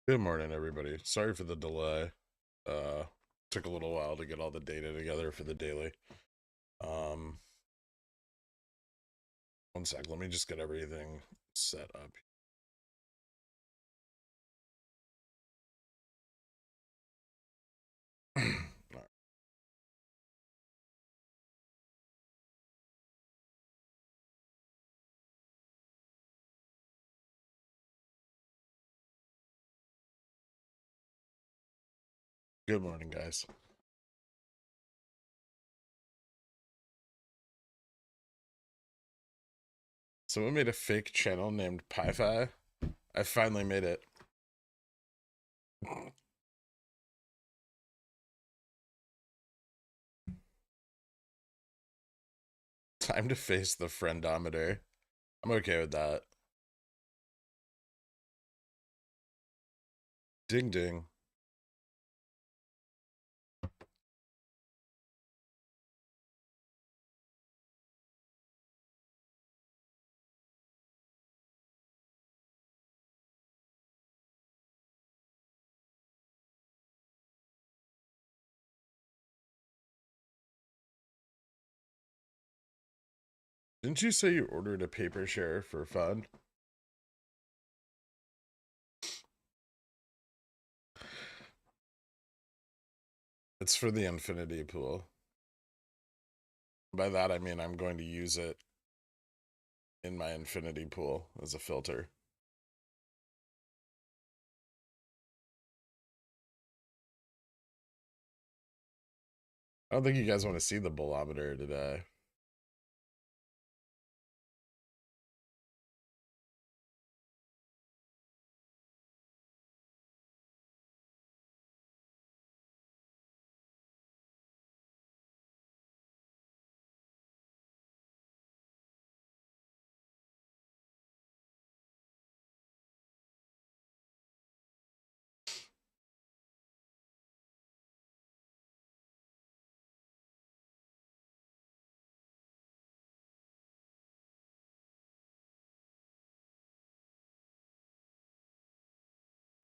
Good morning, everybody. Sorry for the delay. Took a little while to get all the data together for the daily. One sec. Let me just get everything set up. All right. Good morning, guys. Someone made a fake channel named PiFi. I finally made it. Time to face the friendometer. I'm okay with that. Ding ding. Didn't you say you ordered a paper share for fun? It's for the infinity pool. By that, I mean I'm going to use it in my infinity pool as a filter. I don't think you guys want to see the bullometer today.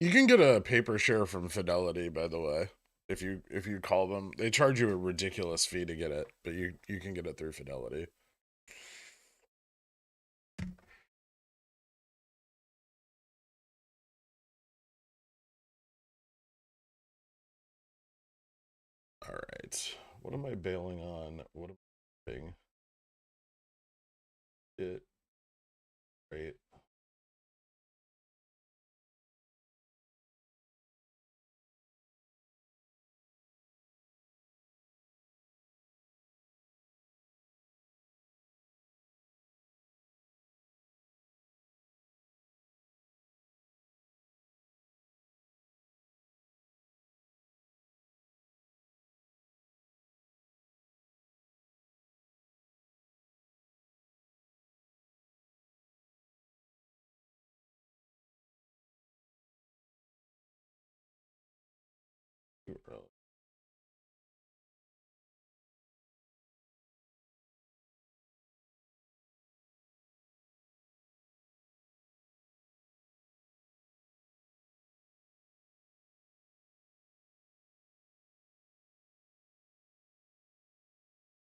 You can get a paper share from Fidelity, by the way. If you call them, they charge you a ridiculous fee to get it, but you can get it through Fidelity. All right. What am I bailing on? What am I doing? It right.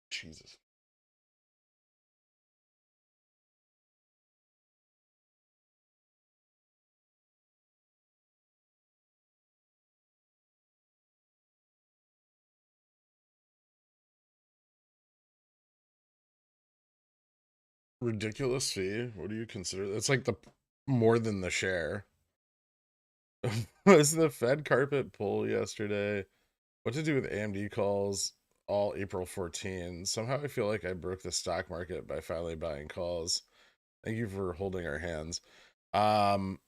Jesus. Ridiculous fee? What do you consider? It's like the more than the share. Was the Fed carpet pull yesterday? What to do with AMD calls all April 14? Somehow I feel like I broke the stock market by finally buying calls. Thank you for holding our hands. I'm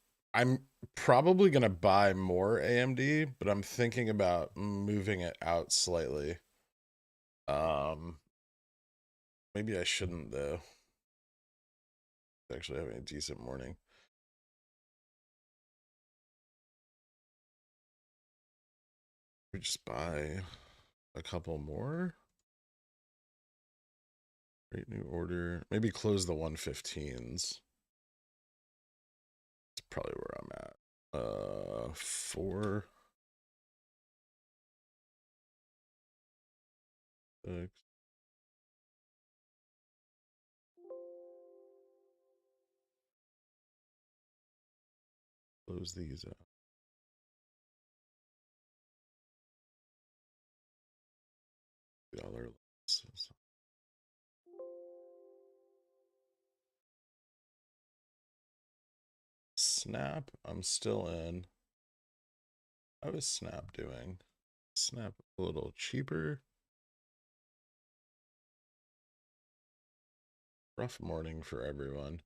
probably gonna buy more AMD, but I'm thinking about moving it out slightly. Um, Maybe I shouldn't though. Actually having a decent morning. We just buy a couple more. Great new order. Maybe close the 115s. That's probably where I'm at. 4, 6. Close these out. $2 losses. Snap, I'm still in. How is Snap doing? Snap a little cheaper. Rough morning for everyone.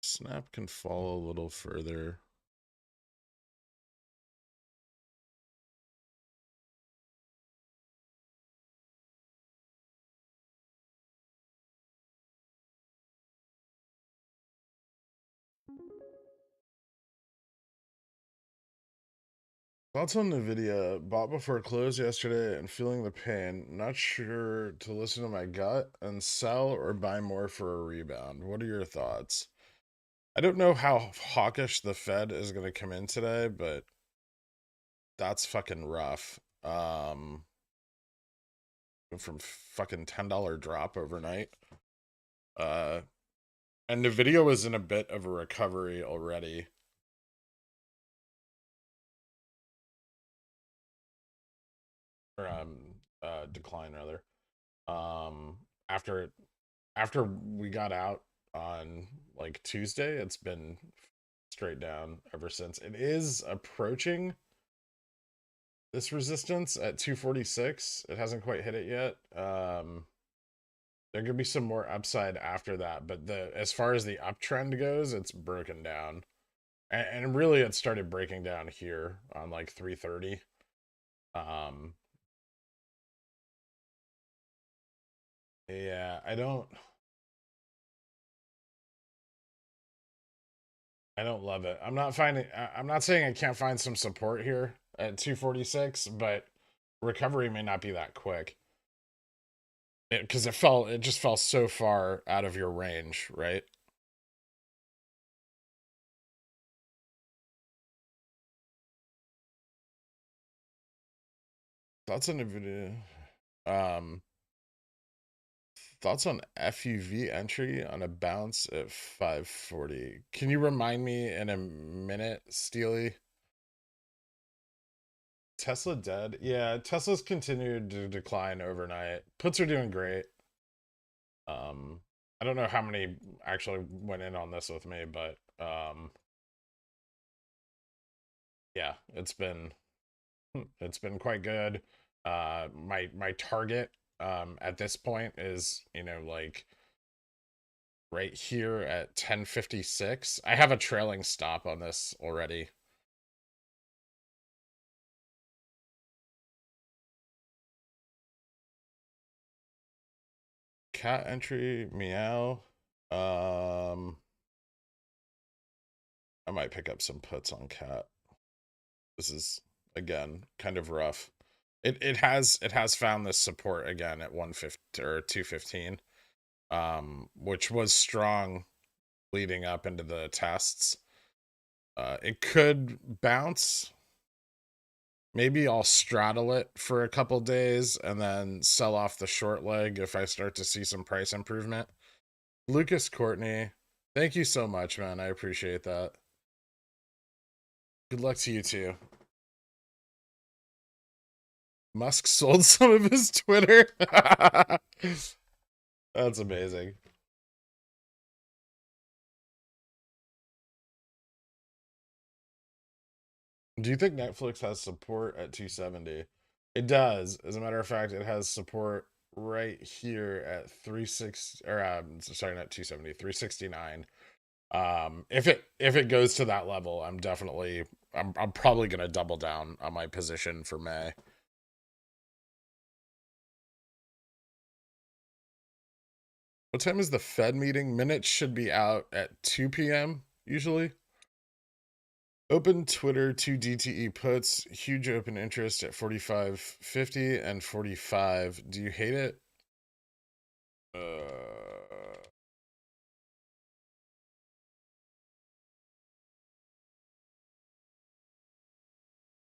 Snap can fall a little further. Thoughts on NVIDIA. Bought before close yesterday and feeling the pain. Not sure to listen to my gut and sell or buy more for a rebound. What are your thoughts? I don't know how hawkish the Fed is going to come in today, but that's fucking rough. From fucking $10 drop overnight. And NVIDIA was in a bit of a recovery already. Or decline rather. After we got out on like Tuesday, it's been straight down ever since. It is approaching this resistance at 246. It hasn't quite hit it yet. There could be some more upside after that, but as far as the uptrend goes, it's broken down. And really it started breaking down here on like 330. Yeah, I don't love it. I'm not saying I can't find some support here at 246, but recovery may not be that quick. Because it just fell so far out of your range, right? Thoughts on NVIDIA. Um, thoughts on FUV entry on a bounce at 540. Can you remind me in a minute, Steely? Tesla dead? Yeah, Tesla's continued to decline overnight. Puts are doing great. Um, I don't know how many actually went in on this with me, but yeah, it's been quite good. My target at this point is, like right here at 1056. I have a trailing stop on this already. Cat entry, meow. I might pick up some puts on cat. This is again kind of rough. It has found this support again at 150 or 215, which was strong leading up into the tests. It could bounce. Maybe I'll straddle it for a couple days and then sell off the short leg if I start to see some price improvement. Lucas Courtney, thank you so much, man. I appreciate that. Good luck to you too. Musk sold some of his Twitter. That's amazing. Do you think Netflix has support at 270? It does. As a matter of fact, it has support right here at 36 or sorry, not 270, 369. If it goes to that level, I'm probably gonna double down on my position for May. What time is the Fed meeting? Minutes should be out at 2 p.m. usually. Open Twitter 2 DTE puts, huge open interest at 45.50 and 45. Do you hate it?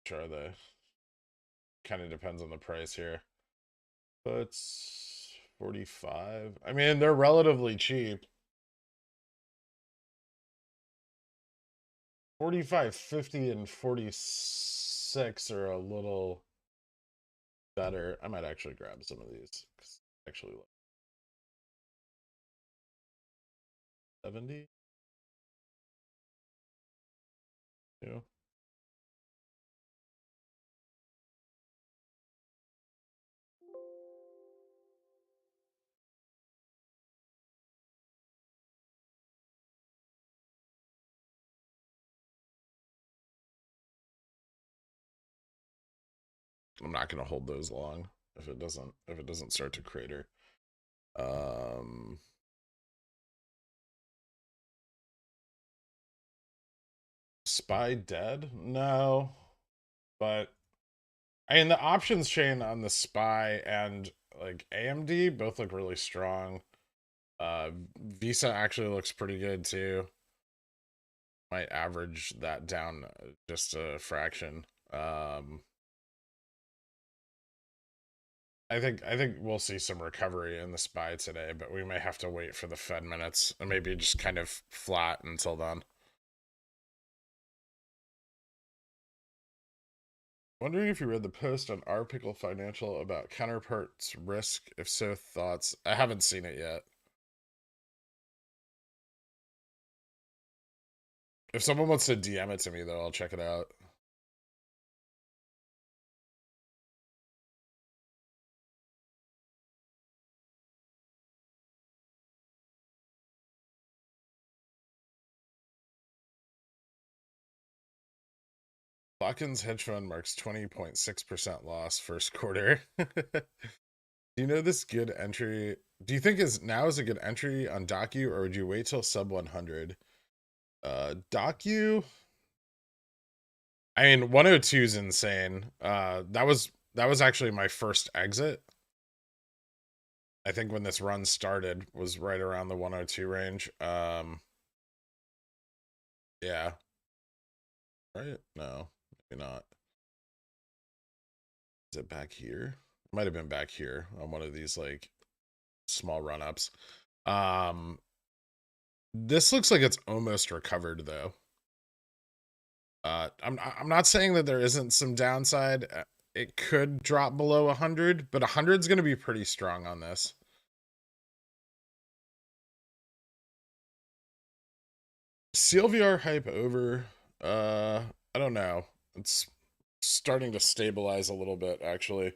Which are they? Kind of depends on the price here. Puts 45. I mean, they're relatively cheap. 45.50 and 46 are a little better. I might actually grab some of these. Actually, 70. Yeah. I'm not gonna hold those long if it doesn't start to crater. Spy dead? No. But I mean the options chain on the Spy and like AMD both look really strong. Visa actually looks pretty good too. Might average that down just a fraction. I think we'll see some recovery in the Spy today, but we may have to wait for the Fed minutes and maybe just kind of flat until then. Wondering if you read the post on our Pickle Financial about counterparts risk. If so, thoughts. I haven't seen it yet. If someone wants to DM it to me, though, I'll check it out. Plotkin's hedge fund marks 20.6% loss first quarter. Do you know this good entry? Do you think now is a good entry on Docu, or would you wait till sub 100? Docu. I mean, 102 is insane. That was actually my first exit. I think when this run started was right around the 102 range. Yeah. Right? No, maybe not. Is it back here? It might have been back here on one of these like small run-ups. This looks like it's almost recovered though. I'm not saying that there isn't some downside. It could drop below 100, but 100 is going to be pretty strong on this. CLVR hype over. I don't know. It's starting to stabilize a little bit actually.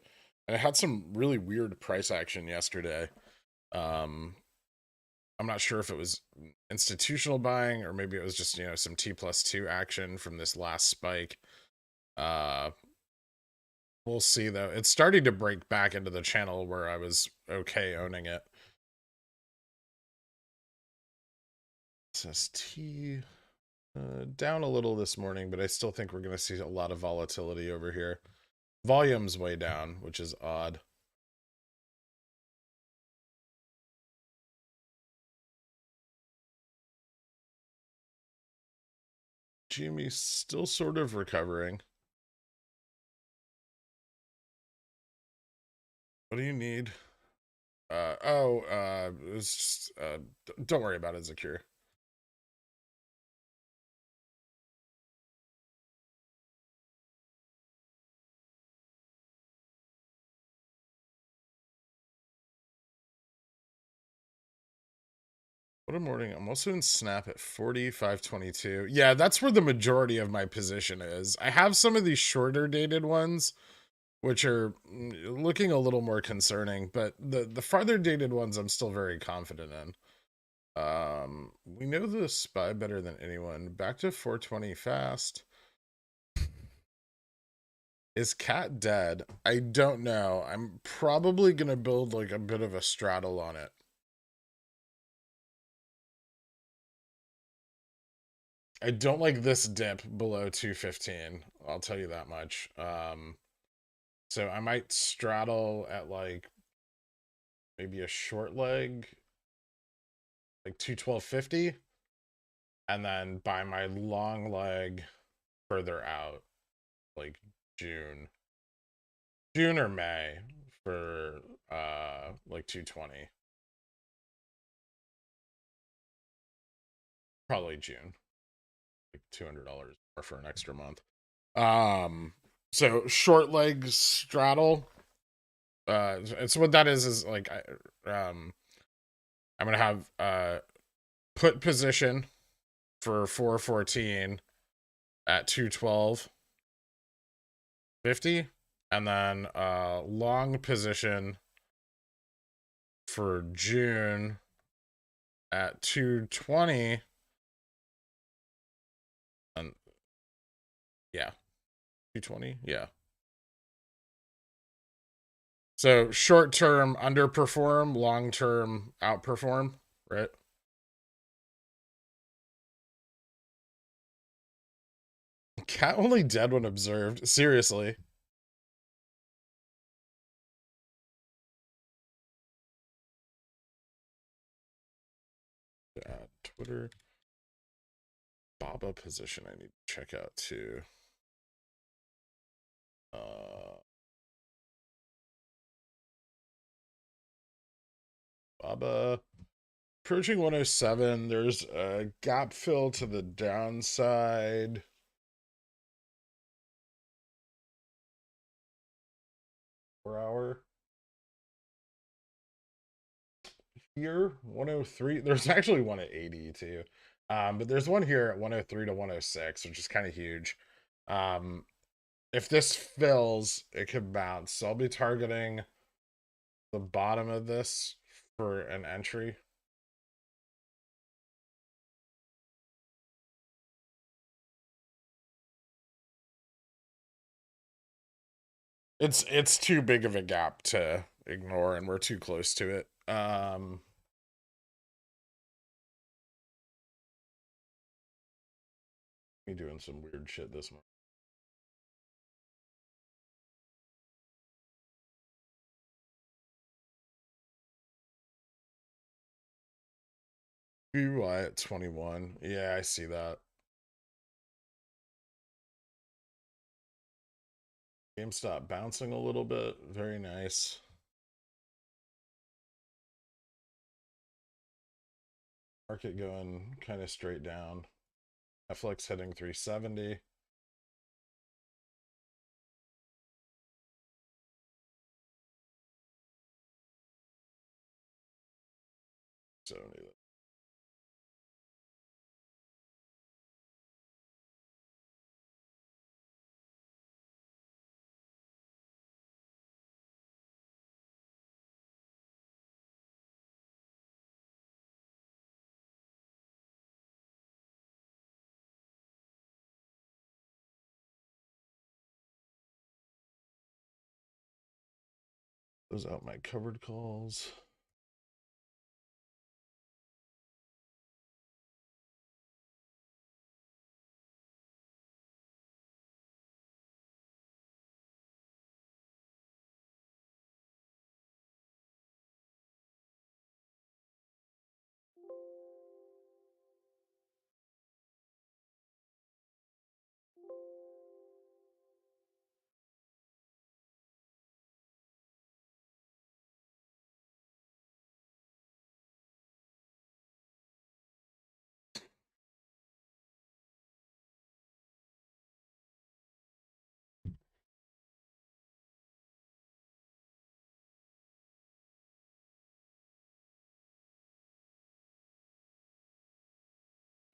And it had some really weird price action yesterday. I'm not sure if it was institutional buying or maybe it was just, some T+2 action from this last spike. We'll see though. It's starting to break back into the channel where I was okay owning it. SST down a little this morning, but I still think we're going to see a lot of volatility over here. Volume's way down, which is odd. GME still sort of recovering. What do you need? It's just, don't worry about it, Zakir. What a morning. I'm also in Snap at 45.22. Yeah, that's where the majority of my position is. I have some of these shorter dated ones, which are looking a little more concerning, but the farther dated ones I'm still very confident in. We know the Spy better than anyone. Back to 420 fast. Is Cat dead? I don't know. I'm probably gonna build like a bit of a straddle on it. I don't like this dip below 215. I'll tell you that much. So I might straddle at like maybe a short leg, like 212.50, and then buy my long leg further out, like June, June or May for like 220. Probably June, like $200 more for an extra month. So short leg straddle. So what that is like I'm gonna have put position for 414 at 212.50, and then long position for June at 220, and yeah, 220, yeah. So short term underperform, long term outperform, right? Cat only dead when observed. Seriously. Twitter. Baba position I need to check out too. Baba approaching 107. There's a gap fill to the downside. Per hour. Here, 103. There's actually one at 80 too. But there's one here at 103 to 106, which is kind of huge. If this fills, it could bounce. So I'll be targeting the bottom of this for an entry. It's too big of a gap to ignore, and we're too close to it. Me doing some weird shit this morning. BY at 21. Yeah, I see that. GameStop bouncing a little bit. Very nice. Market going kind of straight down. Netflix hitting 370. So close out my covered calls.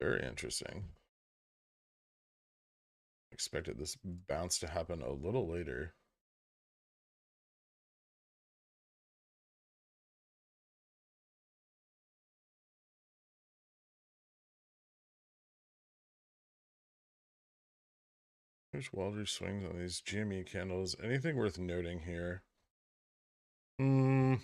Very interesting. Expected this bounce to happen a little later. There's Waldry swings on these GME candles. Anything worth noting here? We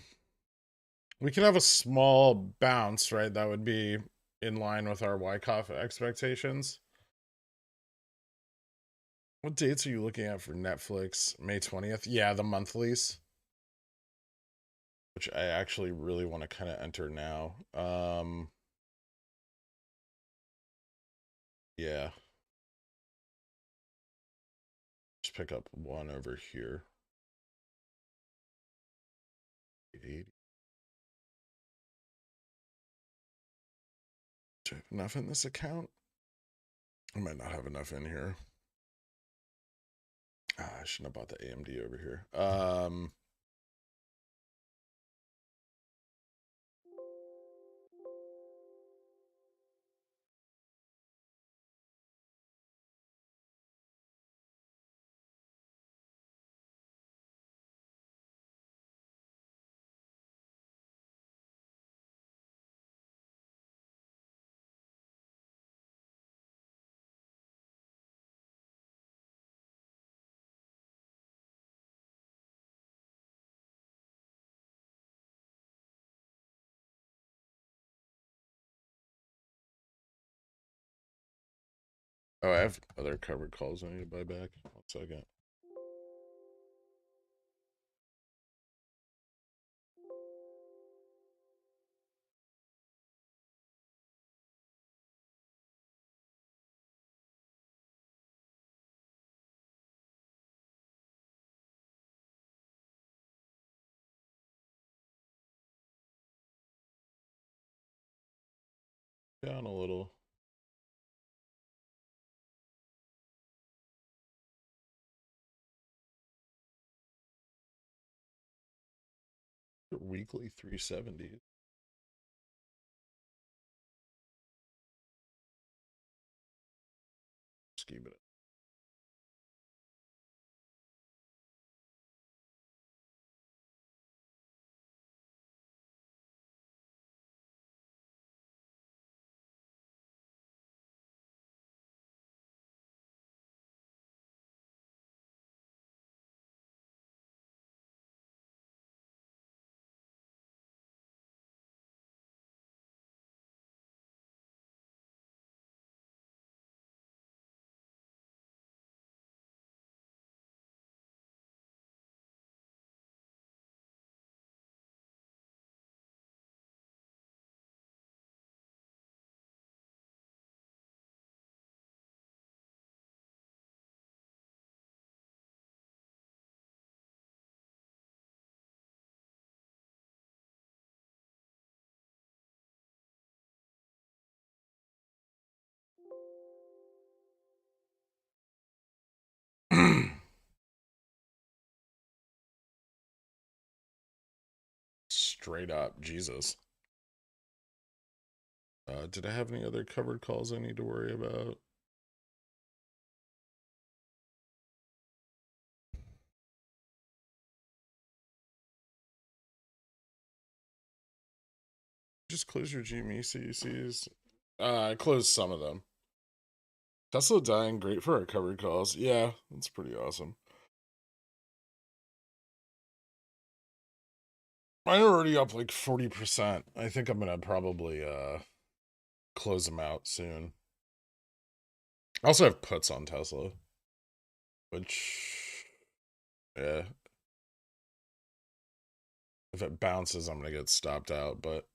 can have a small bounce, right? That would be in line with our Wyckoff expectations. What dates are you looking at for Netflix? May 20th? Yeah, the monthlies. Which I actually really want to kind of enter now. Yeah. Just pick up one over here. 80. Do I have enough in this account? I might not have enough in here. I shouldn't have bought the AMD over here. Oh, I have other covered calls I need to buy back. 1 second. Down a little. Weekly 370. Just keep it. Straight up, Jesus. Did I have any other covered calls I need to worry about? Just close your GME CECs. I closed some of them. Tesla dying, great for our covered calls. Yeah, that's pretty awesome. Mine are already up like 40%. I think I'm gonna probably close them out soon. I also have puts on Tesla, which, yeah, if it bounces, I'm gonna get stopped out. But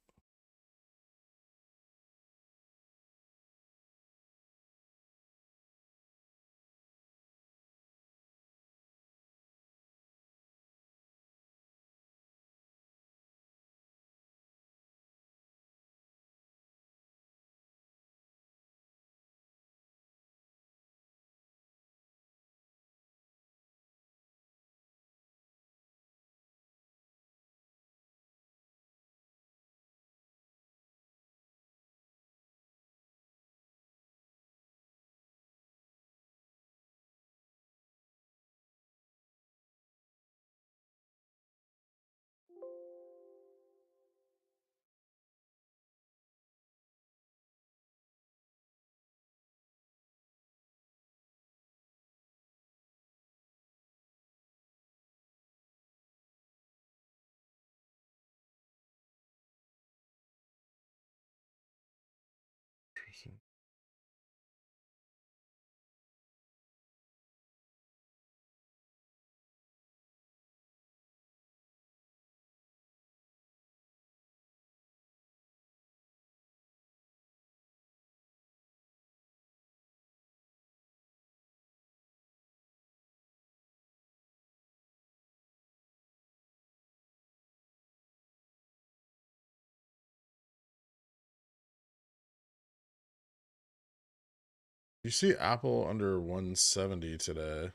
You see Apple under 170 today.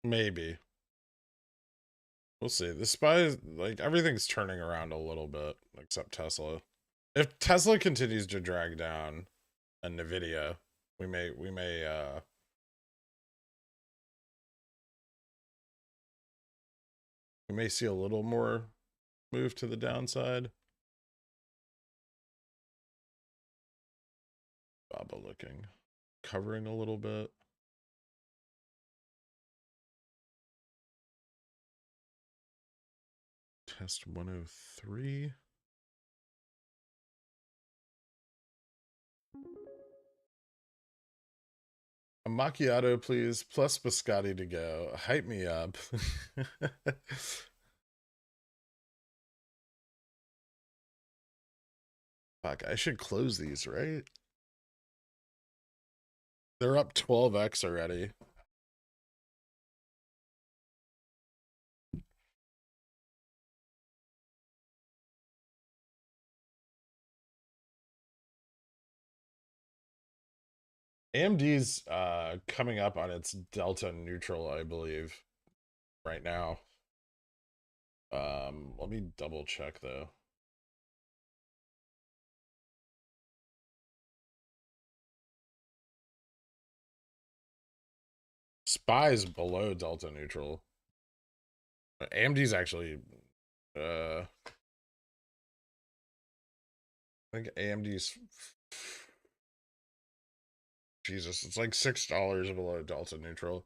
Maybe. We'll see. The SPY, like, everything's turning around a little bit, except Tesla. If Tesla continues to drag down and Nvidia, we may see a little more move to the downside. Baba looking, covering a little bit. Test 103. A macchiato, please, plus biscotti to go. Hype me up. Fuck, I should close these, right? They're up 12x already. AMD's coming up on its delta neutral, I believe, right now. Let me double check though. SPY's below delta neutral. AMD's actually I think AMD's Jesus, it's like $6 below delta neutral.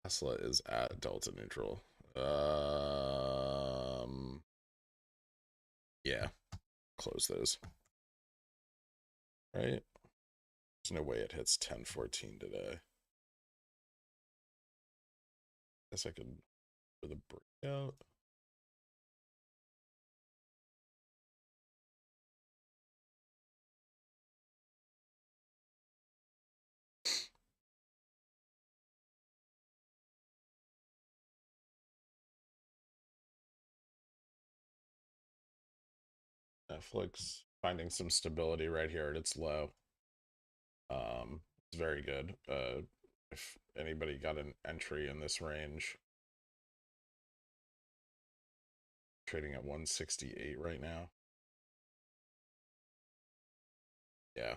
Tesla is at delta neutral. Yeah, close those. Right? There's no way it hits 1014 today. Guess I could for the breakout. Netflix finding some stability right here at its low. It's very good. If anybody got an entry in this range, trading at 168 right now. Yeah.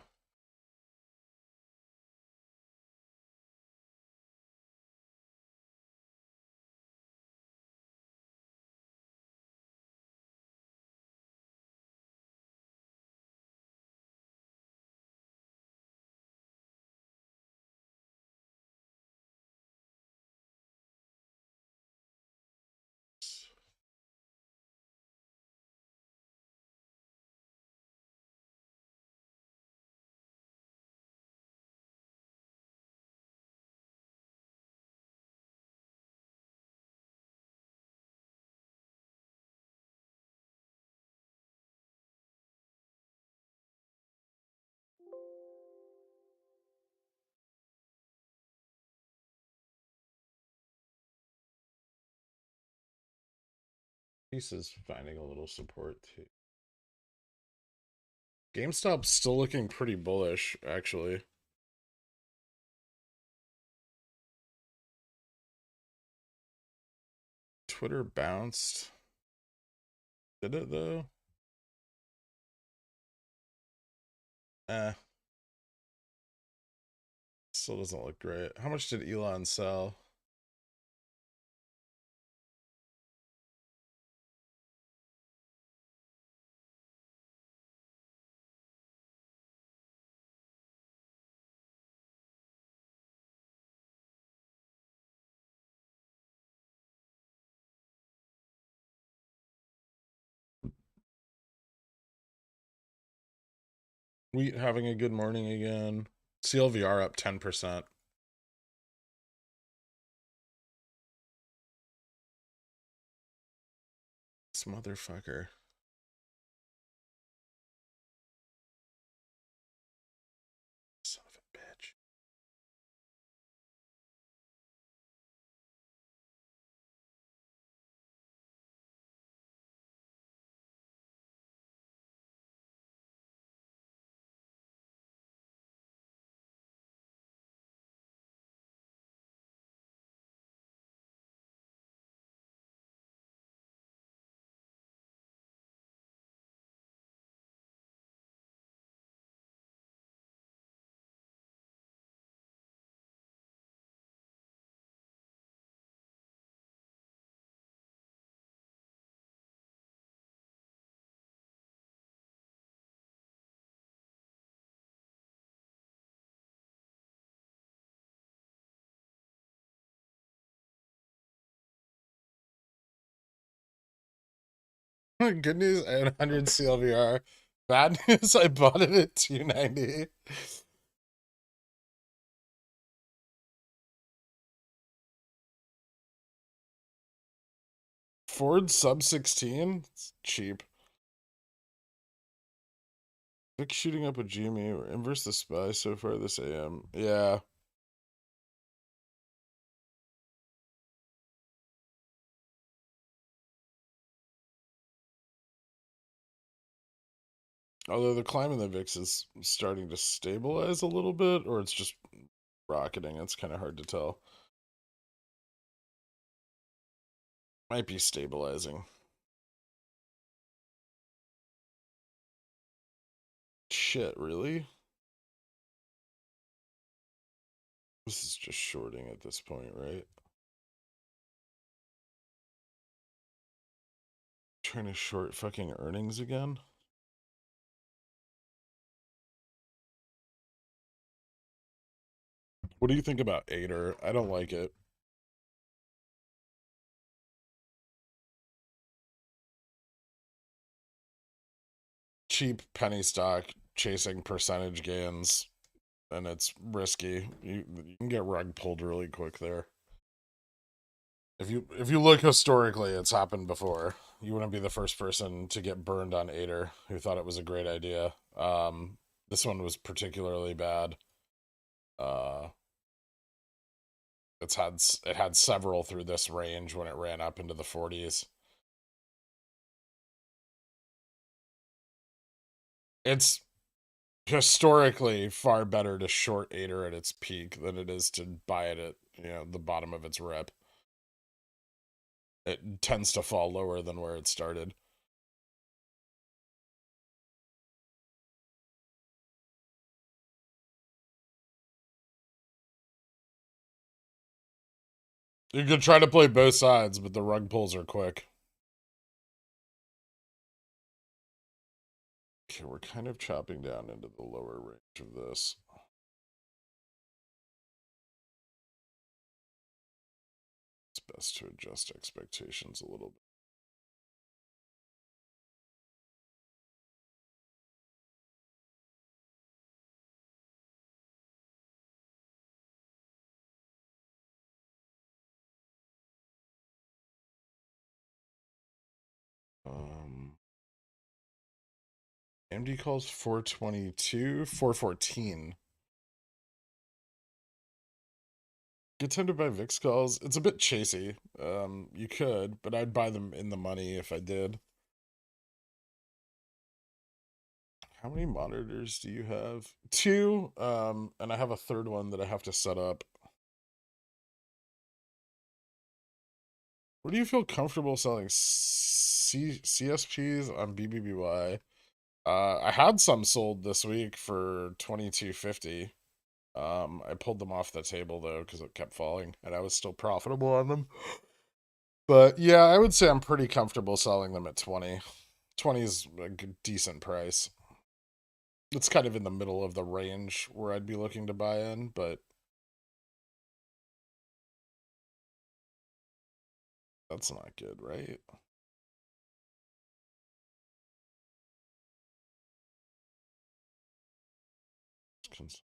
Piece is finding a little support too. GameStop's still looking pretty bullish, actually. Twitter bounced. Did it though? Still doesn't look great. How much did Elon sell? Wheat having a good morning again. CLVR up 10%. This motherfucker. Son of a bitch. Good news, I had 100 CLVR. Bad news, I bought it at 290. Ford sub 16? It's cheap. Vic shooting up a GME or inverse the SPY so far this AM. Yeah. Although the climb in the VIX is starting to stabilize a little bit, or it's just rocketing. It's kind of hard to tell. Might be stabilizing. Shit, really? This is just shorting at this point, right? Trying to short fucking earnings again? What do you think about Ader? I don't like it. Cheap penny stock chasing percentage gains, and it's risky. You can get rug pulled really quick there. If you look historically, it's happened before. You wouldn't be the first person to get burned on Ader who thought it was a great idea. This one was particularly bad. Uh, it had several through this range when it ran up into the 40s. It's historically far better to short Ader at its peak than it is to buy it at the bottom of its rep. It tends to fall lower than where it started. You could try to play both sides, but the rug pulls are quick. Okay, we're kind of chopping down into the lower range of this. It's best to adjust expectations a little bit. AMD calls 422, 414. Good time to buy VIX calls. It's a bit chasey. You could, but I'd buy them in the money if I did. How many monitors do you have? Two. And I have a third one that I have to set up. Where do you feel comfortable selling CSPs on BBBY? I had some sold this week for 22.50. I pulled them off the table though because it kept falling, and I was still profitable on them. But yeah, I would say I'm pretty comfortable selling them at 20. 20 is a decent price. It's kind of in the middle of the range where I'd be looking to buy in, but that's not good, right? Consensus.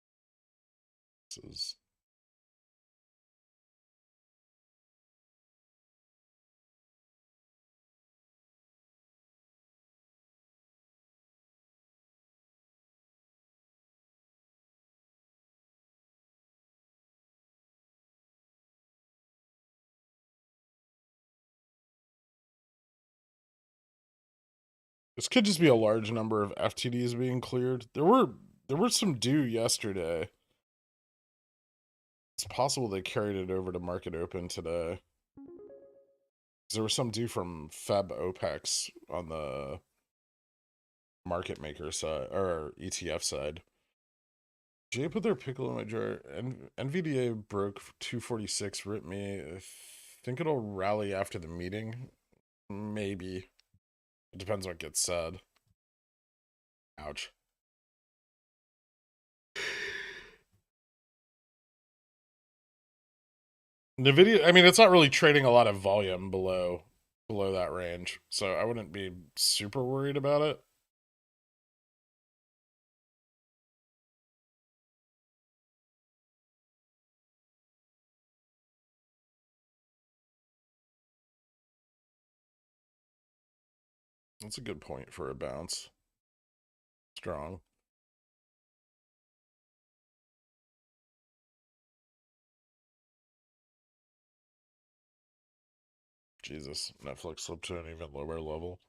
This could just be a large number of FTDs being cleared. There were some due yesterday. It's possible they carried it over to market open today. There was some due from Feb Opex on the market maker side or ETF side. Jay put their pickle in my jar. NVDA broke 246, rip me. I think it'll rally after the meeting. Maybe. It depends what gets said. Ouch. NVIDIA, I mean, it's not really trading a lot of volume below below that range, so I wouldn't be super worried about it. That's a good point for a bounce. Strong. Jesus, Netflix slipped to an even lower level.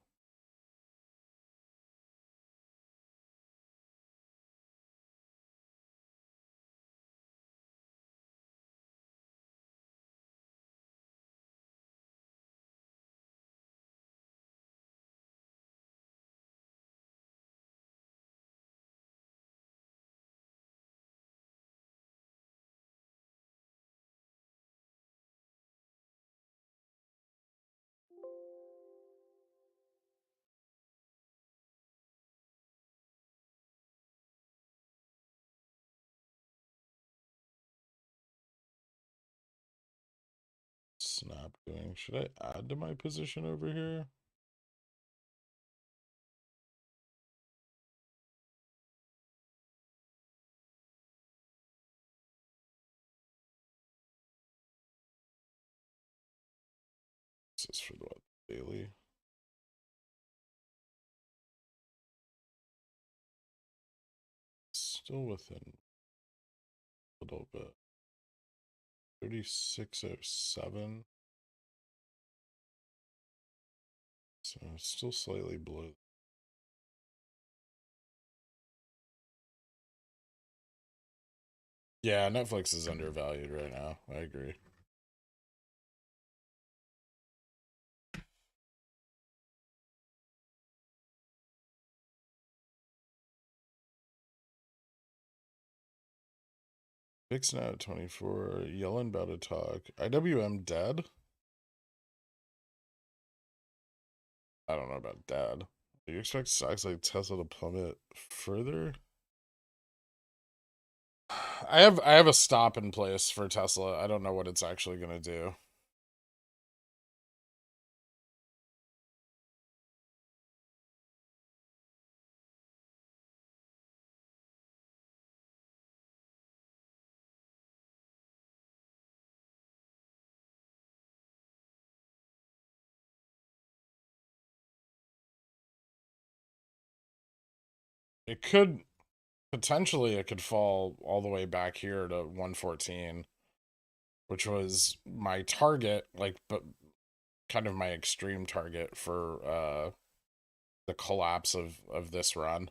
Snap doing. Should I add to my position over here? This is for the what, daily. Still within a little bit. 3607. So still slightly below. Yeah, Netflix is undervalued right now. I agree. VIX now at 24. Yellen about to talk. IWM dead? I don't know about dead. Do you expect stocks like Tesla to plummet further? I have a stop in place for Tesla. I don't know what it's actually gonna do. It could potentially it could fall all the way back here to 114, which was my target, like, but kind of my extreme target for the collapse of this run.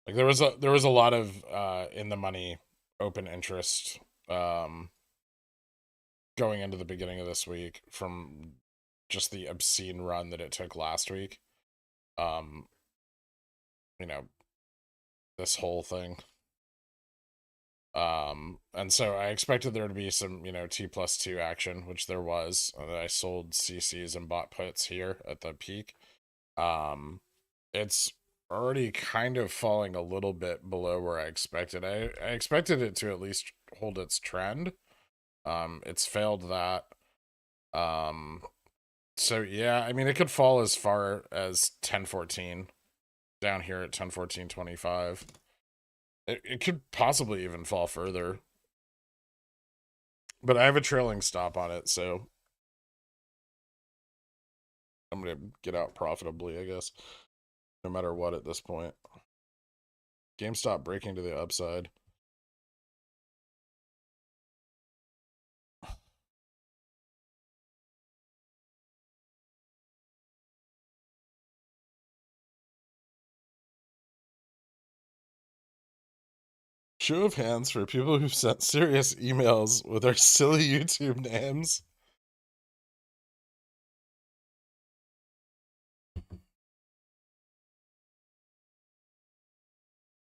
Like there was a lot of in the money open interest going into the beginning of this week from just the obscene run that it took last week. Um, you know, this whole thing. And so I expected there to be some, T+2 action, which there was. I sold CCs and bought puts here at the peak. It's already kind of falling a little bit below where I expected. I expected it to at least hold its trend. It's failed that. So yeah, I mean, it could fall as far as 1014 down here at 1014.25. It could possibly even fall further. But I have a trailing stop on it, so I'm going to get out profitably, I guess, no matter what at this point. GameStop breaking to the upside. Show of hands for people who've sent serious emails with our silly YouTube names.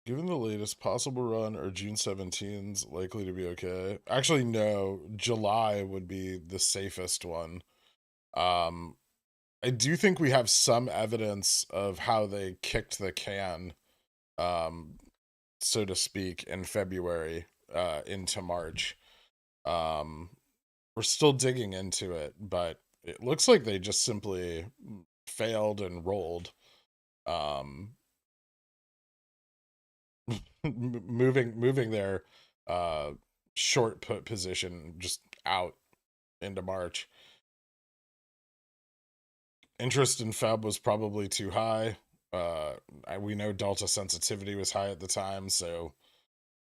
Given the latest, possible run or June 17's likely to be okay. Actually, no. July would be the safest one. Um, I do think we have some evidence of how they kicked the can, um, so to speak, in February into March. Um, we're still digging into it, but it looks like they just simply failed and rolled. Moving their short put position just out into March. Interest in Feb was probably too high. We know delta sensitivity was high at the time, so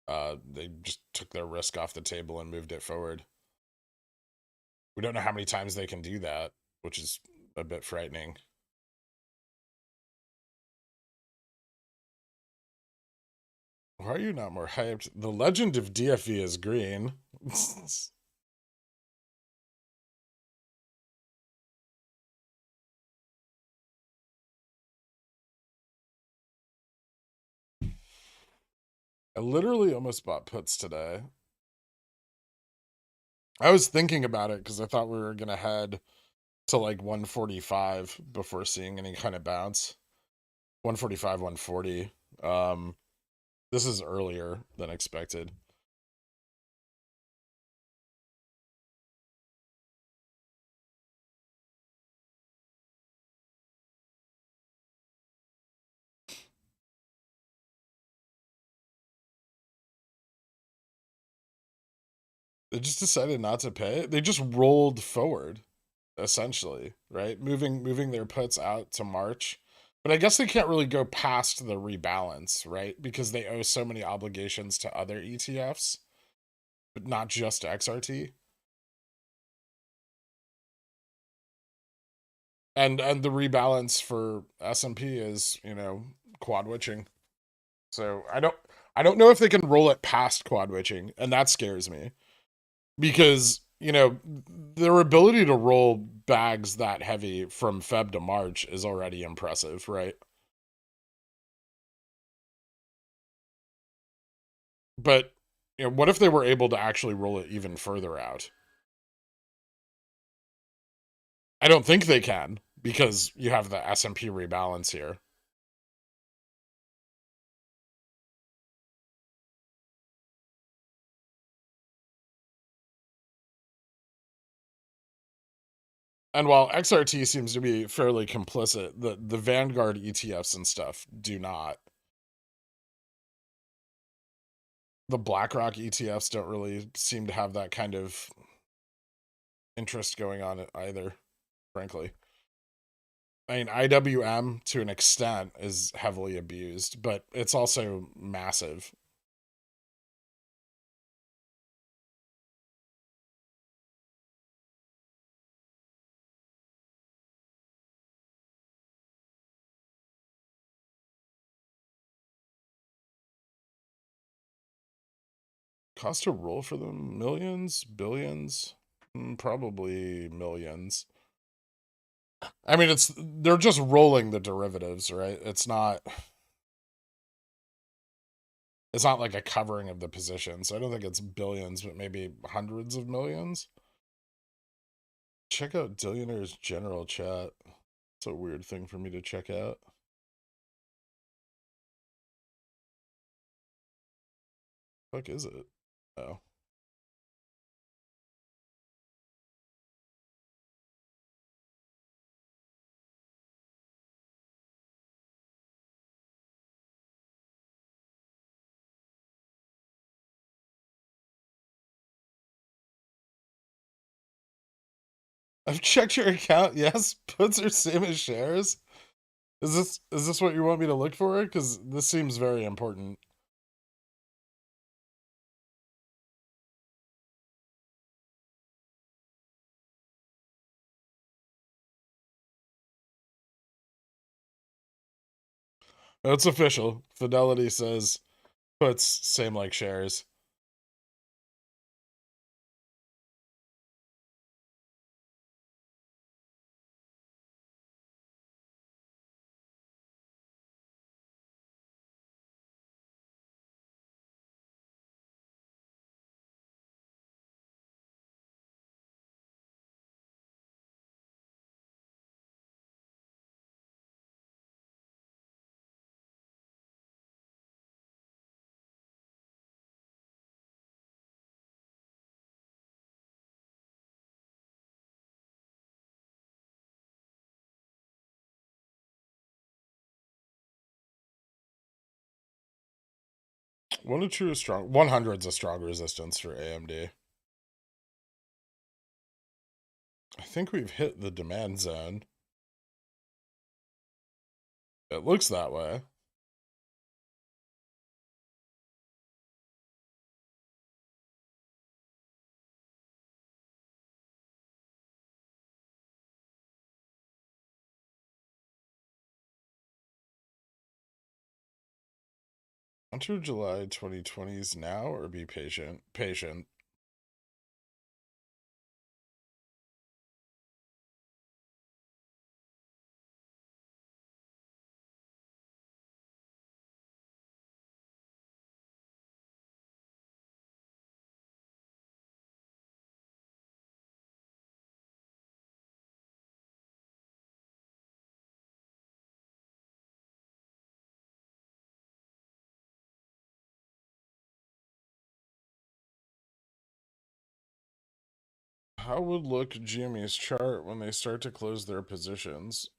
they just took their risk off the table and moved it forward. We don't know how many times they can do that, which is a bit frightening. Why are you not more hyped? The legend of DFE is green. I literally almost bought puts today. I was thinking about it because I thought we were going to head to like 145 before seeing any kind of bounce. 145, 140. This is earlier than expected. They just decided not to pay. They just rolled forward, essentially, right? Moving their puts out to March. But I guess they can't really go past the rebalance, right? Because they owe so many obligations to other ETFs, but not just XRT. And the rebalance for S&P is, quad witching. So I don't know if they can roll it past quad witching, and that scares me. Because, their ability to roll bags that heavy from Feb to March is already impressive, right? But, what if they were able to actually roll it even further out? I don't think they can, because you have the S&P rebalance here. And while XRT seems to be fairly complicit, the Vanguard ETFs and stuff do not. The BlackRock ETFs don't really seem to have that kind of interest going on either, frankly. I mean, IWM to an extent is heavily abused, but it's also massive. Cost to roll for them? Millions? Billions? Probably millions. I mean, they're just rolling the derivatives, right? It's not like a covering of the position, so I don't think it's billions, but maybe hundreds of millions. Check out Dillionaire's general chat. It's a weird thing for me to check out. Fuck is it? Oh. I've checked your account. Yes, puts are same as shares. Is this what you want me to look for? Because this seems very important. It's official. Fidelity says puts same like shares. What a true strong 100's a strong resistance for AMD. I think we've hit the demand zone. It looks that way. Enter July 2020s now or be patient? Patient. How would look GME's chart when they start to close their positions?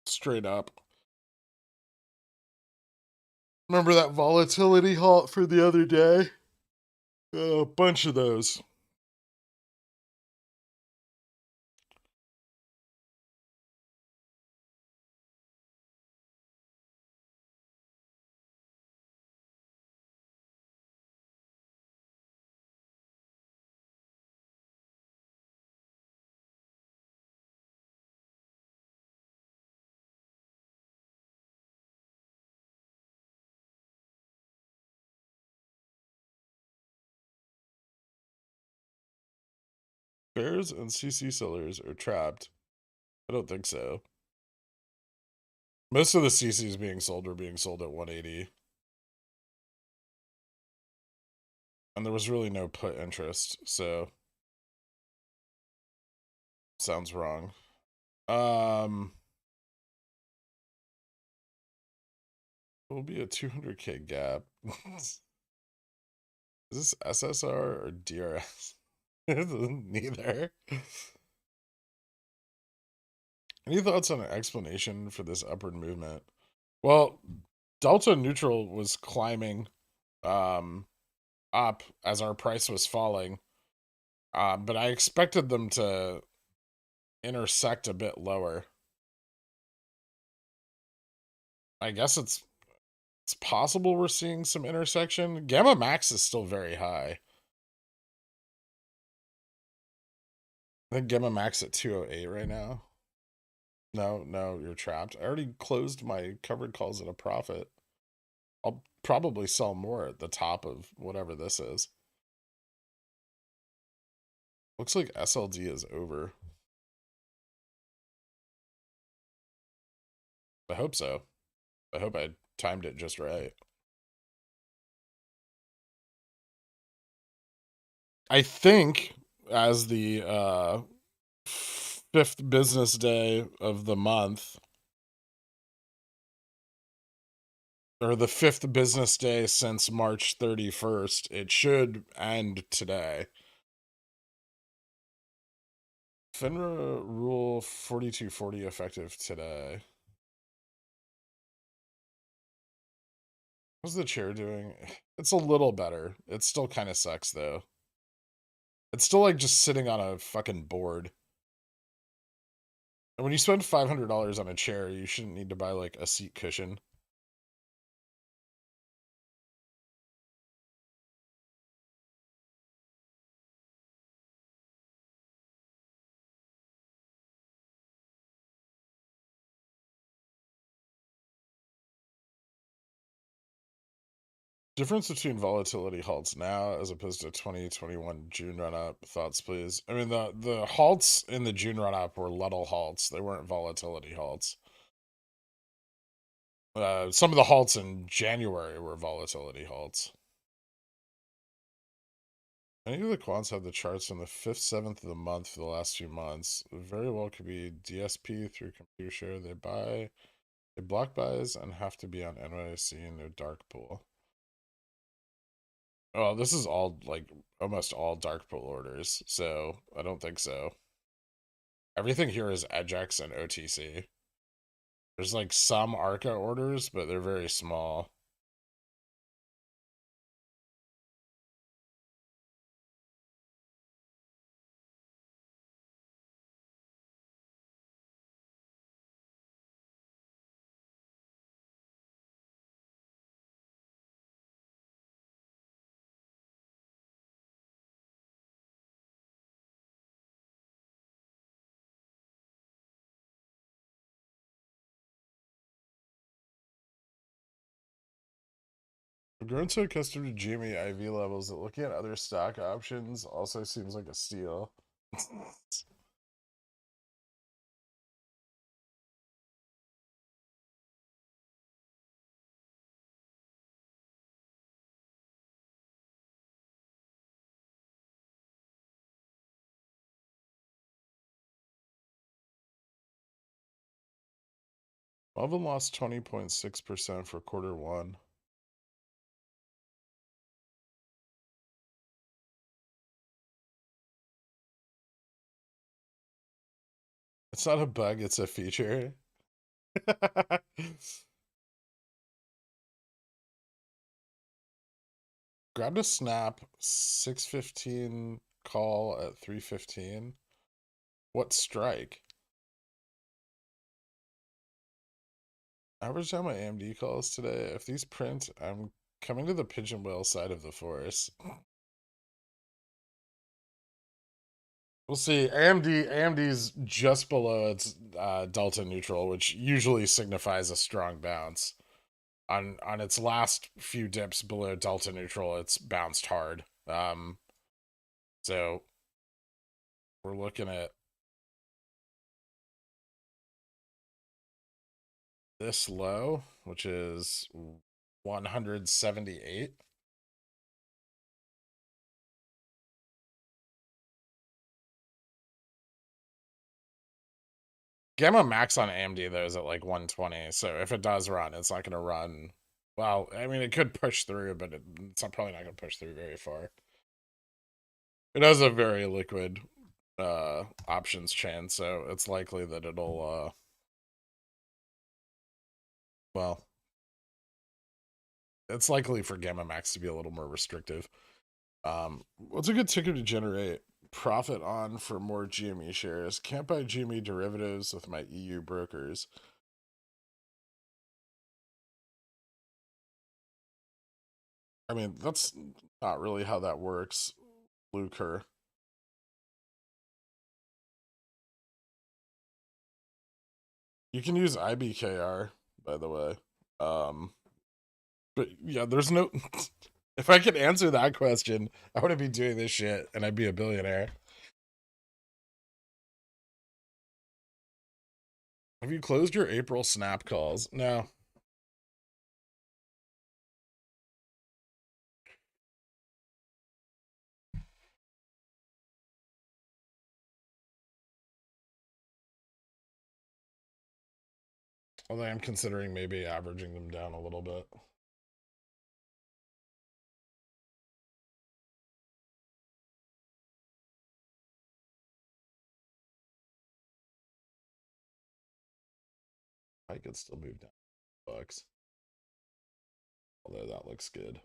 Straight up. Remember that volatility halt for the other day? A bunch of those. Bears and CC sellers are trapped. I don't think so. Most of the CCs being sold are being sold at 180. And there was really no put interest, so sounds wrong. It will be a 200k gap. Is this SSR or DRS? Neither. Any thoughts on an explanation for this upward movement? Well, Delta Neutral was climbing up as our price was falling, but I expected them to intersect a bit lower. I guess it's possible we're seeing some intersection. Gamma max is still very high. I think Gamma max at 208 right now. No, you're trapped. I already closed my covered calls at a profit. I'll probably sell more at the top of whatever this is. Looks like SLD is over. I hope so. I hope I timed it just right. I think as the 5th business day of the month, or the 5th business day since March 31st, it should end today. FINRA Rule 4240 effective today. What's the chair doing? It's a little better. It still kind of sucks, though. It's still like just sitting on a fucking board. And when you spend $500 on a chair, you shouldn't need to buy like a seat cushion. Difference between volatility halts now as opposed to 2021 June run up. Thoughts, please. I mean, the halts in the June run up were Luddle halts. They weren't volatility halts. Some of the halts in January were volatility halts. Any of the quants have the charts on the 5th, 7th of the month for the last few months. Very well could be DSP through computer share. They block buys and have to be on NYSE in their dark pool. Oh, this is all like almost all dark pool orders, so I don't think so. Everything here is EDGX and OTC. There's like some ARCA orders, but they're very small. I've grown so accustomed to GME IV levels that looking at other stock options also seems like a steal. Melvin lost 20.6% for quarter one. It's not a bug, it's a feature. Grabbed a snap 6:15 call at 3:15. What strike? Average time my AMD calls today. If these print, I'm coming to the pigeon whale side of the force. We'll see. AMD's just below its delta neutral, which usually signifies a strong bounce. On its last few dips below delta neutral, it's bounced hard. So we're looking at this low, which is 178. Gamma max on AMD though is at like 120, so if it does run, it's not going to run. Well, I mean, it could push through, but it's probably not going to push through very far. It has a very liquid options chain, so it's likely that it'll well, it's likely for Gamma Max to be a little more restrictive. What's a good ticker to generate profit on for more GME shares? Can't buy GME derivatives with my EU brokers. I mean, that's not really how that works, Luker. You can use IBKR, by the way. But yeah, there's no. If I could answer that question, I wouldn't be doing this shit and I'd be a billionaire. Have you closed your April snap calls? No. Although I'm considering maybe averaging them down a little bit. I could still move down bucks. Although that looks good.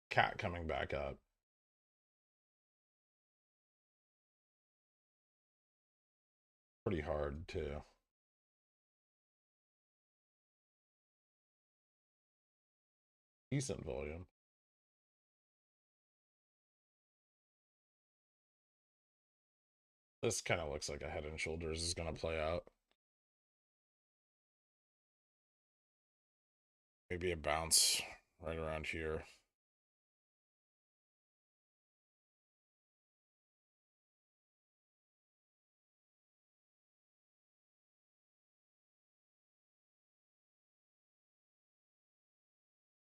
Cat coming back up. Pretty hard too. Decent volume. This kind of looks like a Head and Shoulders is going to play out. Maybe a bounce right around here.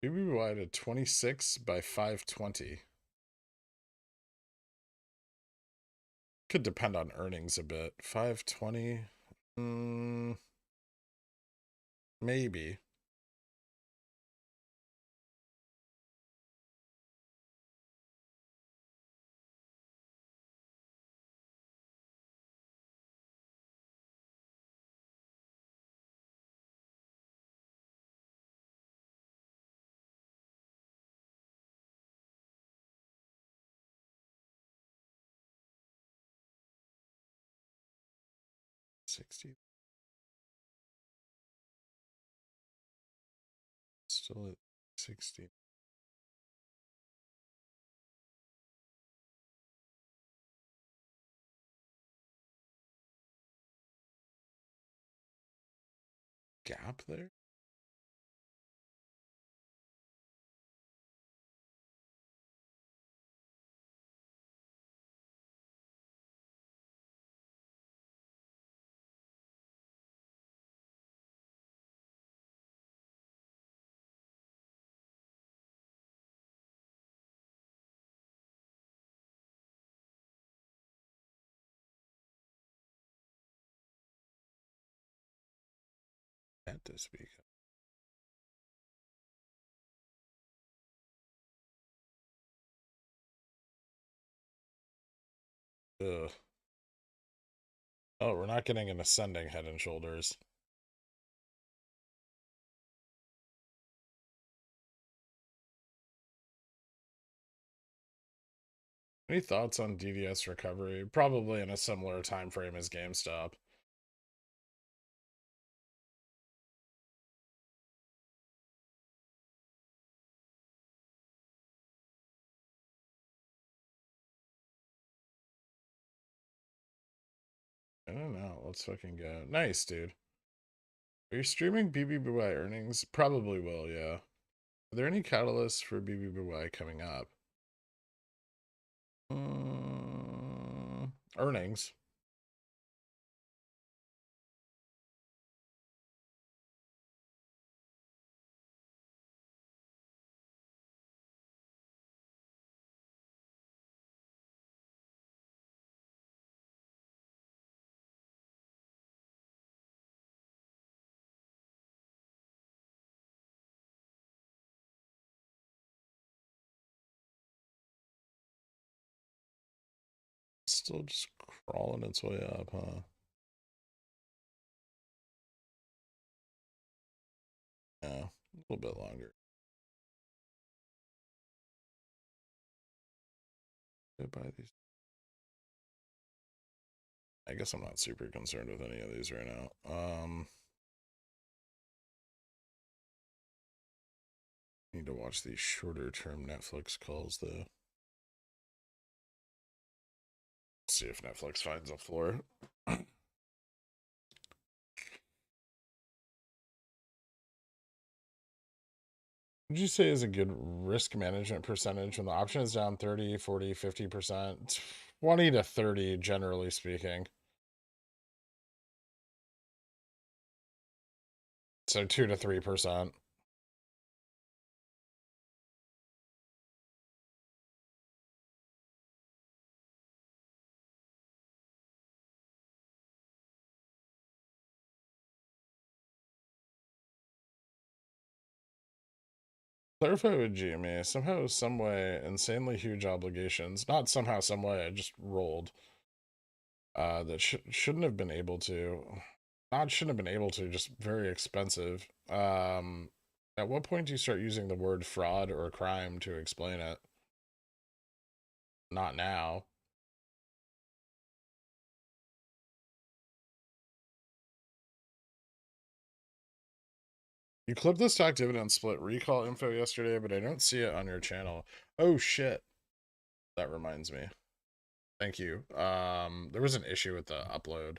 Maybe we wide at 26 by 520. Could depend on earnings a bit. 520. Maybe. 60. Still at 60. Gap there? At to speak of. Ugh. Oh, we're not getting an ascending Head and Shoulders. Any thoughts on DDS recovery? Probably in a similar time frame as GameStop. I don't know. Let's fucking go. Nice, dude. Are you streaming Bbby earnings? Probably will, yeah. Are there any catalysts for Bbby coming up? Earnings. Still just crawling its way up, huh? Yeah, a little bit longer. Buy these. I guess I'm not super concerned with any of these right now. Need to watch these shorter term Netflix calls though. See if Netflix finds a floor. Would you say is a good risk management percentage when the option is down 30, 40, 50%? 20 to 30, generally speaking. So 2 to 3%. Clarify with GME. Somehow, some way, insanely huge obligations. Not somehow, some way. I just rolled. That shouldn't have been able to. Not shouldn't have been able to. Just very expensive. At what point do you start using the word fraud or crime to explain it? Not now. You clipped the stock dividend split recall info yesterday, but I don't see it on your channel. Oh shit. That reminds me. Thank you. There was an issue with the upload.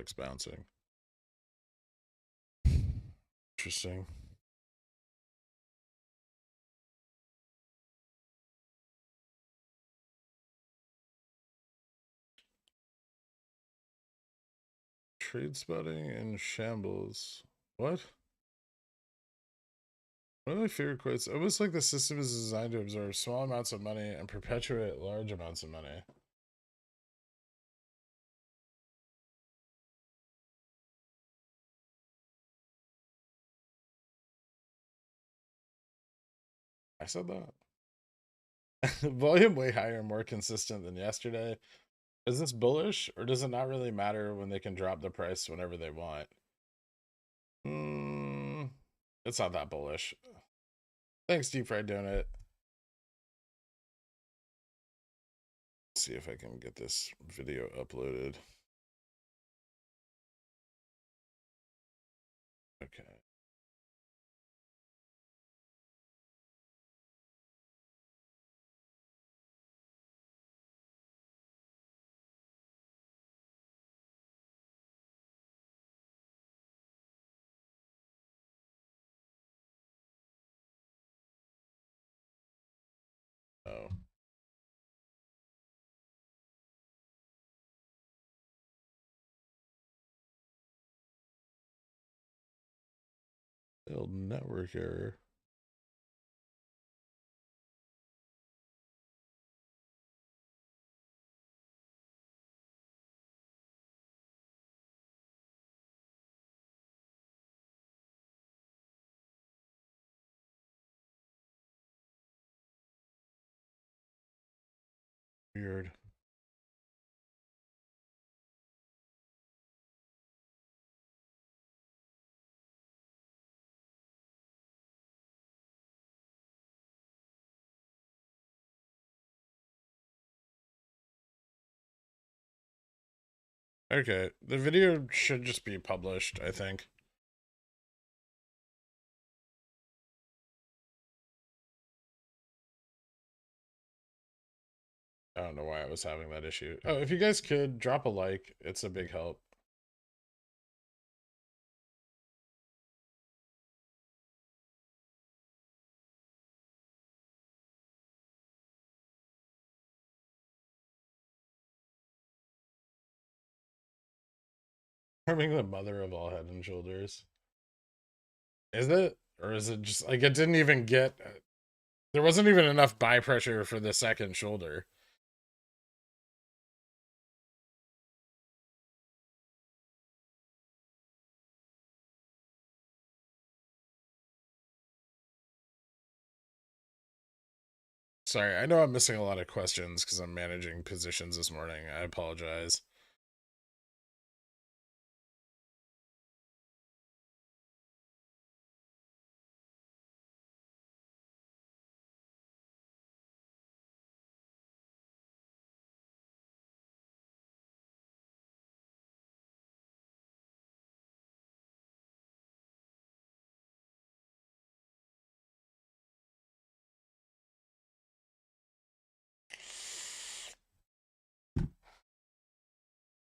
Opec's bouncing. Interesting. Trade spotting in shambles. What? One of my favorite quotes. It was like the system is designed to absorb small amounts of money and perpetuate large amounts of money. I said that. Volume way higher, more consistent than yesterday. Is this bullish, or does it not really matter when they can drop the price whenever they want? It's not that bullish. Thanks, Deep Fried Donut. Let's see if I can get this video uploaded. Okay. Oh. Failed network error. Weird. Okay, the video should just be published, I think. I don't know why I was having that issue. Oh, if you guys could drop a like, it's a big help. Forming the mother of all head and shoulders. Is it? Or is it just like it didn't even get. There wasn't even enough buy pressure for the second shoulder. Sorry, I know I'm missing a lot of questions because I'm managing positions this morning. I apologize.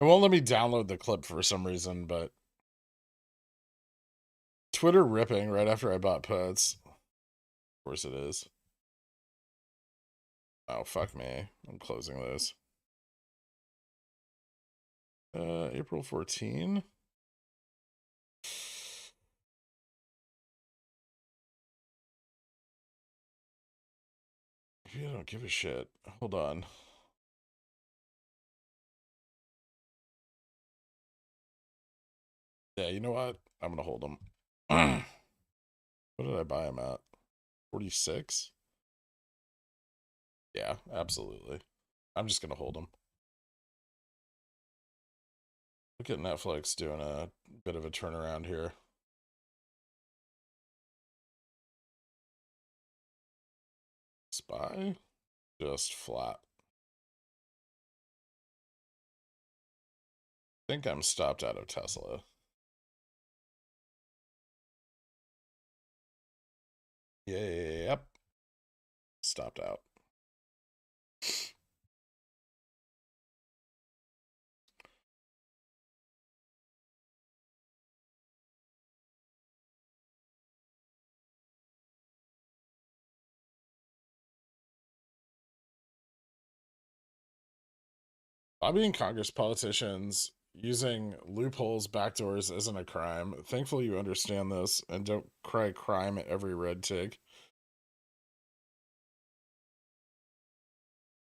It won't let me download the clip for some reason, but Twitter ripping right after I bought puts. Of course it is. Oh, fuck me. I'm closing this. April 14. Maybe I don't give a shit. Hold on. Yeah, you know what? I'm gonna hold them. What did I buy them at? 46? Yeah, absolutely. I'm just gonna hold them. Look at Netflix doing a bit of a turnaround here. SPY? Just flat. I think I'm stopped out of Tesla. Yep. Stopped out. Lobbying Congress politicians using loopholes, backdoors isn't a crime. Thankfully, you understand this and don't cry crime at every red tick.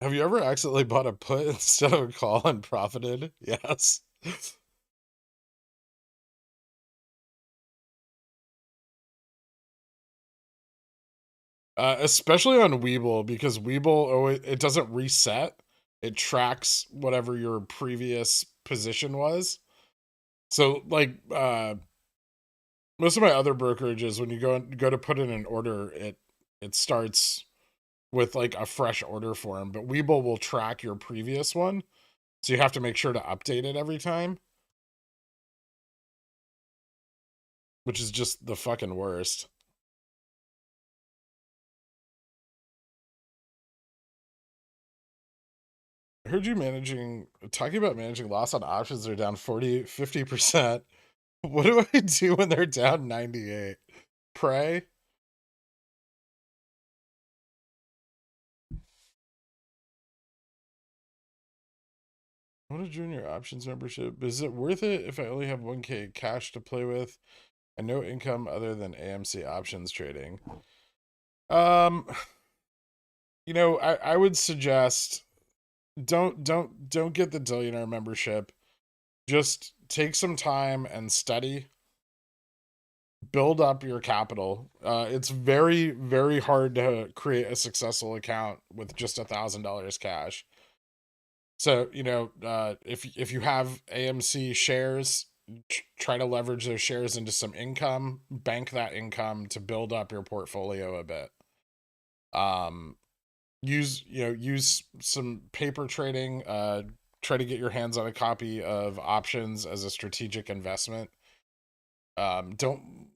Have you ever accidentally bought a put instead of a call and profited? Yes. Especially on WeBull, because WeBull, oh, it doesn't reset. It tracks whatever your previous position was. So, like, most of my other brokerages, when you go to put in an order, it starts with like a fresh order form. But Webull will track your previous one, so you have to make sure to update it every time, which is just the fucking worst. I heard you talking about managing loss on options. They're down 50%. What do I do when they're down 98? Pray. I want to join your options membership. Is it worth it if I only have 1K cash to play with and no income other than AMC options trading? Um, I would suggest don't get the Billionaire membership. Just take some time and study, build up your capital. It's very, very hard to create a successful account with just $1,000 cash. So, if you have AMC shares, try to leverage those shares into some income, bank that income to build up your portfolio a bit. Um, use some paper trading. Try to get your hands on a copy of options as a strategic investment. Don't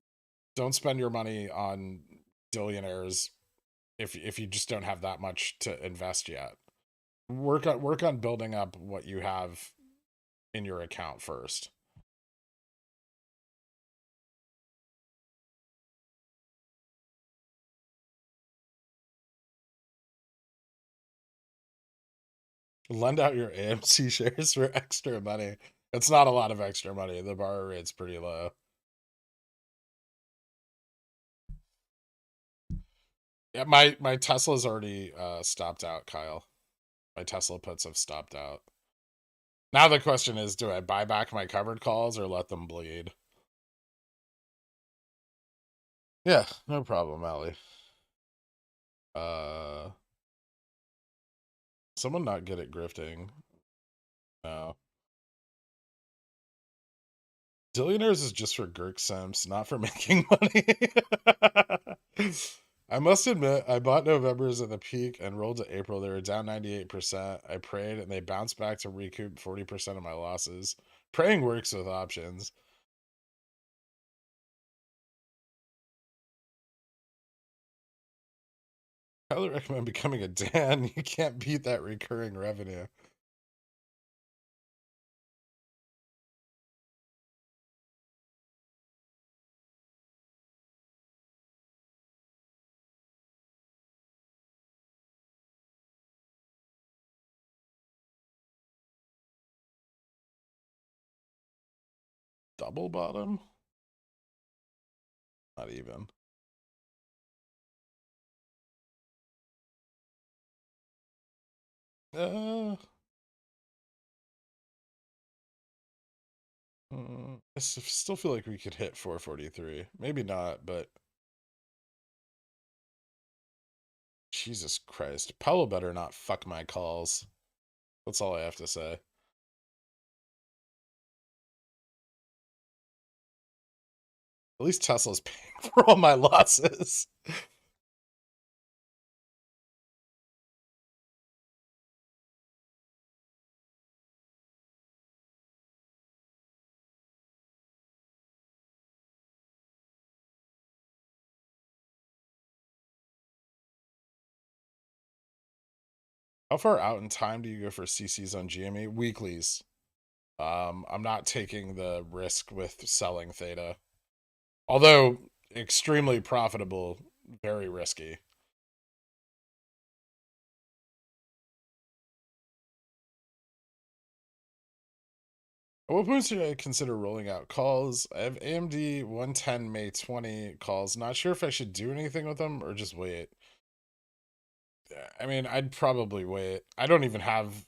spend your money on billionaires if you just don't have that much to invest yet. Work on building up what you have in your account first. Lend out your AMC shares for extra money. It's not a lot of extra money. The borrow rate's pretty low. Yeah, my Tesla's already stopped out, Kyle. My Tesla puts have stopped out. Now the question is, do I buy back my covered calls or let them bleed? Yeah, no problem, Allie. Uh, someone not good at grifting. No. Billionaires is just for Girk Simps, not for making money. I must admit, I bought November's at the peak and rolled to April. They were down 98%. I prayed and they bounced back to recoup 40% of my losses. Praying works with options. I highly recommend becoming a Dan. You can't beat that recurring revenue. Double bottom? Not even. Uh, I still feel like we could hit 443. Maybe not, but Jesus Christ. Powell better not fuck my calls. That's all I have to say. At least Tesla's paying for all my losses. How far out in time do you go for CCs on GME? Weeklies. I'm not taking the risk with selling Theta. Although extremely profitable, very risky. At what point should I consider rolling out calls? I have AMD 110 May 20 calls. Not sure if I should do anything with them or just wait. I mean, I'd probably wait. I don't even have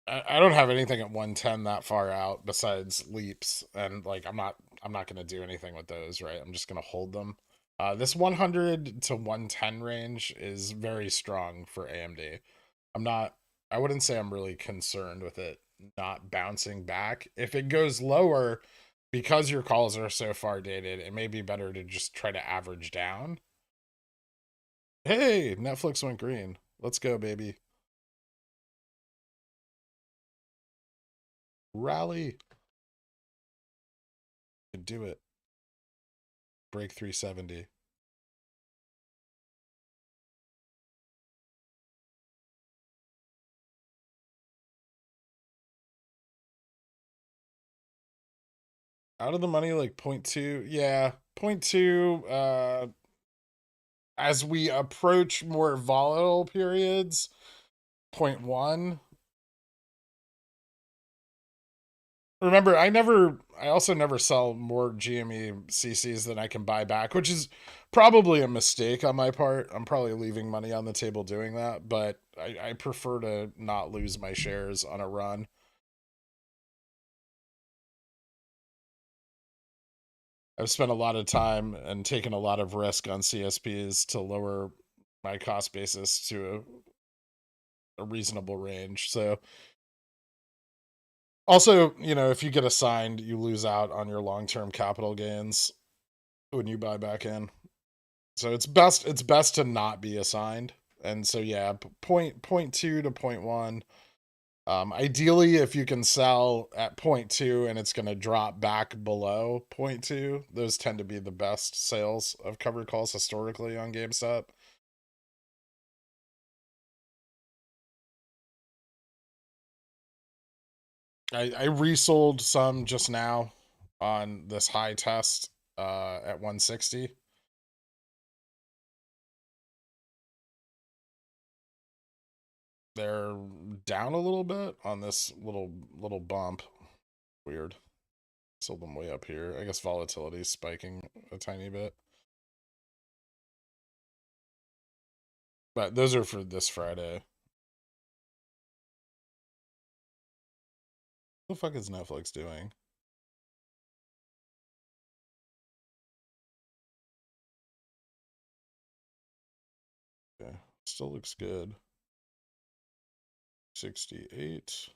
I don't have anything at 110 that far out besides leaps, and like I'm not gonna do anything with those, right? I'm just gonna hold them. This 100 to 110 range is very strong for AMD. I'm not I wouldn't say I'm really concerned with it not bouncing back. If it goes lower, because your calls are so far dated, it may be better to just try to average down. Hey, Netflix went green. Let's go, baby. Rally. Could do it. Break 370. Out of the money, like 0.2. Yeah, 0.2. As we approach more volatile periods, 0.1. Remember, I also never sell more GME CCs than I can buy back, which is probably a mistake on my part. I'm probably leaving money on the table doing that, but I prefer to not lose my shares on a run. I've spent a lot of time and taken a lot of risk on CSPs to lower my cost basis to a reasonable range. So also, if you get assigned, you lose out on your long-term capital gains when you buy back in. So it's best to not be assigned. And so yeah, point two to 0.1. Ideally, if you can sell at 0.2 and it's going to drop back below 0.2, those tend to be the best sales of covered calls historically on GameStop. I resold some just now on this high test at 160. They're down a little bit on this little bump. Weird. Sold them way up here. I guess volatility is spiking a tiny bit. But those are for this Friday. What the fuck is Netflix doing? Okay. Still looks good. 68.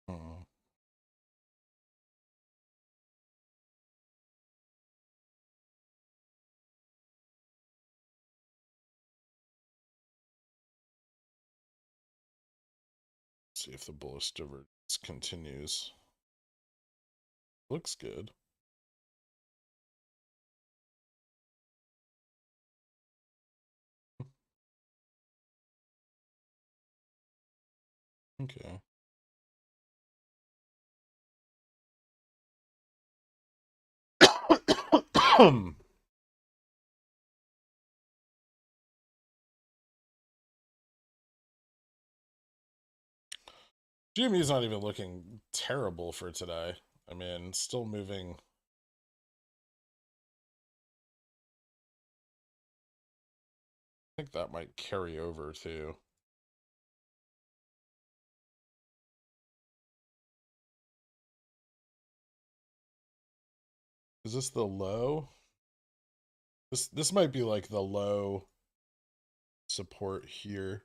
Oh. See if the bullish divergence continues. Looks good. Okay. GME's not even looking terrible for today. I mean, still moving. I think that might carry over too. Is this the low? This might be like the low support here.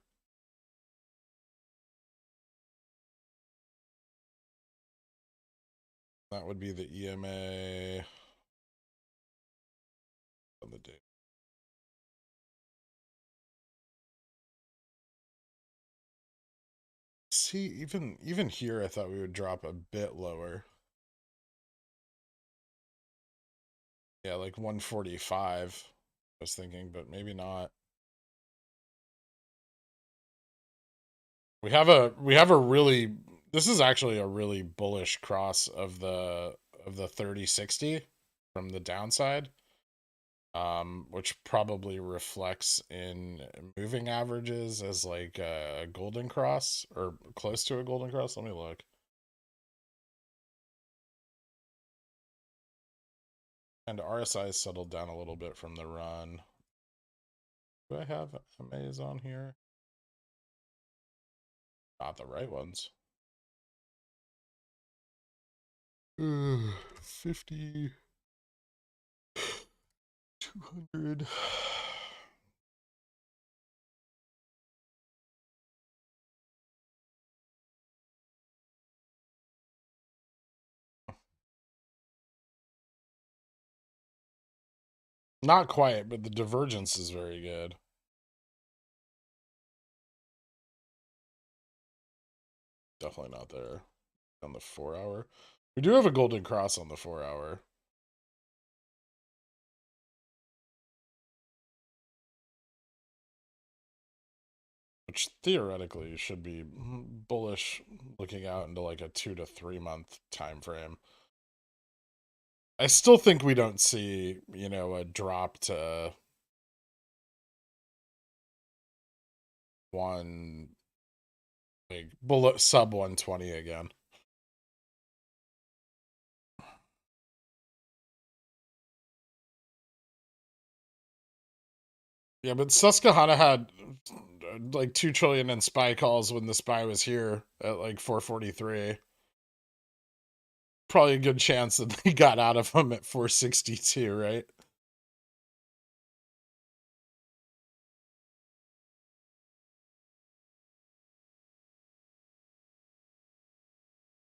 That would be the EMA on the day. See, even here, I thought we would drop a bit lower. Yeah, like 145, I was thinking, but maybe not. We have a really, this is actually a really bullish cross of the 3060 from the downside. which probably reflects in moving averages as like a golden cross or close to a golden cross. Let me look. And RSI settled down a little bit from the run. Do I have MAs on here? Not the right ones. 50, 200. Not quite, but the divergence is very good. Definitely not there on the 4 hour. We do have a golden cross on the 4 hour. Which theoretically should be bullish looking out into like a 2 to 3 month time frame. I still think we don't see, you know, a drop to one, like below sub 120 again. Yeah, but Susquehanna had like 2 trillion in SPY calls when the SPY was here at like 443. Probably a good chance that they got out of them at 462, right?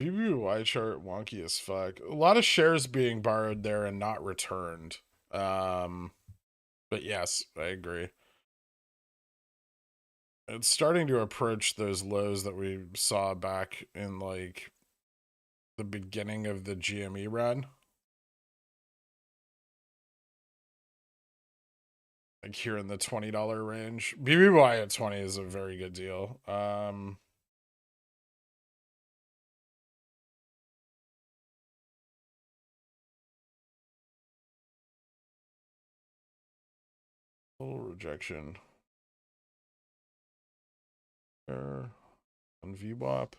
BBY chart wonky as fuck. A lot of shares being borrowed there and not returned. But yes, I agree. It's starting to approach those lows that we saw back in like the beginning of the GME run. Like here in the $20 range. BBY at 20 is a very good deal. Little rejection. There. On VWAP.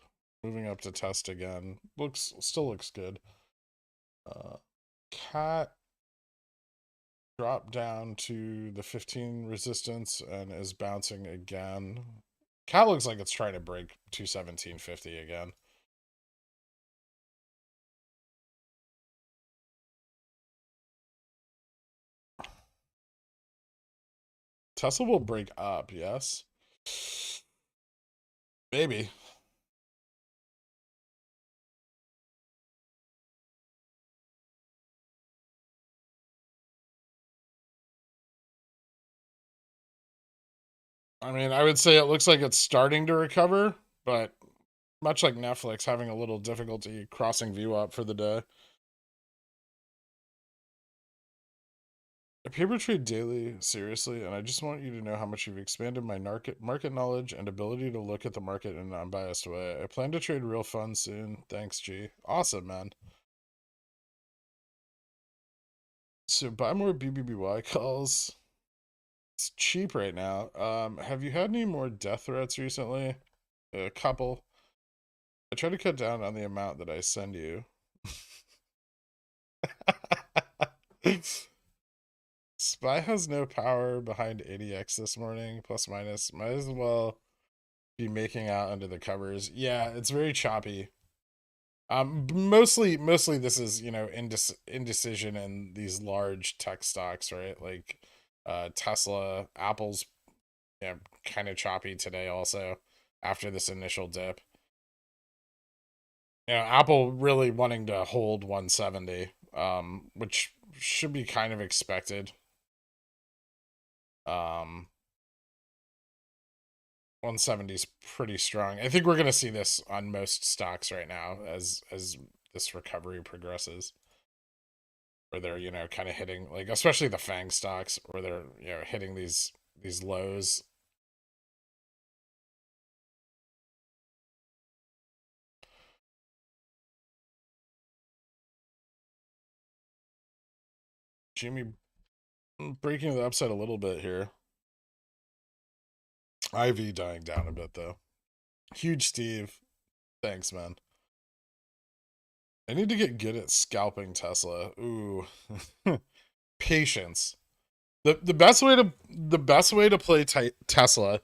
Moving up to test again. Still looks good. Cat dropped down to the 15 resistance and is bouncing again. Cat looks like it's trying to break 217.50 again. Tesla will break up, yes? Maybe. I mean, I would say it looks like it's starting to recover, but much like Netflix, having a little difficulty crossing view up for the day. I paper trade daily, seriously, and I just want you to know how much you've expanded my market knowledge and ability to look at the market in an unbiased way. I plan to trade real funds soon. Thanks, G. Awesome, man. So buy more BBBY calls. It's cheap right now. Have you had any more death threats recently? A couple. I try to cut down on the amount that I send you. SPY has no power behind ADX this morning, plus minus. Might as well be making out under the covers. Yeah, it's very choppy. Mostly this is, you know, indecision in these large tech stocks, right? Like Tesla, Apple's, yeah, kind of choppy today also after this initial dip. You know, Apple really wanting to hold 170, which should be kind of expected. 170 is pretty strong. I think we're going to see this on most stocks right now as this recovery progresses, where they're, you know, kind of hitting, like, especially the FANG stocks, where they're, you know, hitting these lows. Jimmy breaking the upside a little bit here. IV dying down a bit though. Huge Steve. Thanks, man. I need to get good at scalping Tesla. Ooh. Patience. The best way to play Tesla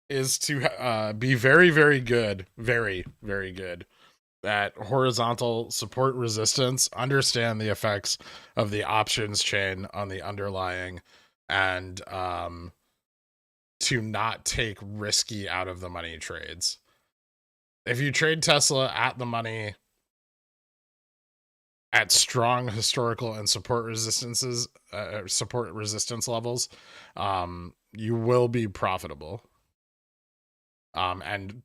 is to be very, very good, very, very good at horizontal support resistance, understand the effects of the options chain on the underlying, and to not take risky out of the money trades. If you trade Tesla at the money at strong historical and support resistance levels, you will be profitable. And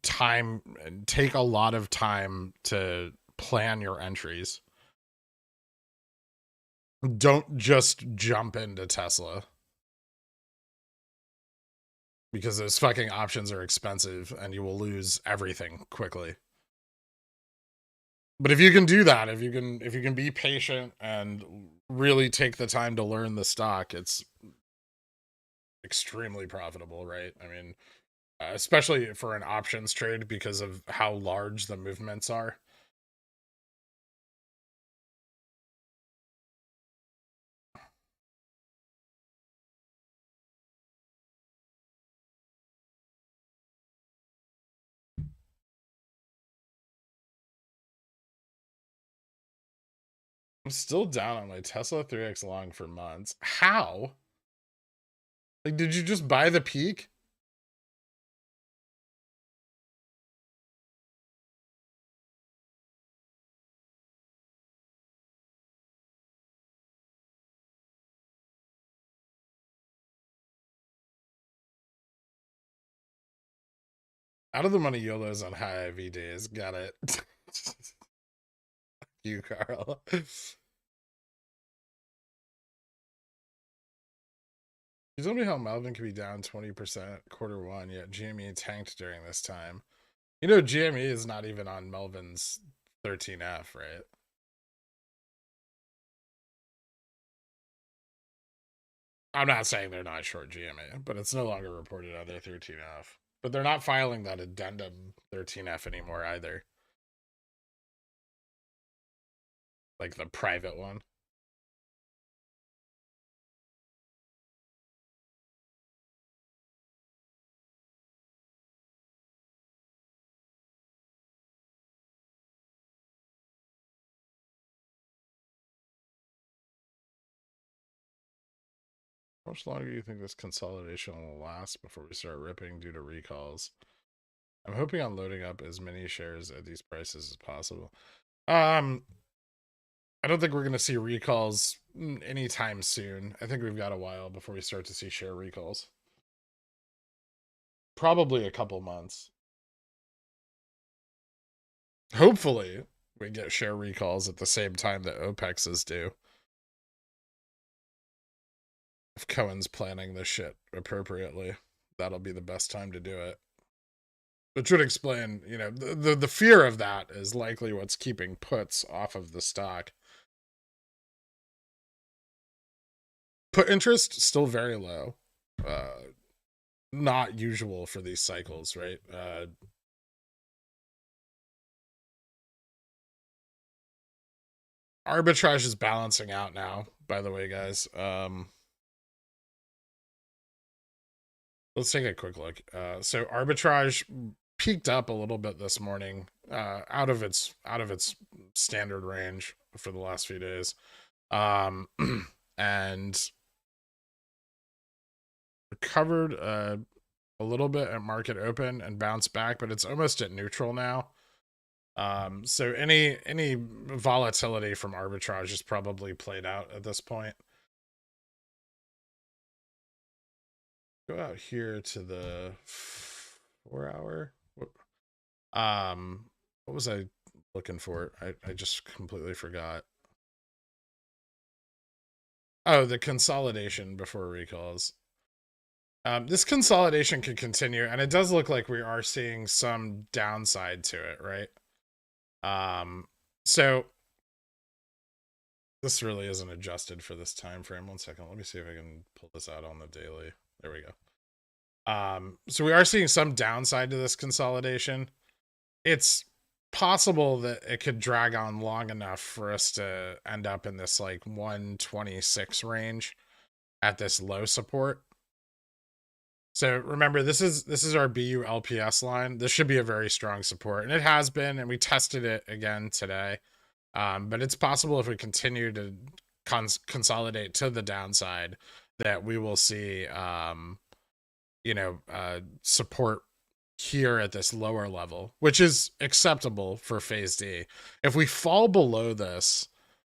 take a lot of time to plan your entries. Don't just jump into Tesla, because those fucking options are expensive and you will lose everything quickly. But if you can do that, if you can be patient and really take the time to learn the stock, it's extremely profitable, right? I mean, especially for an options trade because of how large the movements are. I'm still down on my Tesla 3x long for months. How? Like, did you just buy the peak? Out of the money YOLOs on high IV days. Got it. You, Carl. You told me how Melvin could be down 20% Q1, yet GME tanked during this time. You know, GME is not even on Melvin's 13F, right? I'm not saying they're not short GME, but it's no longer reported on their 13F. But they're not filing that addendum 13F anymore either. Like the private one. How much longer do you think this consolidation will last before we start ripping due to recalls? I'm hoping on loading up as many shares at these prices as possible. I don't think we're going to see recalls anytime soon. I think we've got a while before we start to see share recalls. Probably a couple months. Hopefully, we get share recalls at the same time that OPEC's is due. If Cohen's planning this shit appropriately, that'll be the best time to do it. Which would explain, you know, the fear of that is likely what's keeping puts off of the stock. Put interest still very low. Not usual for these cycles, right? Arbitrage is balancing out now, by the way, guys. Let's take a quick look. So arbitrage peaked up a little bit this morning, out of its standard range for the last few days, and recovered a little bit at market open and bounced back, but it's almost at neutral now. So any volatility from arbitrage is probably played out at this point. Go out here to the 4-hour. What was I looking for? I just completely forgot. Oh, the consolidation before recalls. This consolidation could continue, and it does look like we are seeing some downside to it, right? So This really isn't adjusted for this time frame. 1 second. Let me see if I can pull this out on the daily. There we go. So we are seeing some downside to this consolidation. It's possible that it could drag on long enough for us to end up in this like 126 range at this low support. So remember, this is our BU LPS line. This should be a very strong support, and it has been, and we tested it again today. But it's possible if we continue to consolidate to the downside that we will see, support here at this lower level, which is acceptable for phase D. If we fall below this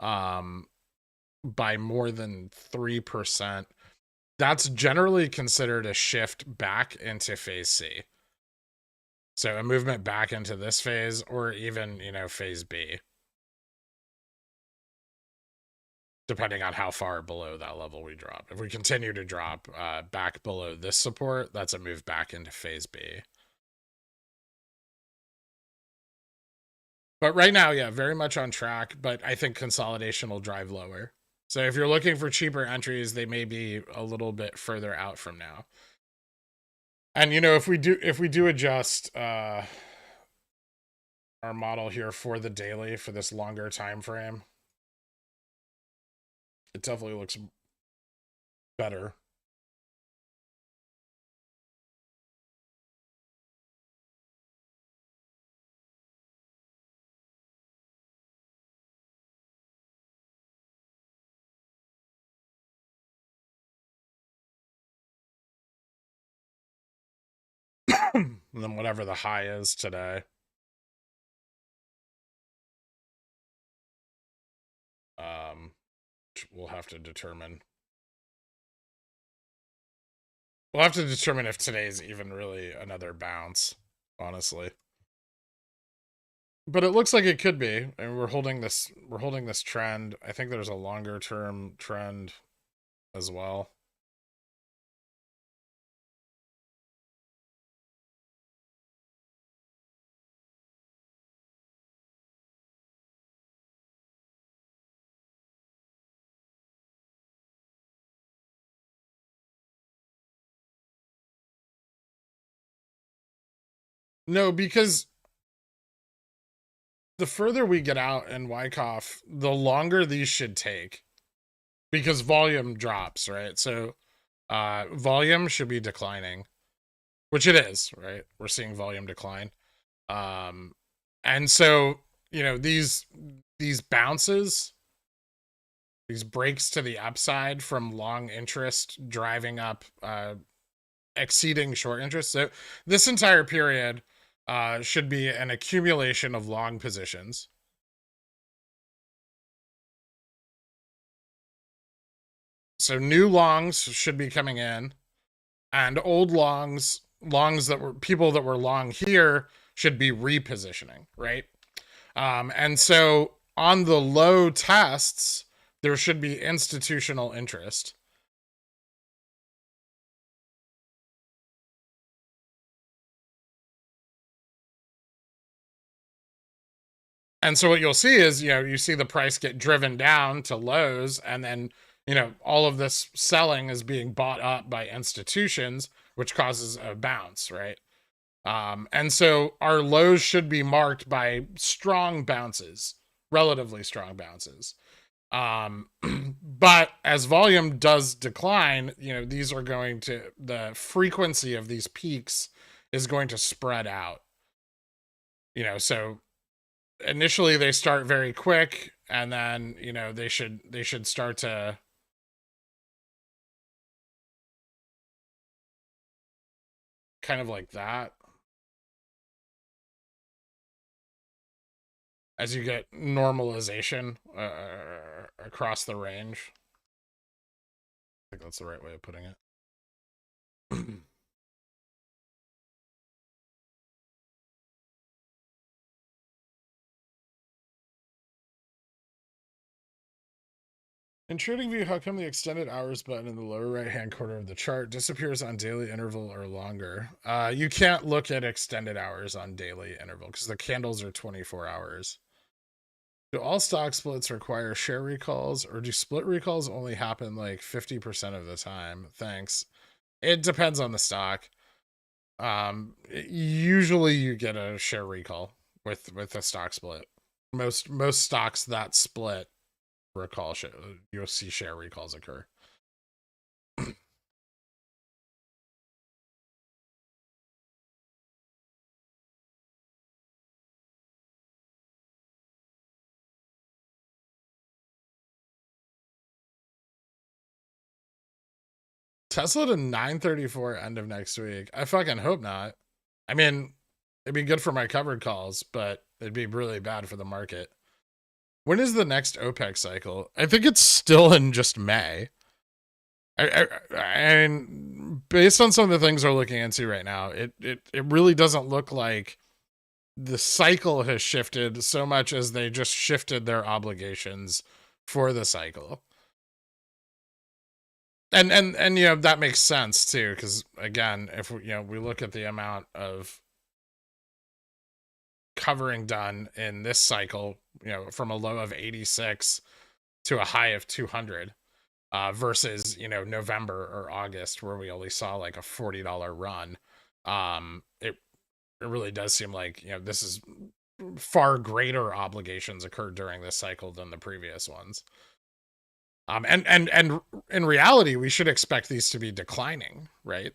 by more than 3%, that's generally considered a shift back into phase C. So a movement back into this phase, or even, phase B, depending on how far below that level we drop. If we continue to drop back below this support, that's a move back into phase B. But right now, yeah, very much on track, but I think consolidation will drive lower. So if you're looking for cheaper entries, they may be a little bit further out from now. And if we do adjust our model here for the daily for this longer time frame, it definitely looks better. And then whatever the high is today. We'll have to determine. We'll have to determine if today's even really another bounce, honestly. But it looks like it could be, and we're holding this trend. I think there's a longer term trend as well. No, because the further we get out in Wyckoff, the longer these should take, because volume drops, right? So volume should be declining, which it is, right? We're seeing volume decline. And so, these bounces, these breaks to the upside from long interest driving up, exceeding short interest. So this entire period should be an accumulation of long positions. So new longs should be coming in, and old longs that were people that were long here should be repositioning, right? And so on the low tests, there should be institutional interest. And so what you'll see is, you see the price get driven down to lows, and then, all of this selling is being bought up by institutions, which causes a bounce, right? And so our lows should be marked by strong bounces, relatively strong bounces. But as volume does decline, these are the frequency of these peaks is going to spread out. So initially they start very quick, and then, they should start to kind of like that as you get normalization across the range. I think that's the right way of putting it. In TradingView, how come the extended hours button in the lower right-hand corner of the chart disappears on daily interval or longer? You can't look at extended hours on daily interval because the candles are 24 hours. Do all stock splits require share recalls, or do split recalls only happen like 50% of the time? Thanks. It depends on the stock. Usually you get a share recall with a stock split. Most stocks that split recall, you'll see share recalls occur. Tesla to 934 end of next week. I fucking hope not. I mean, it'd be good for my covered calls, but it'd be really bad for the market. When is the next OPEC cycle? I think it's still in just May. And based on some of the things we're looking into right now, it really doesn't look like the cycle has shifted so much as they just shifted their obligations for the cycle. And you know, that makes sense too, because again, if we look at the amount of covering done in this cycle, from a low of 86 to a high of 200, versus November or August where we only saw like a $40 run. It really does seem like this is far greater obligations occurred during this cycle than the previous ones. And in reality, we should expect these to be declining, right?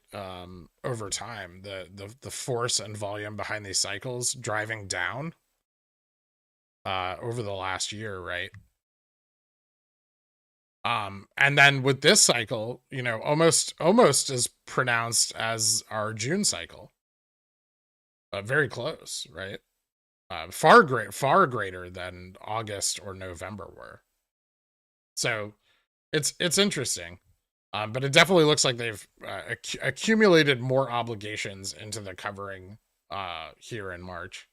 Over time, the force and volume behind these cycles driving down over the last year, right? And then with this cycle, almost as pronounced as our June cycle. Very close, right? Far greater than August or November were. So it's interesting. But it definitely looks like they've accumulated more obligations into the covering here in March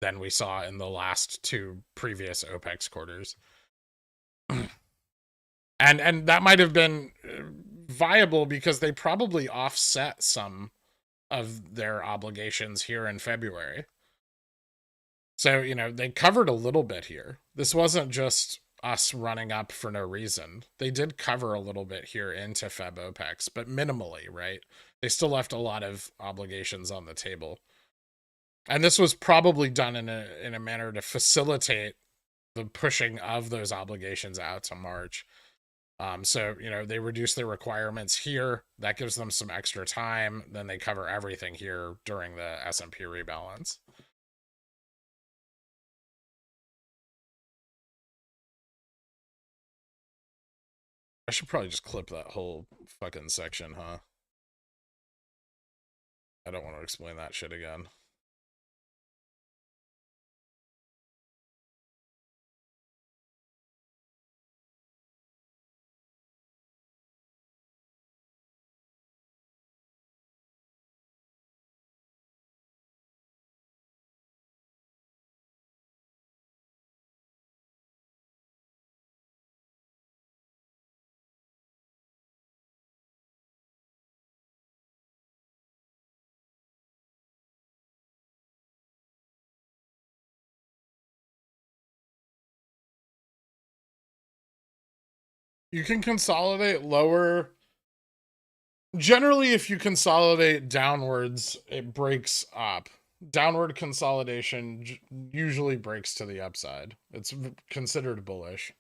than we saw in the last two previous OPEC quarters. and that might have been viable because they probably offset some of their obligations here in February. So, they covered a little bit here. This wasn't just us running up for no reason. They did cover a little bit here into Feb OPEX, but minimally, right? They still left a lot of obligations on the table. And this was probably done in a manner to facilitate the pushing of those obligations out to March. So, they reduce their requirements here. That gives them some extra time. Then they cover everything here during the S&P rebalance. I should probably just clip that whole fucking section, huh? I don't want to explain that shit again. You can consolidate lower. Generally, if you consolidate downwards, it breaks up. Downward consolidation usually breaks to the upside. It's considered bullish.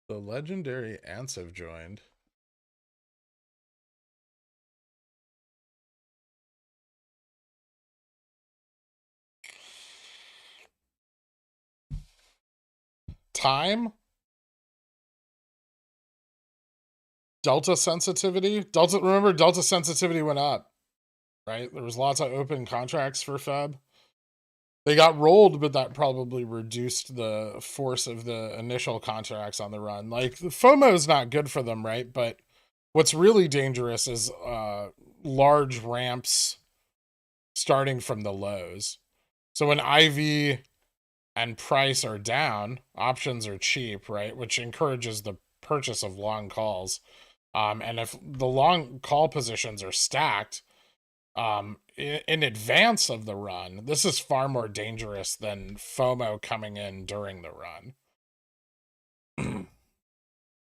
The legendary ants have joined. Time? Delta sensitivity? Remember, delta sensitivity went up, right? There was lots of open contracts for Feb. They got rolled, but that probably reduced the force of the initial contracts on the run. Like, the FOMO is not good for them, right? But what's really dangerous is large ramps starting from the lows. So when IV and price are down, options are cheap, right? Which encourages the purchase of long calls. And if the long call positions are stacked in advance of the run, this is far more dangerous than FOMO coming in during the run.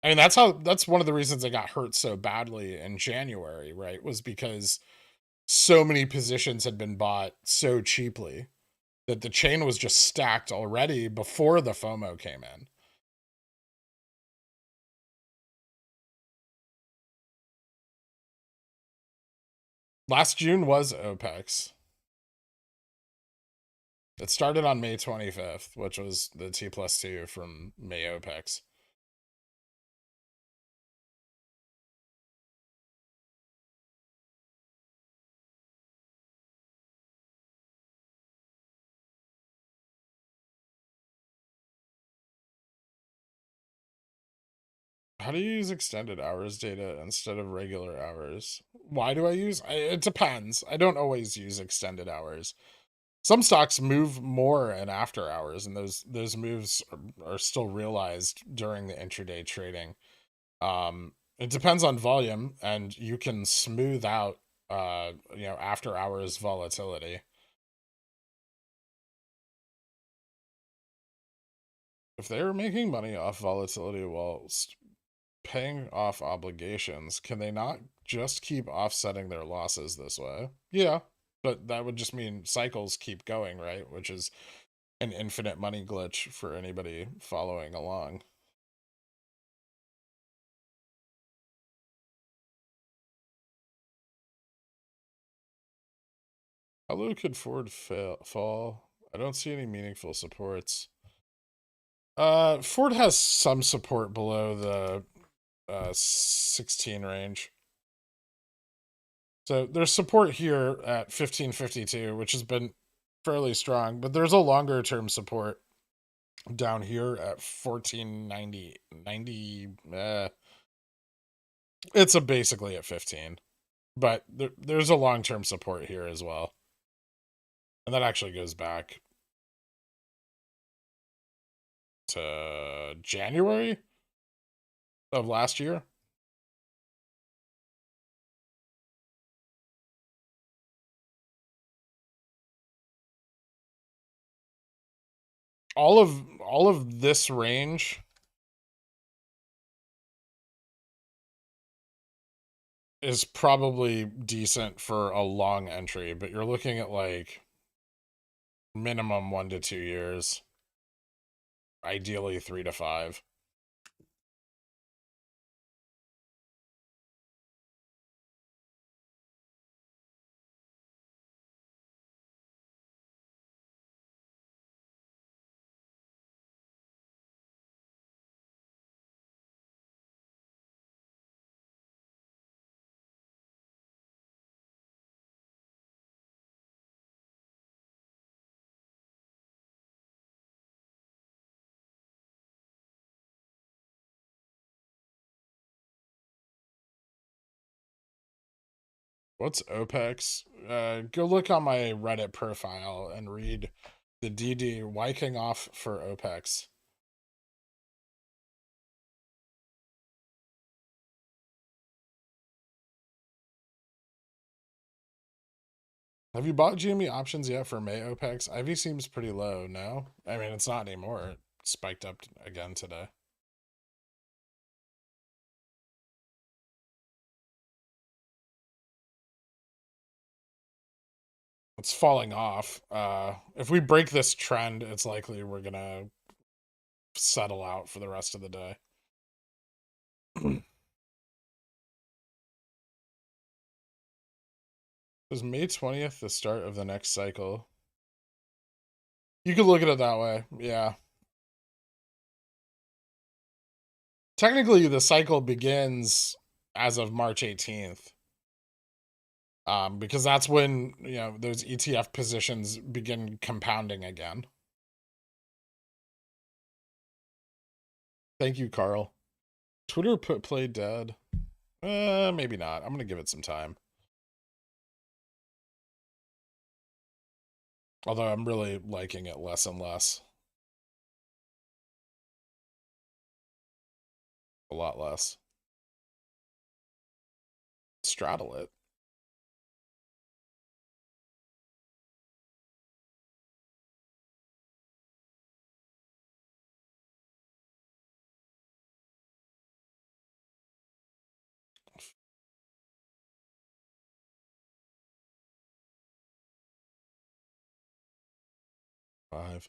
I mean, that's one of the reasons I got hurt so badly in January, right? Was because so many positions had been bought so cheaply that the chain was just stacked already before the FOMO came in. Last June was Opec's. It started on May 25th, which was the T+2 from May Opec's. How do you use extended hours data instead of regular hours? Why do I use? It depends. I don't always use extended hours. Some stocks move more in after hours, and those moves are still realized during the intraday trading. It depends on volume, and you can smooth out after hours volatility. If they were making money off volatility while paying off obligations, can they not just keep offsetting their losses this way? Yeah, but that would just mean cycles keep going, right? Which is an infinite money glitch for anybody following along. How low could Ford fall? I don't see any meaningful supports. Ford has some support below the 16 range. So there's support here at 1552, which has been fairly strong, but there's a longer term support down here at 1490. It's basically at 15, but there's a long term support here as well. And that actually goes back to January of last year. All of this range is probably decent for a long entry, but you're looking at like minimum 1 to 2 years, ideally 3 to 5. What's Opec's? Go look on my Reddit profile and read the DD wiking off for Opec's. Have you bought GME options yet for May Opec's? IV seems pretty low, no? I mean, it's not anymore. It spiked up again today. It's falling off. If we break this trend, it's likely we're gonna settle out for the rest of the day. Is May 20th the start of the next cycle? You could look at it that way, yeah. Technically, the cycle begins as of March 18th. Because that's when, those ETF positions begin compounding again. Thank you, Carl. Twitter put play dead. Maybe not. I'm gonna give it some time. Although I'm really liking it less and less. A lot less. Straddle it. Five.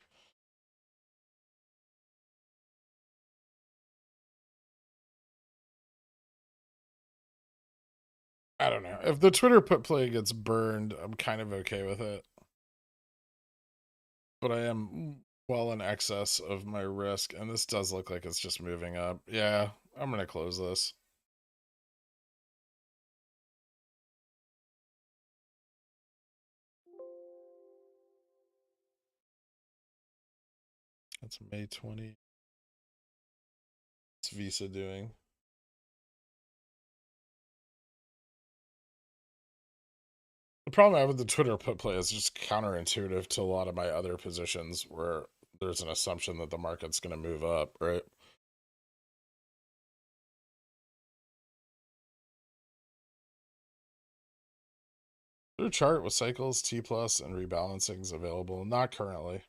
I don't know. If the Twitter put play gets burned, I'm kind of okay with it. But I am well in excess of my risk, and this does look like it's just moving up. Yeah, I'm going to close this. That's May 20. What's Visa doing? The problem I have with the Twitter put play is just counterintuitive to a lot of my other positions where there's an assumption that the market's going to move up, right? Their chart with cycles, T plus, and rebalancings available. Not currently.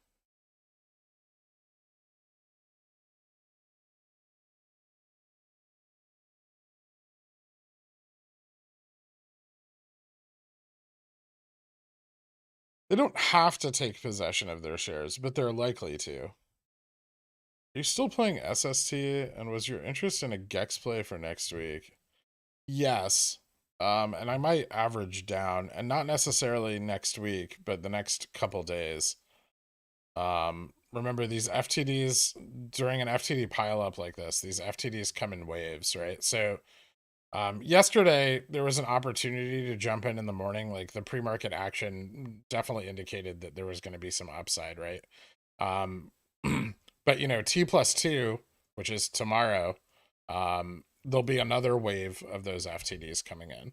They don't have to take possession of their shares, but they're likely to. Are you still playing SST? And was your interest in a GEX play for next week? Yes. And I might average down, and not necessarily next week, but the next couple days. Remember these FTDs during an FTD pileup like this, these FTDs come in waves, right? So yesterday there was an opportunity to jump in the morning. Like the pre-market action definitely indicated that there was going to be some upside, right? But you know, T+2, which is tomorrow, there'll be another wave of those FTDs coming in.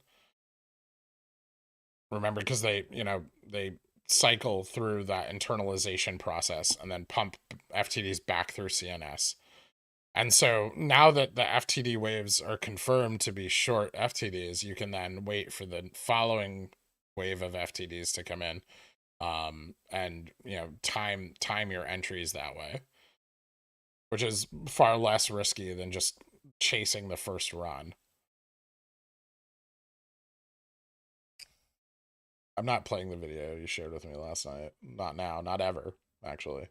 Remember, because they cycle through that internalization process and then pump FTDs back through CNS. And so now that the FTD waves are confirmed to be short FTDs, you can then wait for the following wave of FTDs to come in, and time your entries that way, which is far less risky than just chasing the first run. I'm not playing the video you shared with me last night. Not now, not ever, actually.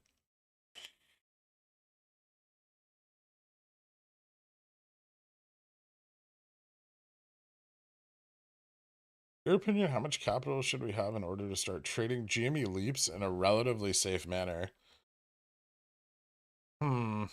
Your opinion, how much capital should we have in order to start trading GME leaps in a relatively safe manner? Hmm.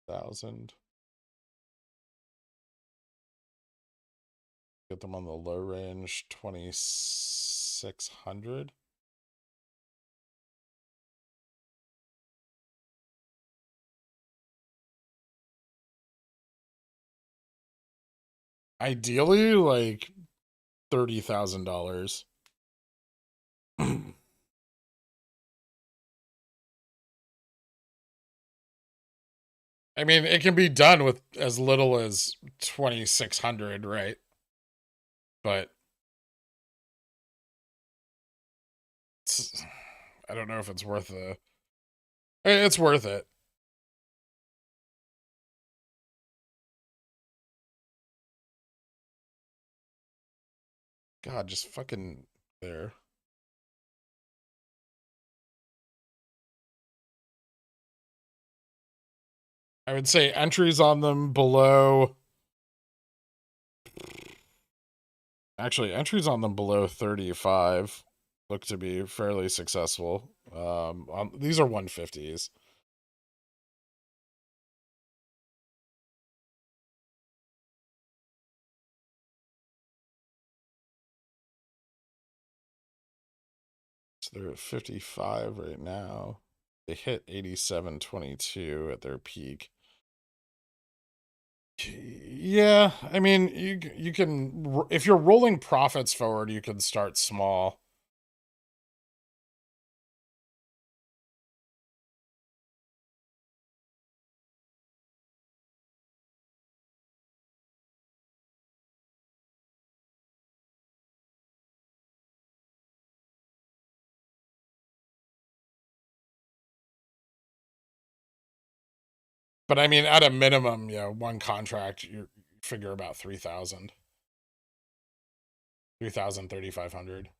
Thousand. Get them on the low range, 2,600. Ideally, like $30,000. I mean, it can be done with as little as 2,600, right? But I don't know if it's worth the. It's worth it. God, just fucking there. I would say entries on them below. Actually, entries on them below 35 look to be fairly successful. These are 150s. So they're at 55 right now. They hit 87.22 at their peak. Yeah, I mean, you can, if you're rolling profits forward, you can start small. But I mean, at a minimum, yeah, one contract, you figure about 3,000. 3,000, 3,500.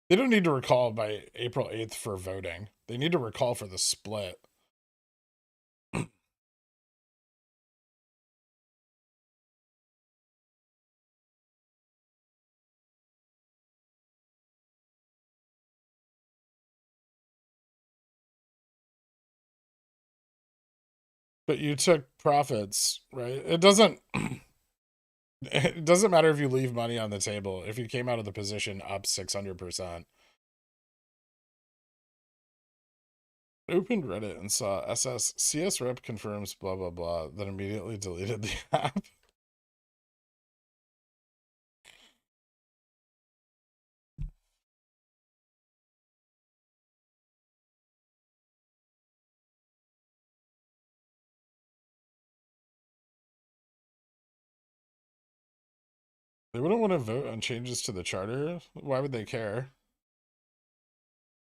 They don't need to recall by April 8th for voting. They need to recall for the split. But you took profits, right? It doesn't matter if you leave money on the table. If you came out of the position up 600%. Opened Reddit and saw CS rep confirms blah blah blah, then immediately deleted the app. They wouldn't want to vote on changes to the charter. Why would they care?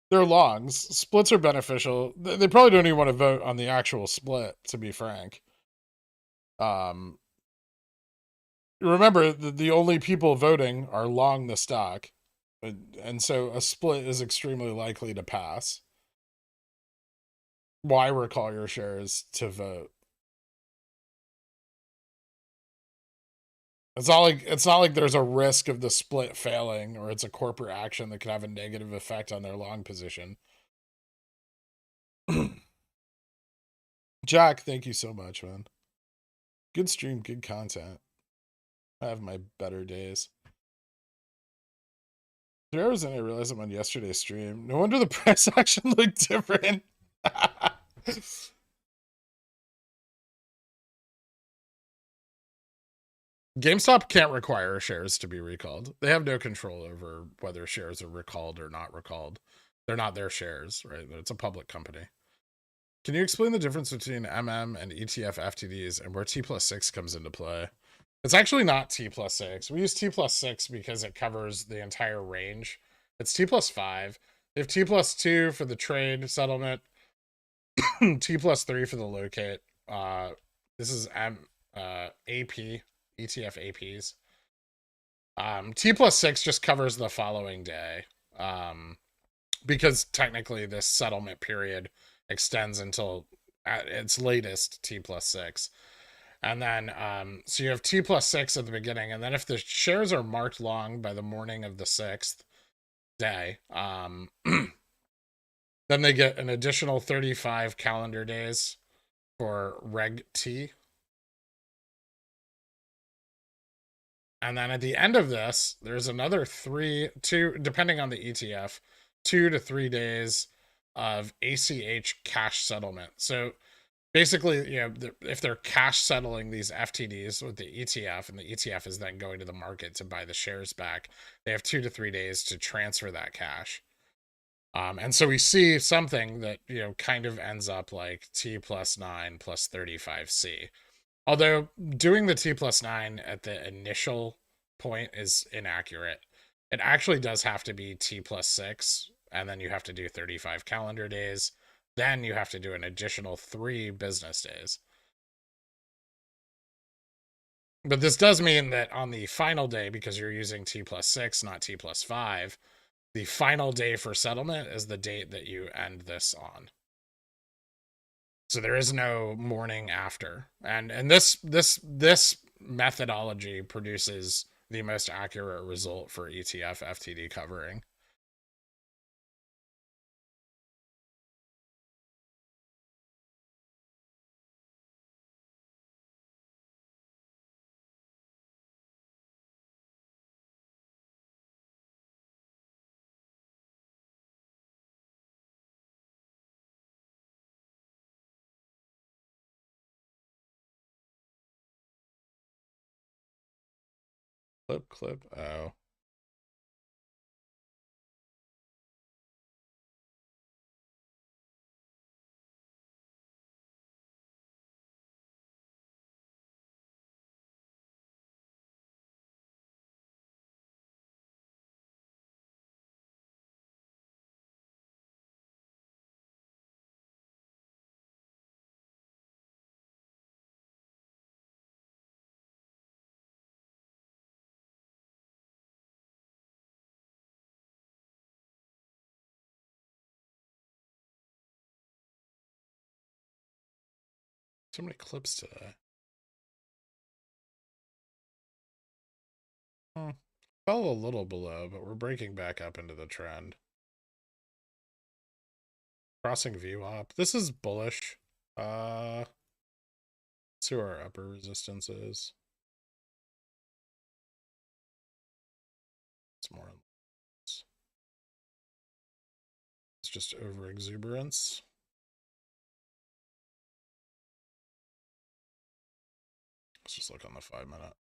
They're longs. Splits are beneficial. They probably don't even want to vote on the actual split, to be frank. Remember, the only people voting are long the stock. And so a split is extremely likely to pass. Why recall your shares to vote? It's not like there's a risk of the split failing or it's a corporate action that could have a negative effect on their long position. Jack, thank you so much, man. Good stream, good content. I have my better days. 3 hours in, I realized I'm on yesterday's stream. No wonder the price action looked different. GameStop can't require shares to be recalled. They have no control over whether shares are recalled or not recalled. They're not their shares, right? It's a public company. Can you explain the difference between MM and ETF FTDs and where T+6 comes into play? It's actually not T+6. We use T+6 because it covers the entire range. It's T+5. They have T+2 for the trade settlement, T+3 for the locate. This is AP, ETF APs. T+6 just covers the following day. Because technically this settlement period extends until at its latest T+6. And then, so you have T+6 at the beginning. And then if the shares are marked long by the morning of the 6th day, then they get an additional 35 calendar days for Reg T. And then at the end of this, there's another 2, depending on the ETF, 2 to 3 days of ACH cash settlement. So basically, you know, if they're cash settling these FTDs with the ETF and the ETF is then going to the market to buy the shares back, they have 2 to 3 days to transfer that cash. And so we see something that, you know, kind of ends up like T+9 plus 35C. Although doing the T+9 at the initial point is inaccurate. It actually does have to be T+6, and then you have to do 35 calendar days. Then you have to do an additional 3 business days. But this does mean that on the final day, because you're using T+6, not T+5, the final day for settlement is the date that you end this on. So there is no morning after. And this methodology produces the most accurate result for ETF FTD covering. Clip. Oh. So many clips today. Fell a little below, but we're breaking back up into the trend. Crossing VWAP. This is bullish. Let's see where our upper resistance is. It's more. It's just over exuberance. Let's just look on the 5-minute.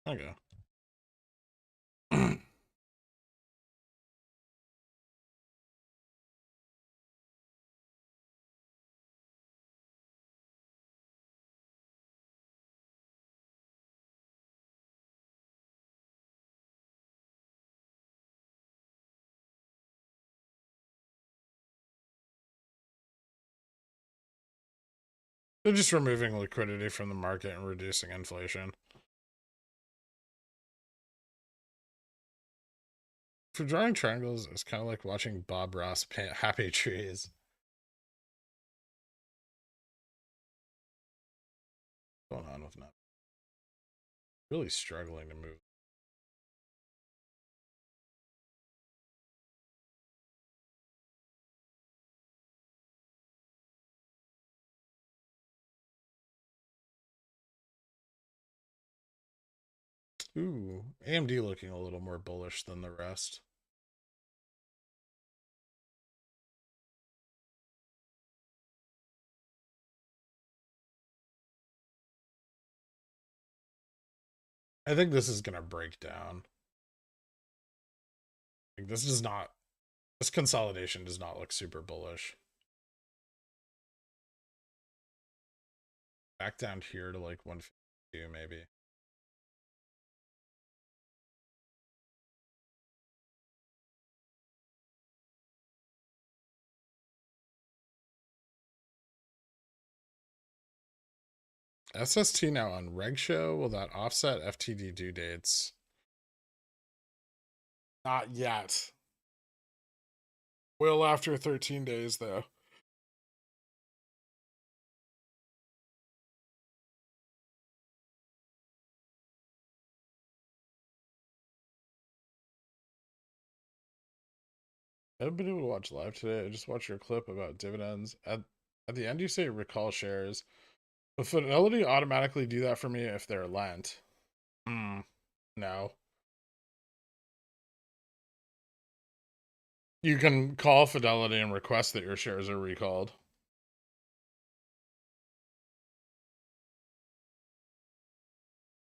Okay. They're just removing liquidity from the market and reducing inflation. For drawing triangles, it's kind of like watching Bob Ross paint happy trees. What's going on with that? Really struggling to move. Ooh, AMD looking a little more bullish than the rest. I think this is going to break down. Like, this consolidation does not look super bullish. Back down here to like 152 maybe. SST now on reg show. Will that offset FTD due dates? Not yet. Will after 13 days though. I haven't been able to watch live today. I just watched your clip about dividends. At the end, you say recall shares. Will Fidelity automatically do that for me if they're lent? No. You can call Fidelity and request that your shares are recalled.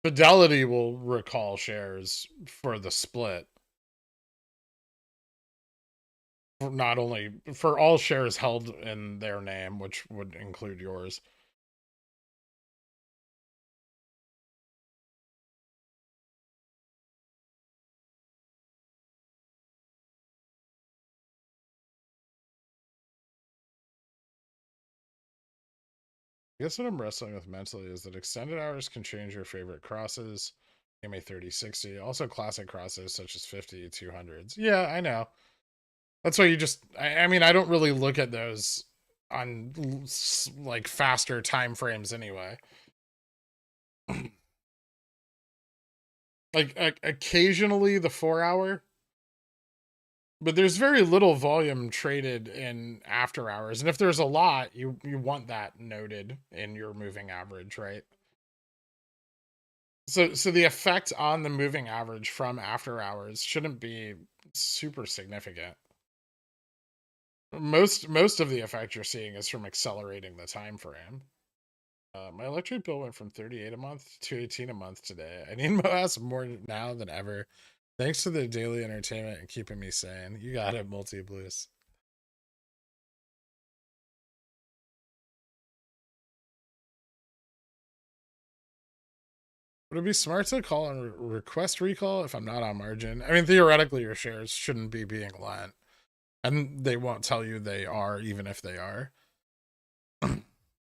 Fidelity will recall shares for the split. Not only for all shares held in their name, which would include yours. I guess what I'm wrestling with mentally is that extended hours can change your favorite crosses. EMA 3060, also classic crosses such as 50, 200s. Yeah, I know. That's why you just, I mean, I don't really look at those on like faster time frames anyway. Like occasionally the 4-hour, but there's very little volume traded in after hours. And if there's a lot, you want that noted in your moving average, right? So the effect on the moving average from after hours shouldn't be super significant. Most of the effect you're seeing is from accelerating the time frame. My electric bill went from 38 a month to 18 a month today. I need MOASS more now than ever. Thanks to the daily entertainment and keeping me sane. You got it, Multi Blues. Would it be smart to call and request recall if I'm not on margin? I mean, theoretically, your shares shouldn't be being lent, and they won't tell you they are, even if they are.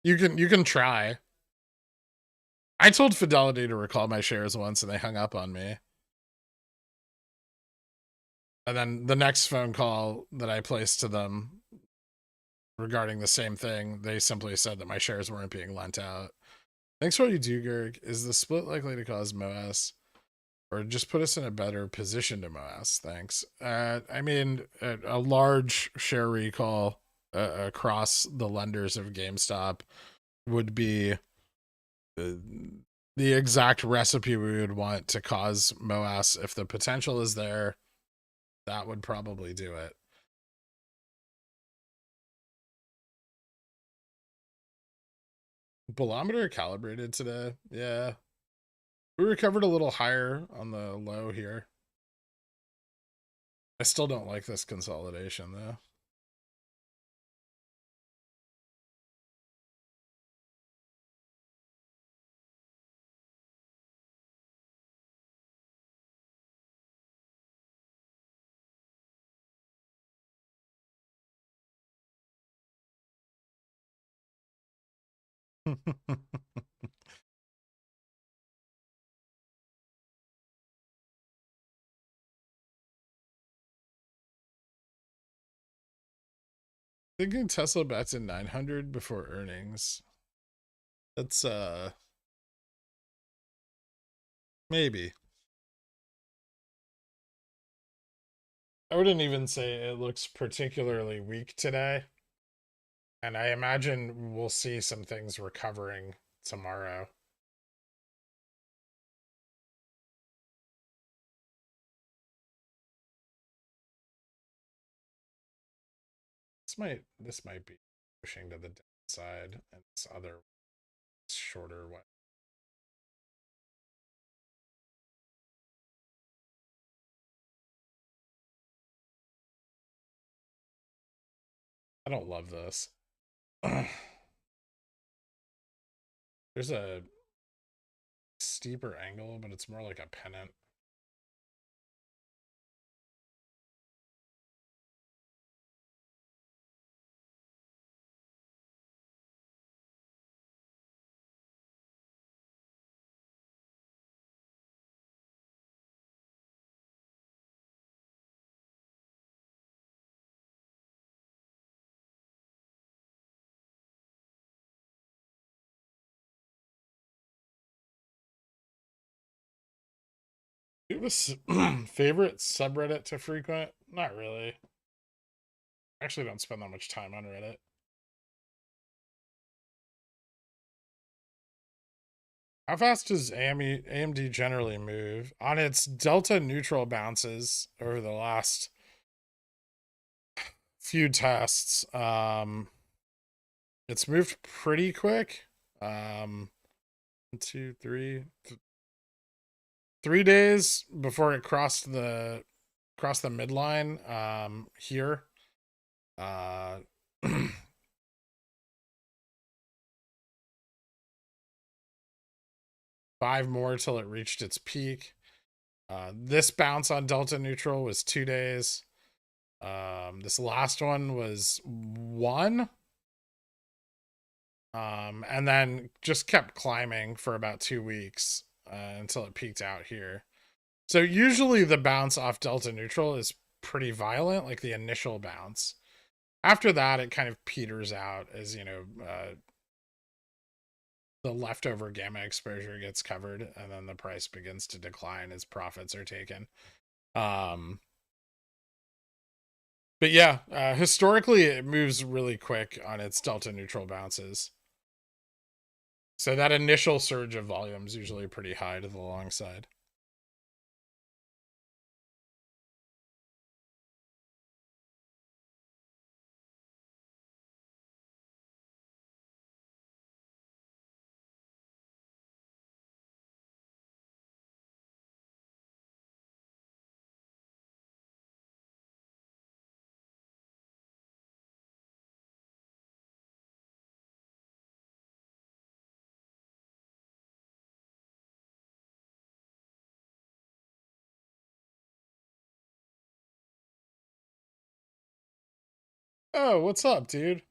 You can try. I told Fidelity to recall my shares once, and they hung up on me. And then the next phone call that I placed to them regarding the same thing, they simply said that my shares weren't being lent out. Thanks for what you do, Gerg. Is the split likely to cause MOASS? Or just put us in a better position to MOASS? Thanks. I mean, a large share recall across the lenders of GameStop would be the exact recipe we would want to cause MOASS. If the potential is there, that would probably do it. Bolometer calibrated today. Yeah. We recovered a little higher on the low here. I still don't like this consolidation though. Thinking Tesla bets in 900 before earnings. That's maybe. I wouldn't even say it looks particularly weak today. And I imagine we'll see some things recovering tomorrow. This might be pushing to the downside, and this other shorter one. I don't love this. There's a steeper angle, but it's more like a pennant. Do you have a favorite subreddit to frequent? Not really. I actually don't spend that much time on Reddit. How fast does AMD generally move? On its delta neutral bounces over the last few tests, it's moved pretty quick. 1, 2, 3, 3 days before it crossed the midline here. 5 more till it reached its peak. This bounce on delta neutral was 2 days. This last one was 1. And then just kept climbing for about 2 weeks until it peaked out here. So usually the bounce off delta neutral is pretty violent, like the initial bounce. After that, it kind of peters out as, the leftover gamma exposure gets covered, and then the price begins to decline as profits are taken. But yeah, historically, it moves really quick on its delta neutral bounces. So that initial surge of volume is usually pretty high to the long side. Oh, what's up, dude?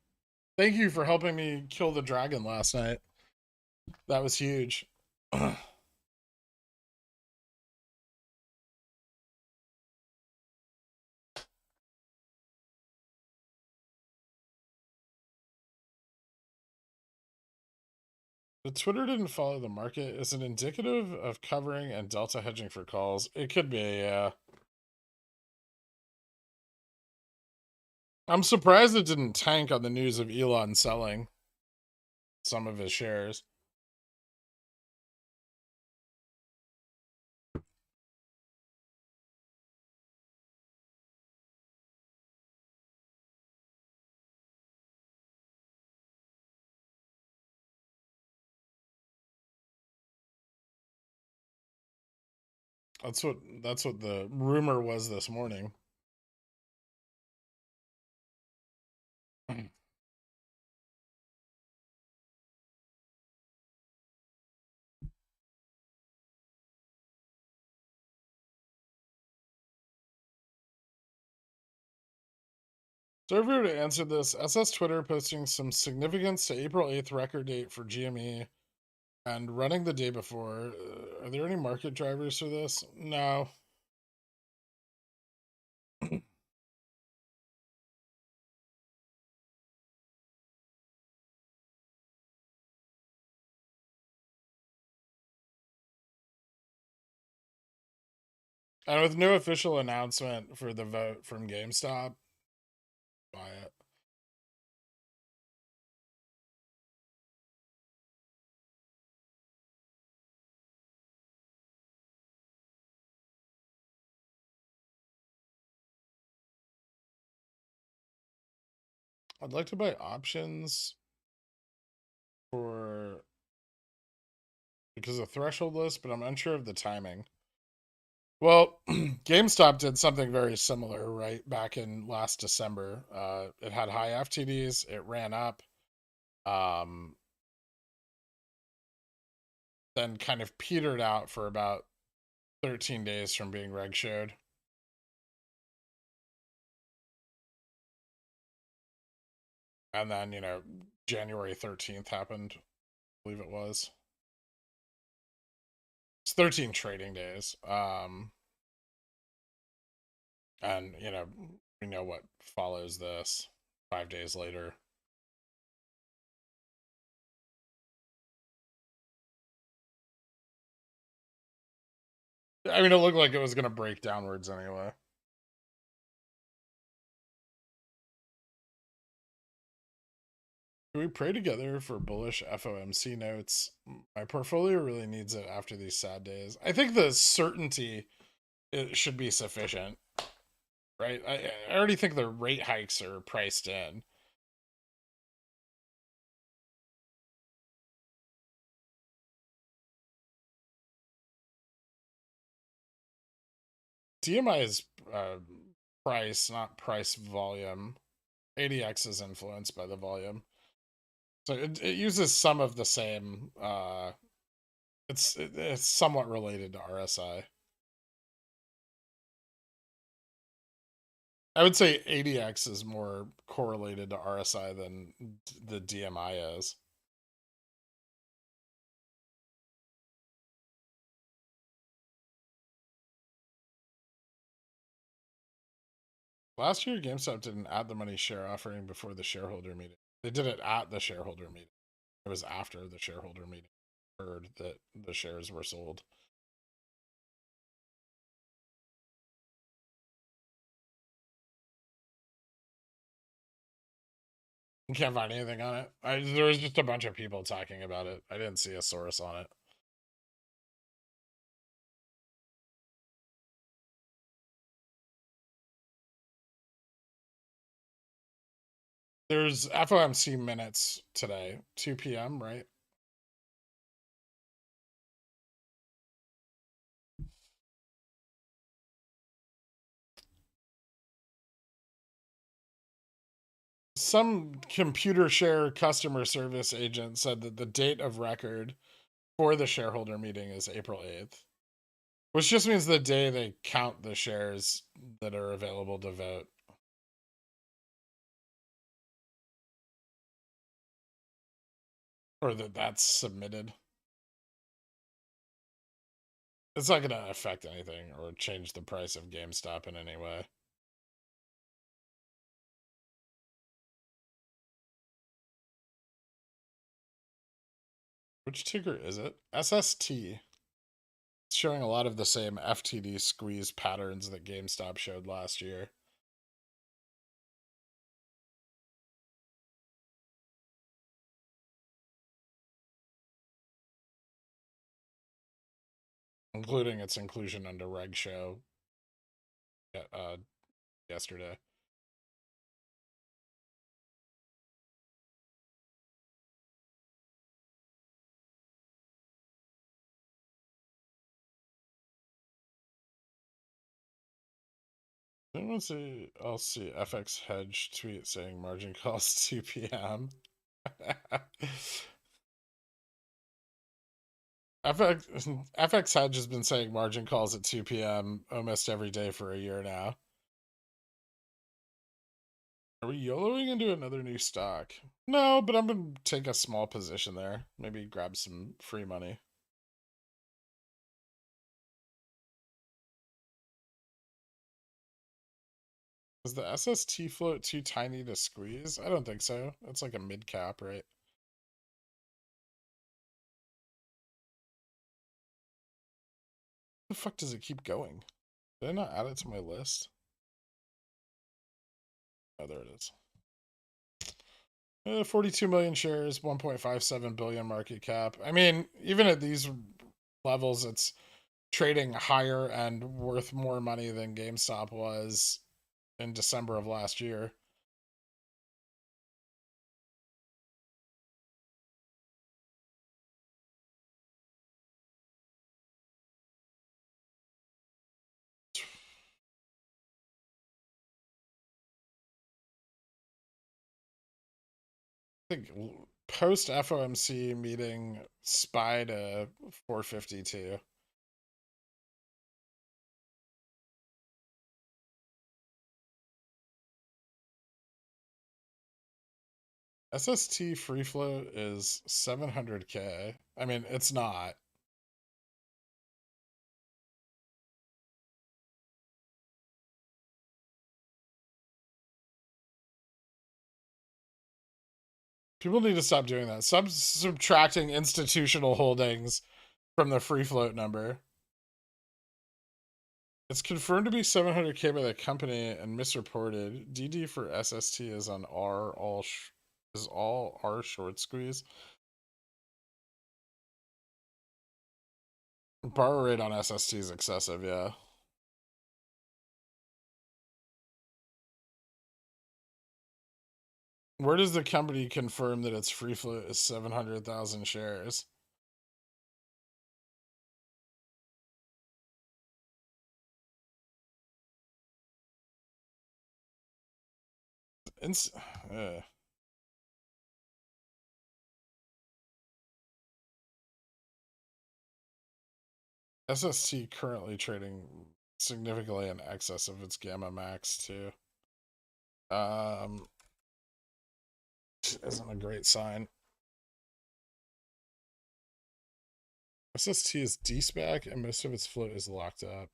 Thank you for helping me kill the dragon last night. That was huge. The Twitter didn't follow the market. Is it indicative of covering and delta hedging for calls? It could be, yeah. I'm surprised it didn't tank on the news of Elon selling some of his shares. That's what the rumor was this morning. So if we were to answer this, SS Twitter posting some significance to April 8th record date for GME and running the day before. Are there any market drivers for this? No. And with no official announcement for the vote from GameStop, buy it. I'd like to buy options for because of threshold list, but I'm unsure of the timing. Well, GameStop did something very similar, right? Back in last December. It had high FTDs, it ran up, um, then kind of petered out for about 13 days from being reg showed. And then, January 13th happened, I believe it was. It's 13 trading days. And, we know what follows this 5 days later. I mean, it looked like it was going to break downwards anyway. Can we pray together for bullish FOMC notes? My portfolio really needs it after these sad days. I think the certainty it should be sufficient, right? I already think the rate hikes are priced in. DMI is price, not price volume. ADX is influenced by the volume. So it uses some of the same. It's somewhat related to RSI. I would say ADX is more correlated to RSI than the DMI is. Last year, GameStop didn't add the money share offering before the shareholder meeting. They did it at the shareholder meeting. It was after the shareholder meeting heard that the shares were sold. You can't find anything on it. There was just a bunch of people talking about it. I didn't see a source on it. There's FOMC minutes today, 2 p.m., right? Some computer share customer service agent said that the date of record for the shareholder meeting is April 8th, which just means the day they count the shares that are available to vote. Or that's submitted. It's not going to affect anything or change the price of GameStop in any way. Which ticker is it? SST. It's showing a lot of the same FTD squeeze patterns that GameStop showed last year. Including its inclusion under Reg Show yesterday. I'll see FX Hedge tweet saying margin calls 2 p.m. FX Hedge has been saying margin calls at 2 p.m. almost every day for a year now. Are we YOLOing into another new stock? No, but I'm going to take a small position there. Maybe grab some free money. Is the SST float too tiny to squeeze? I don't think so. It's like a mid cap, right? The fuck does it keep going? Did I not add it to my list? Oh, there it is. 42 million shares, 1.57 billion market cap. I mean, even at these levels, it's trading higher and worth more money than GameStop was in December of last year. I think post FOMC meeting SPY to 452. SST free float is 700K. I mean, it's not. People need to stop doing that. Stop subtracting institutional holdings from the free float number. It's confirmed to be 700K by the company and misreported. DD for SST is on R is all R short squeeze. Borrow rate on SST is excessive, yeah. Where does the company confirm that its free float is 700,000 shares? SST currently trading significantly in excess of its gamma max too. Isn't a great sign. SST is D-SPAC and most of its float is locked up.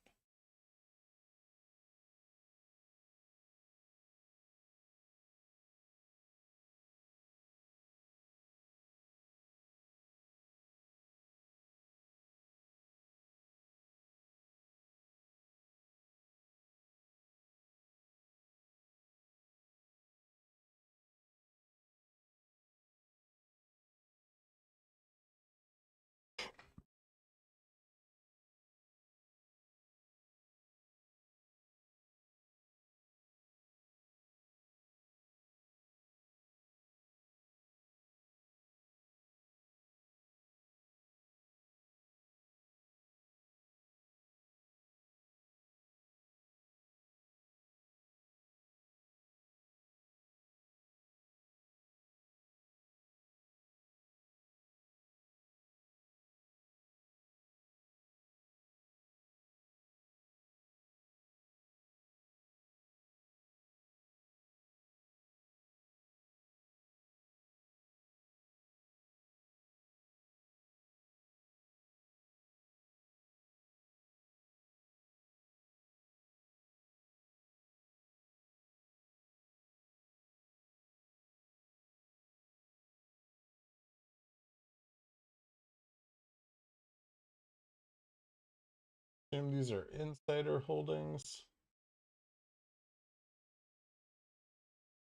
assume these are insider holdings.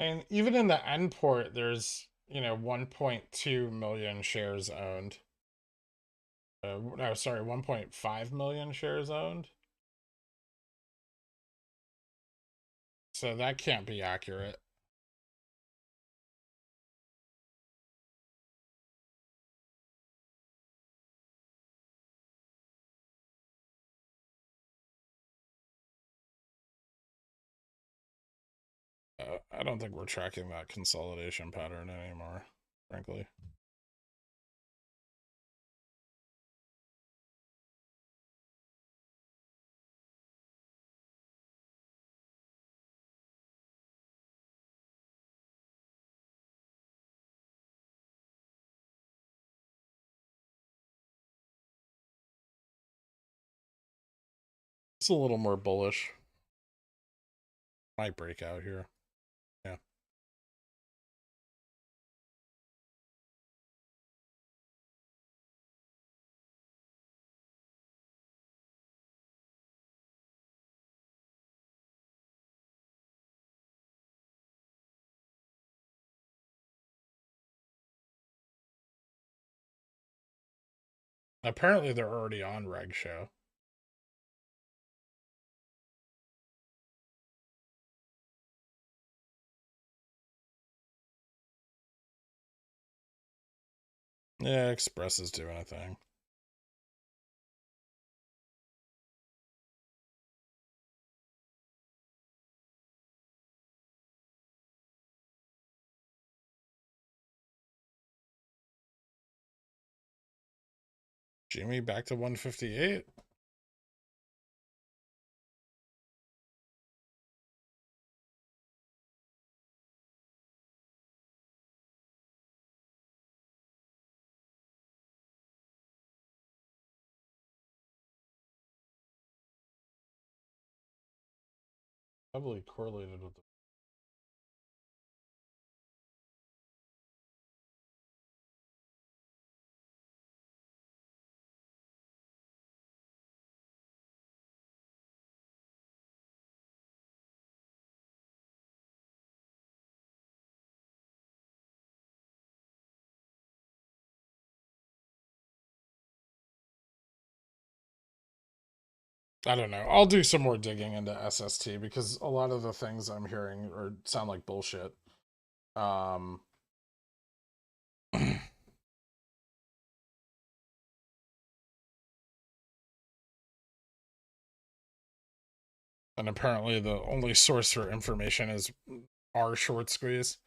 And even in the end port, there's, 1.2 million shares owned. No, sorry, 1.5 million shares owned. So that can't be accurate. I don't think we're tracking that consolidation pattern anymore, frankly. It's a little more bullish. Might break out here. Yeah. Apparently they're already on Reg Show. Yeah, Express is doing a thing. GME back to 158. Heavily correlated with the I don't know. I'll do some more digging into SST because a lot of the things I'm hearing sound like bullshit. And apparently the only source for information is our short squeeze.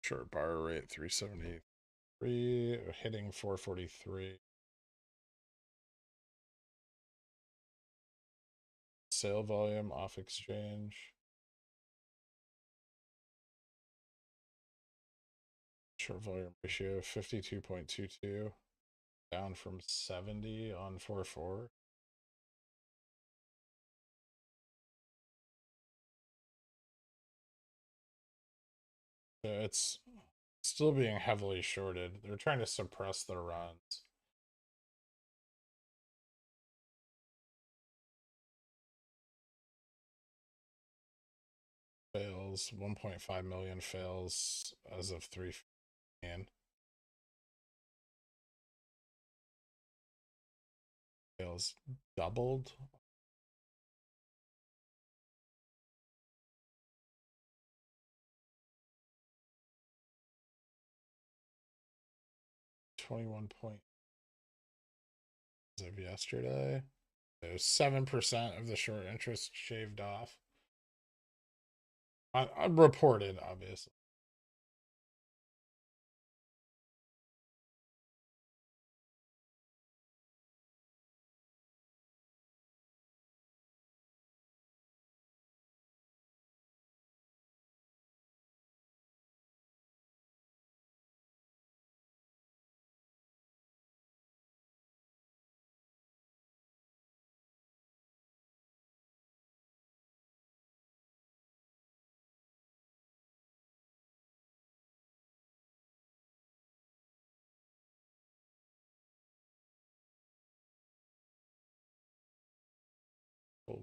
Sure, bar rate 373, hitting 443. Sale volume off exchange. Short volume ratio 52.22, down from 70 on 4.4. So it's still being heavily shorted. They're trying to suppress the runs. Fails 1.5 million fails as of 3. Fails doubled. .21 as of yesterday. So 7% of the short interest shaved off. Reported, obviously.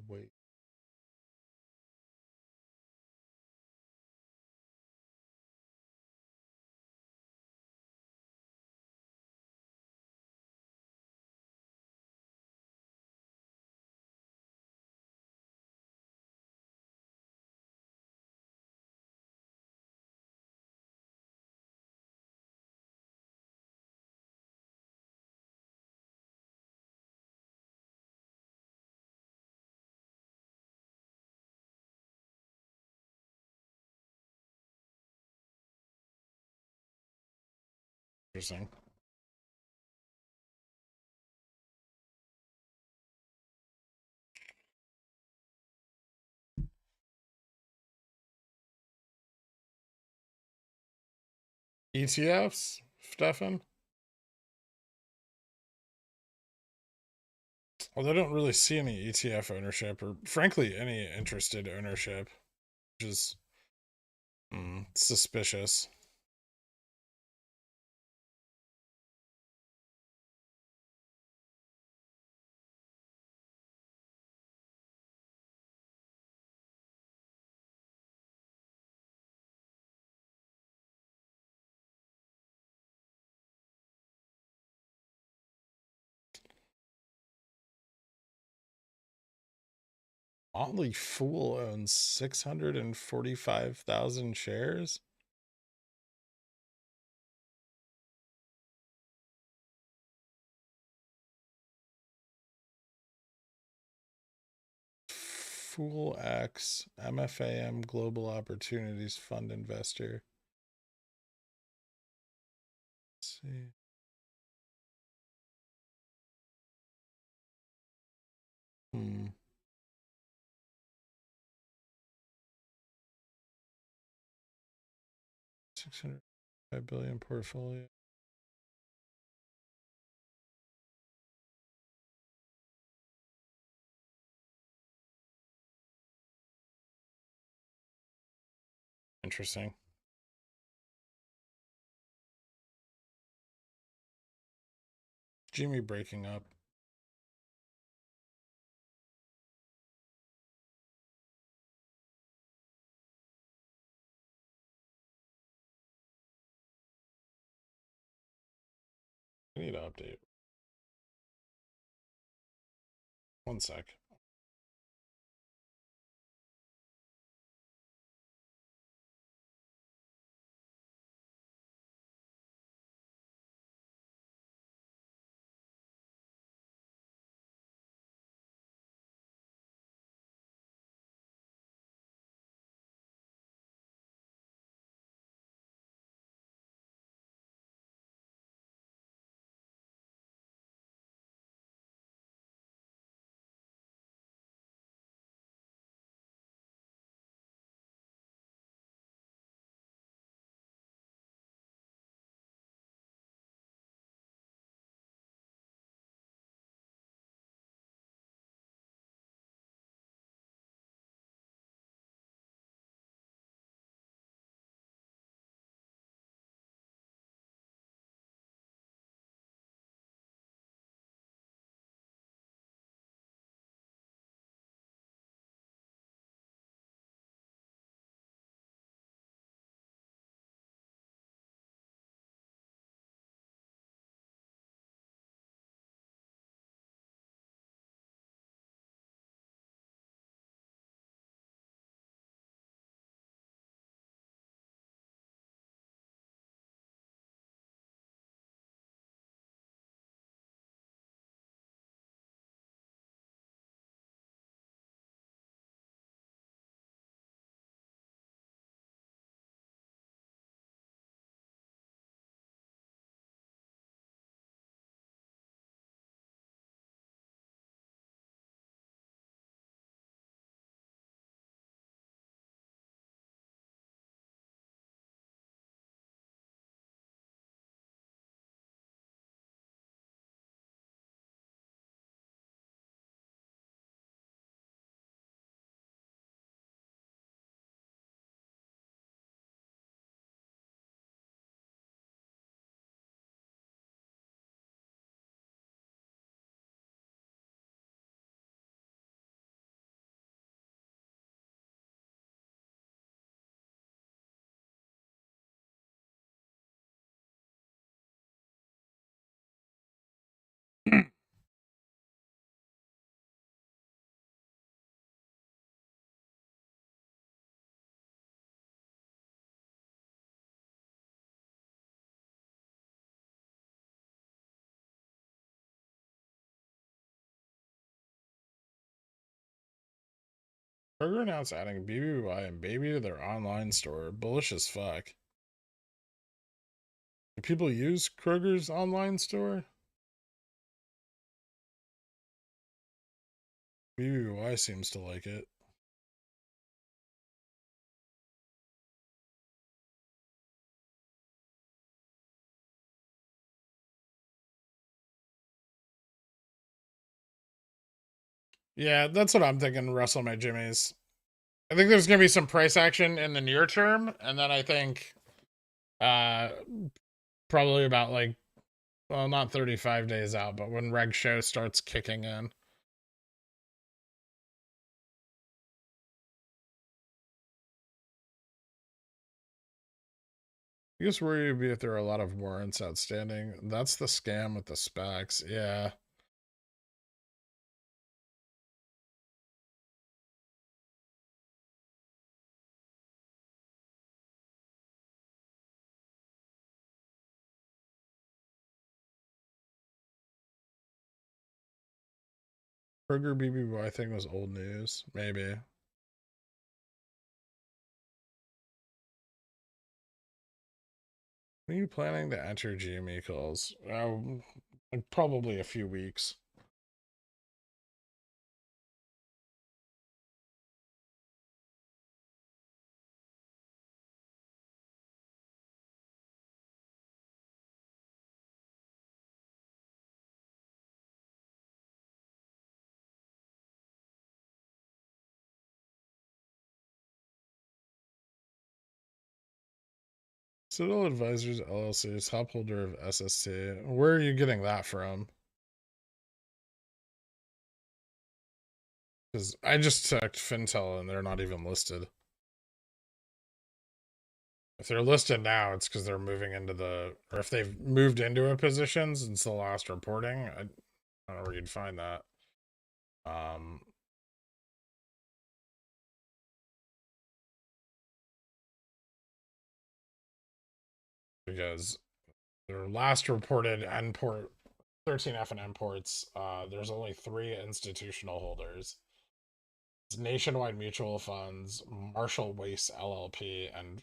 wait. Interesting. ETFs, Stefan? Well, I don't really see any ETF ownership, or frankly, any interested ownership, which is suspicious. Motley Fool owns 645,000 shares. Fool X, MFAM Global Opportunities Fund Investor. Let's see. Hmm. 605 billion portfolio. Interesting. GME breaking up. I need to update. One sec. Kroger announced adding BBY and Bbby to their online store. Bullish as fuck. Do people use Kroger's online store? BBY seems to like it. Yeah, that's what I'm thinking. Russell my jimmies. I think there's gonna be some price action in the near term, and then I think uh probably about like, well, not 35 days out, but when reg show starts kicking in. I guess worry would be if there are a lot of warrants outstanding. That's the scam with the specs. Yeah. Kroger BBY thing was old news. Maybe. When are you planning to enter GME calls? Like probably a few weeks. Citadel Advisors LLC is top holder of SST. Where are you getting that from? Because I just checked Fintel and they're not even listed. If they're listed now, it's because they're moving into the, or if they've moved into a position since the last reporting. I don't know where you'd find that. Um, because their last reported import 13F and imports, there's only 3 institutional holders. It's Nationwide Mutual Funds, Marshall Wace LLP, and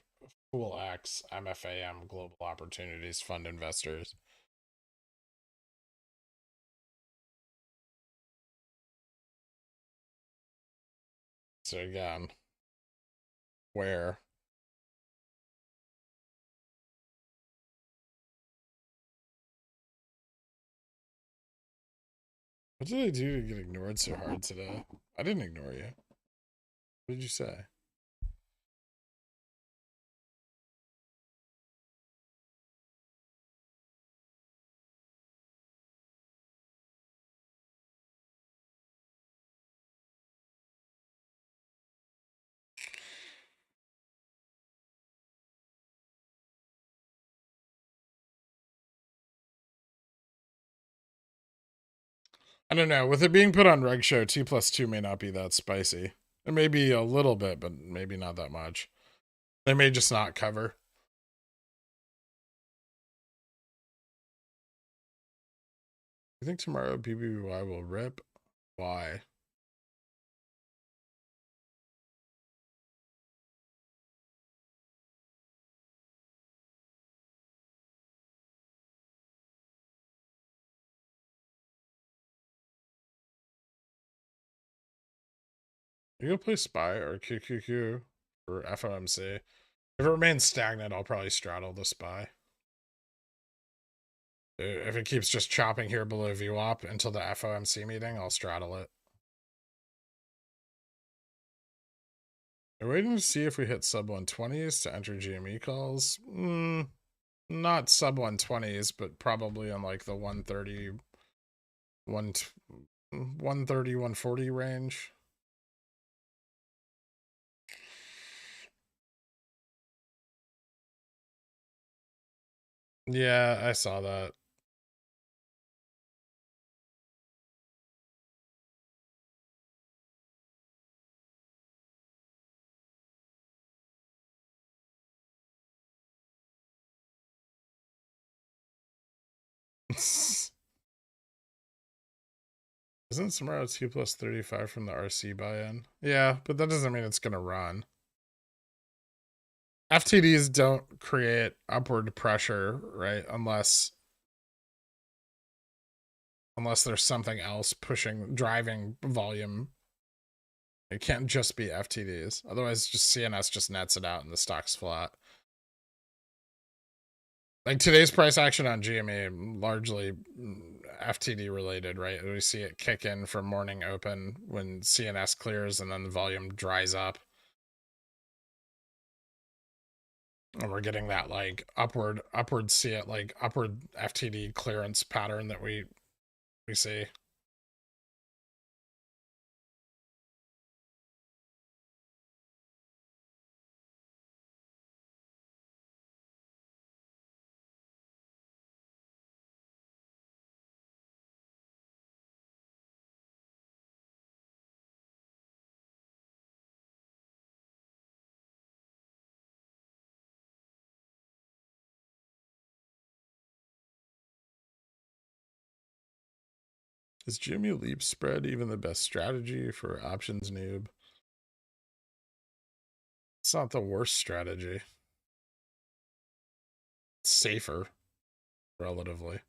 Pool X MFAM Global Opportunities Fund Investors. So again, where? What did I do to get ignored so hard today? I didn't ignore you. What did you say? I don't know. With it being put on Reg Show, T+2 may not be that spicy. It may be a little bit, but maybe not that much. They may just not cover. You think tomorrow BBY will rip? Why? You gonna play Spy or QQQ or FOMC? If it remains stagnant, I'll probably straddle the Spy. If it keeps just chopping here below VWAP until the FOMC meeting, I'll straddle it. We're waiting to see if we hit sub 120s to enter GME calls. Not sub 120s, but probably on like the 130, 130, 140 range. Yeah, I saw that. Is Isn't tomorrow T plus 35 from the RC buy-in? Yeah, but that doesn't mean it's going to run. FTDs don't create upward pressure, right? Unless there's something else driving volume. It can't just be FTDs. Otherwise, just CNS just nets it out and the stock's flat. Like today's price action on GME, largely FTD related, right? We see it kick in from morning open when CNS clears and then the volume dries up. And we're getting that like upward FTD clearance pattern that we see. Is Jimmy Leap spread even the best strategy for options noob? It's not the worst strategy. It's safer, relatively.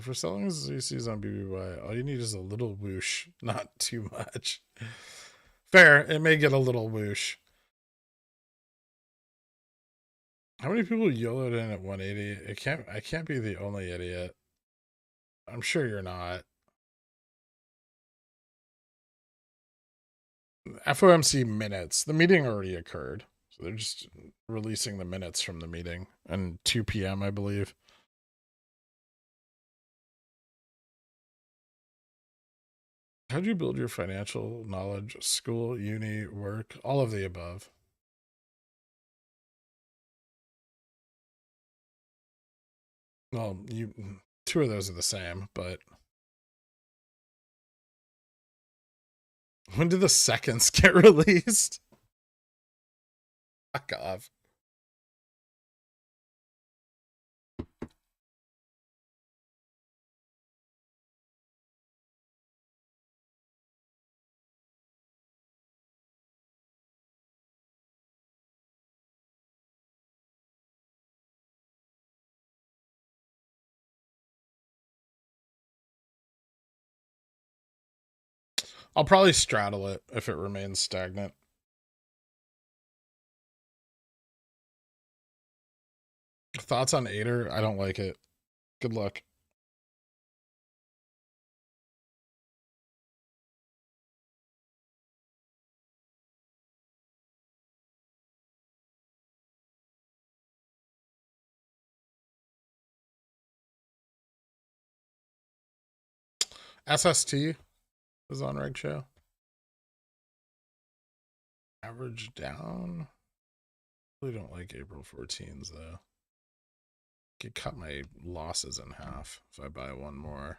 For selling ZCs on BBY, all you need is a little whoosh, not too much. Fair, it may get a little whoosh. How many people YOLO'd in at 180? I can't be the only idiot. I'm sure you're not. FOMC minutes. The meeting already occurred. So they're just releasing the minutes from the meeting. And 2 p.m., I believe. How'd you build your financial knowledge? School, uni, work, all of the above. Well, two of those are the same, but when did the seconds get released? Fuck off. I'll probably straddle it if it remains stagnant. Thoughts on Ader? I don't like it. Good luck. SST is on Reg Show. Average down. Really don't like April 14s though. Could cut my losses in half if I buy one more.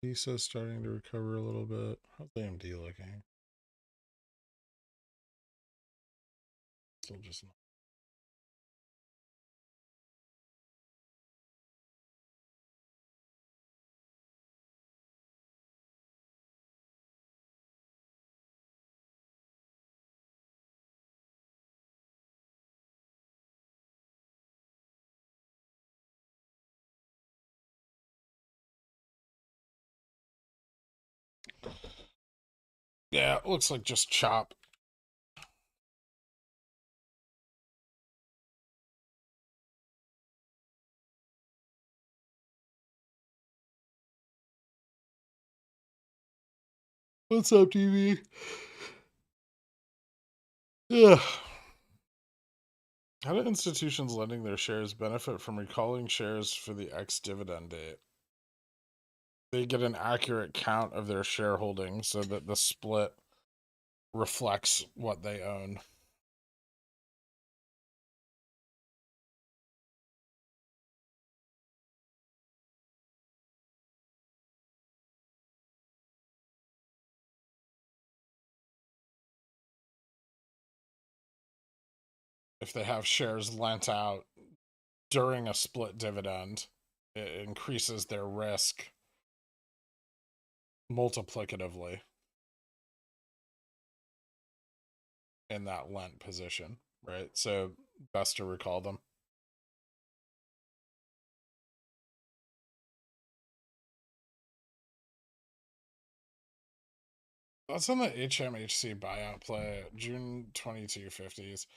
Lisa's starting to recover a little bit. How's AMD looking? Still just not. Yeah, it looks like just chop. What's up, TV? Yeah. How do institutions lending their shares benefit from recalling shares for the ex-dividend date? They get an accurate count of their shareholding so that the split reflects what they own. If they have shares lent out during a split dividend, it increases their risk multiplicatively in that lent position, right? So best to recall them. That's on the HMHC buyout play, June 2250s.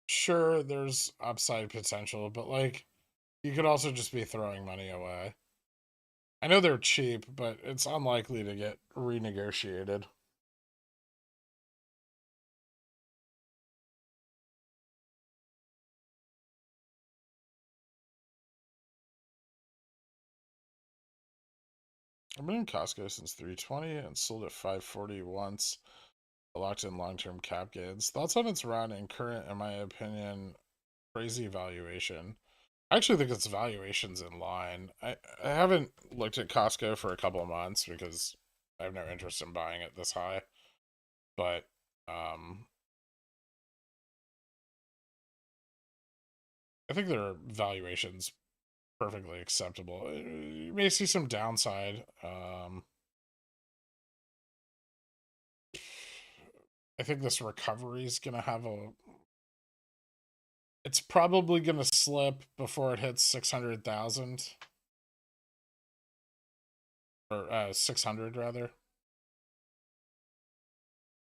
Sure, there's upside potential, but like you could also just be throwing money away. I know they're cheap, but it's unlikely to get renegotiated. I've been in Costco since 320 and sold at 540 once. I locked in long-term cap gains. Thoughts on its run and current, in my opinion, crazy valuation. I actually think its valuation's in line. I haven't looked at Costco for a couple of months because I have no interest in buying it this high. But I think their valuation's perfectly acceptable. You may see some downside. I think this recovery is going to have a. It's probably going to slip before it hits 600,000 or 600 rather.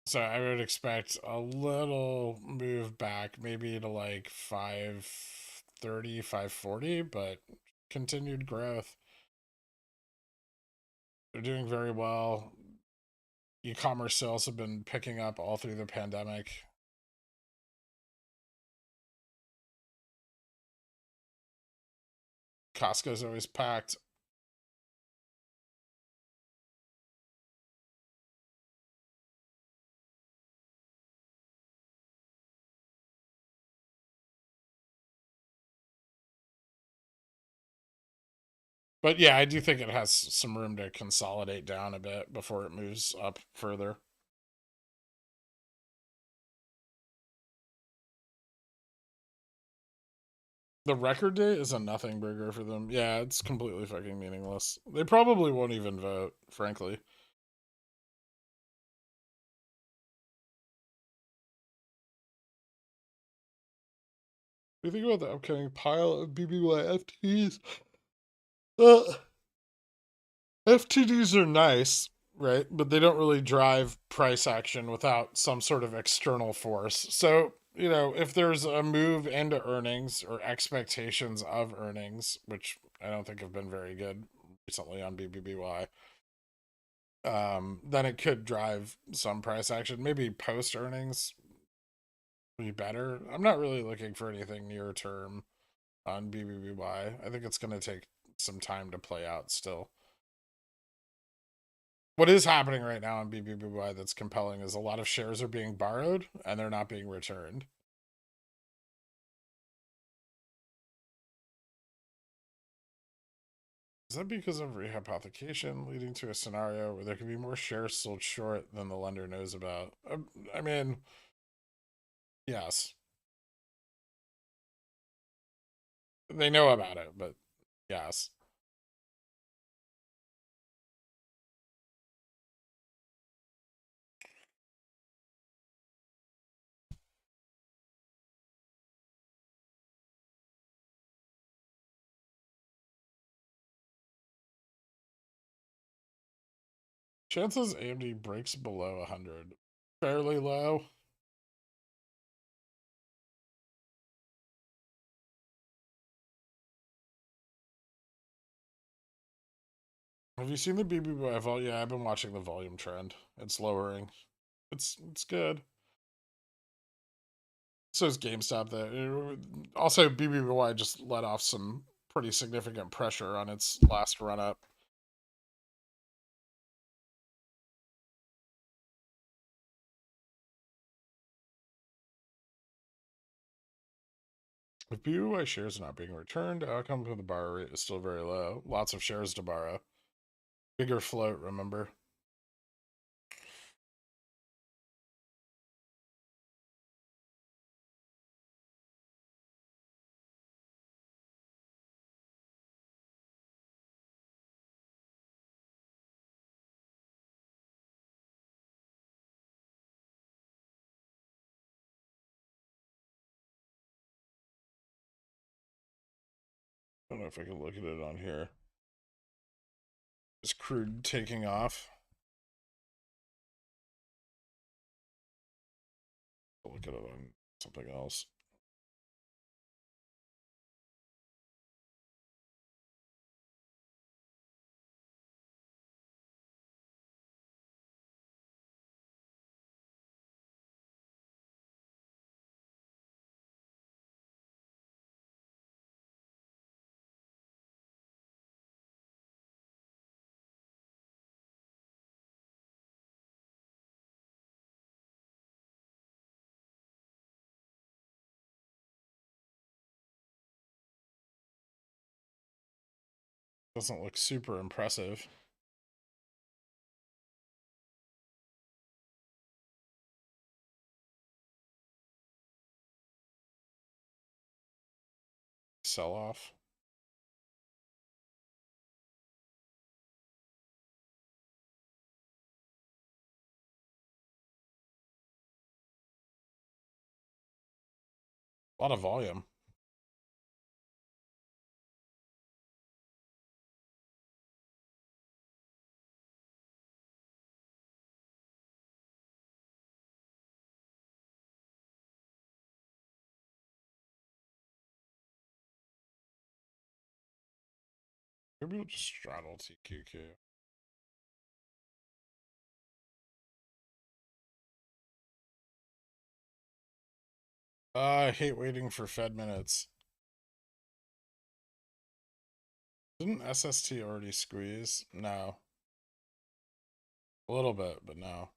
So I would expect a little move back, maybe to like 530, 540, but continued growth. They're doing very well. E-commerce sales have been picking up all through the pandemic. Costco's always packed. But yeah, I do think it has some room to consolidate down a bit before it moves up further. The record date is a nothing burger for them. Yeah, it's completely fucking meaningless. They probably won't even vote, frankly. What do you think about the upcoming pile of BBY FTDs? FTDs are nice, right? But they don't really drive price action without some sort of external force. So, if there's a move into earnings or expectations of earnings, which I don't think have been very good recently on BBBY, then it could drive some price action. Maybe post earnings be better. I'm not really looking for anything near term on BBBY. I think it's going to take some time to play out still. What is happening right now on BBBY that's compelling is a lot of shares are being borrowed and they're not being returned. Is that because of rehypothecation leading to a scenario where there could be more shares sold short than the lender knows about? I mean, yes. They know about it, but yes. Chances AMD breaks below 100. Fairly low. Have you seen the BBY volume? Yeah, I've been watching the volume trend. It's lowering. It's good. So is GameStop. That also BBY just let off some pretty significant pressure on its last run up. If BBY shares are not being returned, the outcome of the borrow rate is still very low. Lots of shares to borrow. Bigger float, remember? I don't know if I can look at it on here. Is crude taking off? I'll look at it on something else. Doesn't look super impressive. Sell off. A lot of volume. Maybe we'll just straddle TQQ. I hate waiting for Fed minutes. Didn't SST already squeeze? No. A little bit, but no.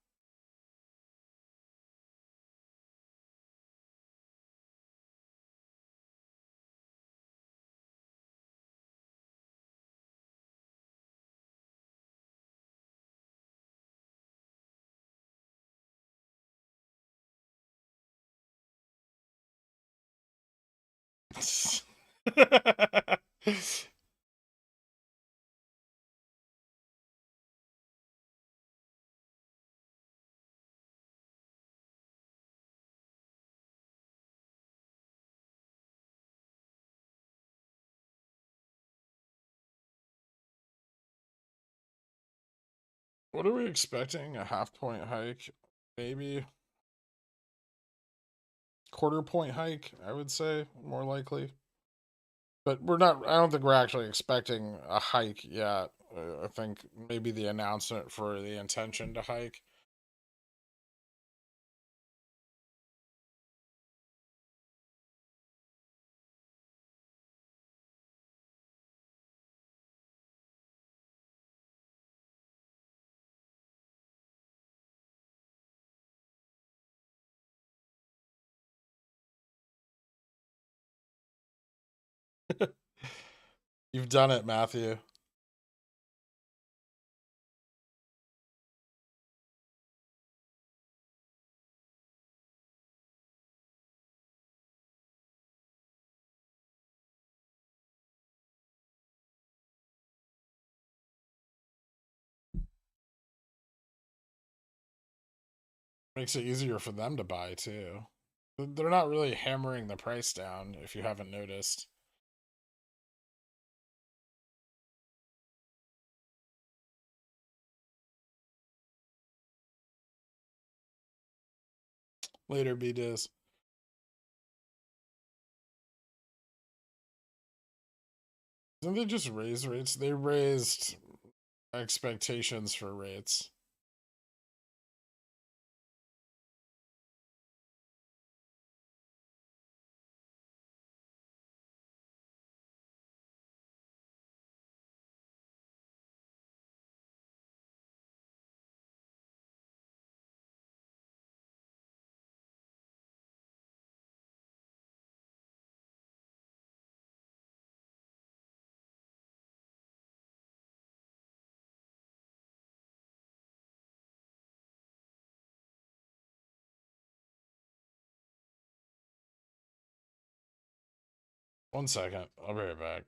What are we expecting? A half-point hike? Maybe. Quarter-point hike, I would say, more likely. But we're not, I don't think we're actually expecting a hike yet. I think maybe the announcement for the intention to hike. You've done it, Matthew. Makes it easier for them to buy, too. They're not really hammering the price down, if you haven't noticed. Later, B-Diz. Didn't they just raise rates? They raised expectations for rates. 1 second. I'll be right back.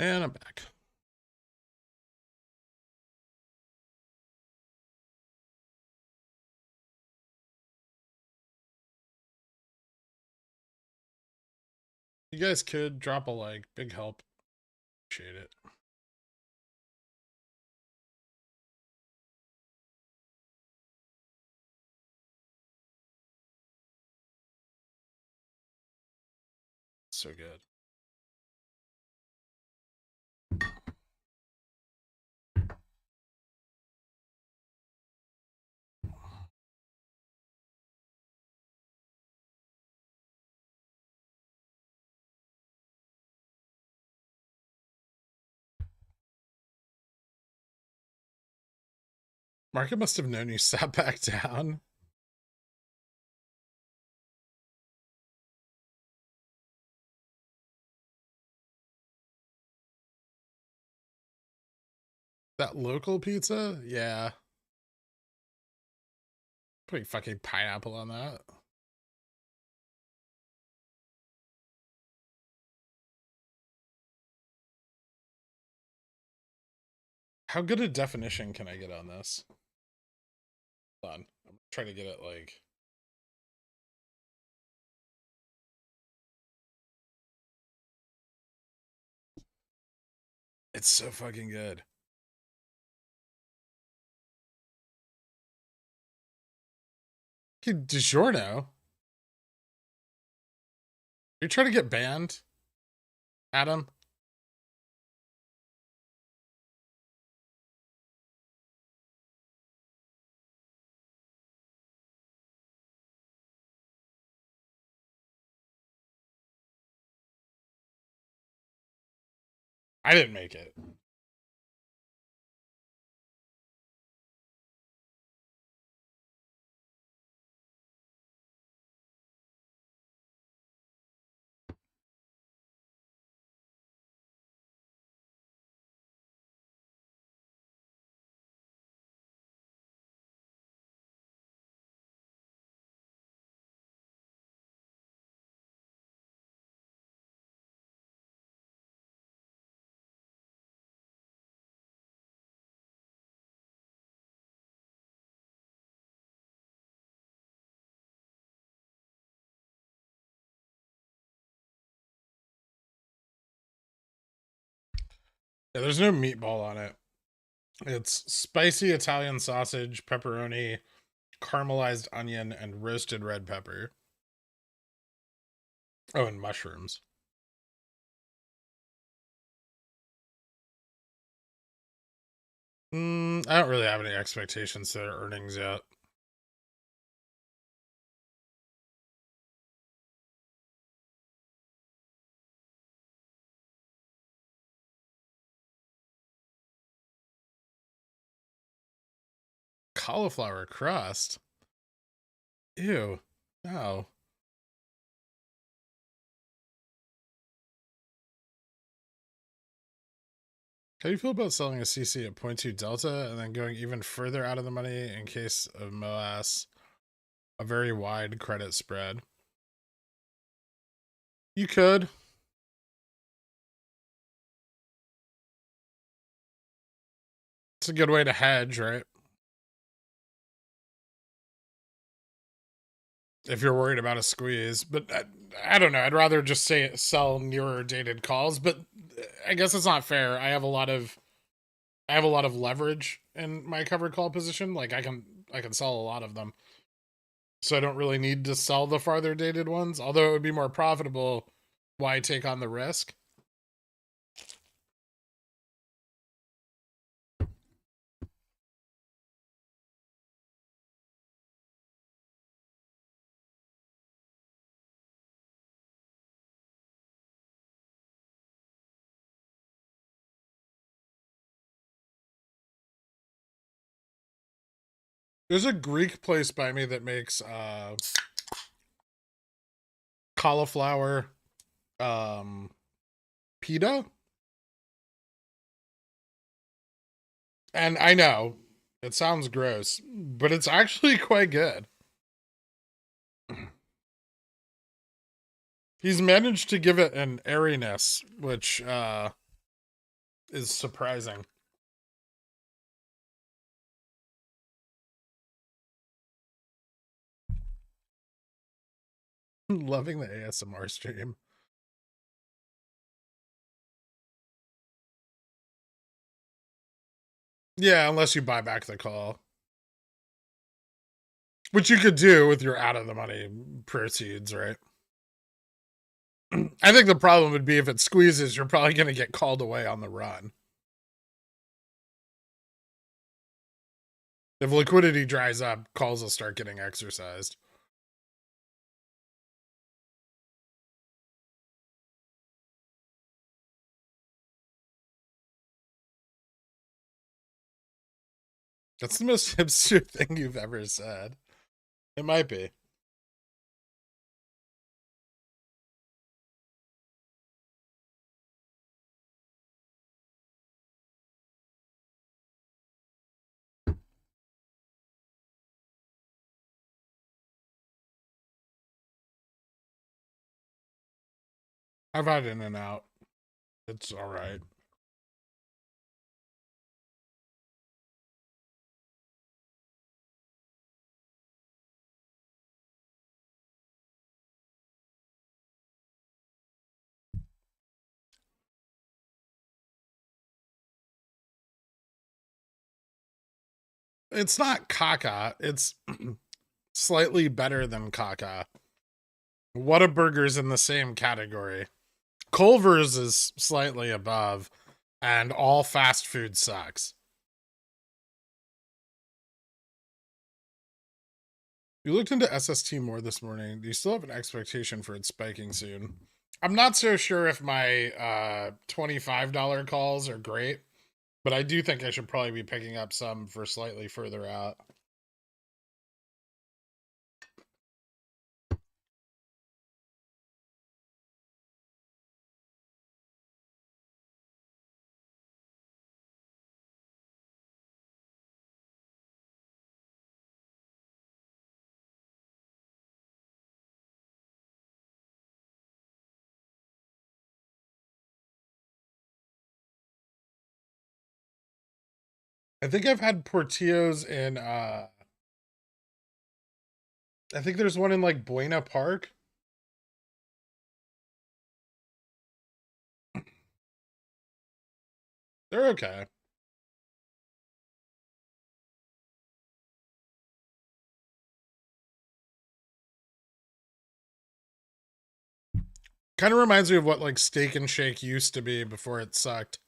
And I'm back. You guys could drop a like. Big help. Appreciate it. So good. Market must have known you sat back down. That local pizza? Yeah. Putting fucking pineapple on that. How good a definition can I get on this? Hold on. I'm trying to get it like... It's so fucking good. DiGiorno? You're trying to get banned, Adam? I didn't make it. Yeah, there's no meatball on it. It's spicy Italian sausage, pepperoni, caramelized onion, and roasted red pepper. Oh, and mushrooms. I don't really have any expectations to their earnings yet. Cauliflower crust? Ew. No. How do you feel about selling a CC at 0.2 delta and then going even further out of the money in case of MOASS, a very wide credit spread? You could. It's a good way to hedge, right? If you're worried about a squeeze, but I don't know. I'd rather just say sell nearer dated calls, but I guess it's not fair. I have a lot of leverage in my covered call position. Like I can sell a lot of them. So I don't really need to sell the farther dated ones, although it would be more profitable. Why take on the risk? There's a Greek place by me that makes cauliflower pita. And I know it sounds gross, but it's actually quite good. He's managed to give it an airiness, which is surprising. Loving the ASMR stream. Yeah, unless you buy back the call. Which you could do with your out of the money proceeds, right? I think the problem would be if it squeezes, you're probably going to get called away on the run. If liquidity dries up, calls will start getting exercised. That's the most hipster thing you've ever said. It might be. I've had In and Out. It's all right. It's not caca. It's slightly better than caca. Whataburger's in the same category. Culver's is slightly above, and all fast food sucks. You looked into SST more this morning. Do you still have an expectation for it spiking soon? I'm not so sure if my $25 calls are great, but I do think I should probably be picking up some for slightly further out. I think I've had Portillo's in I think there's one in like Buena Park. They're okay. Kind of reminds me of what like Steak and Shake used to be before it sucked.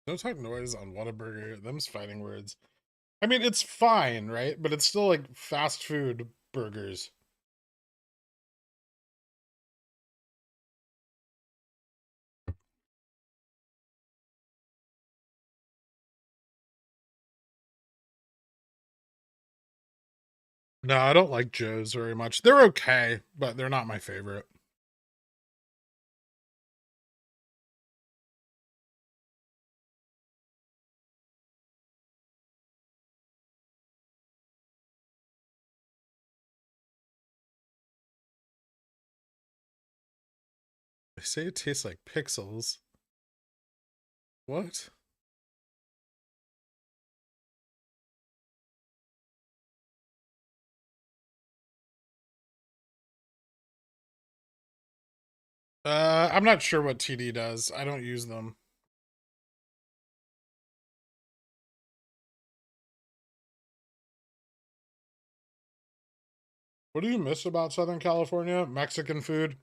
No talk noise on Whataburger. Them's fighting words. I mean, it's fine, right? But it's still like fast food burgers. No, I don't like Joe's very much. They're okay, but they're not my favorite. They say it tastes like pixels. What? I'm not sure what TD does. I don't use them. What do you miss about Southern California? Mexican food?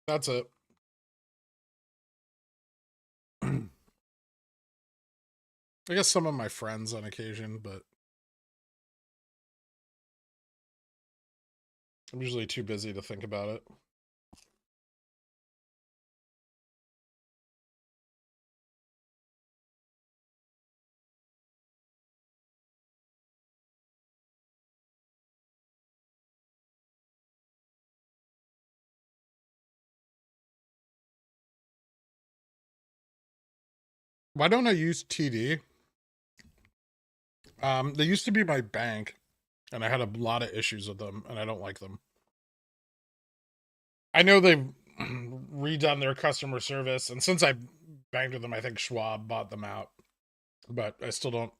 That's it. I guess some of my friends on occasion, but I'm usually too busy to think about it. Why don't I use TD? They used to be my bank, and I had a lot of issues with them, and I don't like them. I know they've redone their customer service, and since I banked with them, I think Schwab bought them out. But I still don't.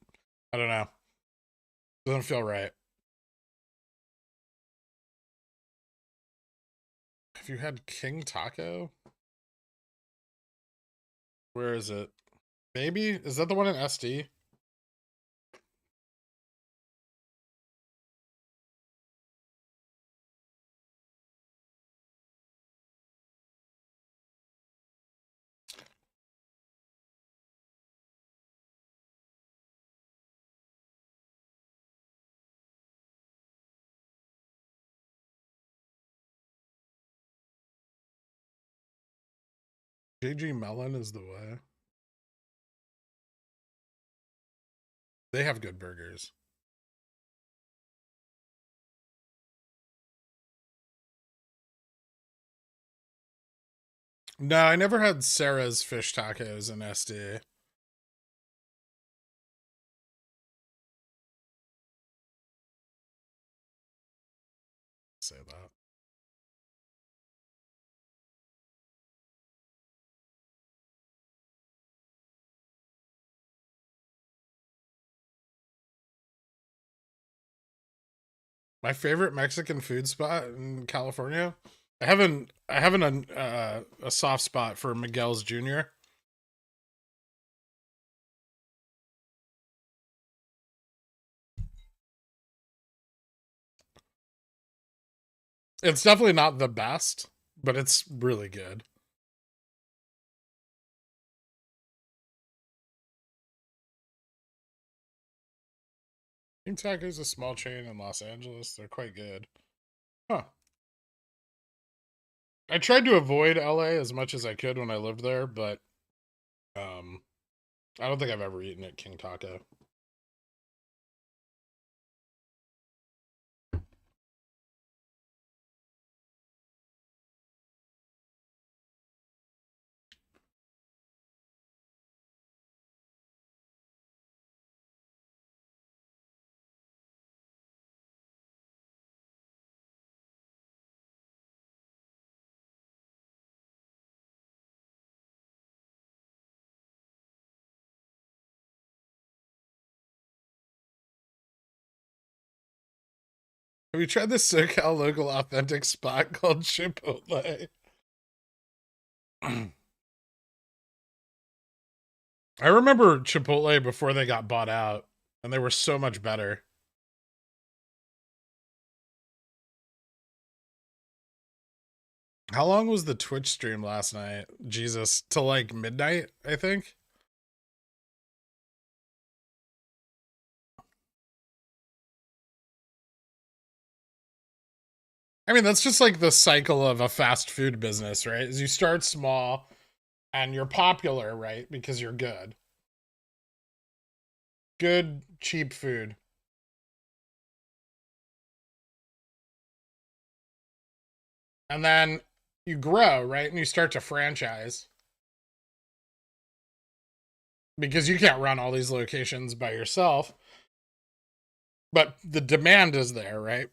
I don't know. Doesn't feel right. Have you had King Taco? Where is it? Maybe? Is that the one in SD? JG Melon is the way. They have good burgers. No, I never had Sarah's fish tacos in SD. Say that. My favorite Mexican food spot in California. I have a soft spot for Miguel's Jr. It's definitely not the best, but it's really good. King Taco is a small chain in Los Angeles. They're quite good. Huh. I tried to avoid LA as much as I could when I lived there, but I don't think I've ever eaten at King Taco. Have you tried this SoCal local authentic spot called Chipotle? I remember Chipotle before they got bought out, and they were so much better. How long was the Twitch stream last night? Jesus, till like midnight, I think. I mean, that's just like the cycle of a fast food business, right? Is you start small and you're popular, right? Because you're good. Good, cheap food. And then you grow, right? And you start to franchise because you can't run all these locations by yourself. But the demand is there, right?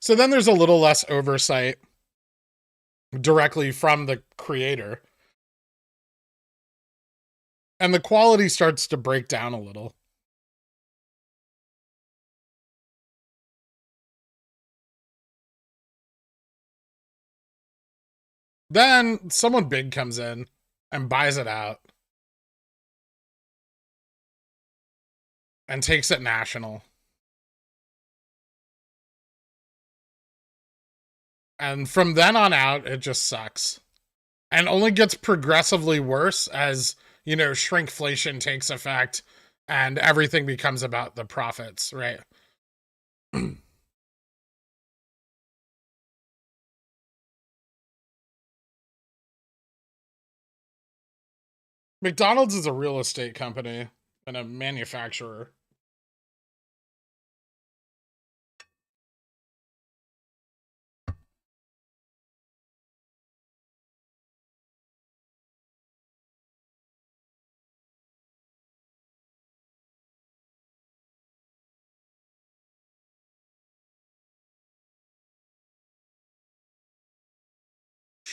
So then there's a little less oversight directly from the creator. And the quality starts to break down a little. Then someone big comes in and buys it out and takes it national. And from then on out, it just sucks. And only gets progressively worse as, you know, shrinkflation takes effect and everything becomes about the profits, right? McDonald's is a real estate company and a manufacturer.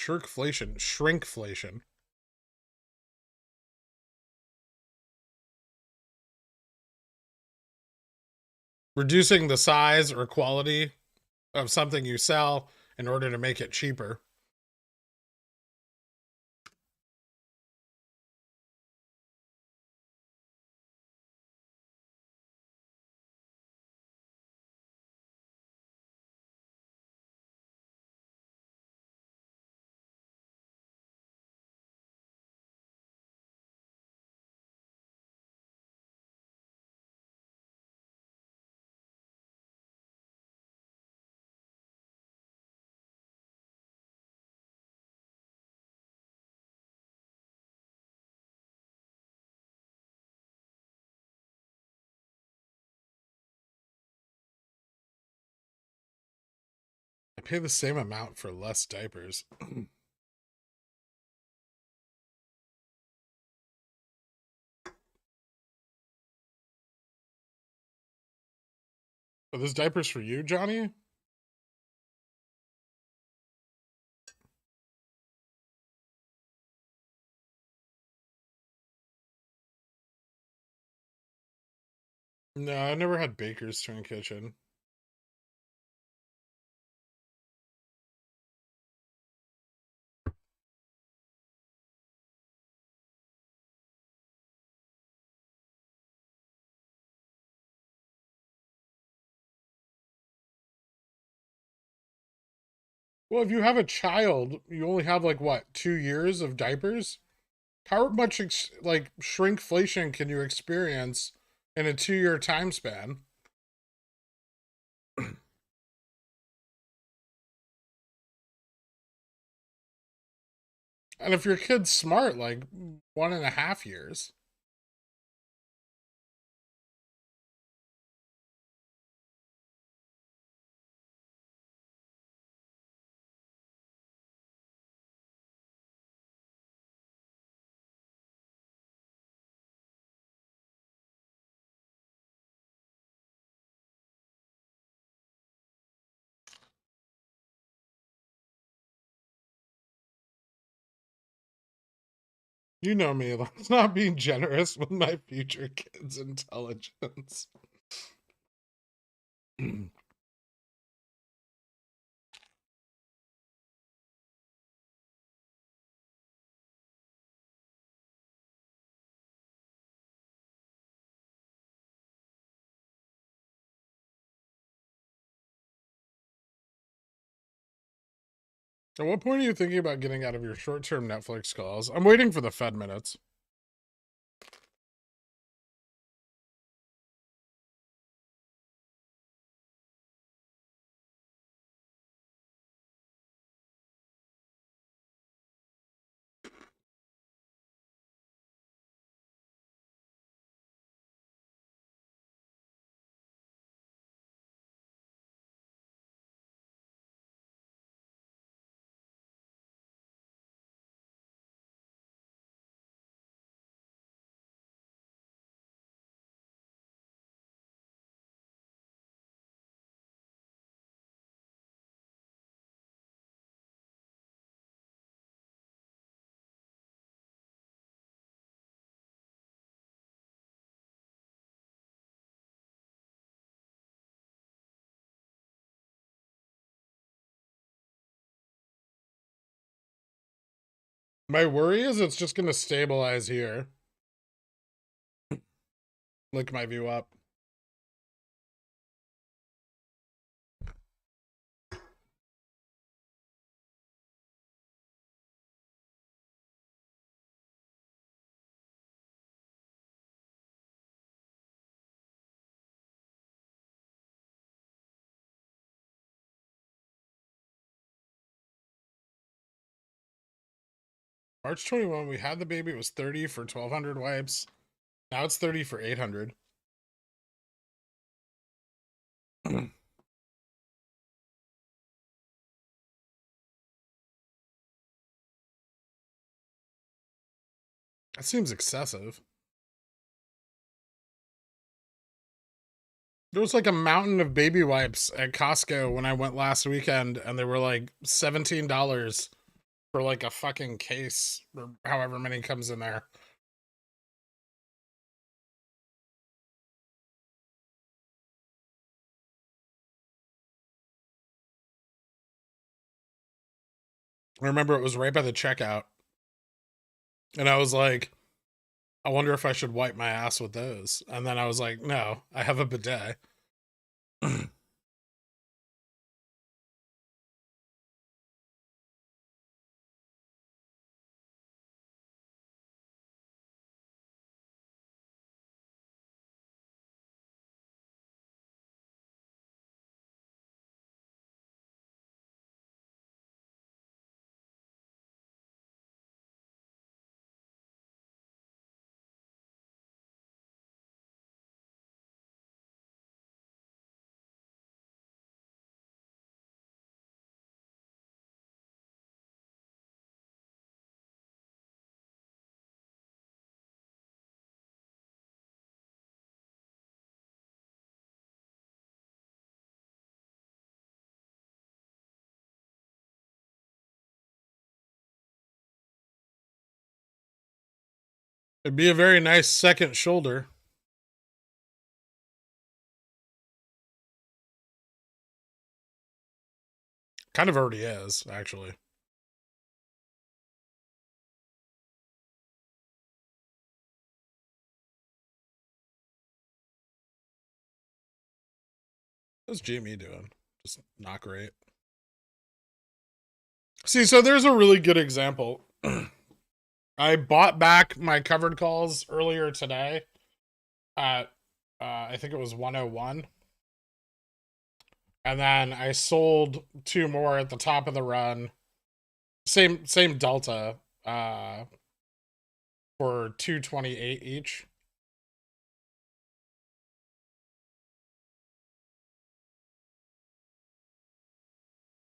Shrinkflation. Reducing the size or quality of something you sell in order to make it cheaper. I pay the same amount for less diapers. Are those diapers for you, Johnny? No, I never had Baker's Twin Kitchen. Well, if you have a child, you only have like what, 2 years of diapers? How much like shrinkflation can you experience in a 2-year time span? And if your kid's smart, like 1.5 years. You know me, that's not being generous with my future kids' intelligence. At what point are you thinking about getting out of your short-term Netflix calls? I'm waiting for the Fed minutes. My worry is it's just going to stabilize here. Lick my view up. March 21, we had the baby. It was 30 for 1,200 wipes. Now it's 30 for 800. That seems excessive. There was like a mountain of baby wipes at Costco when I went last weekend, and they were like $17. for like a fucking case or however many comes in there. I remember it was right by the checkout. And I was like, I wonder if I should wipe my ass with those. And then I was like, no, I have a bidet. It'd be a very nice second shoulder. Kind of already is, actually. How's GME doing? Just not great. See, so there's a really good example. I bought back my covered calls earlier today at I think it was 101. And then I sold two more at the top of the run. Same delta for 228 each.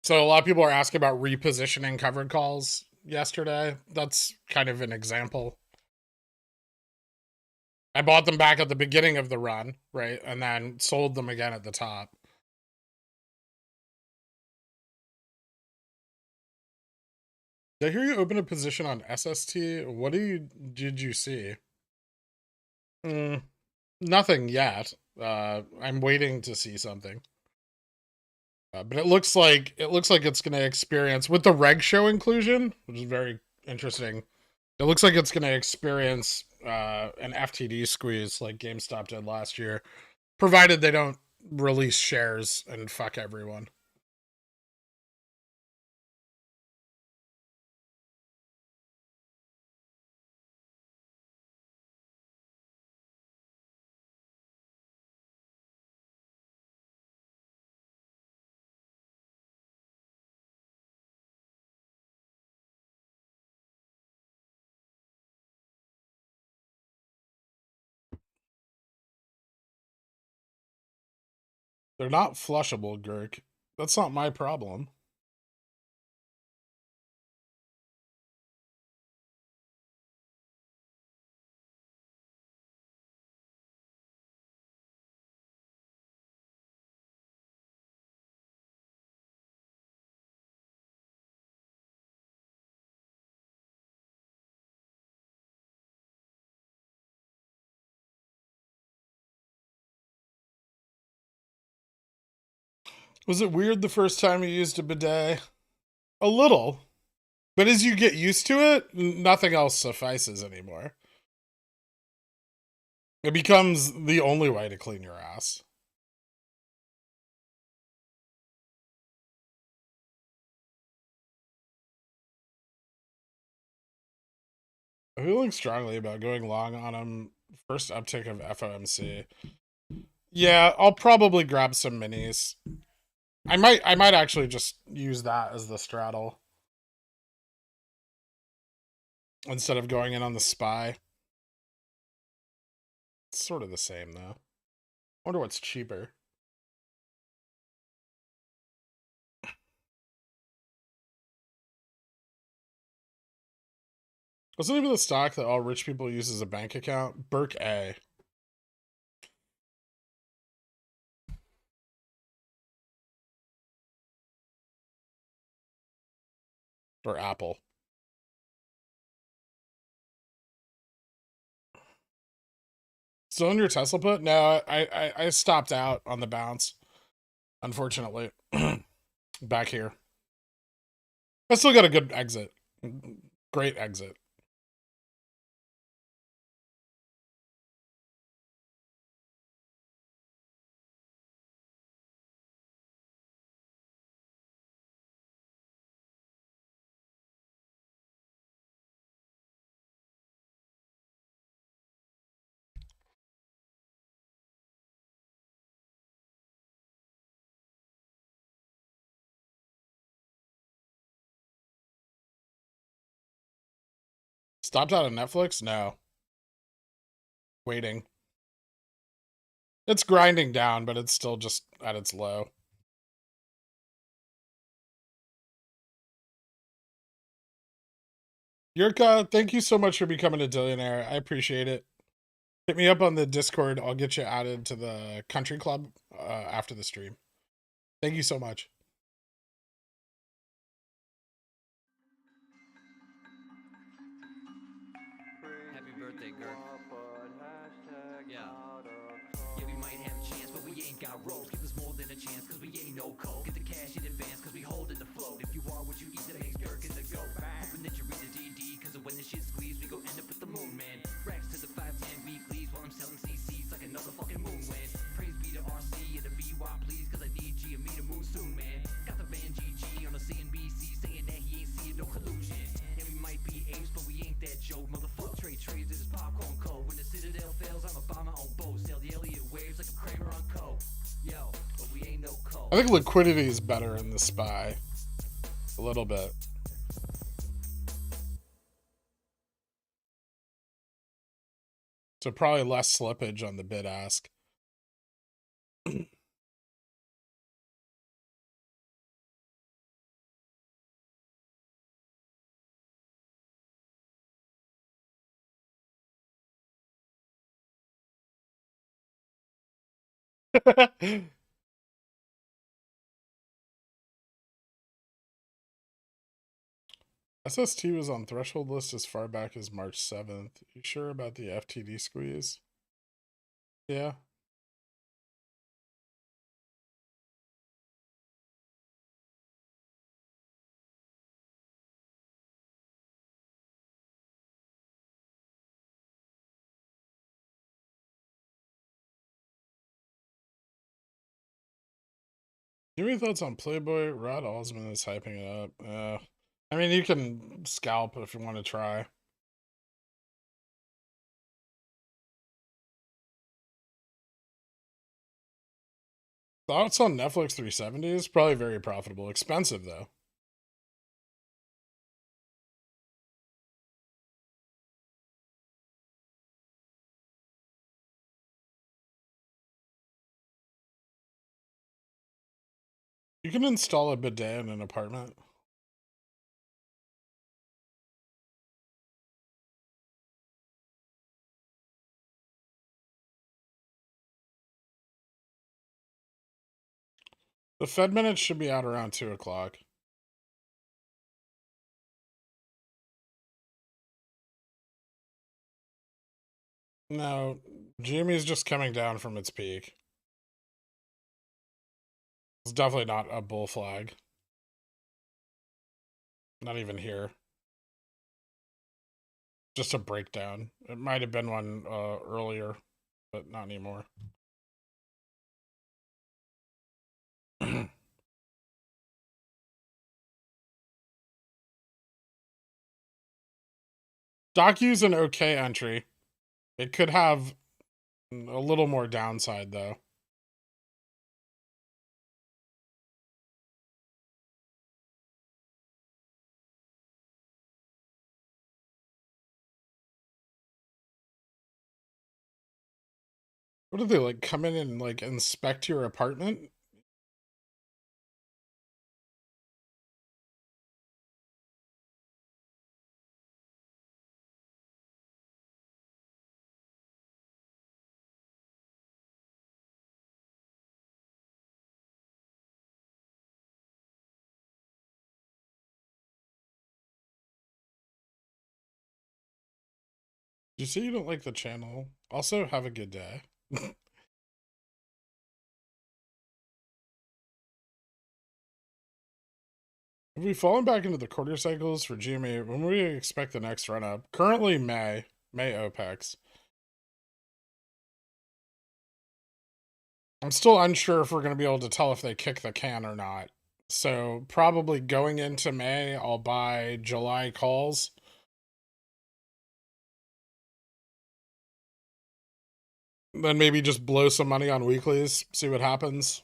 So a lot of people are asking about repositioning covered calls yesterday. That's kind of an example. I bought them back at the beginning of the run, right? And then sold them again at the top. Did I hear you open a position on SST? What did you see? Nothing yet. I'm waiting to see something. But it looks like it's going to experience with the reg show inclusion, which is very interesting. It looks like it's going to experience an FTD squeeze like GameStop did last year, provided they don't release shares and fuck everyone. They're not flushable, Gurk. That's not my problem. Was it weird the first time you used a bidet? A little. But as you get used to it, nothing else suffices anymore. It becomes the only way to clean your ass. I'm feeling strongly about going long on them. First uptick of FOMC. Yeah, I'll probably grab some minis. I might actually just use that as the straddle instead of going in on the SPY. It's sort of the same though. I wonder what's cheaper. What's the name of the stock that all rich people use as a bank account? Burke A. or Apple. Still in your Tesla put? No, I stopped out on the bounce, unfortunately. Back here. I still got a good exit. Great exit. Stopped out of Netflix? No. Waiting. It's grinding down, but it's still just at its low. Yurka, thank you so much for becoming a Dillionaire. I appreciate it. Hit me up on the Discord. I'll get you added to the country club after the stream. Thank you so much. Happy birthday, Gurk. Yeah. Yeah, we might have a chance, but we ain't got roles. Give us more than a chance, cause we ain't no cold. Get the cash in advance, cause we hold it afloat. If you are what you eat, that makes Gherkin the go. Hoping that you read the DD, cause when the shit squeeze, we go end up with the moon, man. Racks to the 510 weeklies, while I'm selling CCs like another fucking moon win. Praise be to RC and the BY, please, cause I need GME to move soon, man. Got the van GG on the CNBC, saying that he ain't seeing no collusion. And we might be apes, but we ain't that Joe. Motherfucker trade trades, it is popcorn code. When the Citadel fails, I'm a bomber on boat. Sail the Elliott waves like a Kramer on coke. Yo, but we ain't no cold. I think liquidity is better in the SPY. A little bit. So probably less slippage on the bid ask. SST was on threshold list as far back as March 7th. You sure about the FTD squeeze? Yeah. Give me thoughts on Playboy. Rod Osman is hyping it up. I mean, you can scalp if you want to try. Thoughts on Netflix 370 is probably very profitable. Expensive, though. You can install a bidet in an apartment. The Fed minutes should be out around 2 o'clock. No, GME is just coming down from its peak. It's definitely not a bull flag. Not even here. Just a breakdown. It might have been one earlier, but not anymore. Docu's an okay entry. It could have a little more downside, though. What do they, like, come in and, like, inspect your apartment? You say you don't like the channel. Also, have a good day. Have we fallen back into the quarter cycles for GME? When we expect the next run up? Currently May OPEX. I'm still unsure if we're going to be able to tell if they kick the can or not. So probably going into May, I'll buy July calls. Then maybe just blow some money on weeklies, see what happens.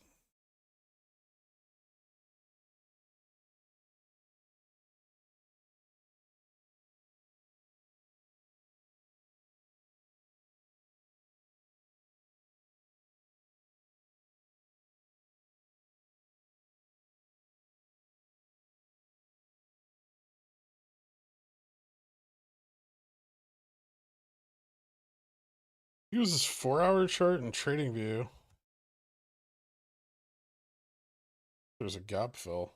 Use this 4-hour chart and trading view. There's a gap fill.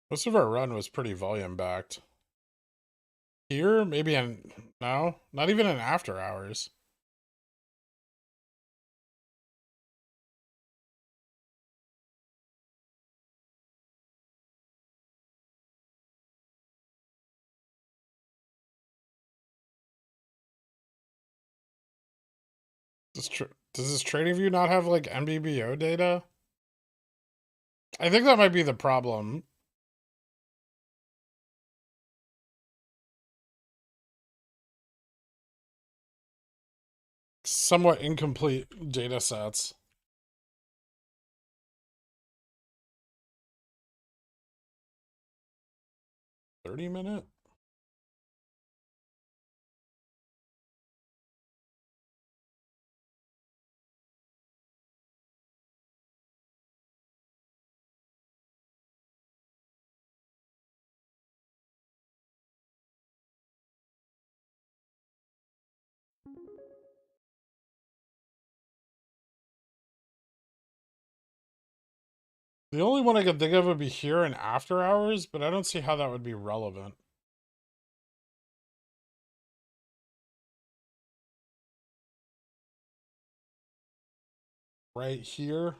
Most of our run was pretty volume backed. Here, maybe no, not even in after hours. Does this trading view not have like MBBO data? I think that might be the problem. Somewhat incomplete data sets. $30-minute? The only one I could think of would be here and after hours, but I don't see how that would be relevant. Right here.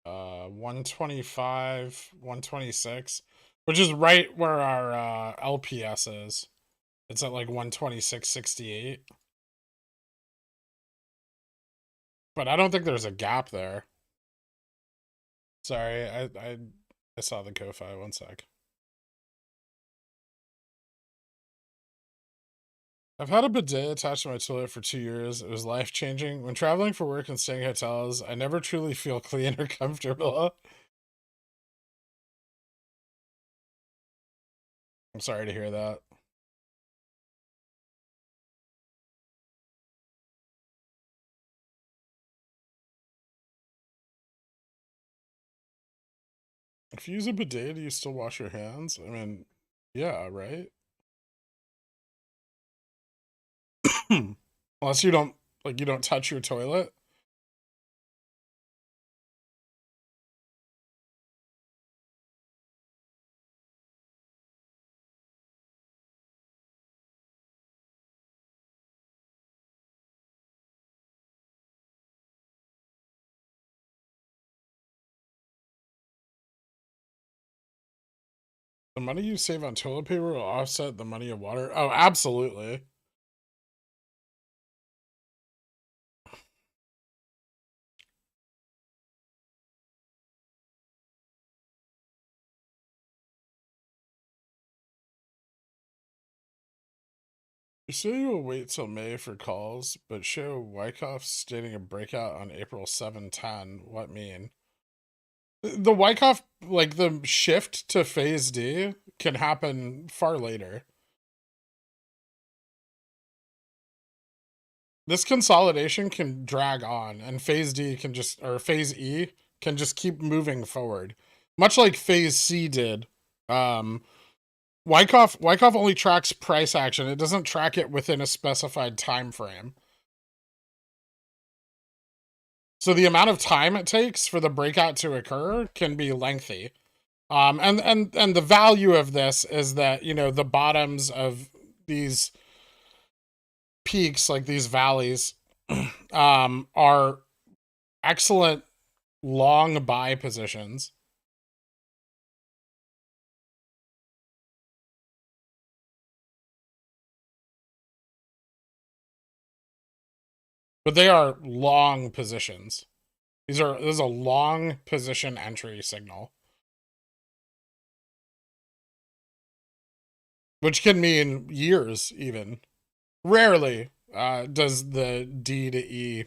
125, 126, which is right where our LPS is. It's at like 126.68. But I don't think there's a gap there. Sorry, I saw the Ko-Fi. 1 sec. I've had a bidet attached to my toilet for 2 years. It was life-changing. When traveling for work and staying in hotels, I never truly feel clean or comfortable. I'm sorry to hear that. If you use a bidet, do you still wash your hands? I mean, yeah, right? Unless you don't, like, you don't touch your toilet. The money you save on toilet paper will offset the money of water. Oh, absolutely. You say you will wait till May for calls, but show Wyckoff stating a breakout on April 7/10. What mean? The Wyckoff, like the shift to phase D, can happen far later. This consolidation can drag on, and phase D can just, or phase E can just keep moving forward, much like phase C did. Wyckoff only tracks price action. It doesn't track it within a specified time frame. So the amount of time it takes for the breakout to occur can be lengthy. And the value of this is that, you know, the bottoms of these peaks, like these valleys, are excellent long buy positions. But they are long positions. This is a long position entry signal. Which can mean years even. Rarely does the D to E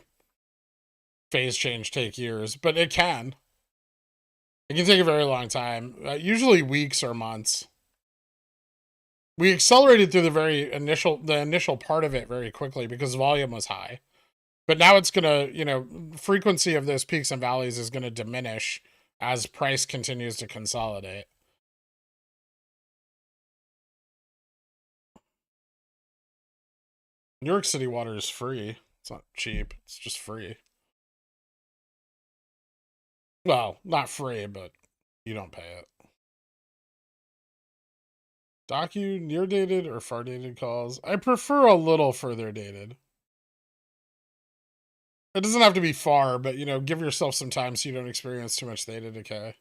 phase change take years, but it can. It can take a very long time, usually weeks or months. We accelerated through the initial part of it very quickly because volume was high. But now it's going to, frequency of those peaks and valleys is going to diminish as price continues to consolidate. New York City water is free. It's not cheap. It's just free. Well, not free, but you don't pay it. Docu near dated or far dated calls? I prefer a little further dated. It doesn't have to be far, but give yourself some time so you don't experience too much theta decay.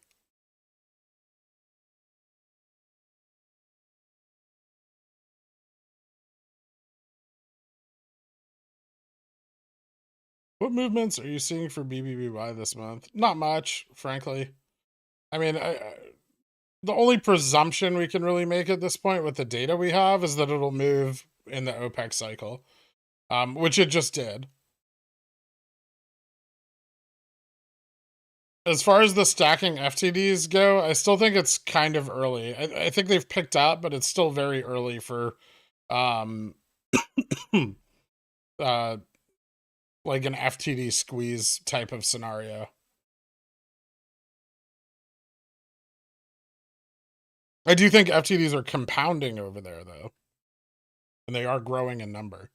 What movements are you seeing for BBBY this month? Not much, frankly. I mean, the only presumption we can really make at this point with the data we have is that it'll move in the Opec cycle, which it just did. As far as the stacking FTDs go, I still think it's kind of early. I think they've picked up, but it's still very early for like an FTD squeeze type of scenario. I do think FTDs are compounding over there, though. And they are growing in number.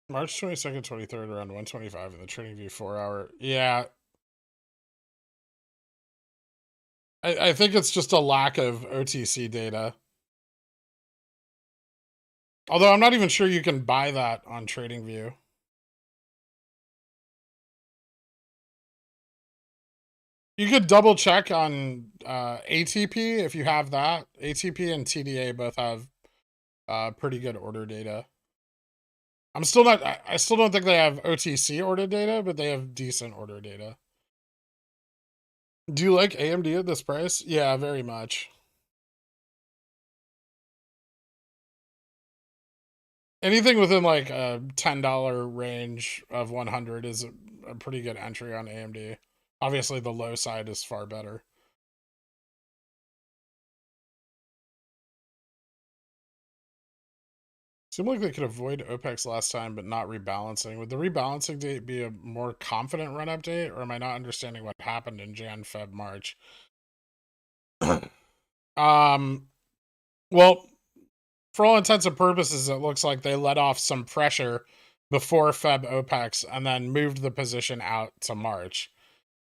March 22nd, 23rd, around 125 in the TradingView 4-hour. Yeah. I think it's just a lack of OTC data. Although I'm not even sure you can buy that on TradingView. You could double check on ATP if you have that. ATP and TDA both have pretty good order data. I still don't think they have OTC order data, but they have decent order data. Do you like AMD at this price? Yeah, very much. Anything within like a $10 range of 100 is a pretty good entry on AMD. Obviously, the low side is far better. Seemed like they could avoid OPEC's last time, but not rebalancing. Would the rebalancing date be a more confident run-up date, or am I not understanding what happened in Jan, Feb, March? Well, for all intents and purposes, it looks like they let off some pressure before Feb OPEC's and then moved the position out to March.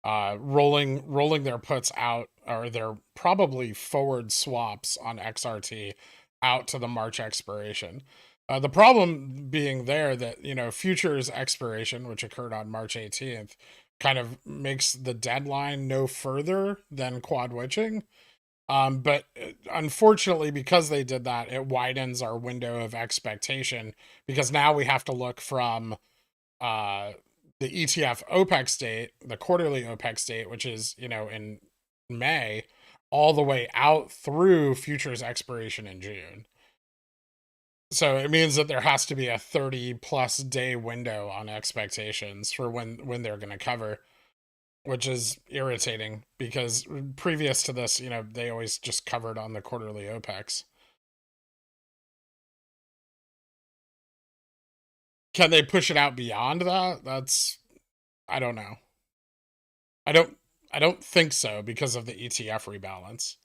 Rolling their puts out, or their probably forward swaps on XRT out to the March expiration. The problem being there that, futures expiration, which occurred on March 18th, kind of makes the deadline no further than quad witching. But unfortunately, because they did that, it widens our window of expectation, because now we have to look from the ETF OPEC state, the quarterly OPEC state, which is, in May, all the way out through futures expiration in June. So it means that there has to be a 30+ day window on expectations for when they're going to cover, which is irritating because previous to this, they always just covered on the quarterly OPECs. Can they push it out beyond that? I don't know. I don't think so because of the ETF rebalance.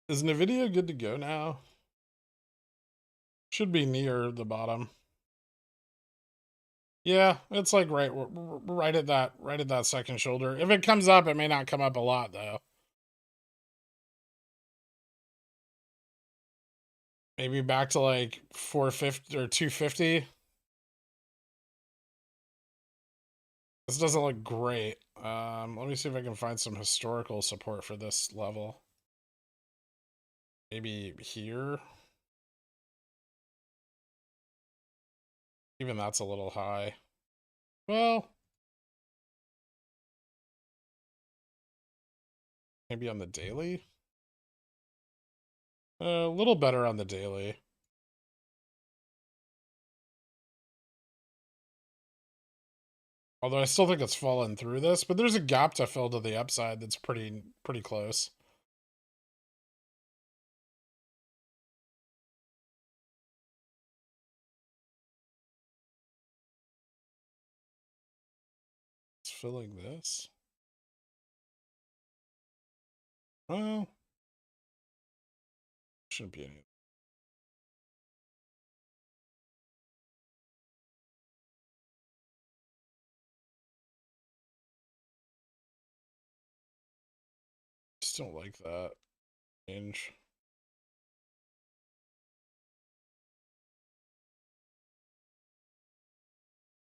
Is NVIDIA good to go now? Should be near the bottom. Yeah, it's like right at that second shoulder. If it comes up, it may not come up a lot though. Maybe back to like 450 or 250. This doesn't look great. Let me see if I can find some historical support for this level. Maybe here. Even that's a little high. Well, maybe on the daily. A little better on the daily. Although I still think it's fallen through this, but there's a gap to fill to the upside that's pretty close. It's filling this. Well, shouldn't be any. Just don't like that range.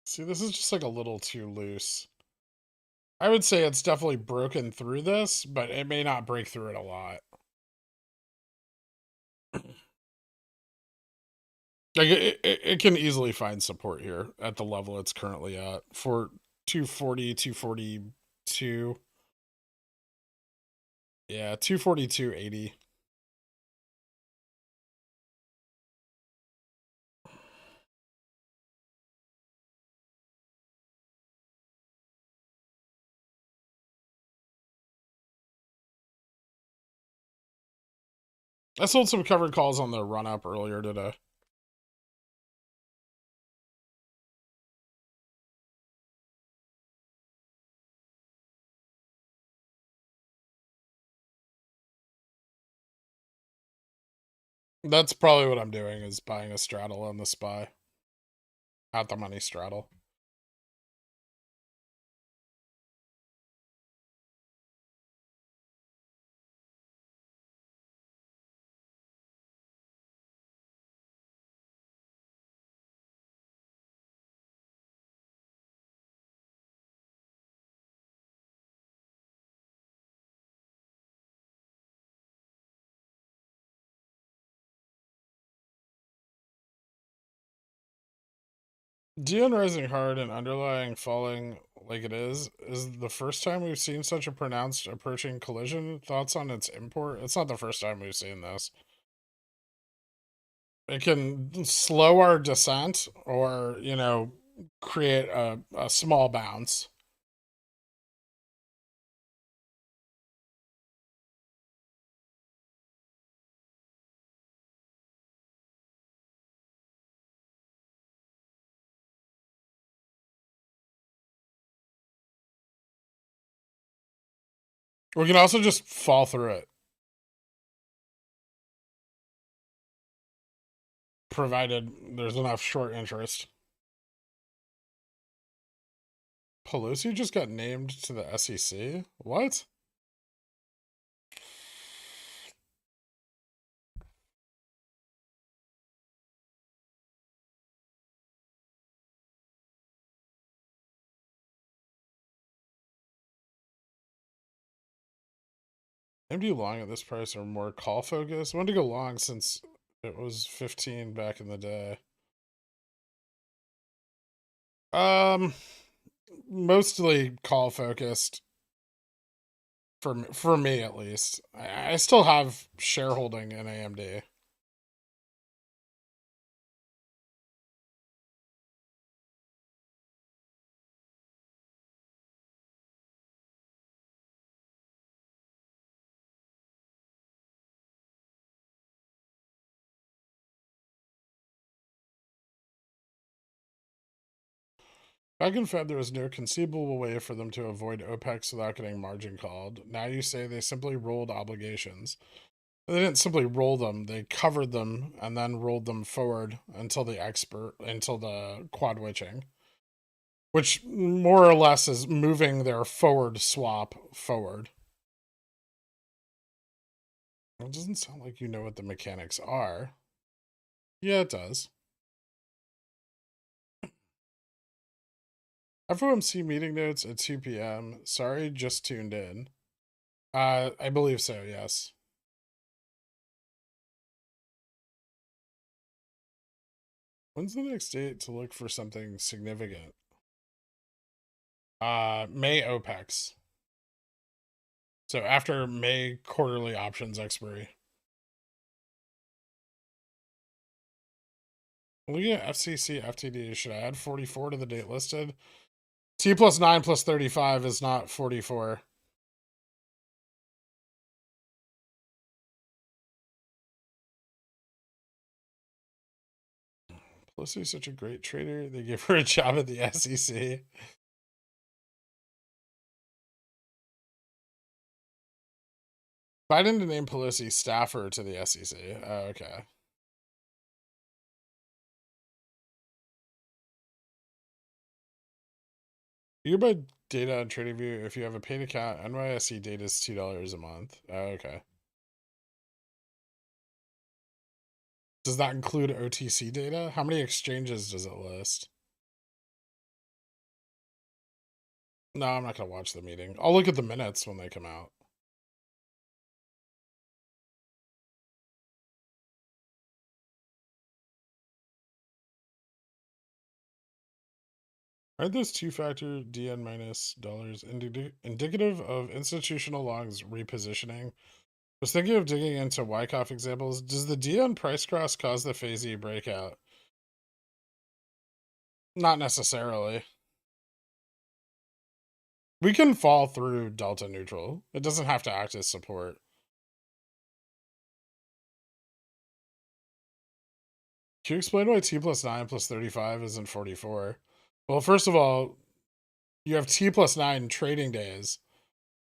See, this is just like a little too loose. I would say it's definitely broken through this, but it may not break through it a lot. Like it can easily find support here at the level it's currently at for 240, 242. Yeah, 242.80. I sold some covered calls on the run up earlier today. That's probably what I'm doing, is buying a straddle on the SPY. At the money straddle. DN rising hard and underlying falling like it is the first time we've seen such a pronounced approaching collision. Thoughts on its import? It's not the first time we've seen this. It can slow our descent or, you know, create a small bounce. We can also just fall through it, provided there's enough short interest. Pelosi just got named to the SEC? What? MD long at this price are more call focused. I wanted to go long since it was 15 back in the day. Mostly call focused for me at least. I still have shareholding in AMD. Back in Feb, there was no conceivable way for them to avoid OPEX without getting margin called. Now you say they simply rolled obligations. They didn't simply roll them; they covered them and then rolled them forward until the quad witching, which more or less is moving their forward swap forward. It doesn't sound like you know what the mechanics are. Yeah, it does. FOMC meeting notes at 2 p.m. Sorry, just tuned in. I believe so, yes. When's the next date to look for something significant? May OPEX. So after May quarterly options expiry. Looking at FCC FTD, should I add 44 to the date listed? T plus 9 plus 35 is not 44. Pelosi's such a great trader. They gave her a job at the SEC. Biden to name Pelosi staffer to the SEC. Oh, okay. You can buy data on TradingView if you have a paid account. NYSE data is $2 a month. Oh, okay. Does that include OTC data? How many exchanges does it list? No, I'm not going to watch the meeting. I'll look at the minutes when they come out. Aren't those two-factor DN minus dollars indicative of institutional longs repositioning? Was thinking of digging into Wyckoff examples. Does the DN price cross cause the phase E breakout? Not necessarily. We can fall through delta neutral. It doesn't have to act as support. Can you explain why T plus 9 plus 35 isn't 44? Well, first of all, you have T plus 9 trading days,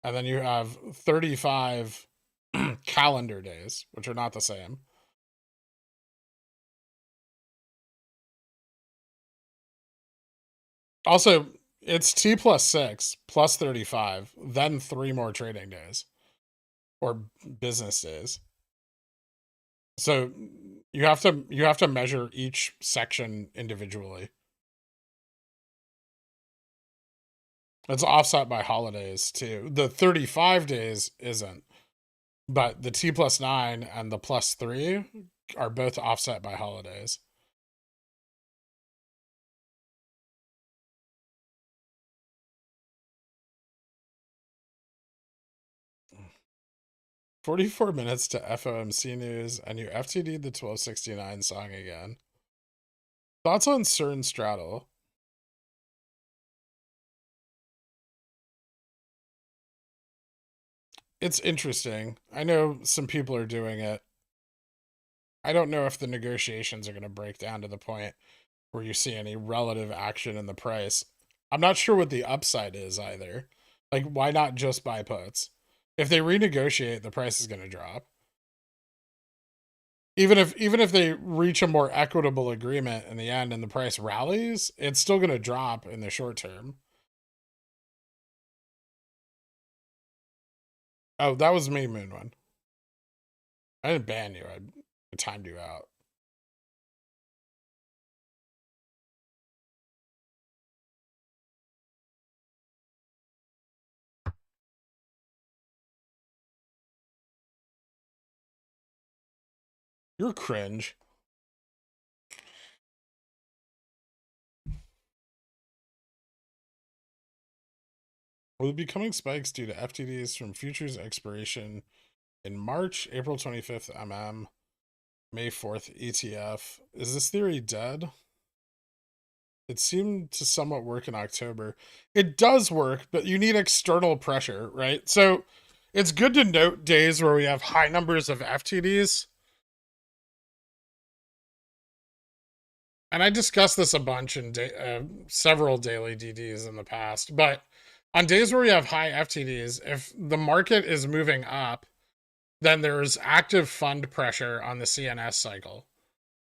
and then you have 35 calendar days, which are not the same. Also, it's T plus 6 plus 35, then 3 more trading days or business days. So you have to measure each section individually. It's offset by holidays too. The 35 days isn't, but the T plus 9 and the plus 3 are both offset by holidays. "44 minutes to FOMC news, and you FTD'd the 1269 song again. Thoughts on CERN straddle? It's interesting. I know some people are doing it. I don't know if the negotiations are going to break down to the point where you see any relative action in the price. I'm not sure what the upside is either. Like, why not just buy puts? If they renegotiate, the price is going to drop. Even if they reach a more equitable agreement in the end and the price rallies, it's still going to drop in the short term. Oh, that was me, Moon One. I didn't ban you. I timed you out. You're cringe. Will it be coming spikes due to FTDs from futures expiration in March, April 25th May 4th ETF? Is this theory dead? It seemed to somewhat work in October. It does work, but you need external pressure, right? So it's good to note days where we have high numbers of FTDs. And I discussed this a bunch in several daily DDs in the past, but on days where we have high FTDs, if the market is moving up then there's active fund pressure on the CNS cycle,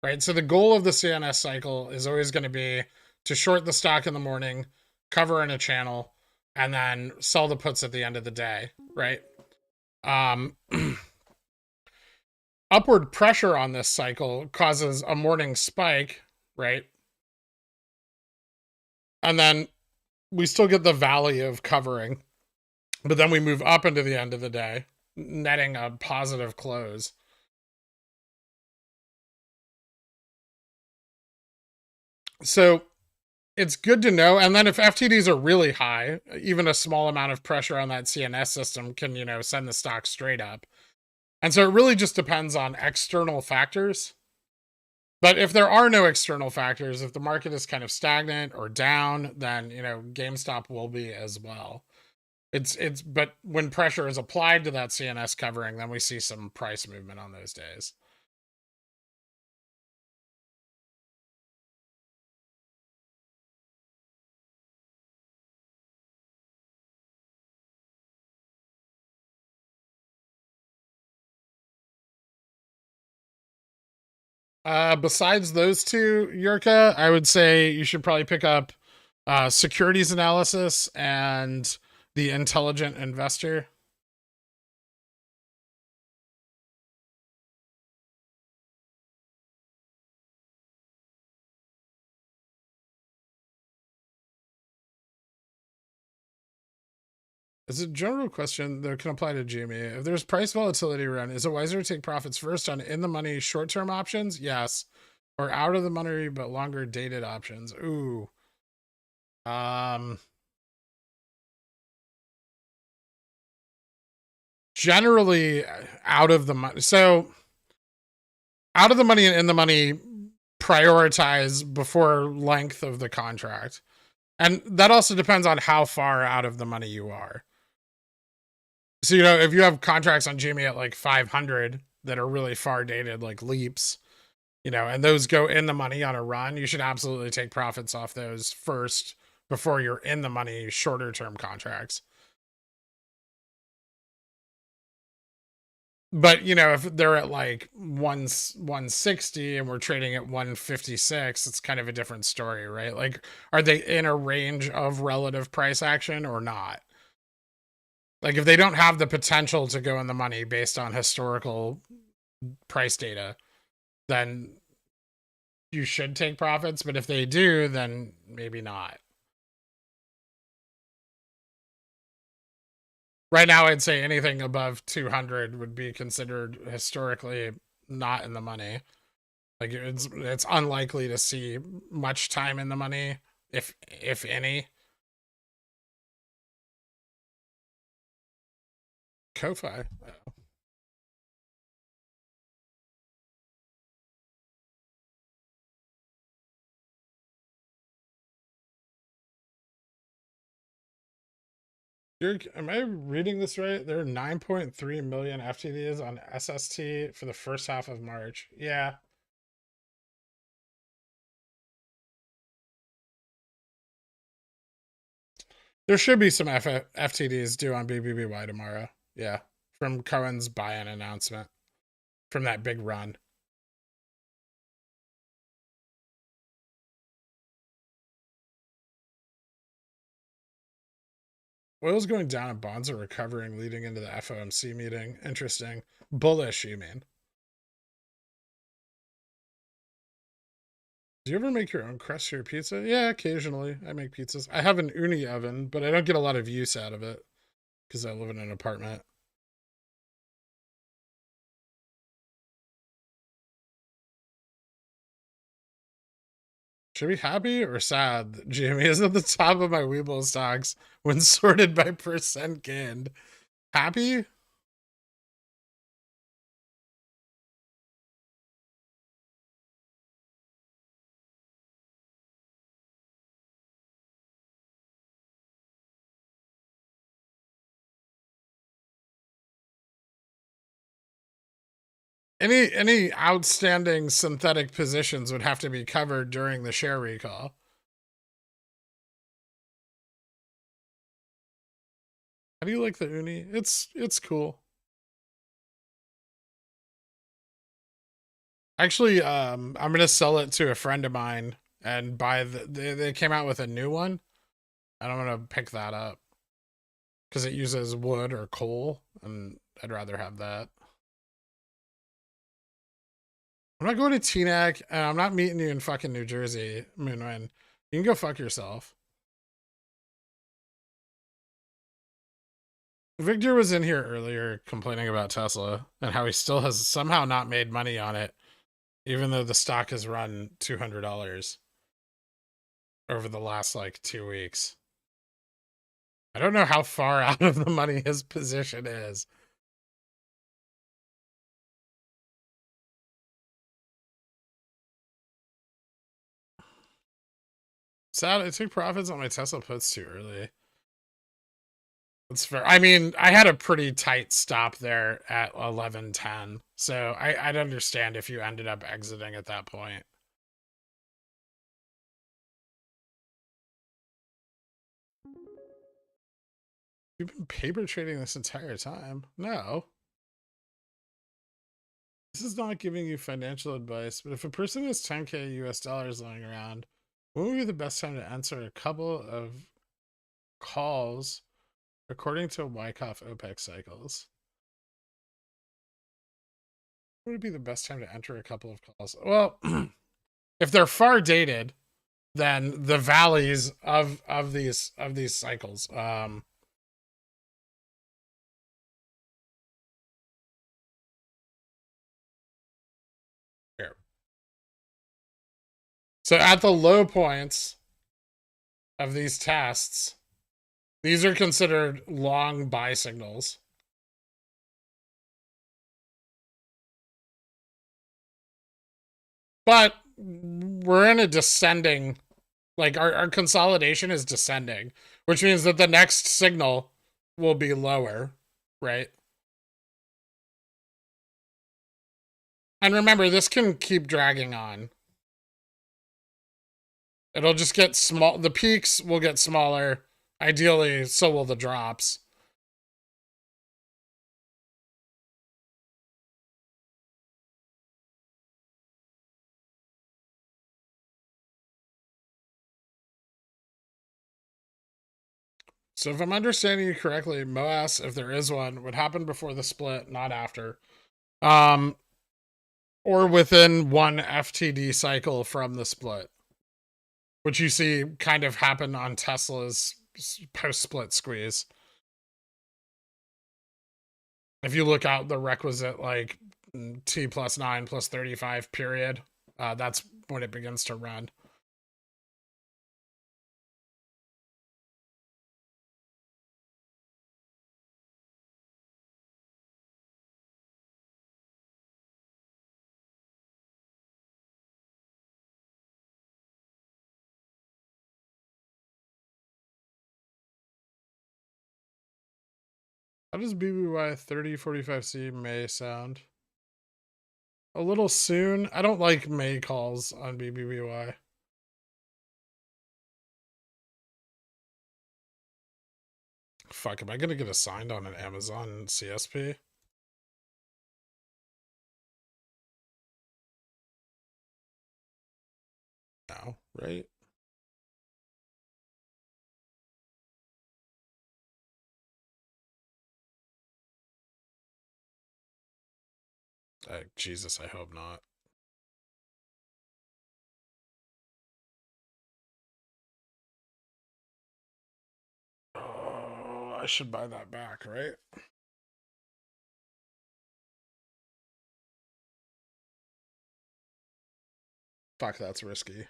right? So the goal of the CNS cycle is always going to be to short the stock in the morning, cover in a channel, and then sell the puts at the end of the day, right? Upward pressure on this cycle causes a morning spike, right? And then we still get the valley of covering, but then we move up into the end of the day, netting a positive close. So it's good to know. And then if FTDs are really high, even a small amount of pressure on that CNS system can, send the stock straight up. And so it really just depends on external factors. But if there are no external factors, if the market is kind of stagnant or down, then, GameStop will be as well. But when pressure is applied to that CNS covering, then we see some price movement on those days. Besides those two, Yurka, I would say you should probably pick up securities analysis and the intelligent investor. It's a general question that can apply to GME. If there's price volatility around, is it wiser to take profits first on in the money short term options? Yes. Or out of the money but longer dated options? Ooh. Generally out of the money. So out of the money and in the money prioritize before length of the contract. And that also depends on how far out of the money you are. So, if you have contracts on GME at like 500 that are really far dated, like leaps, and those go in the money on a run, you should absolutely take profits off those first before you're in the money shorter term contracts. But, if they're at like 160 and we're trading at 156, it's kind of a different story, right? Like, are they in a range of relative price action or not? Like, if they don't have the potential to go in the money based on historical price data, then you should take profits. But if they do, then maybe not. Right now, I'd say anything above 200 would be considered historically not in the money. Like, it's unlikely to see much time in the money, if any. Ko-Fi. Am I reading this right? There are 9.3 million FTDs on SST for the first half of March. Yeah. There should be some FTDs due on BBBY tomorrow. Yeah. From Cohen's buy-in announcement from that big run. Oil's going down and bonds are recovering leading into the FOMC meeting. Interesting. Bullish, you mean? Do you ever make your own crust for your pizza? Yeah, occasionally. I make pizzas. I have an uni oven, but I don't get a lot of use out of it because I live in an apartment. Should I be happy or sad that GME is at the top of my WeBull stocks when sorted by percent gained? Happy? Any outstanding synthetic positions would have to be covered during the share recall. How do you like the uni? It's cool. Actually, I'm gonna sell it to a friend of mine and buy they came out with a new one, and I'm gonna pick that up because it uses wood or coal, and I'd rather have that. I'm not going to Teaneck, and I'm not meeting you in fucking New Jersey, Moonwind. You can go fuck yourself. Victor was in here earlier complaining about Tesla and how he still has somehow not made money on it, even though the stock has run $200 over the last like 2 weeks. I don't know how far out of the money his position is. Sad, I took profits on my Tesla puts too early. That's fair. I mean, I had a pretty tight stop there at 11:10, so I'd understand if you ended up exiting at that point. You've been paper trading this entire time? No. This is not giving you financial advice, but if a person has 10K US dollars lying around, when would be the best time to answer a couple of calls according to Wyckoff Opec cycles? When would be the best time to enter a couple of calls? Well, if they're far dated, then the valleys of these cycles. Here. So at the low points of these tests, these are considered long buy signals. But we're in a descending, like our consolidation is descending, which means that the next signal will be lower, right? And remember, this can keep dragging on. It'll just get small. The peaks will get smaller. Ideally, so will the drops. So if I'm understanding you correctly, MOASS, if there is one, would happen before the split, not after. Or within one FTD cycle from the split, which you see kind of happen on Tesla's post-split squeeze. If you look out the requisite like T plus 9 plus 35 period, that's when it begins to run. How does BBY 3045C May sound? A little soon. I don't like May calls on BBY. Fuck, am I gonna get assigned on an Amazon CSP? No, right? Jesus, I hope not. Oh, I should buy that back, right? Fuck, that's risky.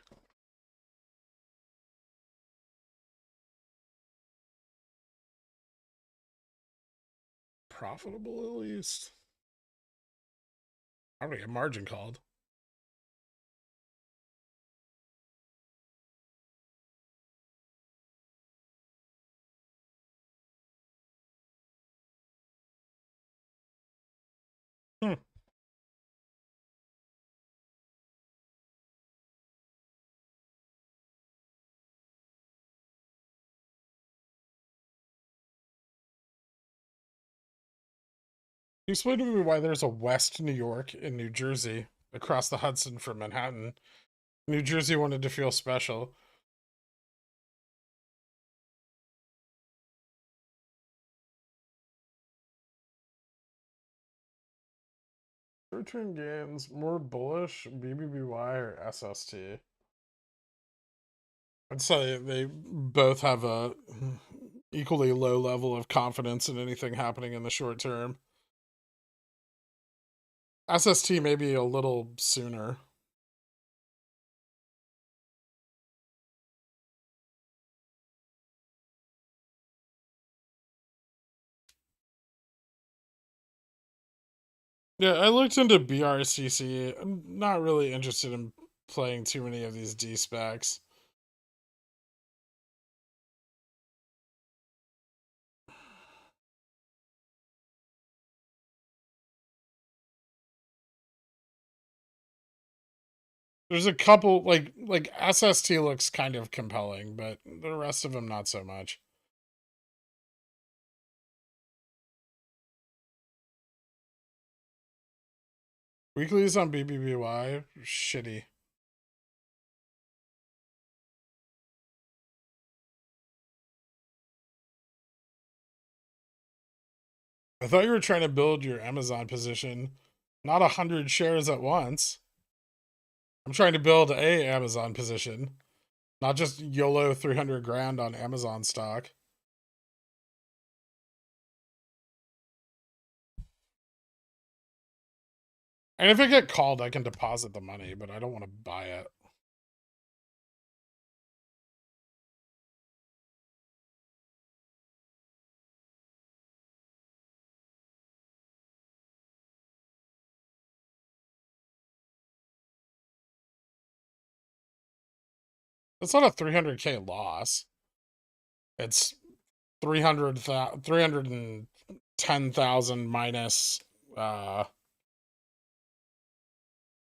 Profitable at least. I'm gonna get margin called. Hmm. You explain to me why there's a West New York in New Jersey across the Hudson from Manhattan. New Jersey wanted to feel special. Short-term gains, more bullish, BBBY or SST? I'd say they both have a equally low level of confidence in anything happening in the short term. SST maybe a little sooner. Yeah, I looked into BRCC. I'm not really interested in playing too many of these D-specs. There's a couple, like SST looks kind of compelling, but the rest of them not so much. Weeklies on BBBY, shitty. I thought you were trying to build your Amazon position, not 100 shares at once. I'm trying to build a Amazon position, not just YOLO 300 grand on Amazon stock. And if I get called, I can deposit the money, but I don't want to buy it. It's not a 300K loss. It's 310,000 minus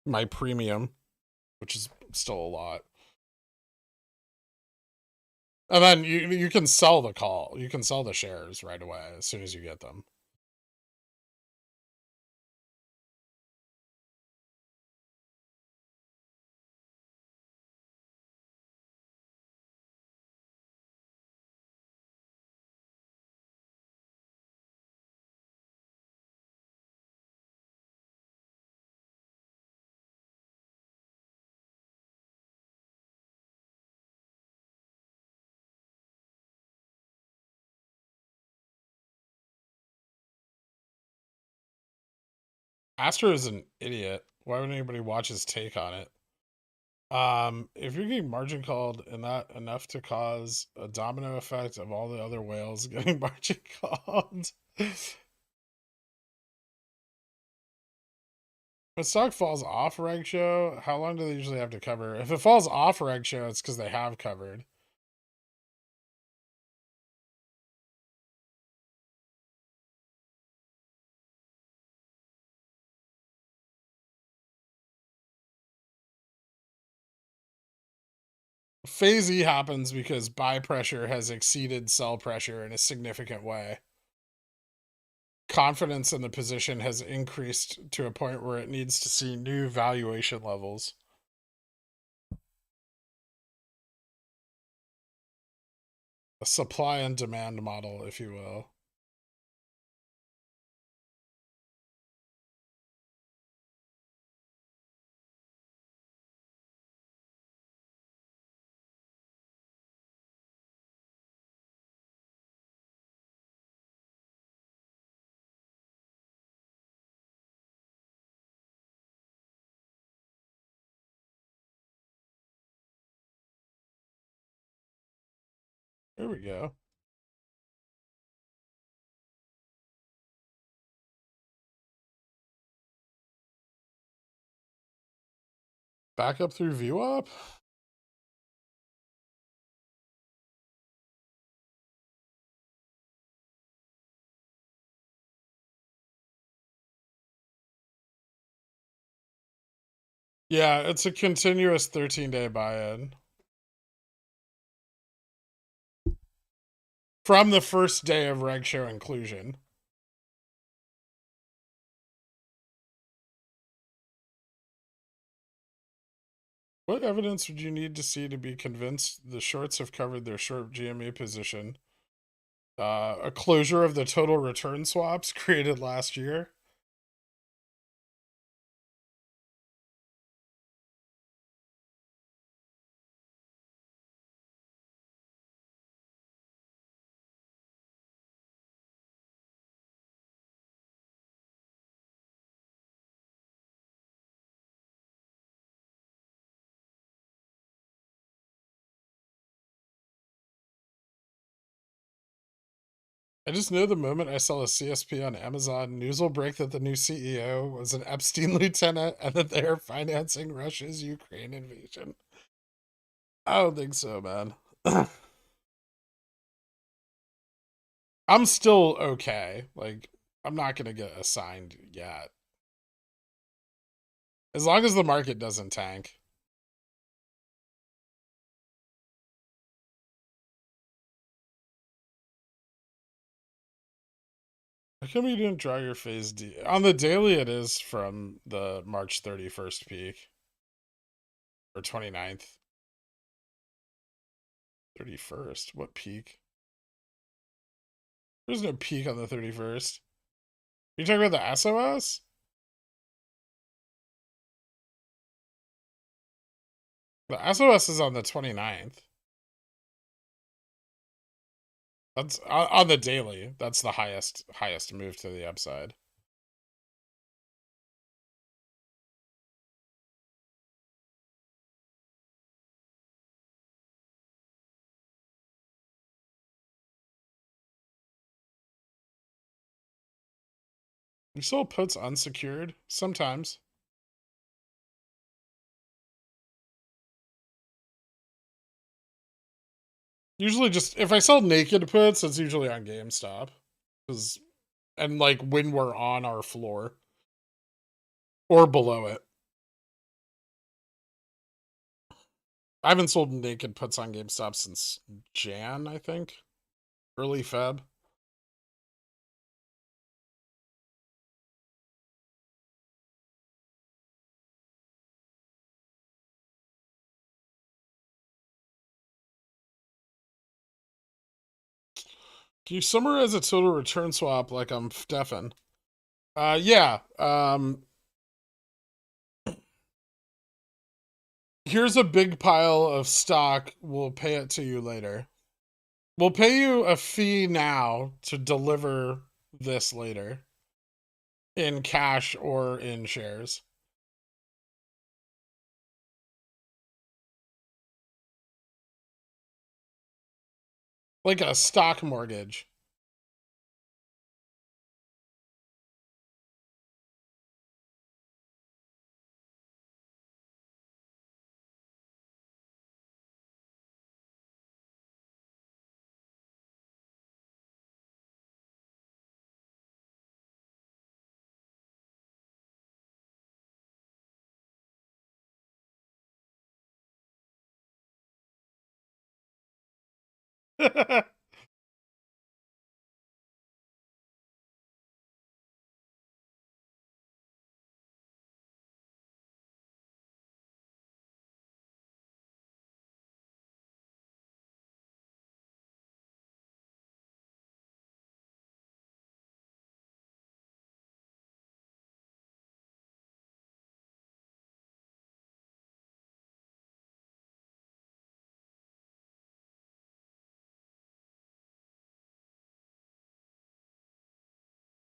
my premium, which is still a lot. And then you can sell the call. You can sell the shares right away as soon as you get them. Astro is an idiot. Why would anybody watch his take on it? If you're getting margin called and that enough to cause a domino effect of all the other whales getting margin called. When stock falls off reg show, how long do they usually have to cover? If it falls off reg show, it's because they have covered. Phase E happens because buy pressure has exceeded sell pressure in a significant way. Confidence in the position has increased to a point where it needs to see new valuation levels. A supply and demand model, if you will. Here we go. Back up through VWAP? Yeah, it's a continuous 13-day buy-in. From the first day of reg show inclusion. What evidence would you need to see to be convinced the shorts have covered their short GME position? A closure of the total return swaps created last year. I just know the moment I sell a CSP on Amazon, news will break that the new CEO was an Epstein lieutenant and that they are financing Russia's Ukraine invasion. I don't think so, man. I'm still okay. Like, I'm not going to get assigned yet. As long as the market doesn't tank. How come you didn't draw your phase D? On the daily, it is from the March 31st peak. Or 29th. 31st? What peak? There's no peak on the 31st. You talking about the SOS? The SOS is on the 29th. That's on the daily. That's the highest move to the upside. You sold puts unsecured? Sometimes. Usually just, if I sell naked puts, it's usually on GameStop. And like when we're on our floor. Or below it. I haven't sold naked puts on GameStop since Jan, I think. Early Feb. Can you summarize a total return swap like I'm Stefan? Yeah. Here's a big pile of stock. We'll pay it to you later. We'll pay you a fee now to deliver this later in cash or in shares. Like a stock mortgage.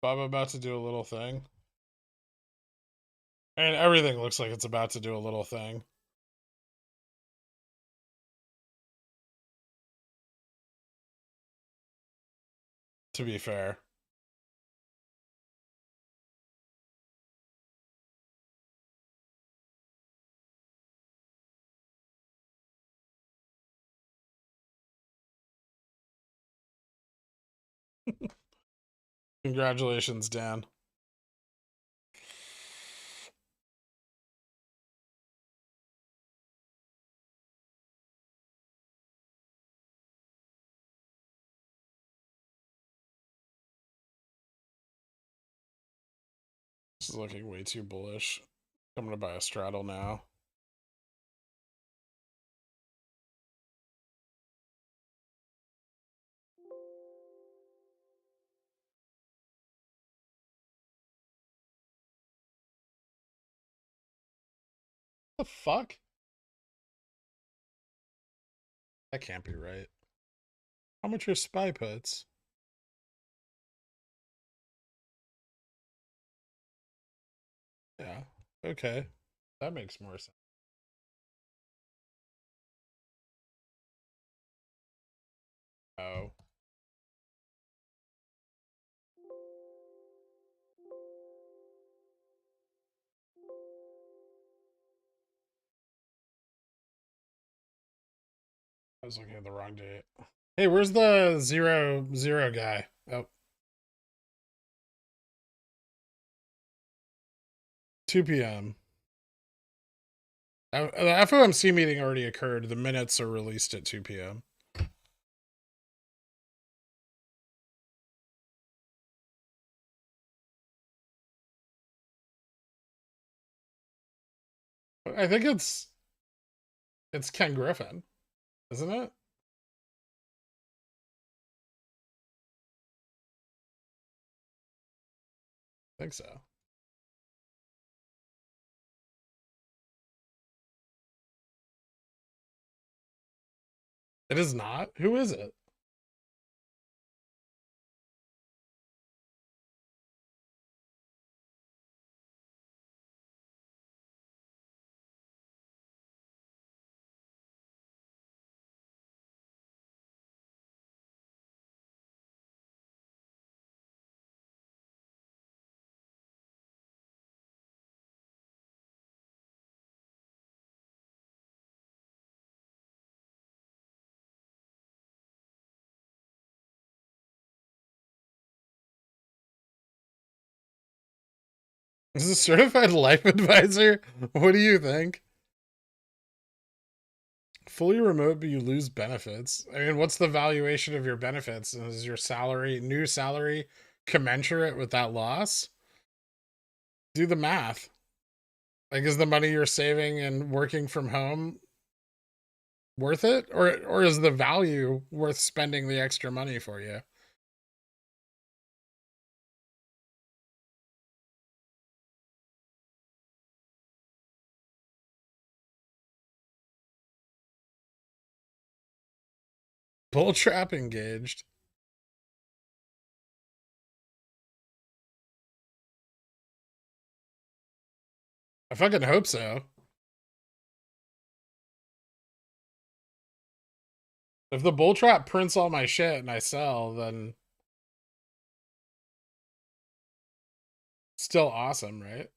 I'm about to do a little thing. And everything looks like it's about to do a little thing. To be fair. Congratulations, Dan. This is looking way too bullish. I'm gonna buy a straddle now. The fuck? That can't be right. How much are SPY puts? Yeah. Okay. That makes more sense. Oh. I was looking at the wrong date. Hey, where's the 0 guy? Oh. 2 p.m. The FOMC meeting already occurred. The minutes are released at 2 p.m. I think it's Ken Griffin, isn't it? I think so. It is not? Who is it? Is a certified life advisor? What do you think? Fully remote, but you lose benefits. I mean, what's the valuation of your benefits? Is your new salary, commensurate with that loss? Do the math. Like, is the money you're saving and working from home worth it? Or is the value worth spending the extra money for you? Bull trap engaged. I fucking hope so. If the bull trap prints all my shit and I sell, then still awesome, right?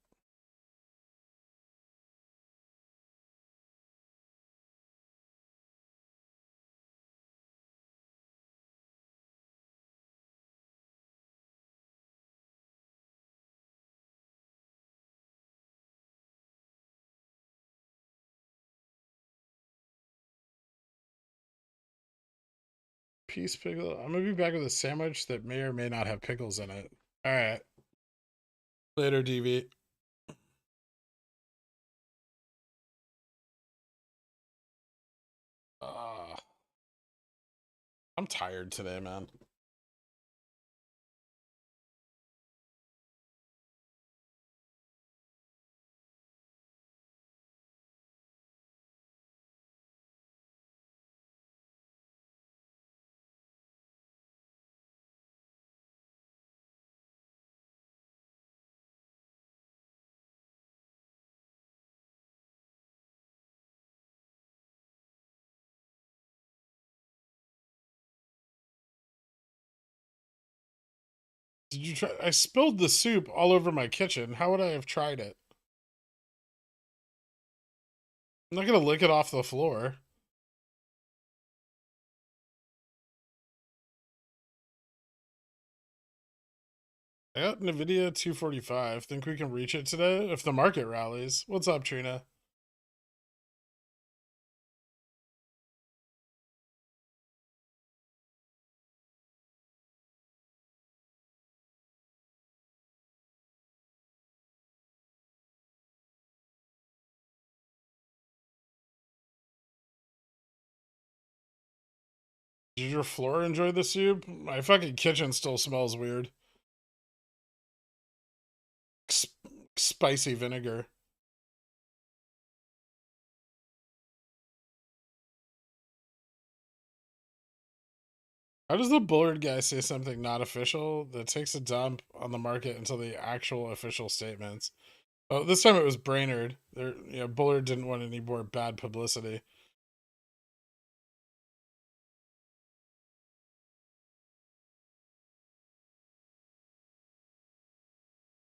Peace pickle. I'm gonna be back with a sandwich that may or may not have pickles in it. All right. Later, DV. I'm tired today, man. Did you try? I spilled the soup all over my kitchen. How would I have tried it? I'm not gonna lick it off the floor. I got NVIDIA 245. Think we can reach it today if the market rallies. What's up, Trina? Did your floor enjoy the soup? My fucking kitchen still smells weird. Spicy vinegar. How does the Bullard guy say something not official that takes a dump on the market until the actual official statements? Oh, this time it was Brainerd. Bullard didn't want any more bad publicity.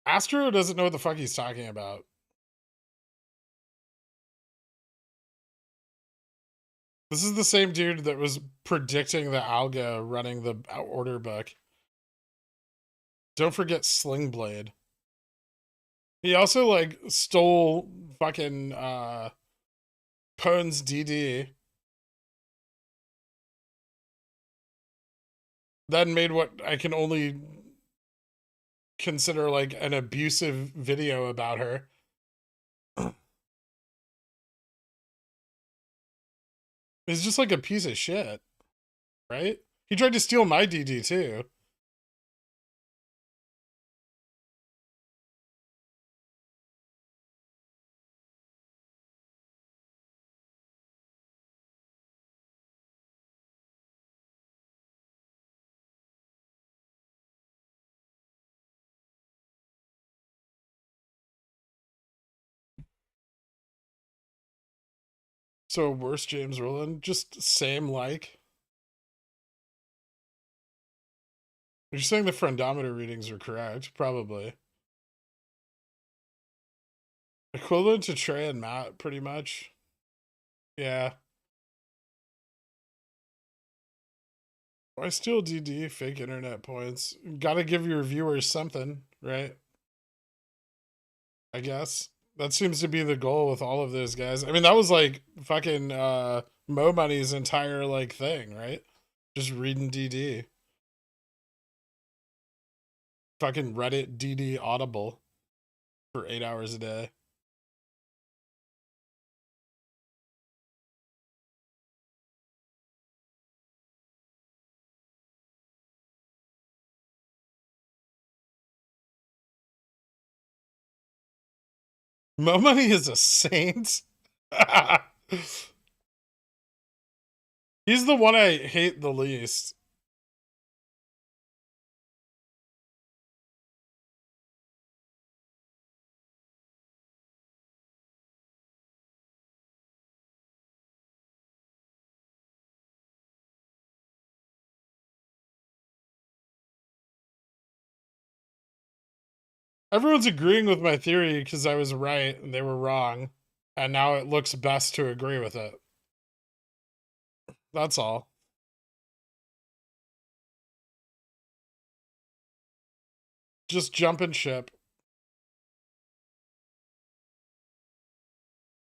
Astro doesn't know what the fuck he's talking about. This is the same dude that was predicting the algo running the order book. Don't forget Sling Blade. He also like stole fucking Pone's DD. Then made what I can only consider like an abusive video about her. He's just like a piece of shit, right? He tried to steal my DD too. So worse, James Rowland, just same like. You're saying the friendometer readings are correct, probably. Equivalent to Trey and Matt, pretty much. Yeah. Why steal DD? Fake internet points. Gotta give your viewers something, right? I guess. That seems to be the goal with all of those guys. I mean, that was like fucking Mo Money's entire like thing, right? Just reading DD. Fucking Reddit DD Audible for 8 hours a day. Mo Money is a saint. He's the one I hate the least. Everyone's agreeing with my theory because I was right and they were wrong. And now it looks best to agree with it. That's all. Just jumping ship.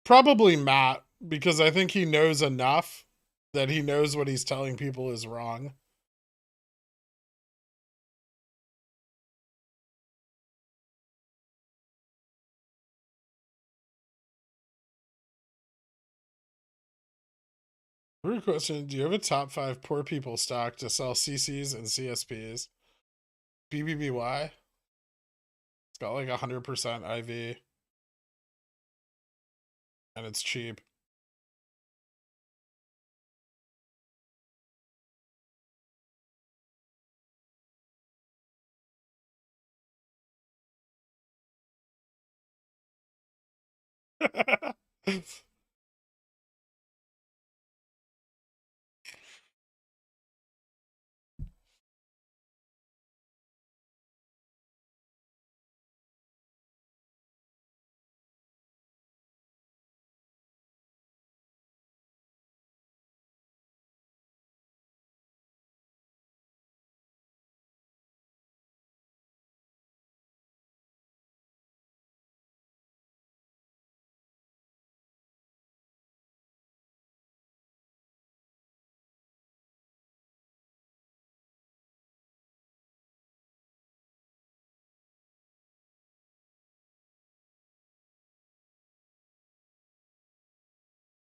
Probably Matt, because I think he knows enough that he knows what he's telling people is wrong. Weird question. Do you have a top 5 poor people stock to sell CCs and CSPs? BBBY? It's got like 100% IV. And it's cheap.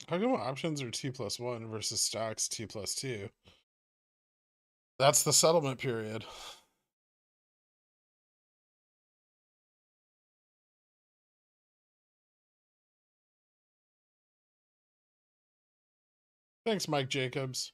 How come options are T+1 versus stocks T+2? That's the settlement period. Thanks, Mike Jacobs.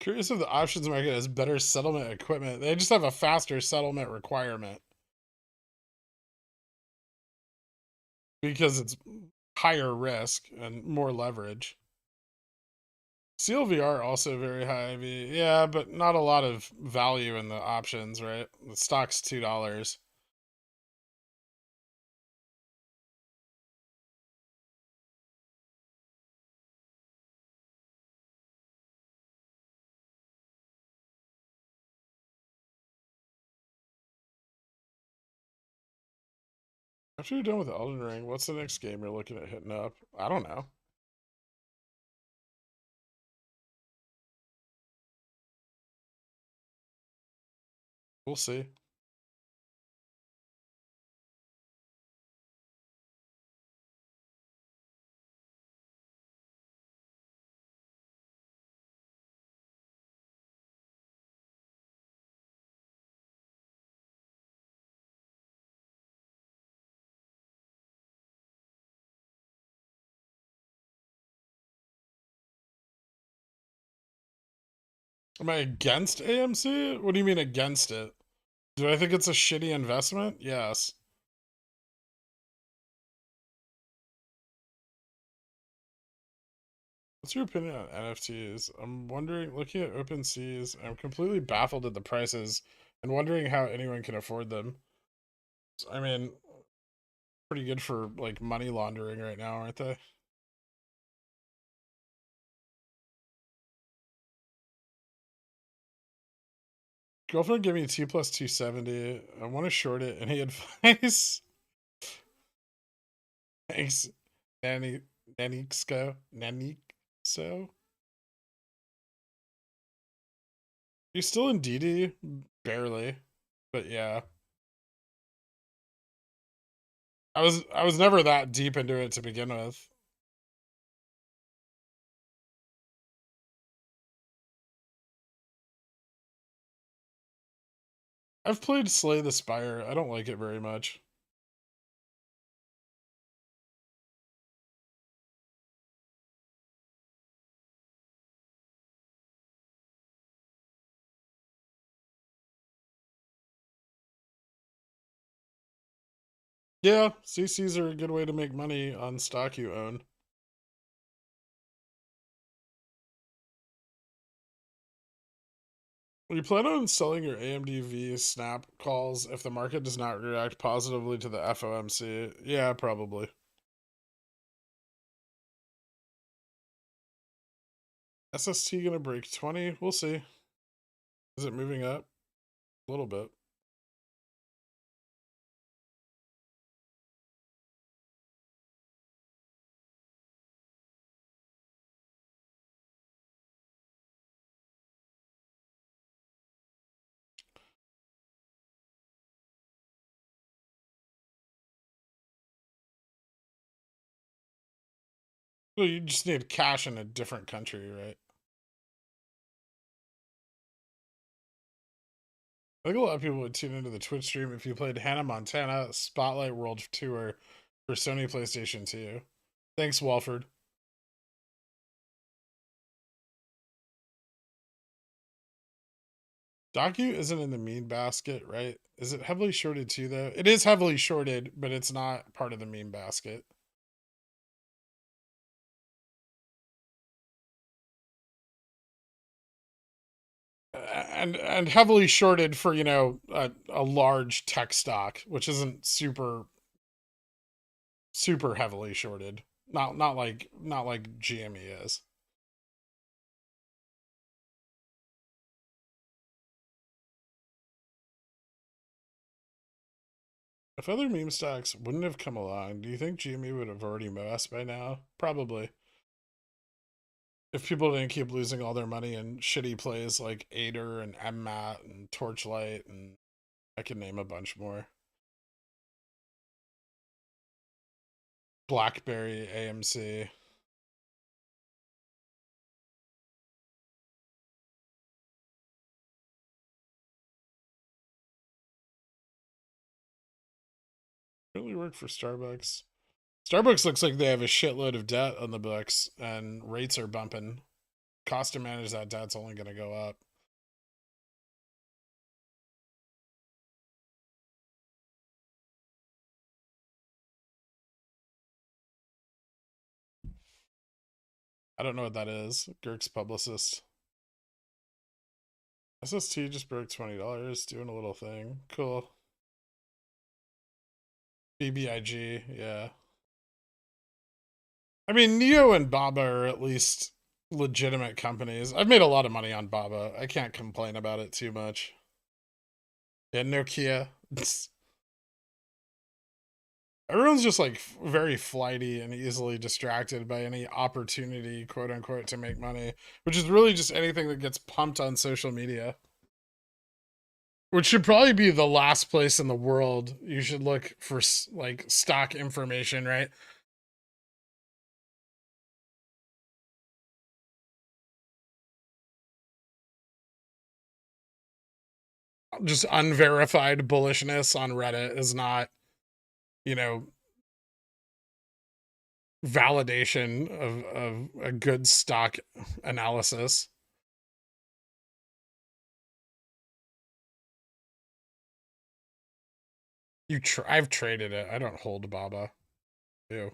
Curious if the options market has better settlement equipment. They just have a faster settlement requirement. Because it's higher risk and more leverage. CLVR also very high IV. Yeah, but not a lot of value in the options, right? The stock's $2. After you're done with Elden Ring, what's the next game you're looking at hitting up? I don't know. We'll see. Am I against AMC? What do you mean against it? Do I think it's a shitty investment? Yes. What's your opinion on NFTs? I'm wondering, looking at OpenSeas, I'm completely baffled at the prices and wondering how anyone can afford them. I mean, pretty good for like money laundering right now, aren't they? Girlfriend gave me T plus 270. I want to short it. Any advice? Thanks, Nanixo. You still in DD? Barely, but yeah. I was never that deep into it to begin with. I've played Slay the Spire. I don't like it very much. Yeah, CCs are a good way to make money on stock you own. You plan on selling your AMDV snap calls if the market does not react positively to the FOMC? Yeah, probably. SST gonna break 20? We'll see. Is it moving up? A little bit. Well, you just need cash in a different country, right? I think a lot of people would tune into the Twitch stream if you played Hannah Montana Spotlight World Tour for Sony PlayStation 2. Thanks, Walford. Docu isn't in the meme basket, right? Is it heavily shorted too, though? It is heavily shorted, but it's not part of the meme basket. And heavily shorted for, you know, a large tech stock, which isn't super heavily shorted. Not like GME is. If other meme stocks wouldn't have come along, do you think GME would have already MOASS by now? Probably. If people didn't keep losing all their money in shitty plays like Ader and MMAT and Torchlight, and I could name a bunch more. BlackBerry, AMC. Really work for Starbucks. Starbucks looks like they have a shitload of debt on the books and rates are bumping. cost to manage that debt's only going to go up. I don't know what that is. Girk's publicist. SST just broke $20, doing a little thing. Cool. BBIG, yeah. I mean, Neo and Baba are at least legitimate companies. I've made a lot of money on Baba. I can't complain about it too much. Yeah, Nokia. Everyone's just like very flighty and easily distracted by any opportunity, quote unquote, to make money, which is really just anything that gets pumped on social media. Which should probably be the last place in the world you should look for like stock information, right? Just unverified bullishness on Reddit is not, you know, validation of a good stock analysis. I've traded it. I don't hold Baba. Ew.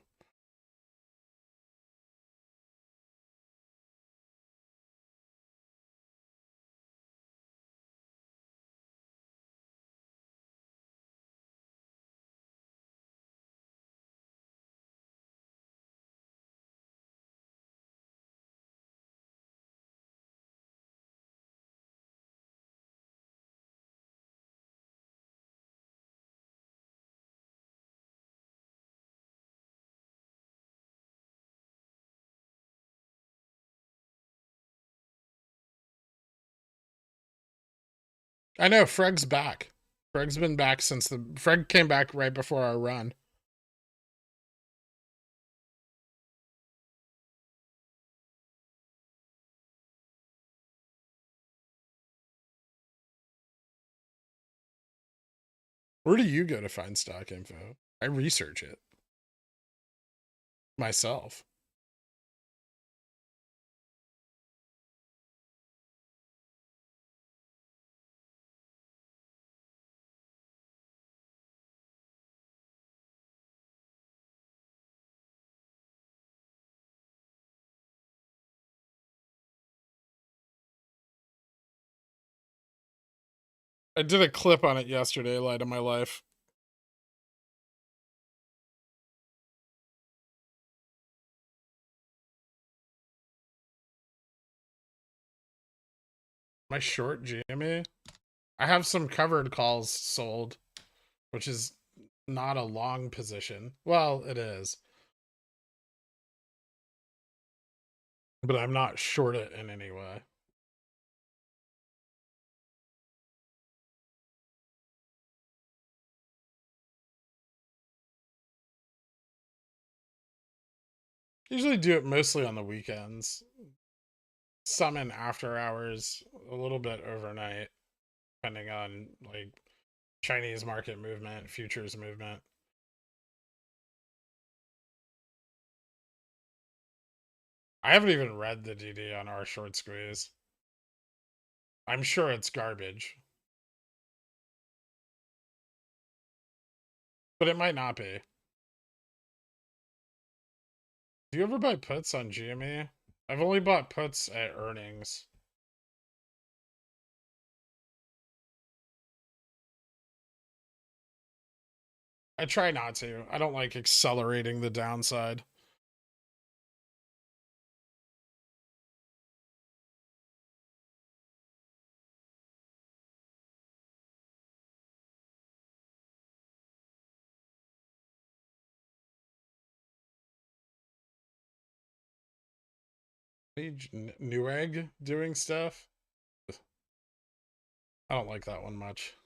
I know Freg's back. Freg's been back since Freg came back right before our run. Where do you go to find stock info? I research it myself. I did a clip on it yesterday, Light of My Life. My short GME? I have some covered calls sold, which is not a long position. Well, it is. But I'm not short it in any way. Usually do it mostly on the weekends. Some in after hours, a little bit overnight, depending on like Chinese market movement, futures movement. I haven't even read the DD on our short squeeze. I'm sure it's garbage. But it might not be. Do you ever buy puts on GME? I've only bought puts at earnings. I try not to. I don't like accelerating the downside. Newegg doing stuff? I don't like that one much.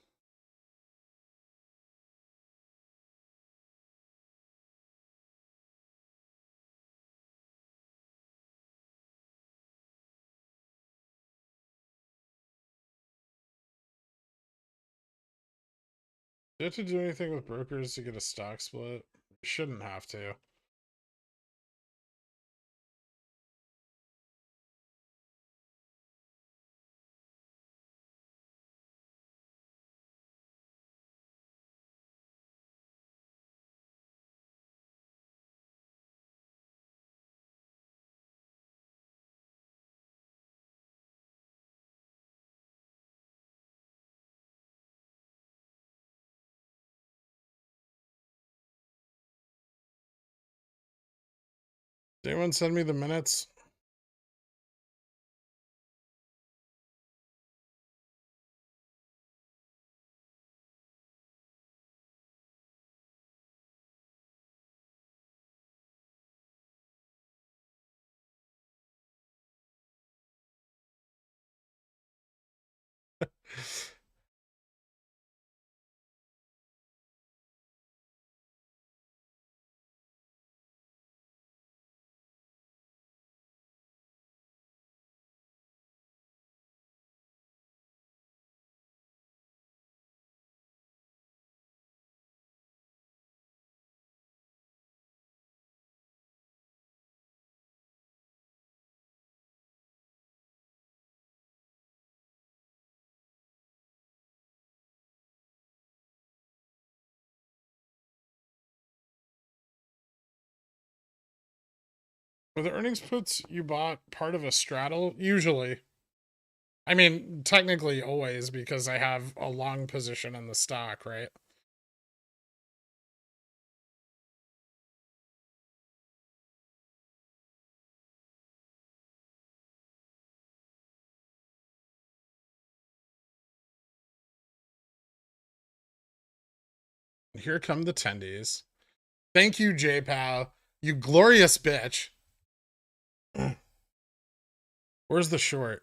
Do you have to do anything with brokers to get a stock split? You shouldn't have to. Did anyone send me the minutes? Were the earnings puts you bought part of a straddle? Usually. I mean, technically always, because I have a long position in the stock, right? Here come the tendies. Thank you, J-Pal. You glorious bitch. Where's the short?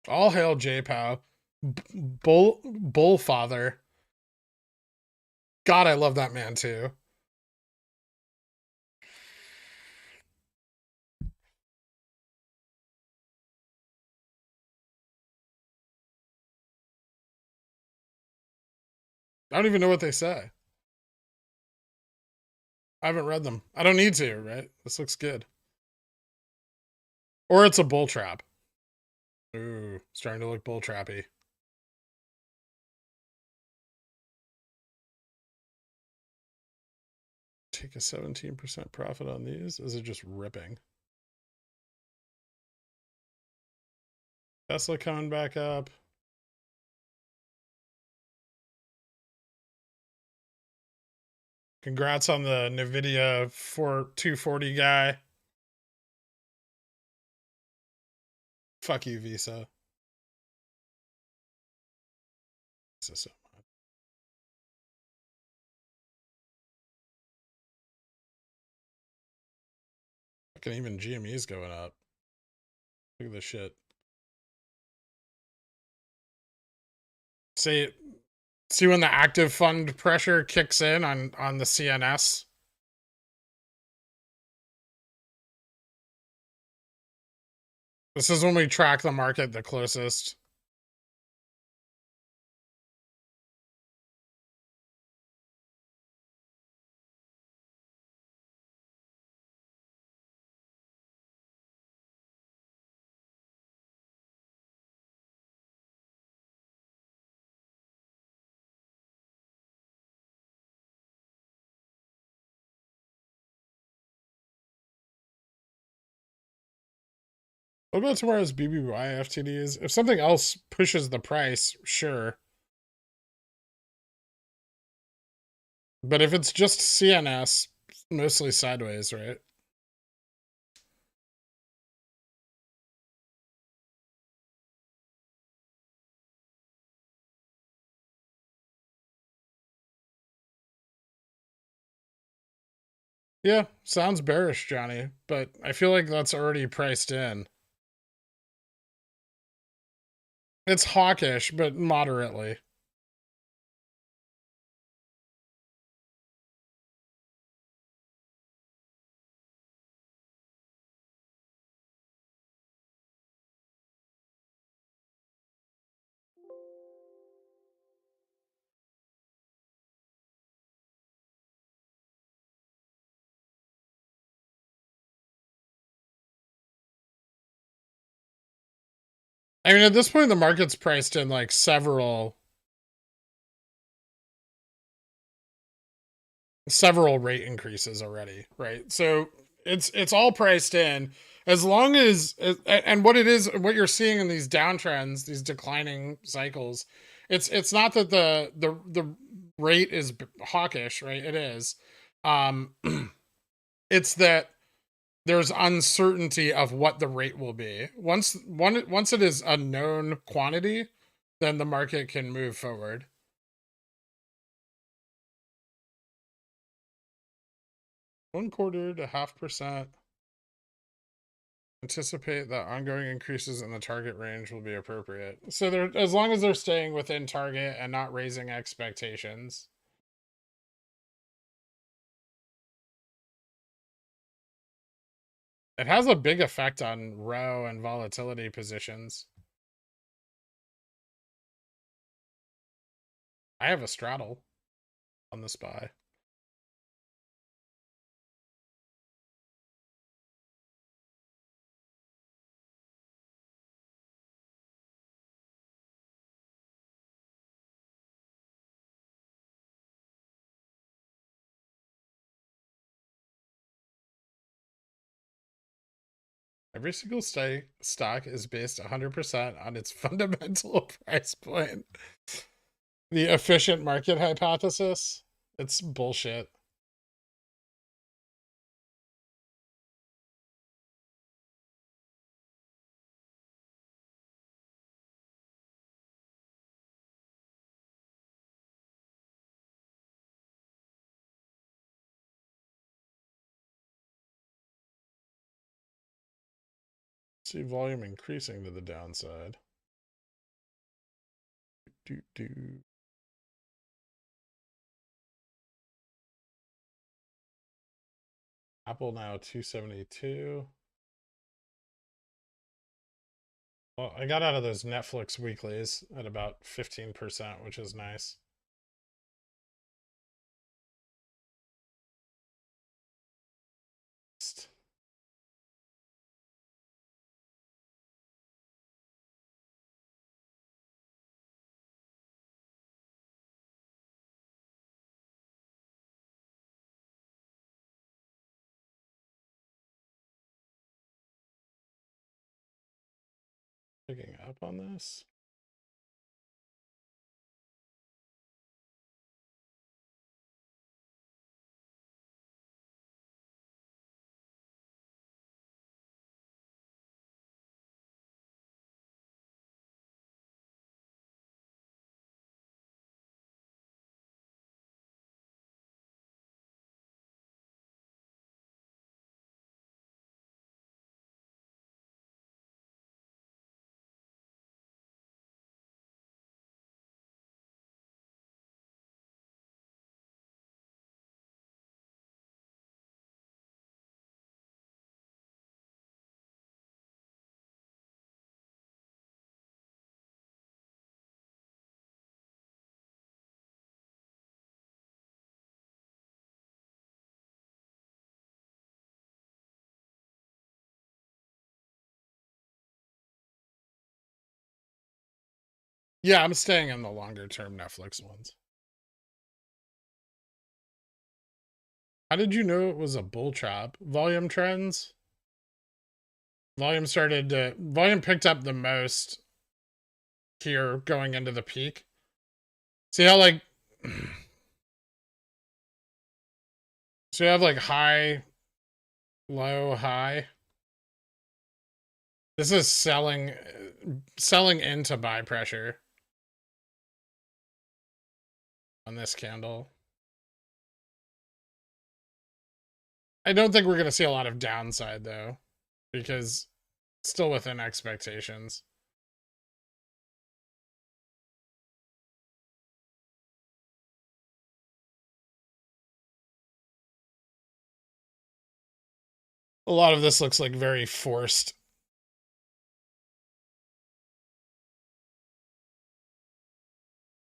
All hail J-Pal. Bullfather. God, I love that man too. I don't even know what they say. I haven't read them. I don't need to, right? This looks good. Or it's a bull trap. Ooh, starting to look bull trappy. Take a 17% profit on these? Is it just ripping? Tesla coming back up. Congrats on the NVIDIA 240 guy. Fuck you, Visa. Visa so much. Fucking even GME's going up. Look at this shit. See when the active fund pressure kicks in on the CNS? This is when we track the market the closest. What about tomorrow's BBY FTDs? If something else pushes the price, sure. But if it's just CNS, mostly sideways, right? Yeah, sounds bearish, Johnny, but I feel like that's already priced in. It's hawkish, but moderately. I mean, at this point, the market's priced in like several rate increases already, right? So it's all priced in. As long as and what it is, what you're seeing in these downtrends, these declining cycles, It's not that the rate is hawkish, right? It is. It's that there's uncertainty of what the rate will be. Once it is a known quantity, then the market can move forward. One quarter to 0.5%. Anticipate that ongoing increases in the target range will be appropriate. So they're, as long as they're staying within target and not raising expectations. It has a big effect on row and volatility positions. I have a straddle on the SPY. Every single stock is based 100% on its fundamental price point. The efficient market hypothesis. It's bullshit. See volume increasing to the downside. Apple now 272. Well, I got out of those Netflix weeklies at about 15%, which is nice. Picking up on this. Yeah, I'm staying in the longer term Netflix ones. How did you know it was a bull trap? Volume trends. Volume picked up the most here going into the peak. See how like so you have like high, low, high. This is selling into buy pressure on this candle. I don't think we're going to see a lot of downside though, because it's still within expectations. A lot of this looks like very forced.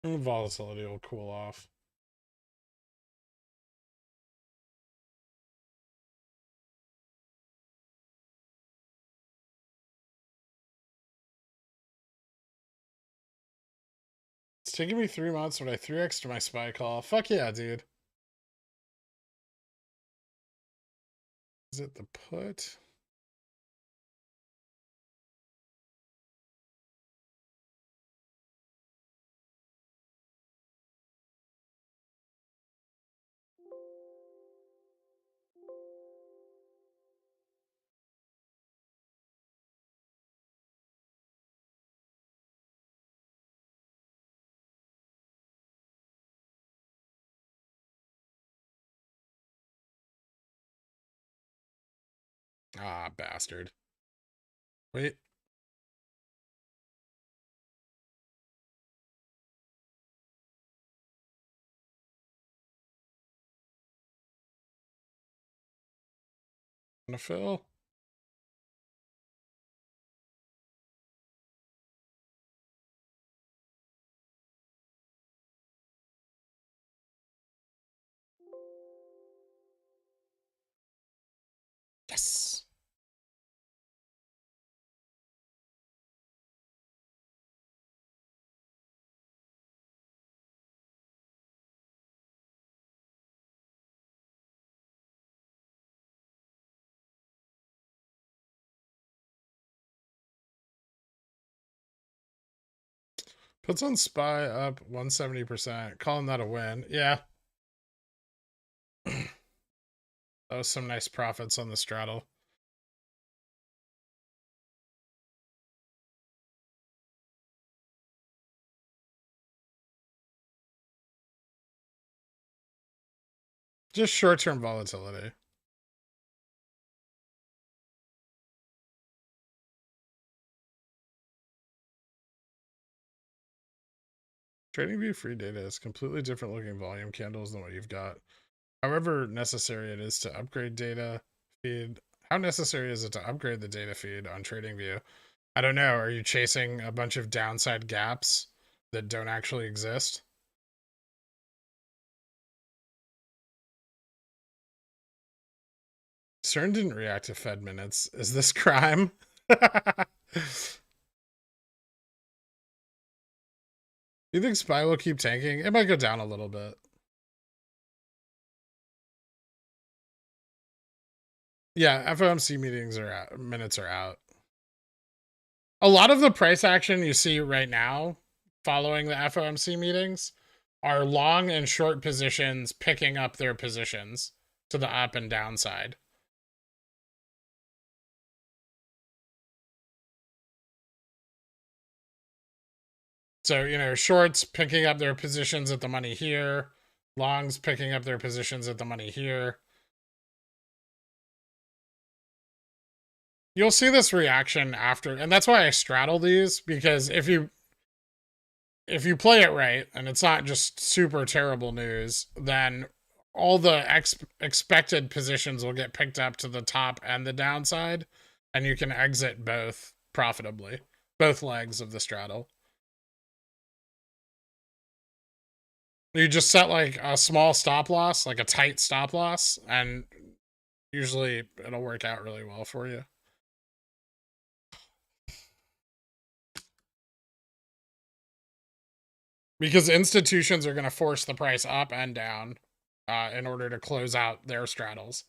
Volatility will cool off. It's taking me 3 months, but I 3x to my SPY call. Fuck yeah, dude. Is it the put? Ah, bastard. Wait. Gonna fill. Yes. Puts on SPY up 170%. Calling that a win. Yeah. That was some nice profits on the straddle. Just short-term volatility. TradingView free data is completely different looking volume candles than what you've got. However necessary it is to upgrade data feed. How necessary is it to upgrade the data feed on TradingView? I don't know. Are you chasing a bunch of downside gaps that don't actually exist? CERN didn't react to Fed minutes. Is this crime? You think SPY will keep tanking? It might go down a little bit. Yeah, FOMC meetings are out. Minutes are out. A lot of the price action you see right now following the FOMC meetings are long and short positions picking up their positions to the up and downside. So, you know, shorts picking up their positions at the money here, longs picking up their positions at the money here. You'll see this reaction after, and that's why I straddle these, because if you play it right and it's not just super terrible news, then all the expected positions will get picked up to the top and the downside, and you can exit both profitably, both legs of the straddle. You just set like a small stop loss, like a tight stop loss, and usually it'll work out really well for you. Because institutions are going to force the price up and down in order to close out their straddles.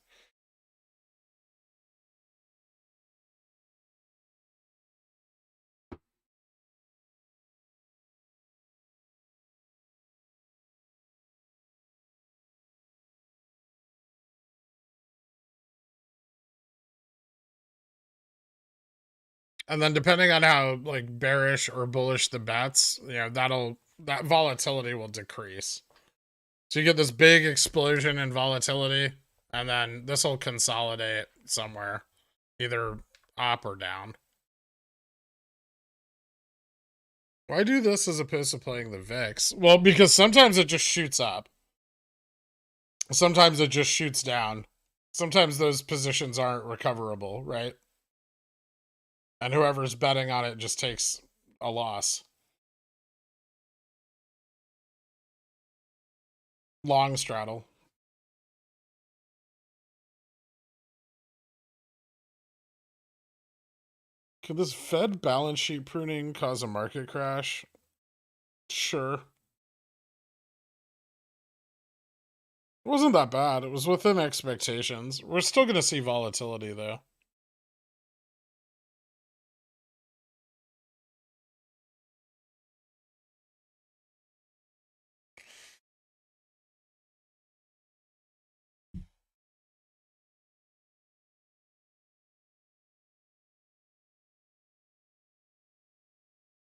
And then depending on how like bearish or bullish the bets, you know, that volatility will decrease. So you get this big explosion in volatility, and then this will consolidate somewhere, either up or down. Why do this as opposed to playing the VIX? Well, because sometimes it just shoots up. Sometimes it just shoots down. Sometimes those positions aren't recoverable, right? And whoever's betting on it just takes a loss. Long straddle. Could this Fed balance sheet pruning cause a market crash? Sure. It wasn't that bad. It was within expectations. We're still going to see volatility, though.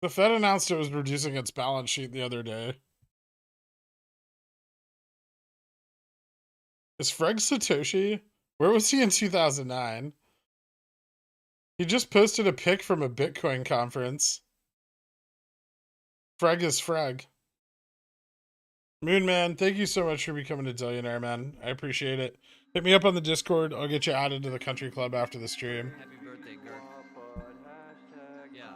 The Fed announced it was reducing its balance sheet the other day. Is Freg Satoshi? Where was he in 2009? He just posted a pic from a Bitcoin conference. Freg is Freg. Moonman, thank you so much for becoming a Dillionaire, man. I appreciate it. Hit me up on the Discord. I'll get you added to the country club after the stream. Happy birthday, Gert. Yeah.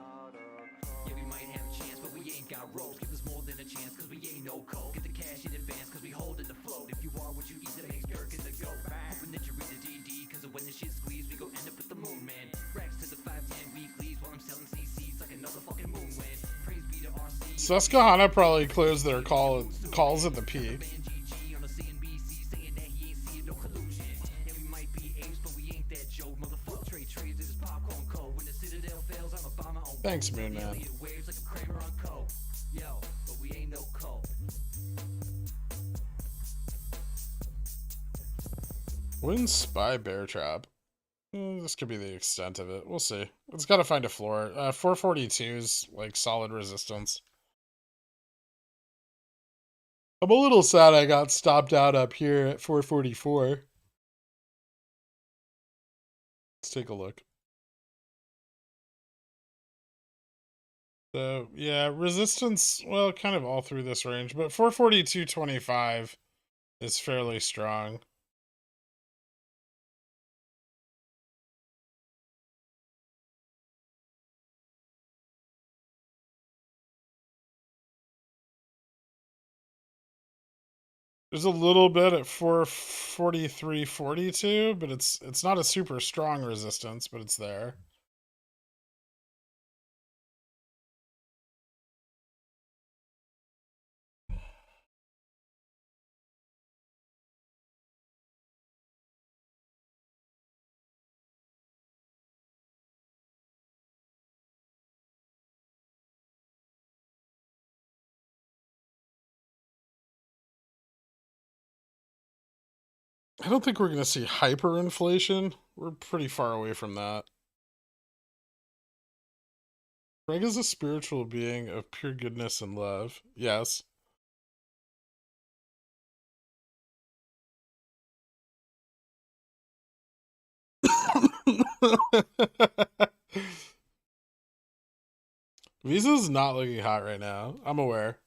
Yeah, we might have a chance, but we ain't got rolls. Give us more than a chance, cause we ain't no cold. Get the cash in advance, cause we hold in the float. If you are what you eat, that makes gherkin the go. Hoping that you read the DD, cause when the shit squeeze, we go end up with the moon, man. Racks to the 510 weeklies while I'm selling CCs like another fucking moon win. Praise be to RC. Susquehanna probably closed their calls at the peak. Thanks, Moon Man. Win Spy Bear Trap. This could be the extent of it. We'll see. It's got to find a floor. 442 is like solid resistance. I'm a little sad I got stopped out up here at 444. Let's take a look. So, yeah, resistance, well, kind of all through this range, but 442.25 is fairly strong. There's a little bit at 443.42, but it's not a super strong resistance, but it's there. I don't think we're going to see hyperinflation. We're pretty far away from that. Greg is a spiritual being of pure goodness and love. Yes. Visa's not looking hot right now. I'm aware.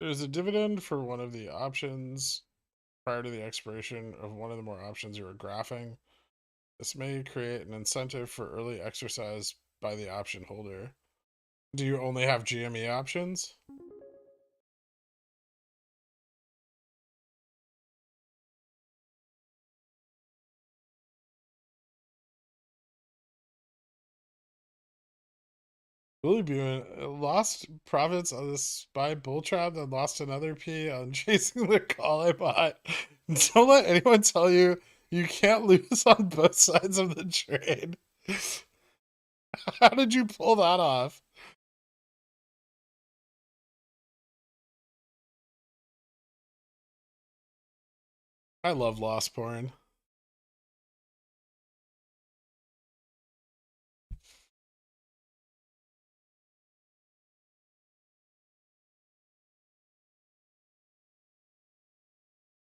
There's a dividend for one of the options prior to the expiration of one of the more options you are graphing. This may create an incentive for early exercise by the option holder. Do you only have GME options? Willie Beeman lost profits on this spy bull trap, then lost another P on chasing the call I bought. Don't let anyone tell you you can't lose on both sides of the trade. How did you pull that off? I love loss porn.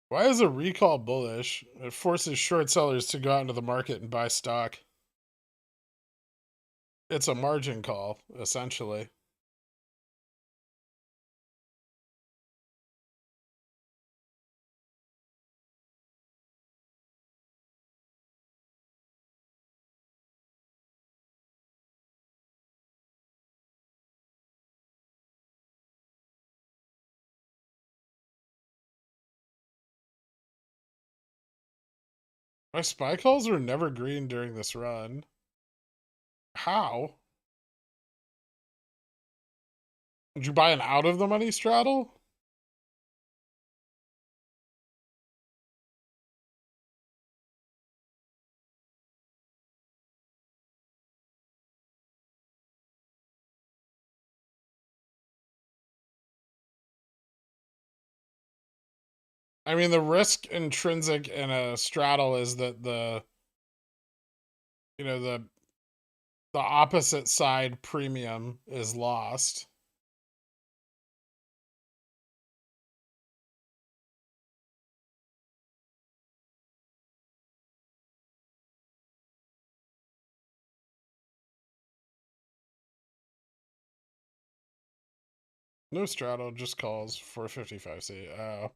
Why is a recall bullish? It forces short sellers to go out into the market and buy stock. It's a margin call, essentially. My spy calls were never green during this run. How? Did you buy an out of the money straddle? I mean, the risk intrinsic in a straddle is that the the opposite side premium is lost. No straddle, just calls 455C.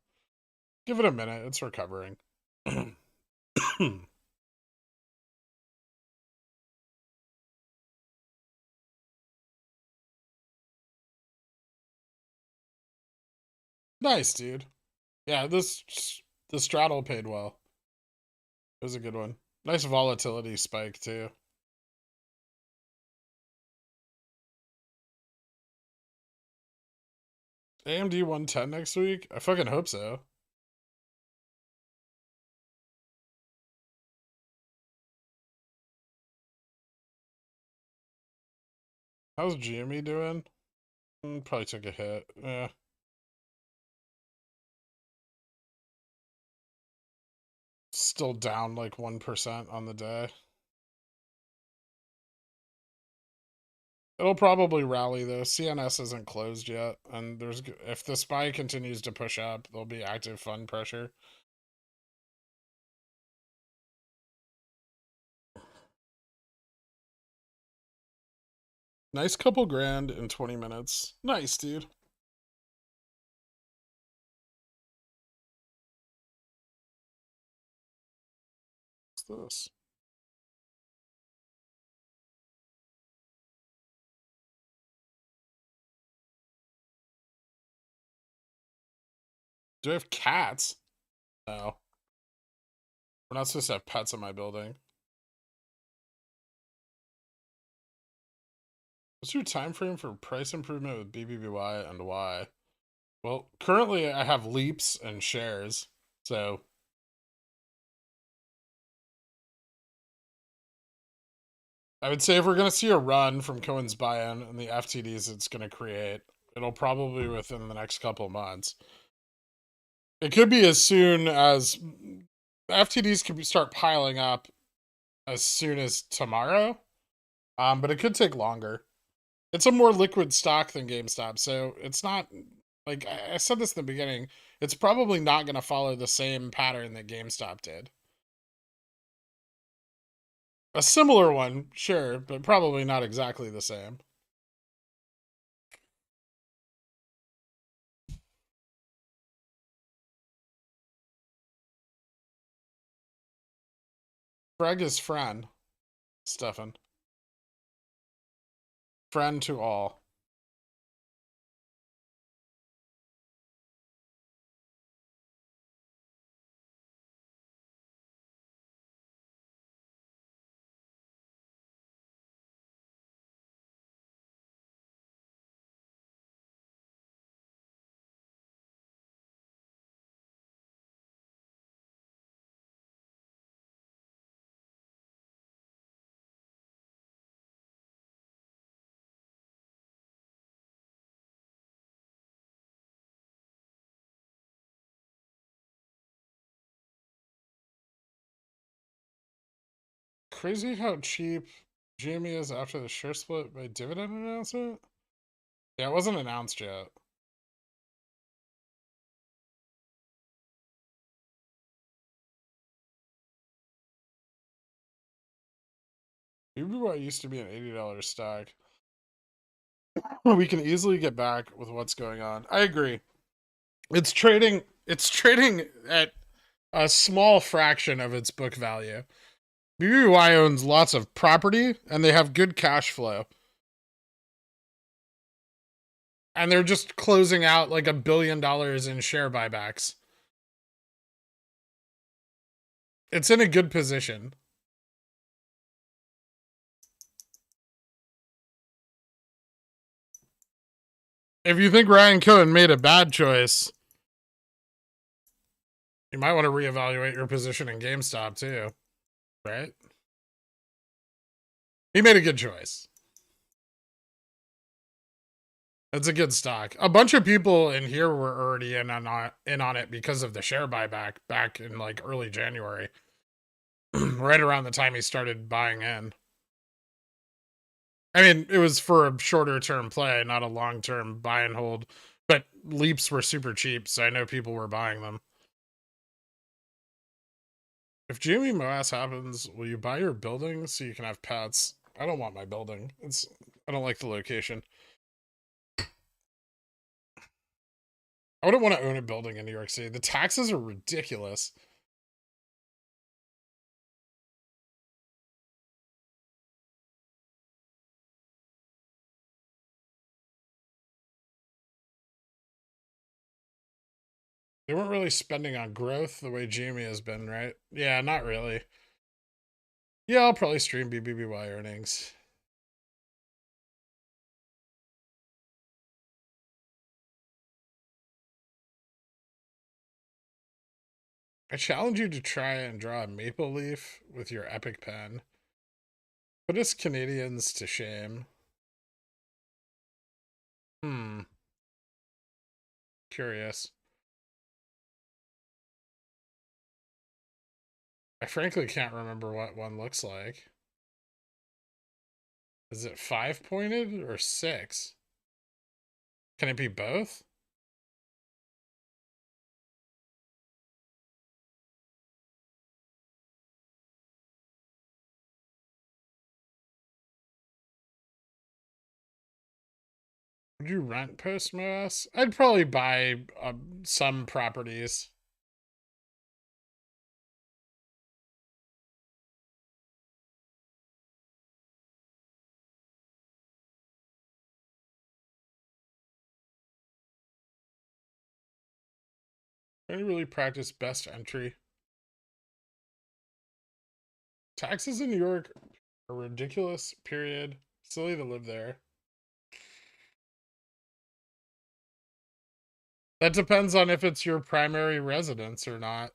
Give it a minute, it's recovering. Nice, dude. Yeah, the straddle paid well. It was a good one. Nice volatility spike, too. AMD 110 next week? I fucking hope so. How's GME doing? Probably took a hit. Yeah. Still down like 1% on the day. It'll probably rally though. CNS isn't closed yet, and if the SPY continues to push up, there'll be active fund pressure. Nice couple grand in 20 minutes. Nice, dude. What's this? Do I have cats? No. We're not supposed to have pets in my building. What's your time frame for price improvement with BBBY and why? Well, currently I have leaps and shares, so I would say if we're going to see a run from Cohen's buy-in and the FTDs it's going to create, it'll probably be within the next couple months. It could be as soon as FTDs could start piling up as soon as tomorrow, but it could take longer. It's a more liquid stock than GameStop, so it's not like I said this in the beginning. It's probably not going to follow the same pattern that GameStop did. A similar one, sure, but probably not exactly the same. Greg is friend, Stefan. Friend to all. Crazy how cheap GME is after the share split by dividend announcement? Yeah, it wasn't announced yet. BBY used to be an $80 stock. We can easily get back with what's going on. I agree. It's trading at a small fraction of its book value. BBY owns lots of property and they have good cash flow. And they're just closing out like $1 billion in share buybacks. It's in a good position. If you think Ryan Cohen made a bad choice, you might want to reevaluate your position in GameStop too, right? He made a good choice. It's a good stock. A bunch of people in here were already in on it because of the share buyback back in like early January, right around the time he started buying in. I mean, it was for a shorter term play, not a long term buy and hold. But leaps were super cheap, so I know people were buying them. If GME MOASS happens, will you buy your building so you can have pets? I don't want my building. I don't like the location. I wouldn't want to own a building in New York City. The taxes are ridiculous. They weren't really spending on growth the way GME has been, right? Yeah, not really. Yeah, I'll probably stream BBBY earnings. I challenge you to try and draw a maple leaf with your epic pen. Put us Canadians to shame. Curious. I frankly can't remember what one looks like. Is it 5-pointed or 6? Can it be both? Would you rent post MOASS? I'd probably buy some properties. I really practice best entry. Taxes in New York are ridiculous, period. Silly to live there. That depends on if it's your primary residence or not.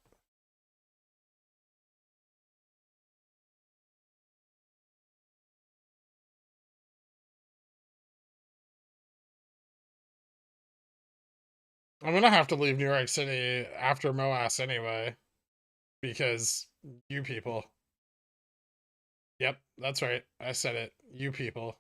I'm gonna have to leave New York City after MOASS anyway. Because you people. Yep, that's right. I said it. You people.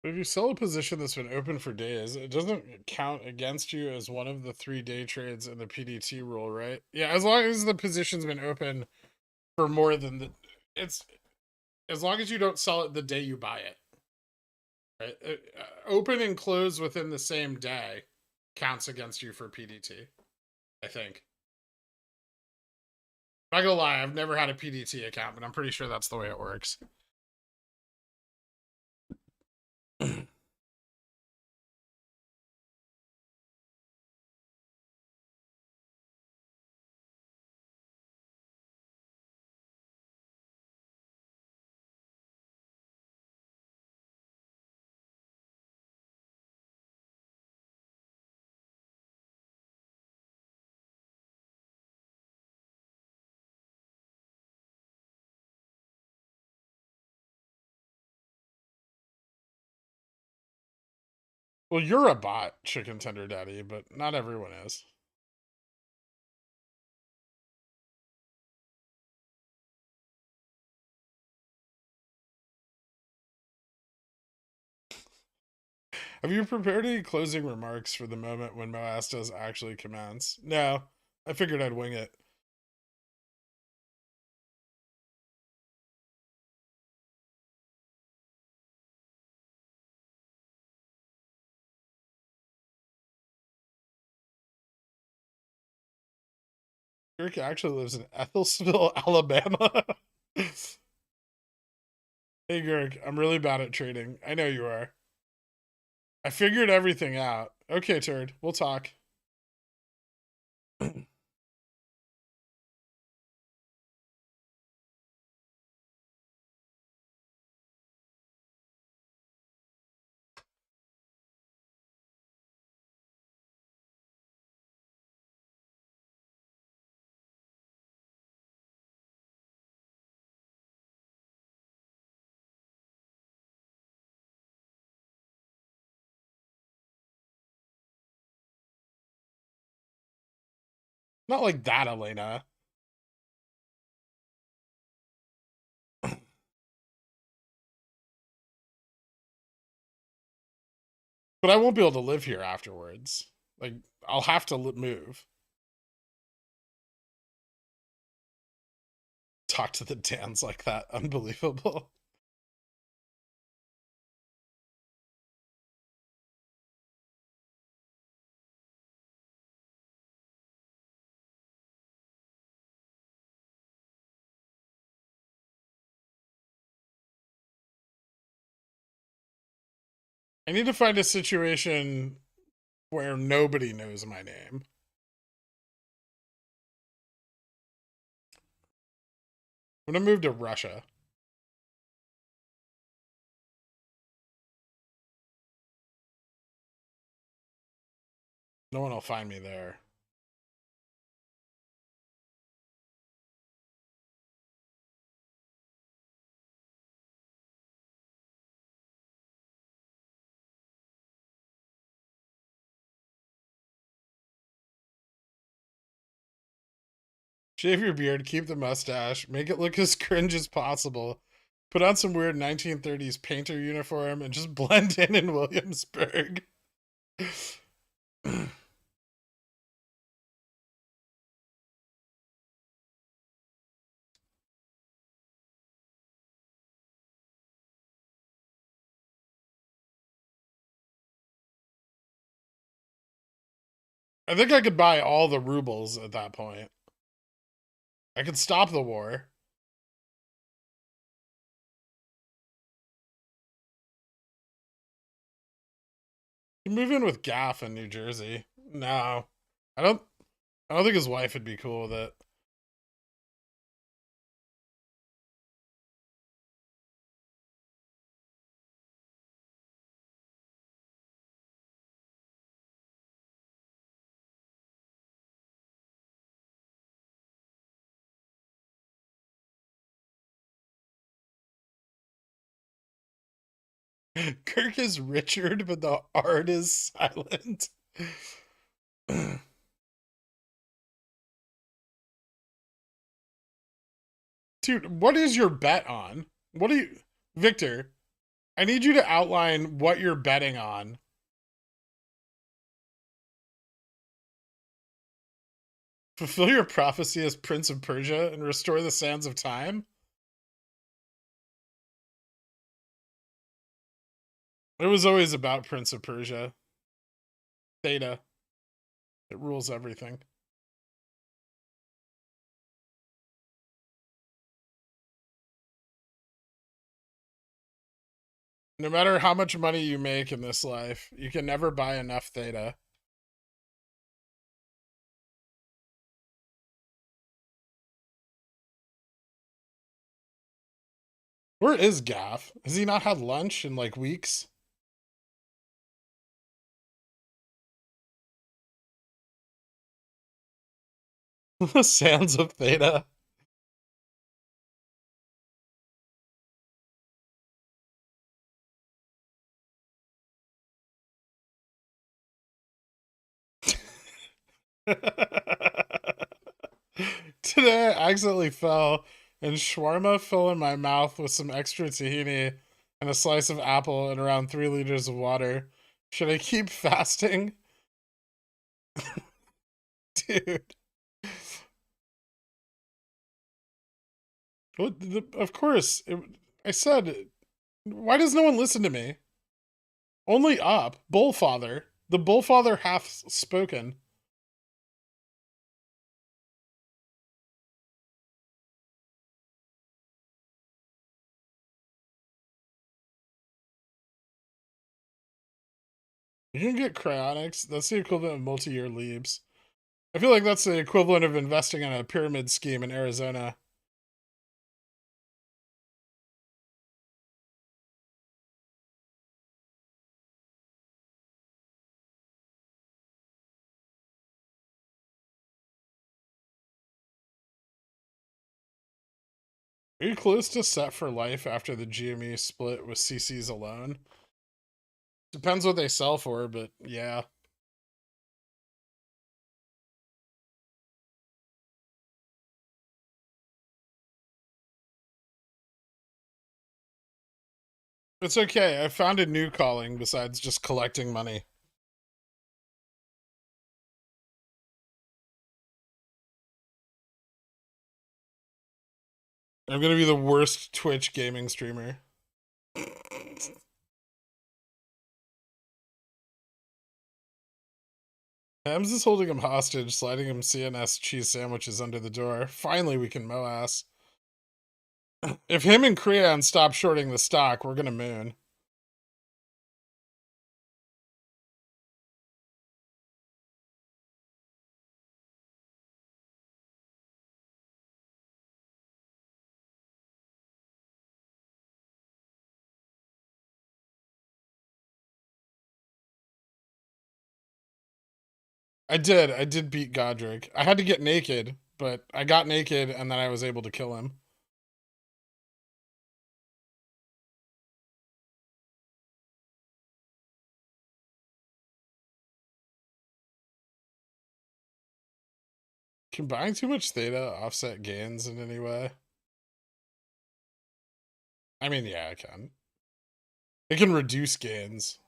But if you sell a position that's been open for days, it doesn't count against you as one of the 3-day trades in the PDT rule, right? Yeah, as long as the position's been open for more than the... It's... As long as you don't sell it the day you buy it. Right? Open and close within the same day counts against you for PDT, I think. Not gonna lie, I've never had a PDT account, but I'm pretty sure that's the way it works. Well, you're a bot, Chicken Tender Daddy, but not everyone is. Have you prepared any closing remarks for the moment when MOASS does actually commence? No, I figured I'd wing it. Rick actually lives in Ethelsville, Alabama. Hey, Gurk, I'm really bad at trading. I know you are. I figured everything out. Okay, turd. We'll talk. Not like that, Elena. But I won't be able to live here afterwards. Like, I'll have to move. Talk to the Dans like that. Unbelievable. I need to find a situation where nobody knows my name. I'm gonna move to Russia. No one will find me there. Shave your beard, keep the mustache, make it look as cringe as possible. Put on some weird 1930s painter uniform and just blend in Williamsburg. I think I could buy all the rubles at that point. I could stop the war. You move in with Gaff in New Jersey. No. I don't think his wife would be cool with it. Kirk is Richard, but the art is silent. Dude, what is your bet on? What do you... Victor, I need you to outline what you're betting on. Fulfill your prophecy as Prince of Persia and restore the sands of time? It was always about Prince of Persia. Theta. It rules everything. No matter how much money you make in this life, you can never buy enough theta. Where is Gaff? Has he not had lunch in like weeks? The sands of theta. Today I accidentally fell and shawarma fell in my mouth with some extra tahini and a slice of apple and around 3 liters of water. Should I keep fasting? Dude. What, of course. I said, why does no one listen to me? Only up. Bullfather. The bullfather hath spoken. You can get cryonics. That's the equivalent of multi-year leaves. I feel like that's the equivalent of investing in a pyramid scheme in Arizona. Are you close to set for life after the GME split with CCs alone? Depends what they sell for, but yeah. It's okay. I found a new calling besides just collecting money. I'm gonna be the worst Twitch gaming streamer. Hams is holding him hostage, sliding him CNS cheese sandwiches under the door. Finally, we can MOASS. If him and Creon stop shorting the stock, we're gonna moon. I did beat Godric. I had to get naked, but I got naked and then I was able to kill him. Can buying too much theta offset gains in any way? I mean, yeah, it can. It can reduce gains.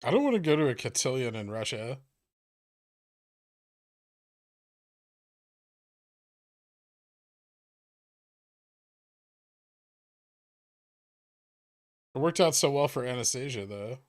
I don't want to go to a cotillion in Russia. It worked out so well for Anastasia, though.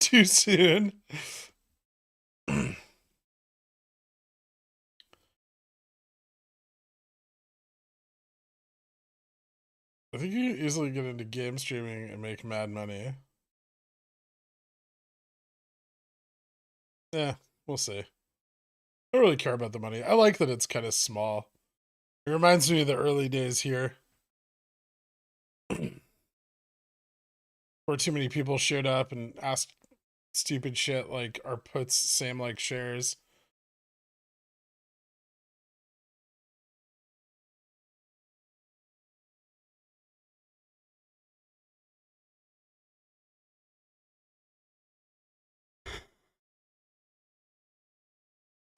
Too soon. I think you can easily get into game streaming and make mad money. Yeah, we'll see. I don't really care about the money. I like that it's kind of small. It reminds me of the early days here. Where too many people showed up and asked stupid shit like, are puts same like shares?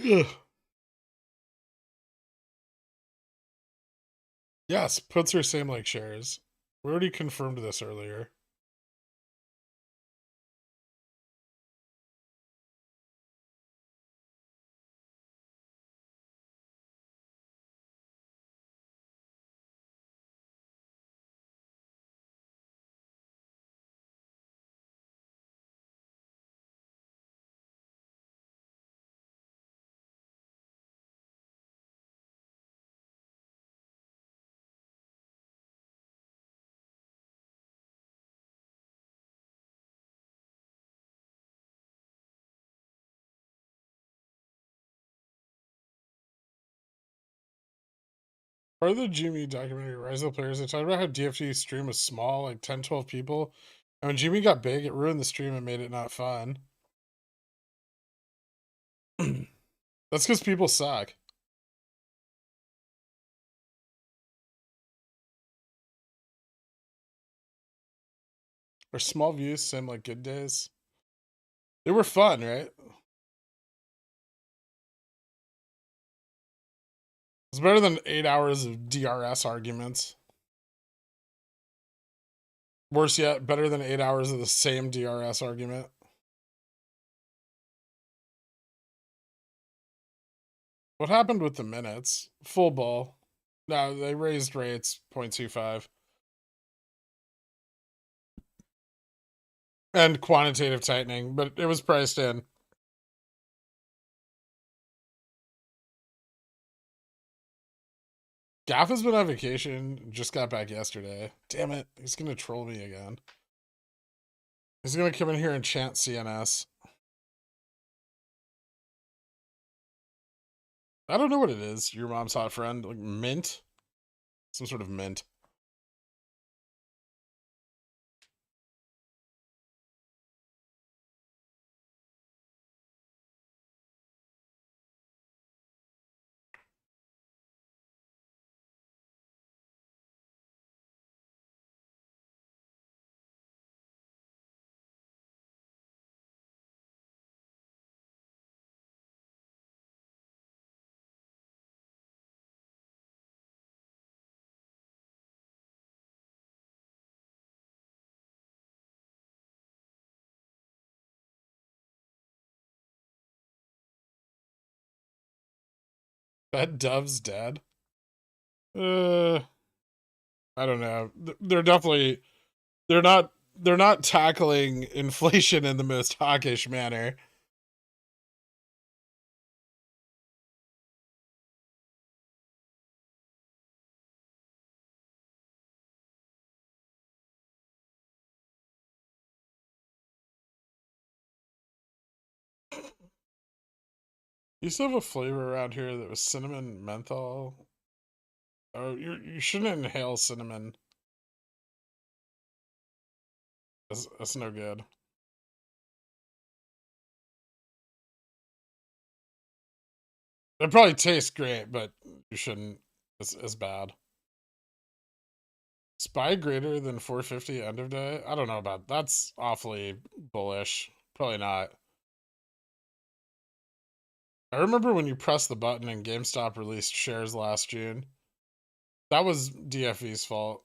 Ugh. Yes, puts are same like shares. We already confirmed this earlier. Part of the GME documentary, Rise of the Players, they talked about how DFT stream was small, like 10, 12 people. And when GME got big, it ruined the stream and made it not fun. That's because people suck. Are small views same like good days? They were fun, right? It's better than 8 hours of DRS arguments. Worse yet, better than 8 hours of the same DRS argument. What happened with the minutes? Full ball. No, they raised rates 0.25. And quantitative tightening, but it was priced in. Gaff has been on vacation, just got back yesterday. Damn it, he's gonna troll me again. He's gonna come in here and chant CNS. I don't know what it is. Your mom's hot friend, like mint, some sort of mint. That dove's dead. I don't know. They're definitely they're not tackling inflation in the most hawkish manner. You used to have a flavor around here that was cinnamon menthol. Oh, you shouldn't inhale cinnamon. That's no good. It probably tastes great, but you shouldn't. It's bad. SPY greater than 450 end of day? I don't know about that's awfully bullish. Probably not. I remember when you pressed the button and GameStop released shares last June. That was DFV's fault.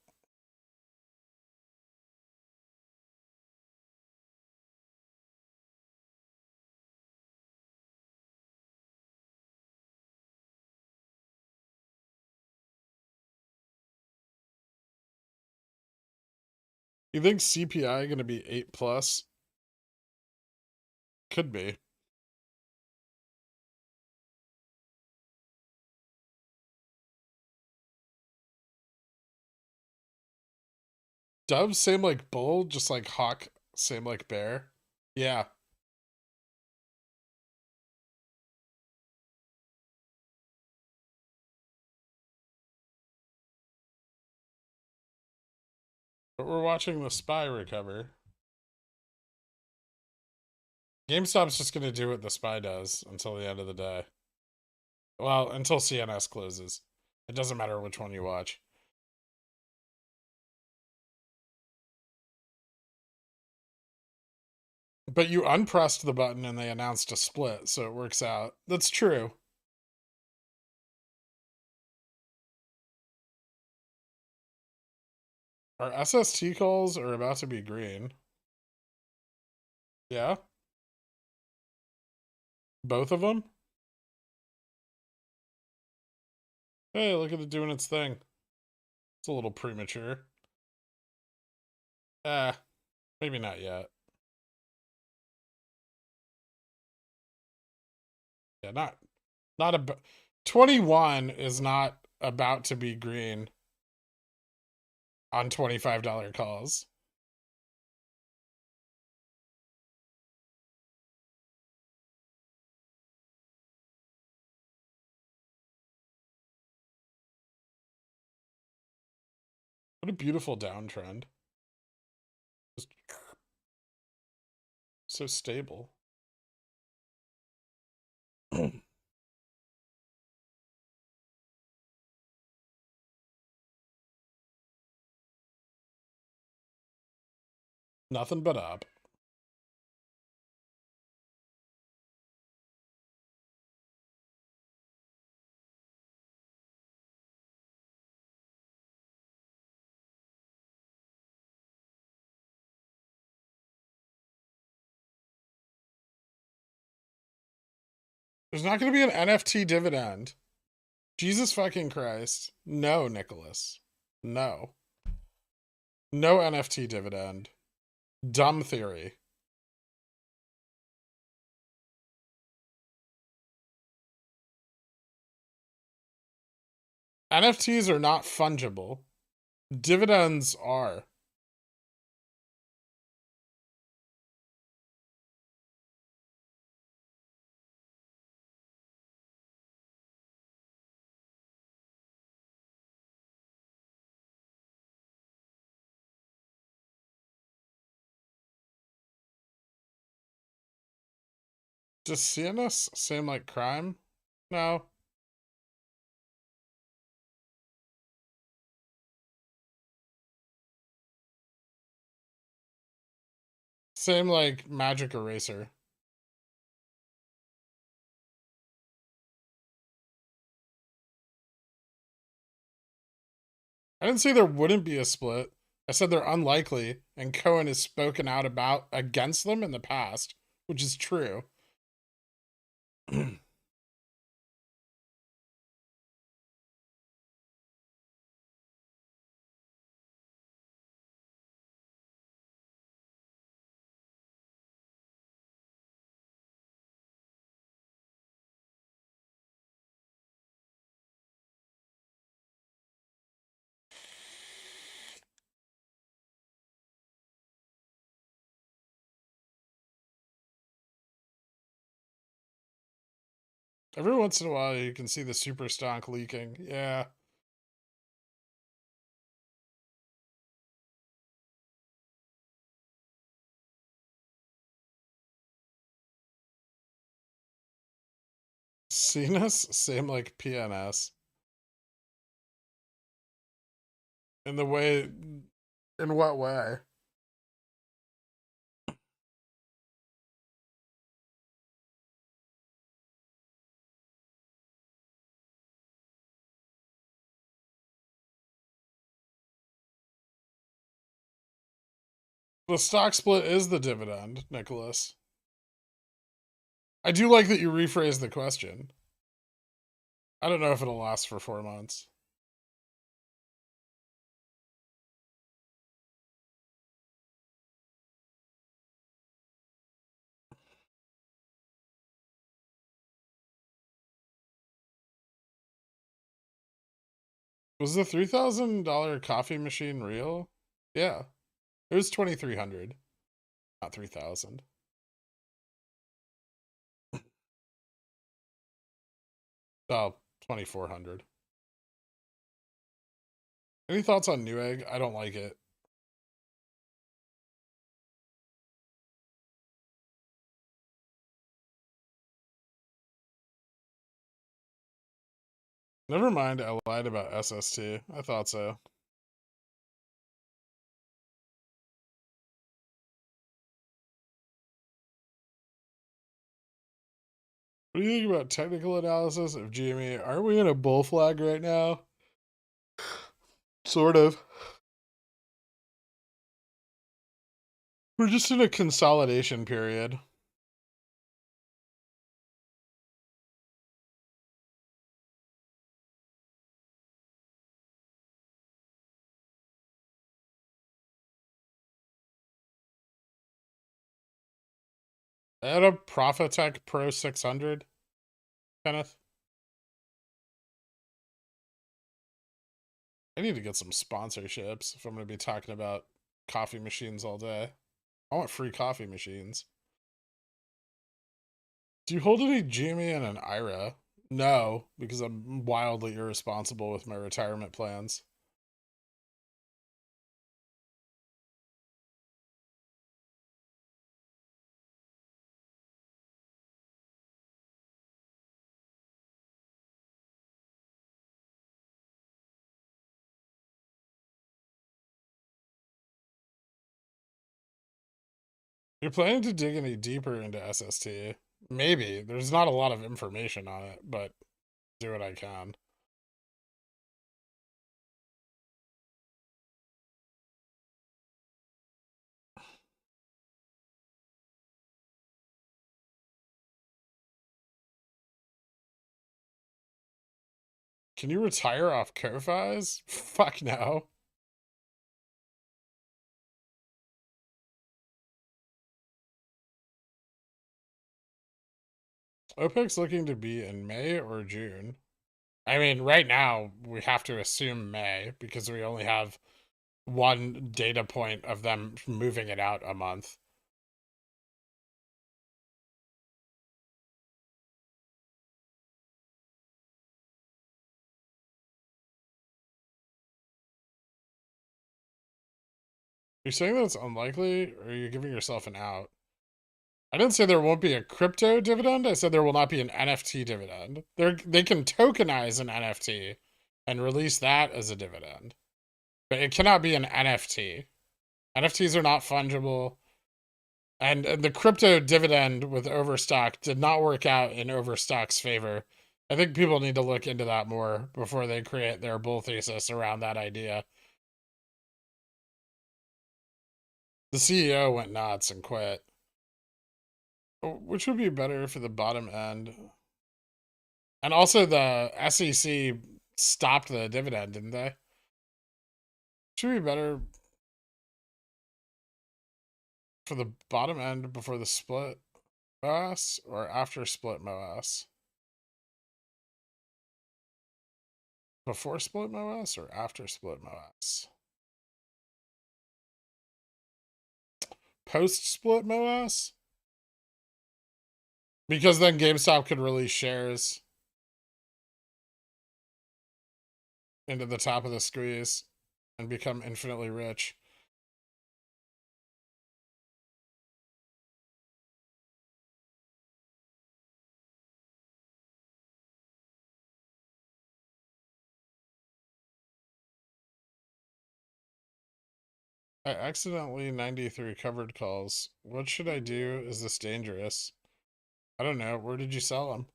You think CPI going to be 8 plus? Could be. Dove, same like bull, just like hawk, same like bear. Yeah. But we're watching the SPY recover. GameStop's just going to do what the SPY does until the end of the day. Well, until CNS closes. It doesn't matter which one you watch. But you unpressed the button and they announced a split, so it works out. That's true. Our SST calls are about to be green. Yeah? Both of them? Hey, look at it doing its thing. It's a little premature. Maybe not yet. Yeah, not a 21 is not about to be green on $25 calls. What a beautiful downtrend. Just so stable. Nothing but up. There's not going to be an NFT dividend. Jesus fucking Christ. No, Nicholas. No. No NFT dividend. Dumb theory. NFTs are not fungible. Dividends are. Does CNS seem like crime? No. Same like Magic Eraser. I didn't say there wouldn't be a split. I said they're unlikely, and Cohen has spoken out about against them in the past, which is true. Every once in a while, you can see the super stonk leaking. Yeah. CNS, same like PNS. In the way, in what way? The stock split is the dividend, Nicholas. I do like that you rephrased the question. I don't know if it'll last for 4 months. Was the $3,000 coffee machine real? Yeah. It was 2,300, not 3,000. Oh, 2,400. Any thoughts on Newegg? I don't like it. Never mind, I lied about SST. I thought so. What do you think about technical analysis of GME? Aren't we in a bull flag right now? Sort of. We're just in a consolidation period. I had a Profitec Pro 600, Kenneth. I need to get some sponsorships if I'm going to be talking about coffee machines all day. I want free coffee machines. Do you hold any GME and an IRA? No, because I'm wildly irresponsible with my retirement plans. You're planning to dig any deeper into SST? Maybe. There's not a lot of information on it, but do what I can. Can you retire off Ko-Fis? Fuck no. OPEC's looking to be in May or June. I mean, right now, we have to assume May because we only have one data point of them moving it out a month. You're saying that it's unlikely, or are you giving yourself an out? I didn't say there won't be a crypto dividend. I said there will not be an NFT dividend. They can tokenize an NFT and release that as a dividend, but it cannot be an NFT. NFTs are not fungible. And the crypto dividend with Overstock did not work out in Overstock's favor. I think people need to look into that more before they create their bull thesis around that idea. The CEO went nuts and quit. Which would be better for the bottom end? And also the SEC stopped the dividend, didn't they? Should be better for the bottom end before the split MOASS or after split MOASS? Before split MOASS or after split MOASS? Post split MOASS? Because then GameStop could release shares into the top of the squeeze and become infinitely rich. I accidentally 93 covered calls. What should I do? Is this dangerous? I don't know. Where did you sell them?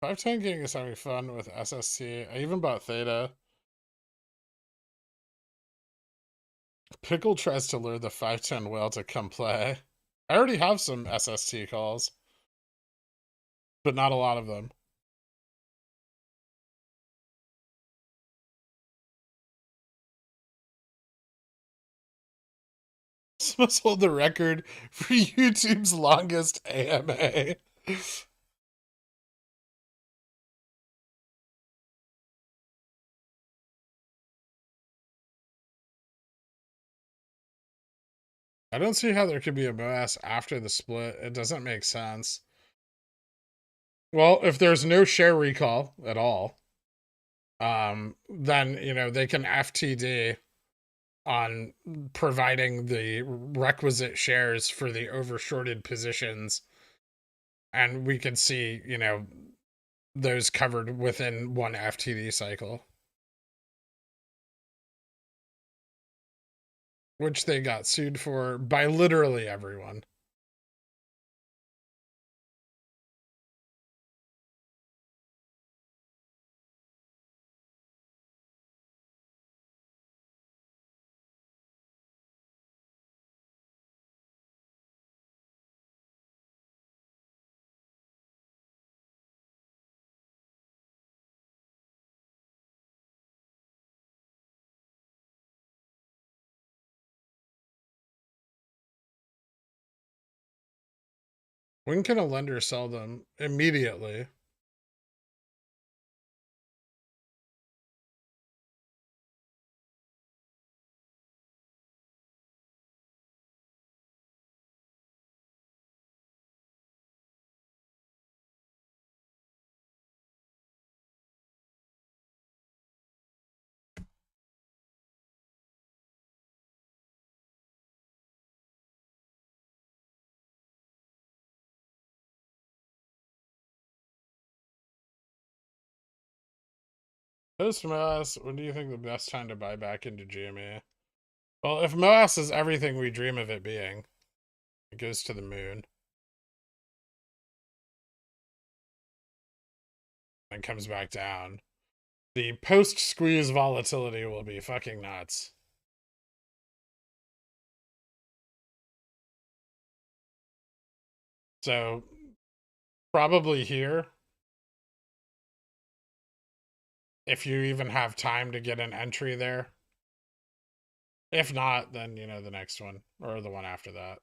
510 Gang is having fun with SST. I even bought Theta. Pickle tries to lure the 510 whale to come play. I already have some SST calls, but not a lot of them. This must hold the record for YouTube's longest AMA. I don't see how there could be a MOASS after the split. It doesn't make sense. Well, if there's no share recall at all, then, you know, they can FTD on providing the requisite shares for the overshorted positions. And we can see, you know, those covered within one FTD cycle. Which they got sued for by literally everyone. When can a lender sell them? Immediately. Post MOASS, when do you think the best time to buy back into GME? Well, if MOASS is everything we dream of it being, it goes to the moon. And comes back down. The post-squeeze volatility will be fucking nuts. So, probably here. If you even have time to get an entry there. If not, then, you know, the next one. Or the one after that.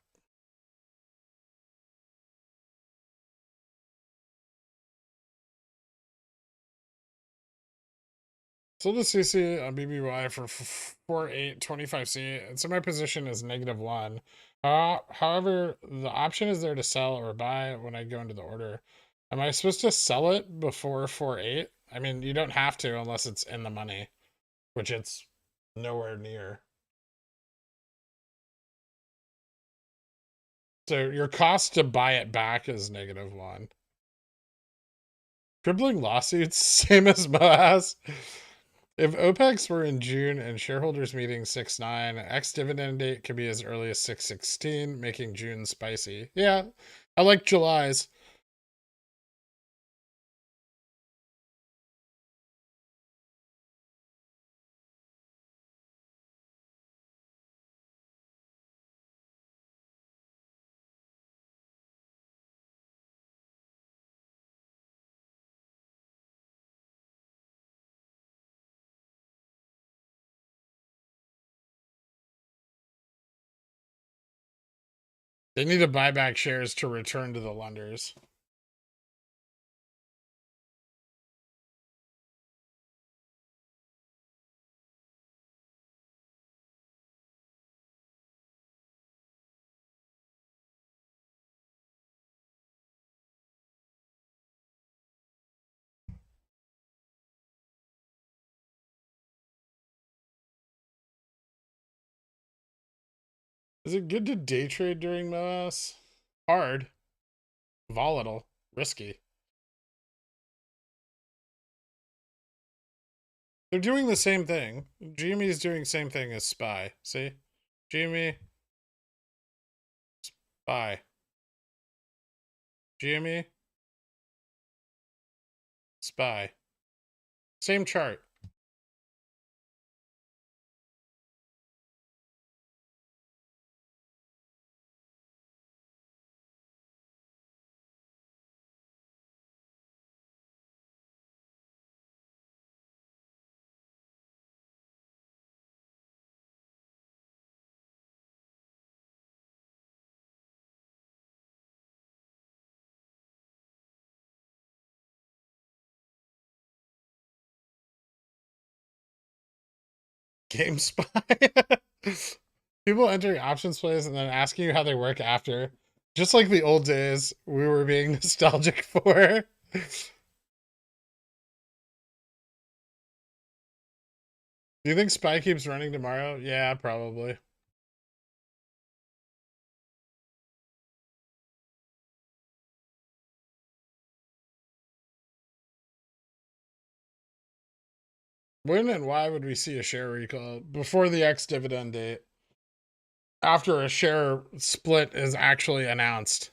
Sold the CC on BBY for 4825C, and so my position is -1. However, the option is there to sell or buy when I go into the order. Am I supposed to sell it before 48? I mean, you don't have to unless it's in the money, which it's nowhere near. So your cost to buy it back is -1. Crippling lawsuits, same as MOASS. If OPECs were in June and shareholders meeting 6/9, ex-dividend date could be as early as 6/16, making June spicy. Yeah, I like July's. They need to buy back shares to return to the lenders. Is it good to day trade during MOASS? Hard, volatile, risky. They're doing the same thing. GME is doing the same thing as SPY. See? GME, SPY. GME, SPY. Same chart. GameSpy. People entering options plays and then asking you how they work after. Just like the old days we were being nostalgic for. Do you think SPY keeps running tomorrow? Yeah, probably. When and why would we see a share recall? Before the ex-dividend date. After a share split is actually announced.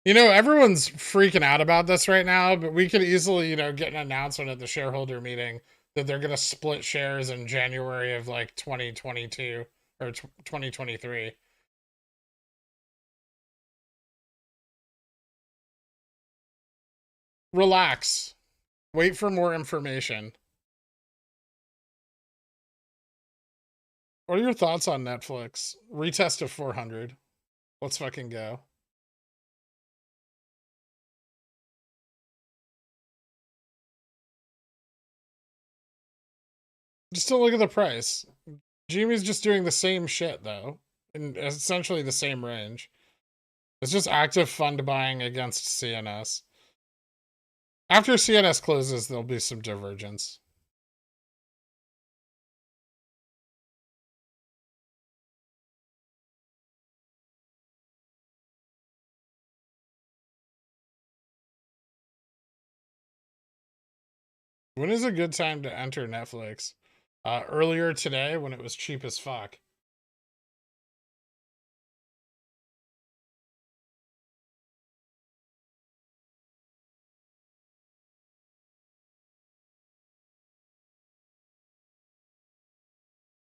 You know, everyone's freaking out about this right now, but we could easily, get an announcement at the shareholder meeting that they're going to split shares in January of like 2022 or 2023. Relax. Wait for more information. What are your thoughts on Netflix? Retest of 400. Let's fucking go. Just don't look at the price. GME's just doing the same shit, though. In essentially the same range. It's just active fund buying against CNS. After CNS closes, there'll be some divergence. When is a good time to enter Netflix? Earlier today when it was cheap as fuck.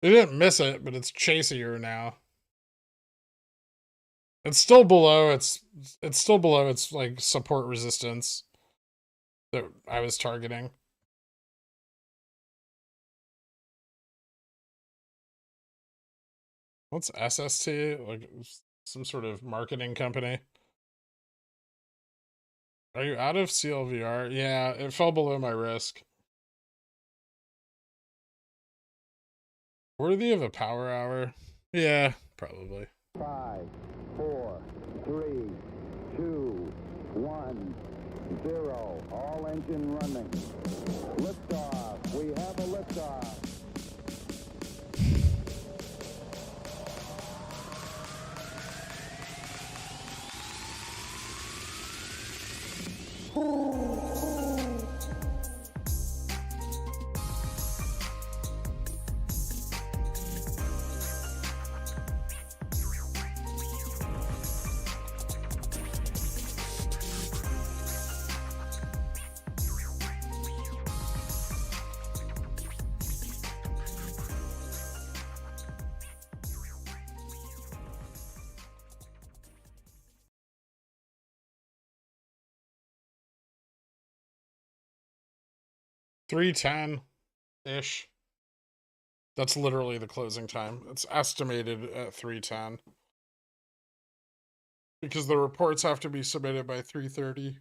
They didn't miss it, but it's chasier now. It's still below its like support resistance that I was targeting. What's SST? Like some sort of marketing company? Are you out of CLVR? Yeah, it fell below my risk. Worthy of a power hour? Yeah, probably. 5, 4, 3, 2, 1, 0. All engine running. Liftoff. We have a liftoff. 3:10-ish. That's literally the closing time. It's estimated at 3:10. Because the reports have to be submitted by 3:30.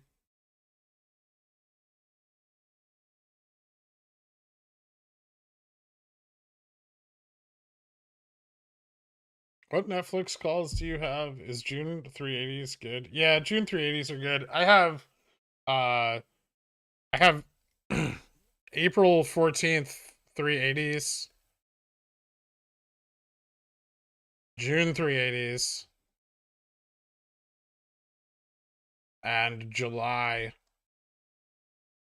What Netflix calls do you have? Is June 380s good? Yeah, June 380s are good. I have April 14th 380s, June 380s, and July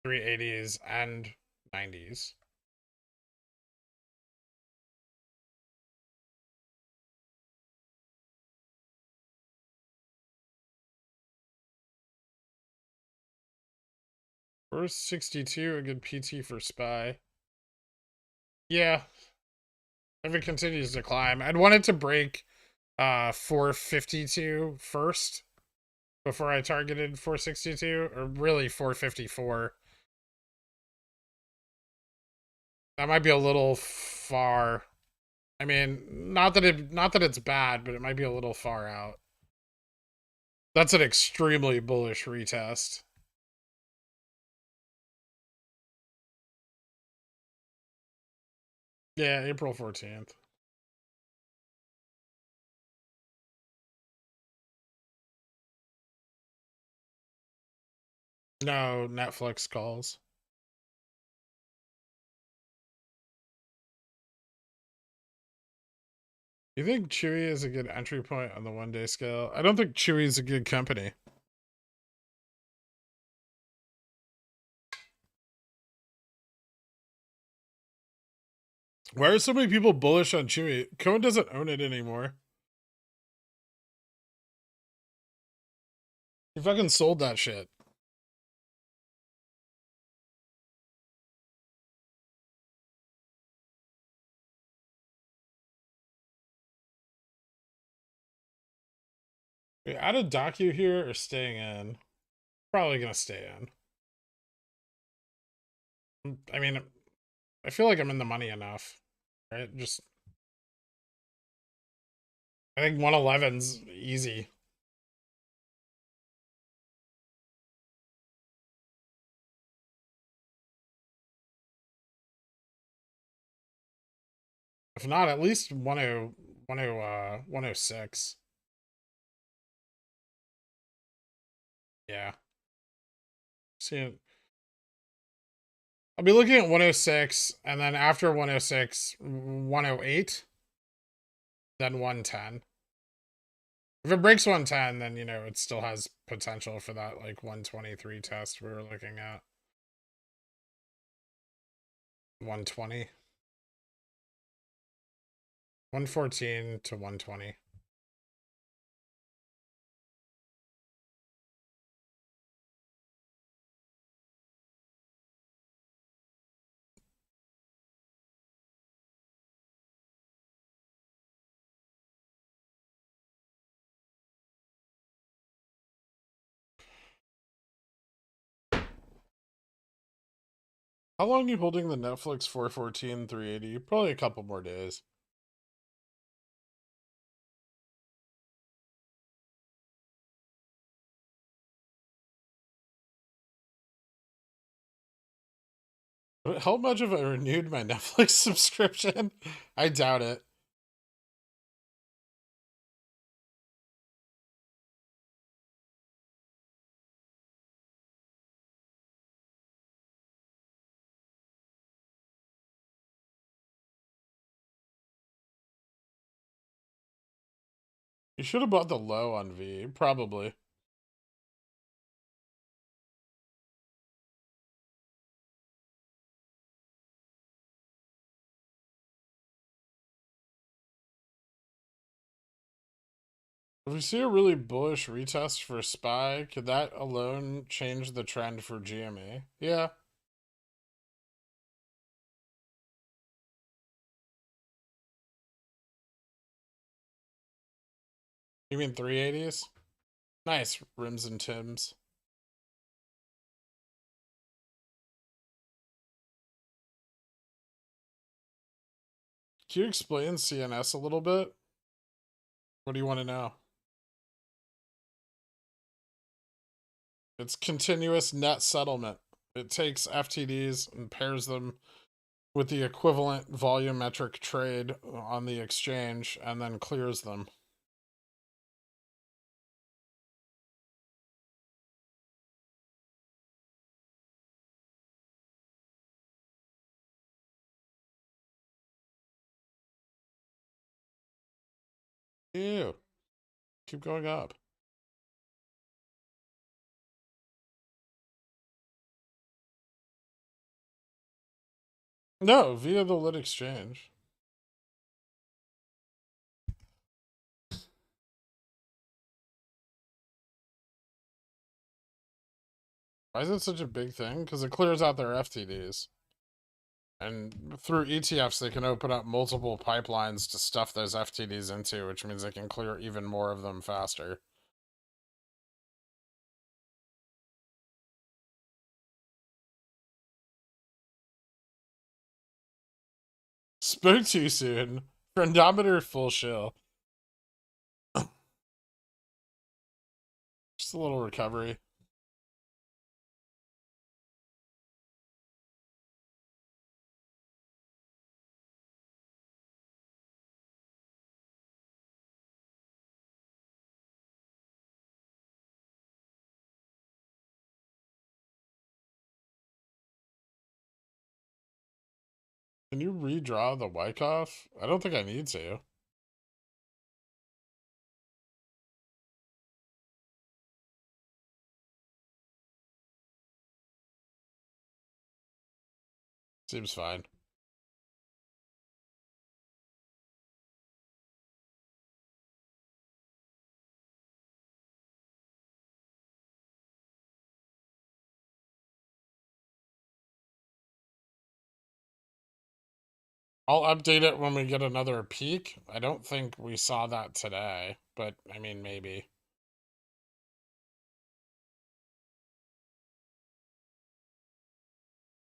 380s and 90s. First 62, a good PT for SPY. Yeah. If it continues to climb, I'd want it to break 452 first before I targeted 462, or really 454. That might be a little far. I mean, not that it's bad, but it might be a little far out. That's an extremely bullish retest. Yeah, April 14th. No, Netflix calls. You think Chewy is a good entry point on the 1-day scale? I don't think Chewy is a good company. Why are so many people bullish on Chewy? Cohen doesn't own it anymore. He fucking sold that shit. Wait, add a docu here or staying in? Probably gonna stay in. I mean, I feel like I'm in the money enough, right? Just, I think 111's easy. If not, at least 106. Yeah. See, I'll be looking at 106, and then after 106, 108, then 110. If it breaks 110, then, you know, it still has potential for that, like, 123 test we were looking at. 120. 114 to 120. How long are you holding the Netflix 414 380? Probably a couple more days. How much have I renewed my Netflix subscription? I doubt it. You should have bought the low on V, probably. If we see a really bullish retest for SPY, could that alone change the trend for GME? Yeah. You mean 380s? Nice, rims and tims. Can you explain CNS a little bit? What do you want to know? It's continuous net settlement. It takes FTDs and pairs them with the equivalent volumetric trade on the exchange and then clears them. Ew. Keep going up. No, via the lit exchange. Why is it such a big thing? Because it clears out their FTDs. And through ETFs, they can open up multiple pipelines to stuff those FTDs into, which means they can clear even more of them faster. Spoke too soon. Friendometer full shill. Just a little recovery. Can you redraw the Wyckoff? I don't think I need to. Seems fine. I'll update it when we get another peak. I don't think we saw that today, but I mean, maybe.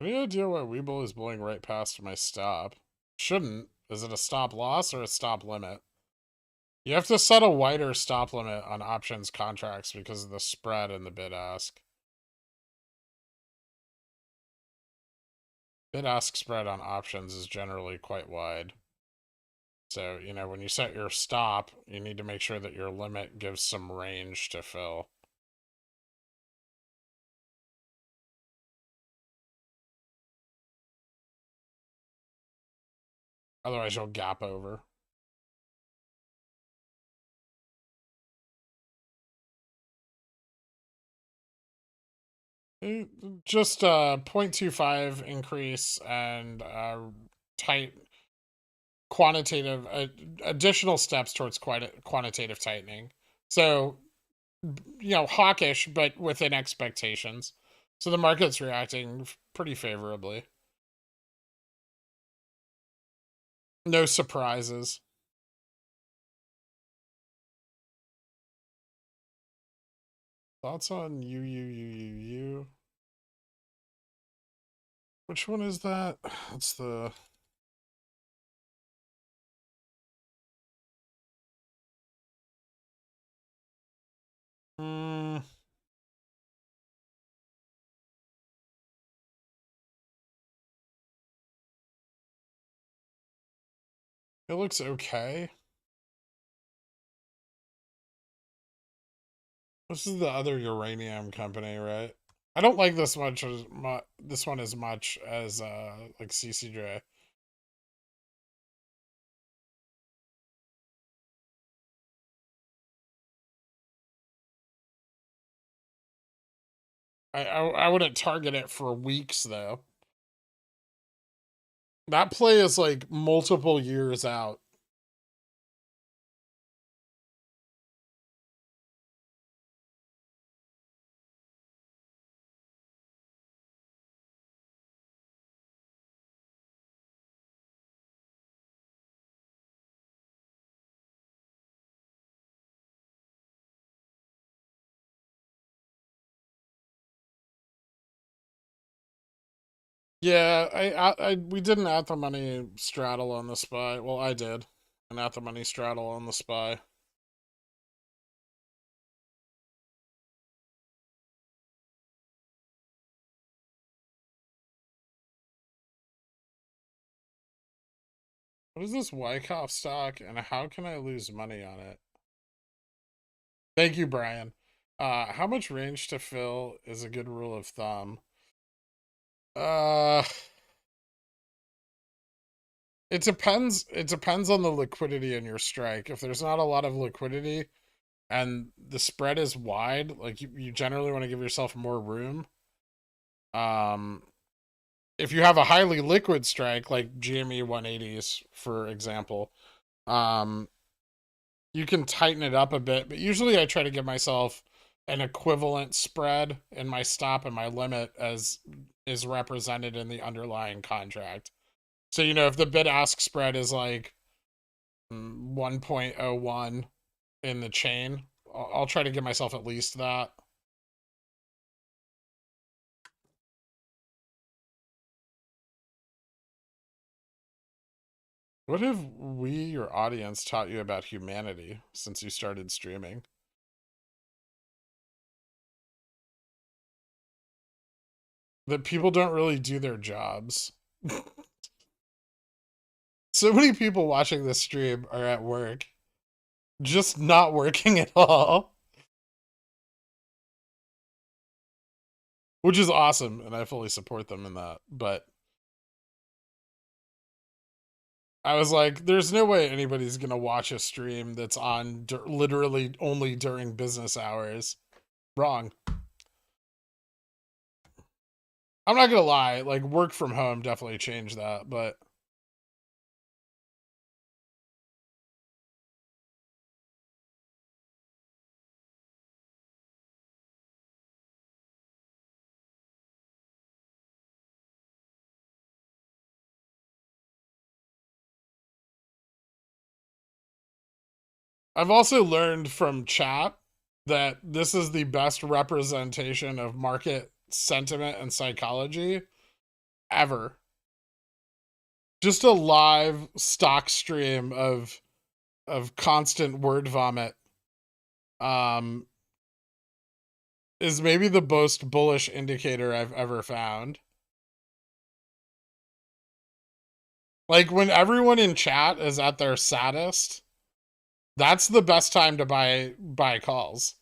Any idea why WeBull is blowing right past my stop? Shouldn't. Is it a stop loss or a stop limit? You have to set a wider stop limit on options contracts because of the spread in the bid-ask. Bid-ask spread on options is generally quite wide. So, you know, when you set your stop, you need to make sure that your limit gives some range to fill. Otherwise, you'll gap over. Just a 0.25 increase and tight quantitative additional steps towards quantitative tightening. So, you know, hawkish, but within expectations. So the market's reacting pretty favorably. No surprises. Thoughts on you. Which one is that? It's the... It looks okay. This is the other uranium company, right? I don't like this much as this one as much as like CCJ. I wouldn't target it for weeks though. That play is like multiple years out. Yeah, we did an at the money straddle on the SPY. Well, I did an at the money straddle on the SPY. What is this Wyckoff stock, and how can I lose money on it? Thank you, Brian. How much range to fill is a good rule of thumb? Uh, it depends. It depends on the liquidity in your strike. If there's not a lot of liquidity and the spread is wide, like you generally want to give yourself more room. If you have a highly liquid strike like GME 180s, for example, you can tighten it up a bit, but usually I try to give myself an equivalent spread in my stop and my limit as is represented in the underlying contract. So, if the bid ask spread is like 1.01 in the chain, I'll try to give myself at least that. What have we, your audience, taught you about humanity since you started streaming? That people don't really do their jobs. So many people watching this stream are at work, just not working at all. Which is awesome, and I fully support them in that. But I was like, there's no way anybody's going to watch a stream that's on literally only during business hours. Wrong. I'm not going to lie, like, work from home definitely changed that, but I've also learned from chat that this is the best representation of market sentiment and psychology ever. Just a live stock stream of constant word vomit is maybe the most bullish indicator I've ever found. Like when everyone in chat is at their saddest, that's the best time to buy calls.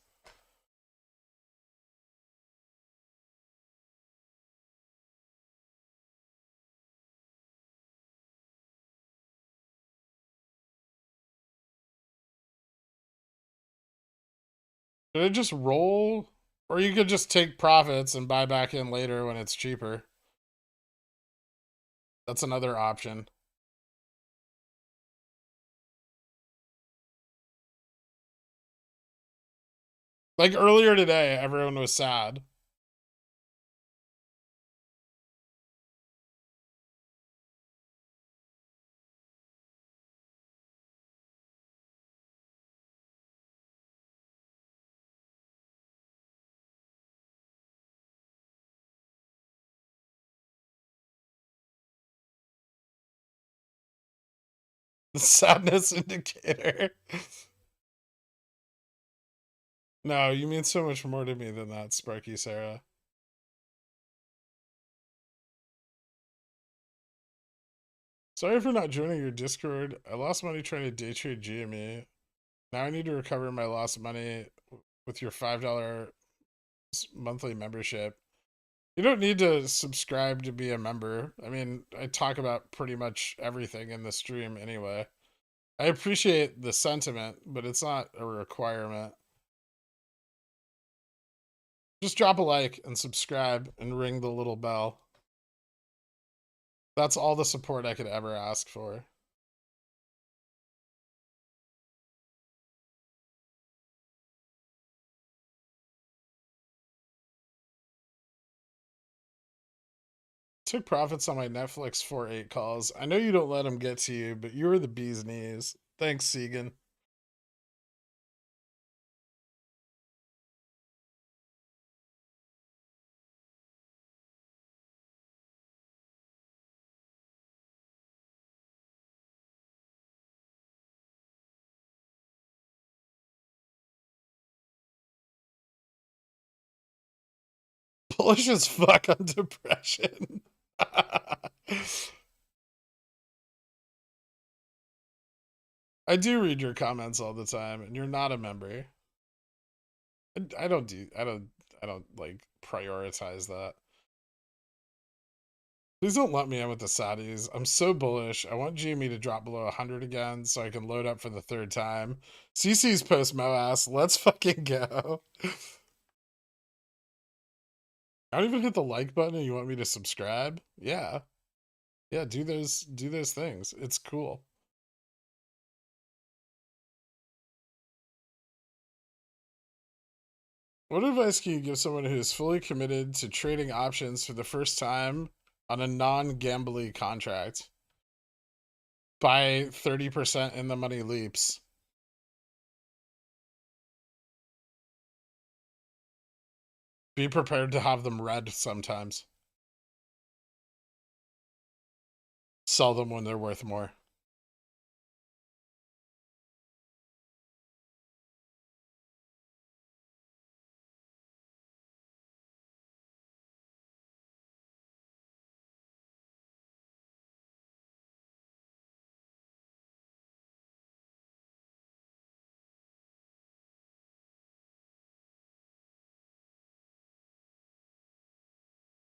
Should it just roll? Or you could just take profits and buy back in later when it's cheaper. That's another option. Like earlier today, everyone was sad. The sadness indicator. No, you mean so much more to me than that, Sparky Sarah. Sorry for not joining your Discord. I lost money trying to day trade GME. Now I need to recover my lost money with your $5 monthly membership. You don't need to subscribe to be a member. I mean, I talk about pretty much everything in the stream anyway. I appreciate the sentiment, but it's not a requirement. Just drop a like and subscribe and ring the little bell. That's all the support I could ever ask for. Took profits on my Netflix 4-8 calls. I know you don't let them get to you, but you were the bee's knees. Thanks, Segan. bullish as fuck on depression. I do read your comments all the time, and you're not a member. I don't like prioritize that. Please don't let me in with the Saudis. I'm so bullish. I want GME to drop below 100 again so I can load up for the third time. CC's post MOASS. Let's fucking go. I don't even hit the like button and you want me to subscribe? Yeah. Yeah, do those things. It's cool. What advice can you give someone who is fully committed to trading options for the first time on a non-gambly contract? Buy 30% in the money leaps. Be prepared to have them red sometimes. Sell them when they're worth more.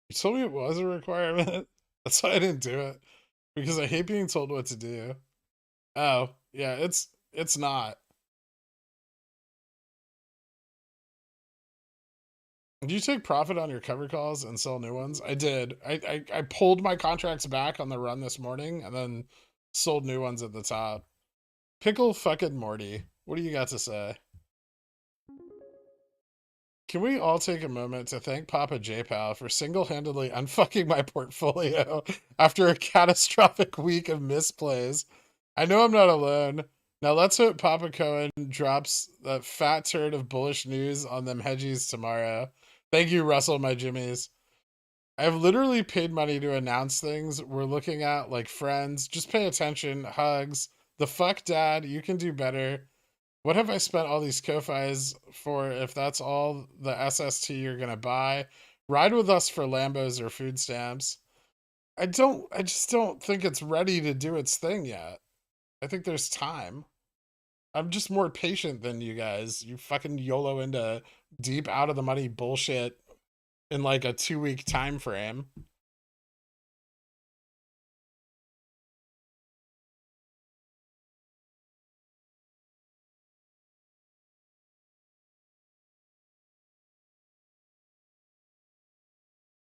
You told me it was a requirement. That's why I didn't do it. Because I hate being told what to do. Oh, yeah, it's not. Do you take profit on your cover calls and sell new ones? I did. I pulled my contracts back on the run this morning and then sold new ones at the top. Pickle fucking Morty. What do you got to say? Can we all take a moment to thank Papa J-Pal for single-handedly unfucking my portfolio after a catastrophic week of misplays? I know I'm not alone. Now let's hope Papa Cohen drops that fat turd of bullish news on them hedgies tomorrow. Thank you, Russell, my jimmies. I've literally paid money to announce things we're looking at like friends. Just pay attention. Hugs. The fuck, Dad. You can do better. What have I spent all these Ko-Fis for if that's all the SST you're gonna buy? Ride with us for Lambos or food stamps. I just don't think it's ready to do its thing yet. I think there's time. I'm just more patient than you guys. You fucking YOLO into deep out of the money bullshit in like a 2-week time frame.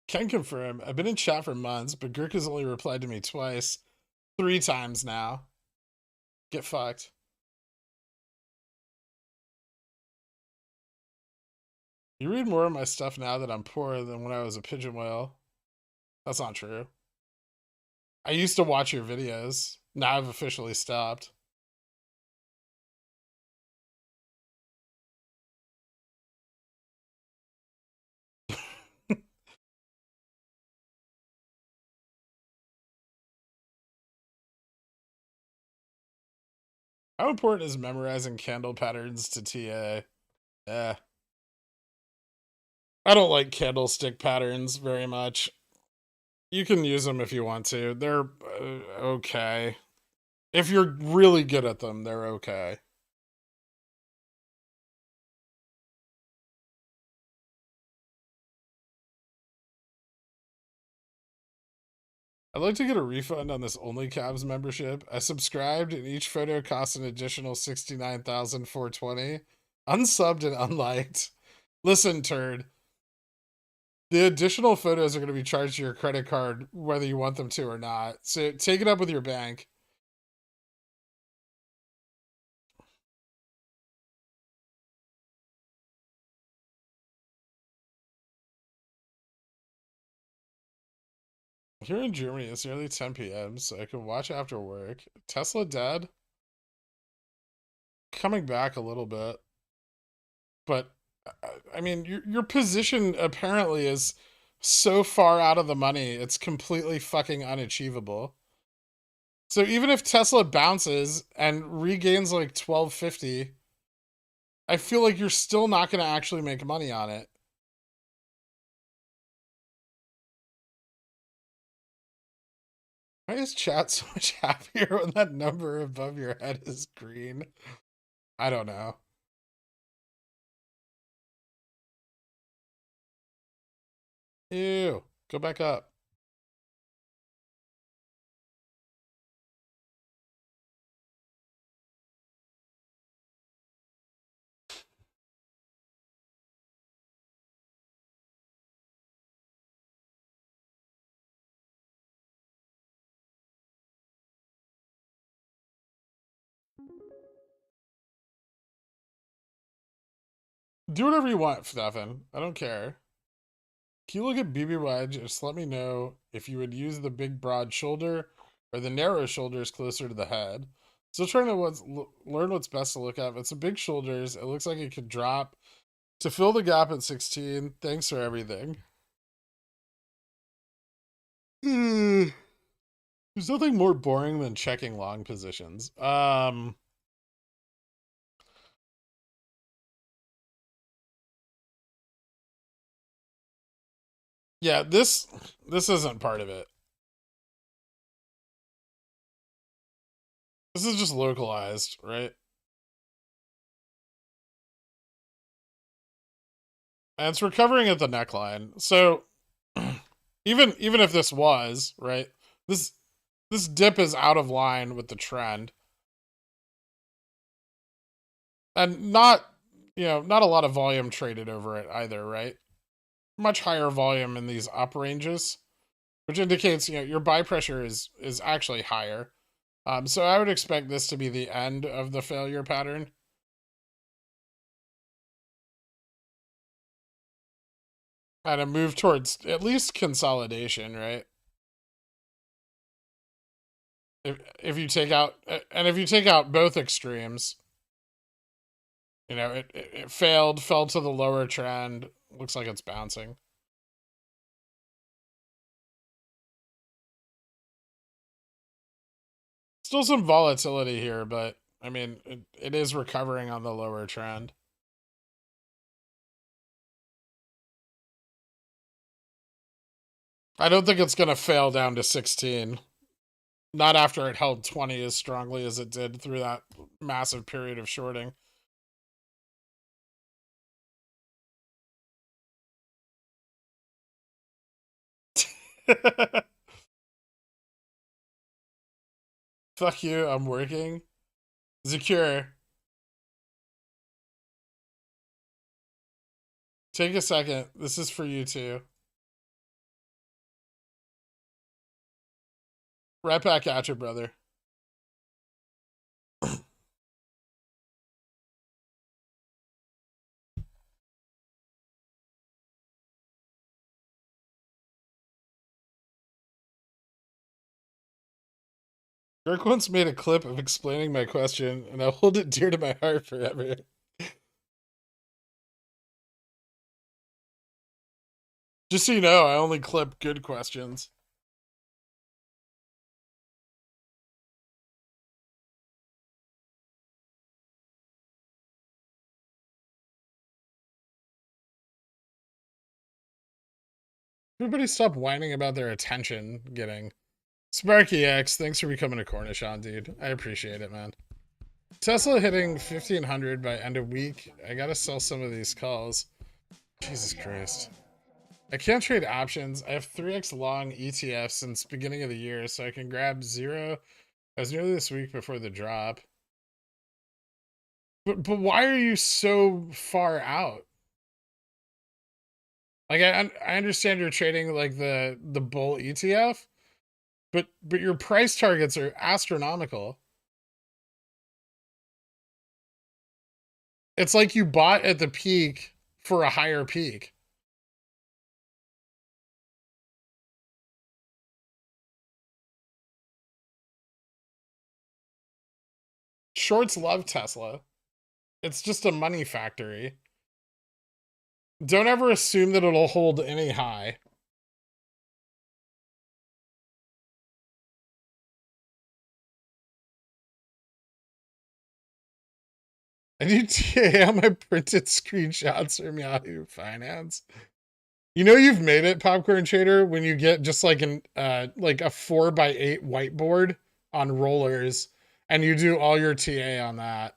Can confirm. I've been in chat for months, but Gherk has only replied to me twice. 3 times now. Get fucked. You read more of my stuff now that I'm poor than when I was a pigeon whale. That's not true. I used to watch your videos. Now I've officially stopped. How important is memorizing candle patterns to TA? Yeah. I don't like candlestick patterns very much. You can use them if you want to. They're okay. If you're really good at them, they're okay. I'd like to get a refund on this OnlyCabs membership. I subscribed and each photo costs an additional $69,420. Unsubbed and unliked. Listen, turd. The additional photos are going to be charged to your credit card whether you want them to or not. So take it up with your bank. Here in Germany, it's nearly 10 p.m., so I can watch after work. Tesla dead? Coming back a little bit. But, I mean, your position apparently is so far out of the money, it's completely fucking unachievable. So even if Tesla bounces and regains like 1250, I feel like you're still not going to actually make money on it. Why is chat so much happier when that number above your head is green? I don't know. Ew. Go back up. Do whatever you want, Stefan. I don't care. Can you look at Bbby wedge? Just let me know if you would use the big broad shoulder or the narrow shoulders closer to the head. Still trying to learn what's best to look at. If it's a big shoulders, it looks like it could drop to fill the gap at 16. Thanks for everything. There's nothing more boring than checking long positions. Yeah, this isn't part of it. This is just localized, right? And it's recovering at the neckline. So even if this was, right? This dip is out of line with the trend. And not a lot of volume traded over it either, right? Much higher volume in these up ranges, which indicates, your buy pressure is actually higher. So I would expect this to be the end of the failure pattern. And a move towards at least consolidation, right? If you take out both extremes, it failed, fell to the lower trend, looks like it's bouncing. Still some volatility here, but I mean, it is recovering on the lower trend. I don't think it's going to fail down to 16. Not after it held 20 as strongly as it did through that massive period of shorting. Fuck you, I'm working. Zakir. Take a second. This is for you too. Right back at you, brother. Dirk once made a clip of explaining my question, and I hold it dear to my heart forever. Just so you know, I only clip good questions. Everybody stop whining about their attention getting. Sparky X, thanks for becoming a Cornishon, dude. I appreciate it, man. Tesla hitting 1500 by end of week. I gotta sell some of these calls. Jesus Christ. I can't trade options. I have 3x long ETFs since beginning of the year, so I can grab 0 as nearly this week before the drop. But why are you so far out? Like I understand you're trading like the bull ETF, but your price targets are astronomical. It's like you bought at the peak for a higher peak. Shorts love Tesla. It's just a money factory. Don't ever assume that it'll hold any high. I need TA on my printed screenshots from Yahoo Finance. You know you've made it, Popcorn Trader, when you get just like a 4x8 whiteboard on rollers and you do all your TA on that,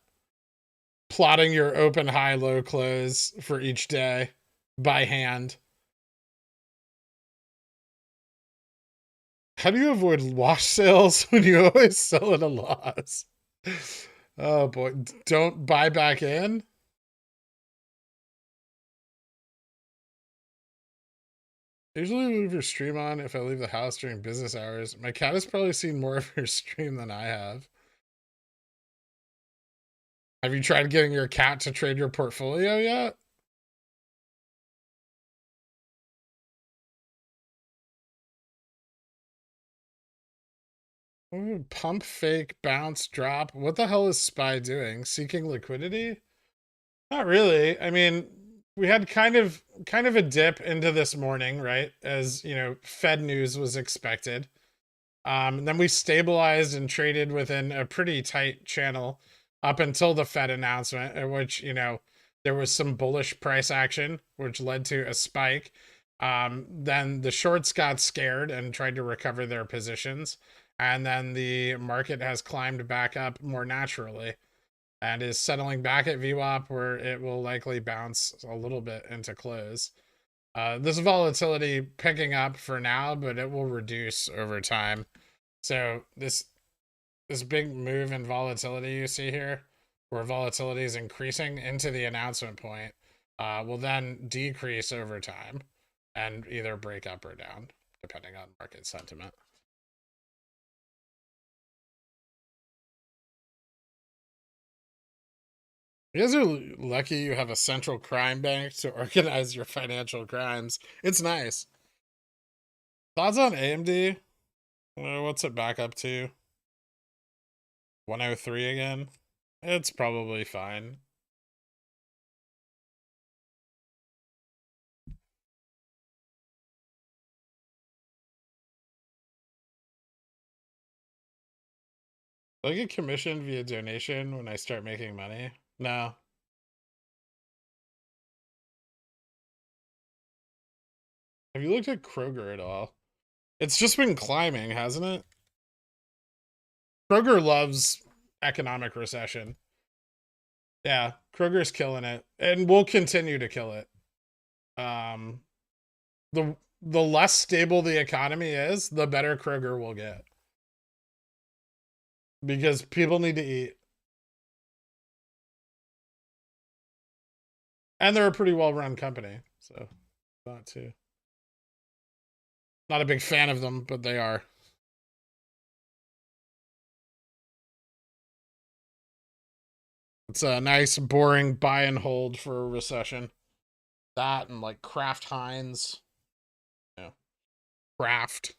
plotting your open, high, low, close for each day by hand. How do you avoid wash sales when you always sell at a loss? Oh boy, don't buy back in? I usually leave your stream on if I leave the house during business hours. My cat has probably seen more of your stream than I have. Have you tried getting your cat to trade your portfolio yet? Ooh, pump, fake, bounce, drop. What the hell is SPY doing? Seeking liquidity? Not really. I mean, we had kind of a dip into this morning, right? As you know, Fed news was expected. And then we stabilized and traded within a pretty tight channel up until the Fed announcement, in which, you know, there was some bullish price action, which led to a spike. Then the shorts got scared and tried to recover their positions. And then the market has climbed back up more naturally and is settling back at VWAP, where it will likely bounce a little bit into close. This volatility picking up for now, but it will reduce over time. So this big move in volatility you see here, where volatility is increasing into the announcement point, will then decrease over time and either break up or down, depending on market sentiment. You guys are lucky you have a central crime bank to organize your financial crimes. It's nice. Thoughts on AMD? What's it back up to? 103 again? It's probably fine. Do I get commission via donation when I start making money? No. Have you looked at Kroger at all? It's just been climbing, hasn't it? Kroger loves economic recession. Yeah, Kroger's killing it, and will continue to kill it. The less stable the economy is, the better Kroger will get. Because people need to eat. And they're a pretty well-run company, so not too. Not a big fan of them, but they are. It's a nice, boring buy and hold for a recession. That and like Kraft Heinz. Yeah. Kraft.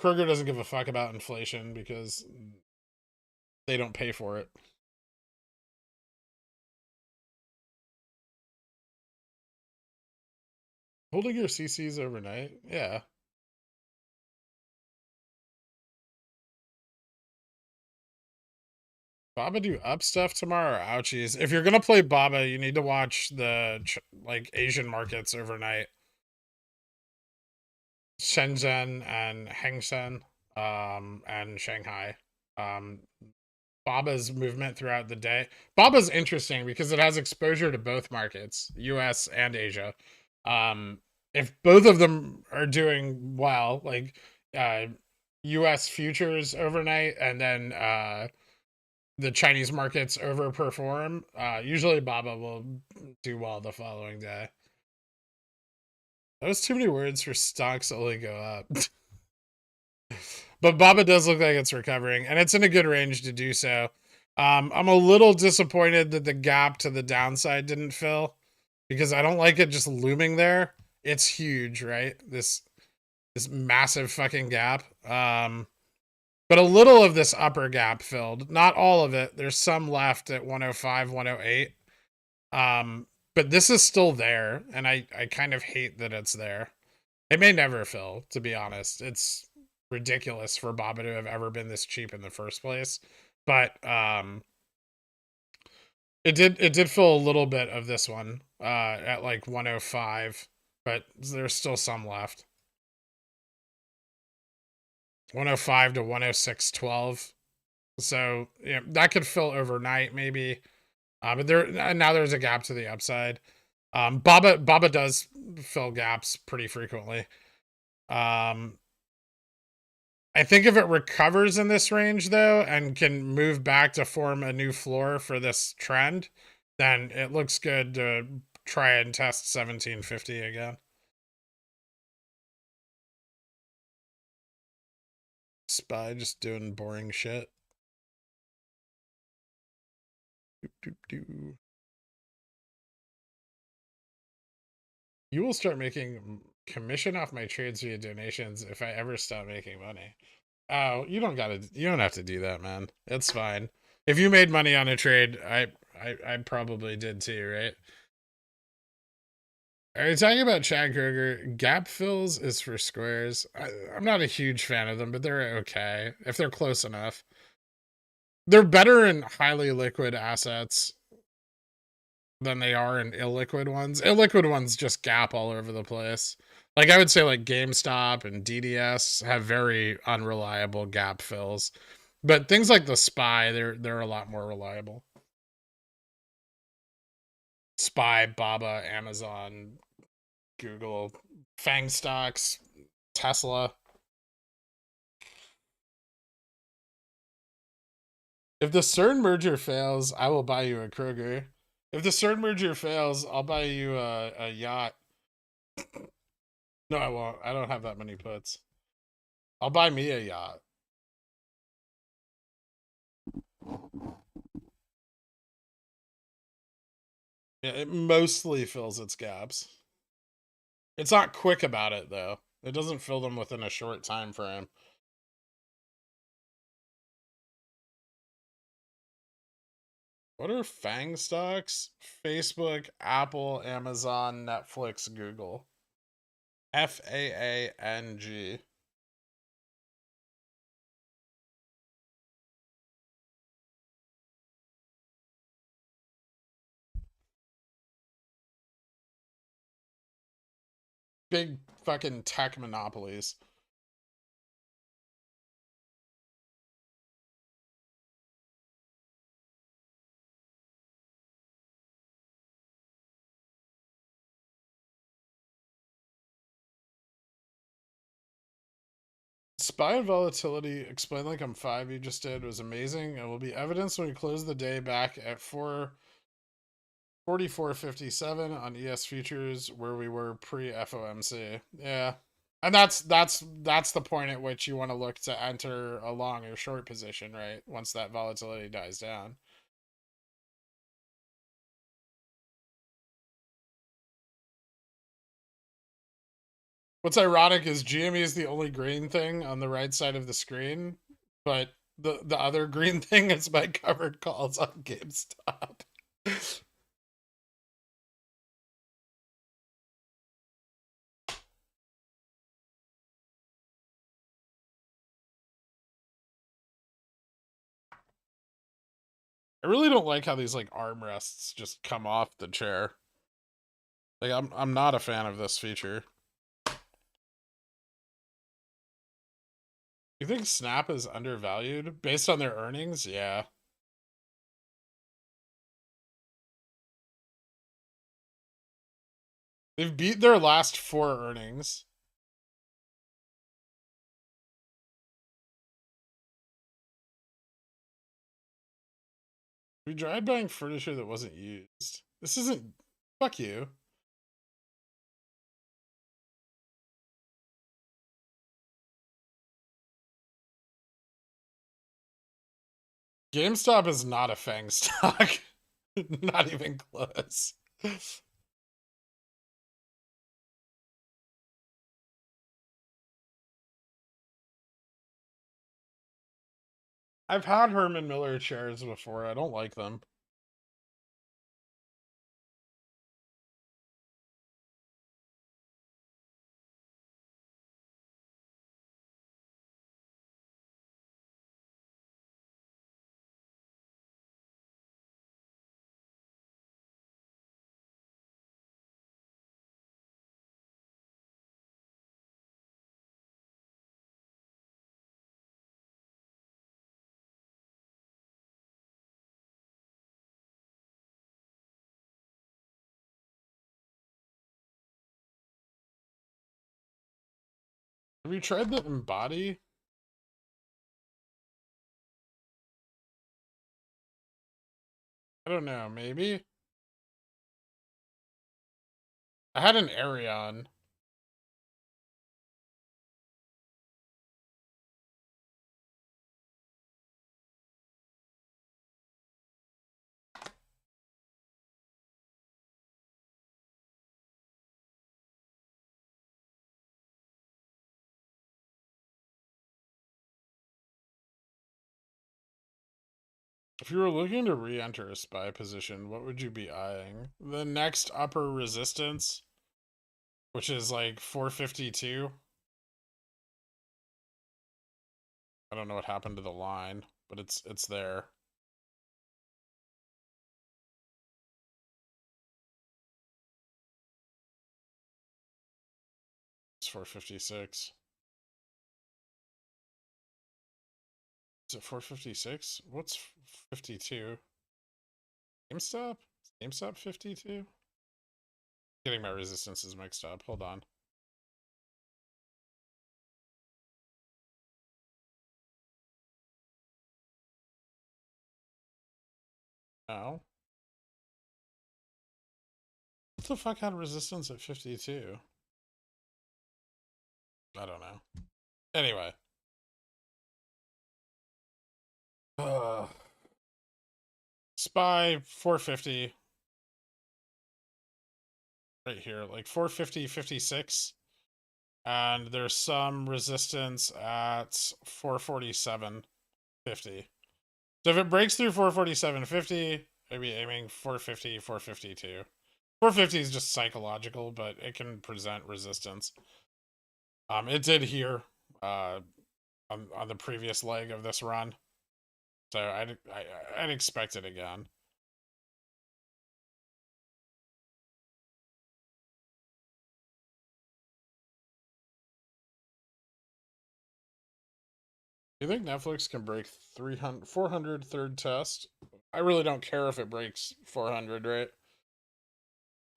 Kroger doesn't give a fuck about inflation because they don't pay for it. Holding your CCs overnight? Yeah. Baba do up stuff tomorrow? Ouchies. If you're gonna play Baba, you need to watch the like Asian markets overnight. Shenzhen and Hang Seng, and Shanghai. Baba's movement throughout the day. Baba's interesting because it has exposure to both markets, US and Asia. If both of them are doing well, like US futures overnight and then the Chinese markets overperform, usually Baba will do well the following day. That was too many words for stocks only go up. But Baba does look like it's recovering, and it's in a good range to do so. I'm a little disappointed that the gap to the downside didn't fill, because I don't like it just looming there. It's huge, right? This massive fucking gap. But a little of this upper gap filled. Not all of it. There's some left at 105, 108. But this is still there, and I kind of hate that it's there. It may never fill, to be honest. It's ridiculous for Baba to have ever been this cheap in the first place. But It did fill a little bit of this one at like 105, but there's still some left. 105 to 106.12. So yeah, that could fill overnight maybe. But now there's a gap to the upside. Baba does fill gaps pretty frequently. I think if it recovers in this range though and can move back to form a new floor for this trend, then it looks good to try and test 1750 again. SPY just doing boring shit. You will start making commission off my trades via donations if I ever stop making money. Oh, you don't have to do that, man. It's fine. If you made money on a trade, I probably did too, right? Are you talking about Chad Kroger? Gap fills is for squares. I'm not a huge fan of them, but they're okay if they're close enough. They're better in highly liquid assets than they are in illiquid ones. Illiquid ones just gap all over the place. Like I would say like GameStop and DDS have very unreliable gap fills. But things like the SPY, they're a lot more reliable. SPY, Baba, Amazon, Google, FANG stocks, Tesla. If the CERN merger fails, I will buy you a Kroger. If the CERN merger fails, I'll buy you a yacht. No, I won't. I don't have that many puts. I'll buy me a yacht. Yeah, it mostly fills its gaps. It's not quick about it, though. It doesn't fill them within a short time frame. What are FANG stocks? Facebook, Apple, Amazon, Netflix, Google. FAANG. Big fucking tech monopolies. SPY and volatility, explain like I'm 5 you just did, was amazing and will be evidence when we close the day back at 44.57 on ES futures where we were pre FOMC. Yeah. And that's the point at which you want to look to enter a long or short position, right? Once that volatility dies down. What's ironic is GME is the only green thing on the right side of the screen, but the other green thing is my covered calls on GameStop. I really don't like how these like armrests just come off the chair. Like I'm not a fan of this feature. You think Snap is undervalued based on their earnings? Yeah. They've beat their last 4 earnings. We tried buying furniture that wasn't used. This isn't. Fuck you. GameStop is not a FANG stock. Not even close. I've had Herman Miller chairs before. I don't like them. Have you tried the Embody? I don't know, maybe? I had an Arion. If you were looking to re-enter a SPY position, what would you be eyeing? The next upper resistance, which is like 452. I don't know what happened to the line, but it's there. It's 456. Is it 456? What's 52? GameStop? GameStop 52? Getting my resistances mixed up. Hold on. No. What the fuck had resistance at 52? I don't know. Anyway. SPY 450. Right here, like 450, 56. And there's some resistance at 447.50. So if it breaks through 447.50, I'd be aiming 450, 452. 450 is just psychological, but it can present resistance. It did here on the previous leg of this run. So I'd expect it again. You think Netflix can break 400 third test? I really don't care if it breaks 400, right?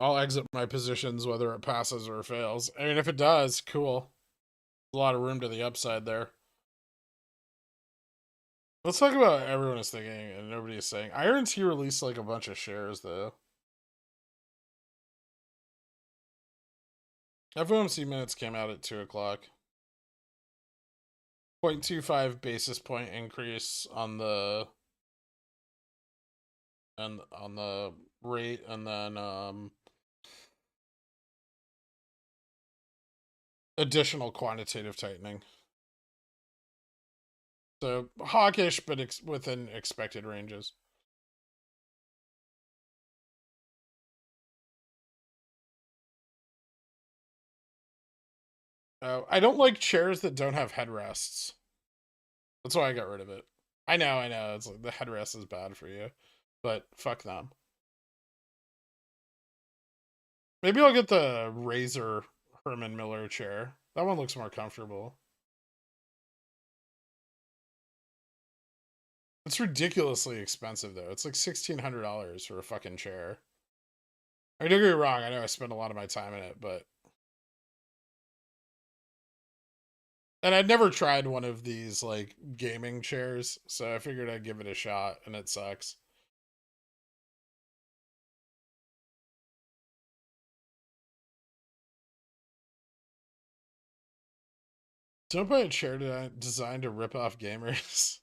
I'll exit my positions whether it passes or fails. I mean, if it does, cool. A lot of room to the upside there. Let's talk about what everyone is thinking and nobody is saying. IRNT released like a bunch of shares though. FOMC minutes came out at 2 o'clock. 0.25 basis point increase on the rate, and then additional quantitative tightening. So hawkish, but within expected ranges. I don't like chairs that don't have headrests. That's why I got rid of it. I know. It's like the headrest is bad for you, but fuck them. Maybe I'll get the Razor Herman Miller chair. That one looks more comfortable. It's ridiculously expensive though. It's like $1,600 for a fucking chair. I mean, don't get me wrong. I know I spend a lot of my time in it, but and I'd never tried one of these like gaming chairs, so I figured I'd give it a shot, and it sucks. Don't buy a chair designed to rip off gamers.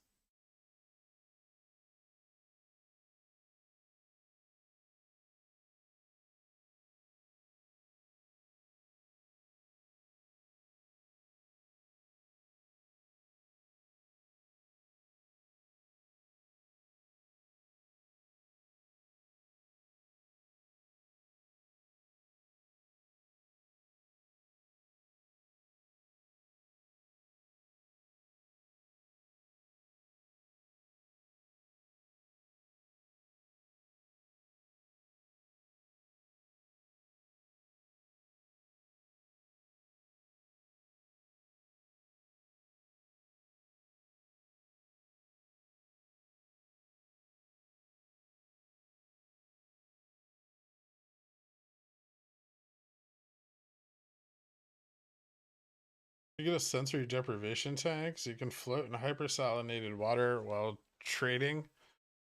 You get a sensory deprivation tank so you can float in hypersalinated water while trading.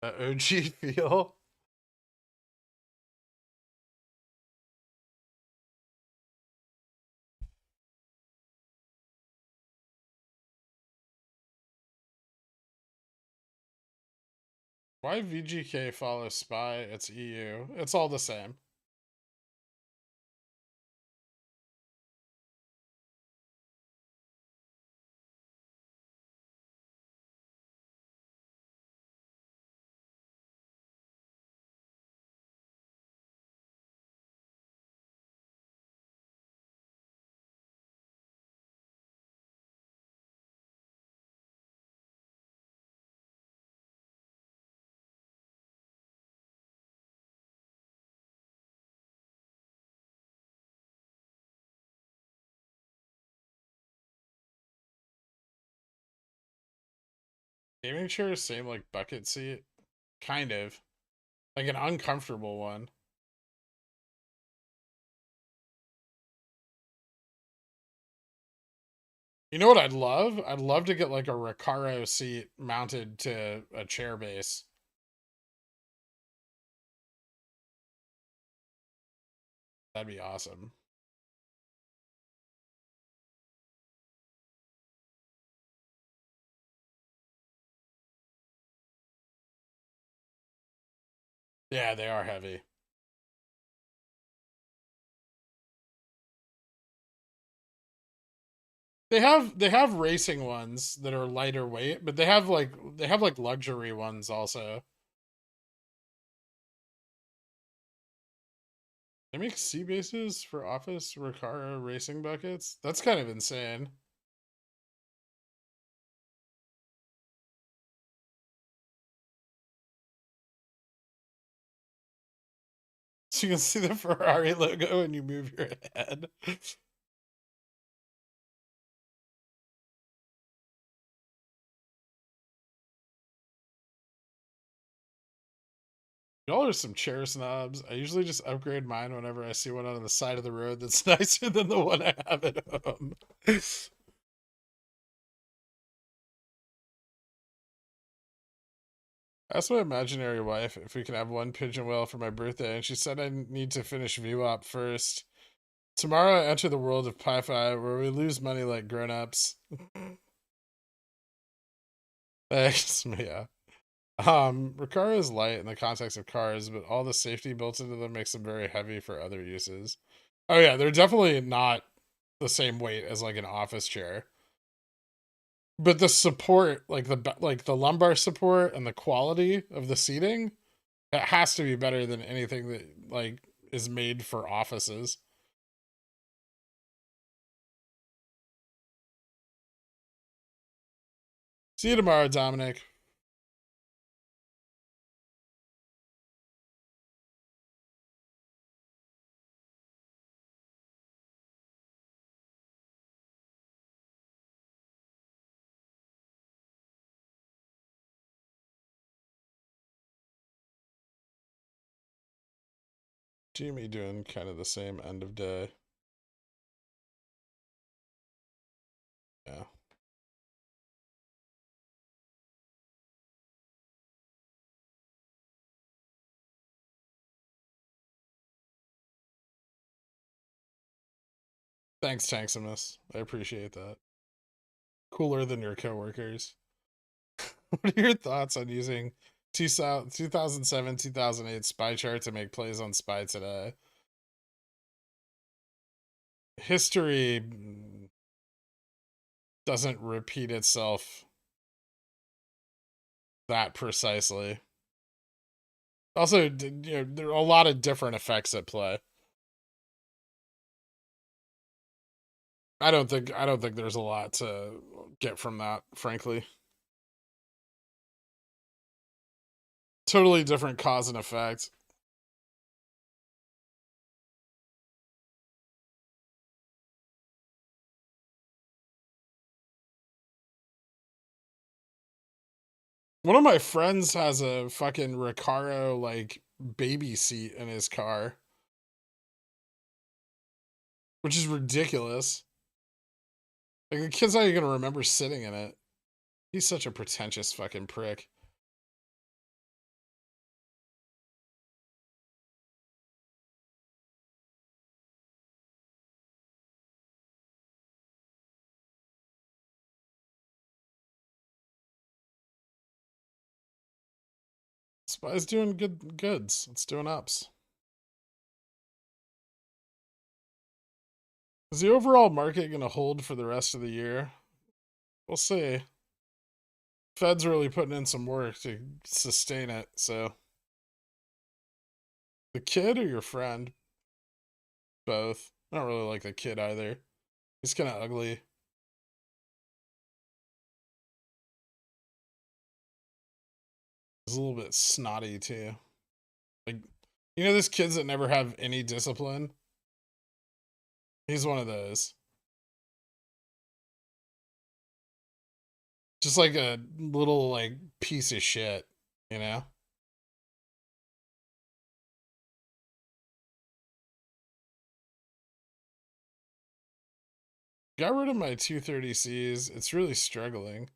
OG feel. Why VGK follow SPY? It's EU. It's all the same. Gaming chair, same like bucket seat. Kind of. Like an uncomfortable one. You know what I'd love? I'd love to get like a Recaro seat mounted to a chair base. That'd be awesome. Yeah, they are heavy. They have racing ones that are lighter weight, but they have like luxury ones also. They make C bases for office Recaro racing buckets. That's kind of insane. So you can see the Ferrari logo and you move your head. Y'all are some chair snobs. I usually just upgrade mine whenever I see one on the side of the road that's nicer than the one I have at home. I asked my imaginary wife if we can have one pigeon whale for my birthday, and she said I need to finish VWAP first. Tomorrow I enter the world of Pi-Fi, where we lose money like grown-ups. Thanks, Mia. Recaro is light in the context of cars, but all the safety built into them makes them very heavy for other uses. Oh yeah, they're definitely not the same weight as like an office chair. But the support, like the lumbar support and the quality of the seating, it has to be better than anything that like is made for offices. See you tomorrow, Dominic. GME doing kind of the same end of day. Yeah. Thanks, Tanksimus. I appreciate that. Cooler than your coworkers. What are your thoughts on using 2007, 2008 SPY chart to make plays on SPY today? History doesn't repeat itself that precisely. Also, there are a lot of different effects at play. I don't think there's a lot to get from that, frankly. Totally different cause and effect. One of my friends has a fucking Recaro like baby seat in his car, which is ridiculous. Like, the kid's not even gonna remember sitting in it. He's such a pretentious fucking prick. Spy's doing goods. It's doing ups. Is the overall market going to hold for the rest of the year? We'll see. Fed's really putting in some work to sustain it, so. The kid or your friend? Both. I don't really like the kid either. He's kind of ugly. He's a little bit snotty too. Like, you know, those kids that never have any discipline? He's one of those. Just like a little, like, piece of shit, you know? Got rid of my 230Cs. It's really struggling.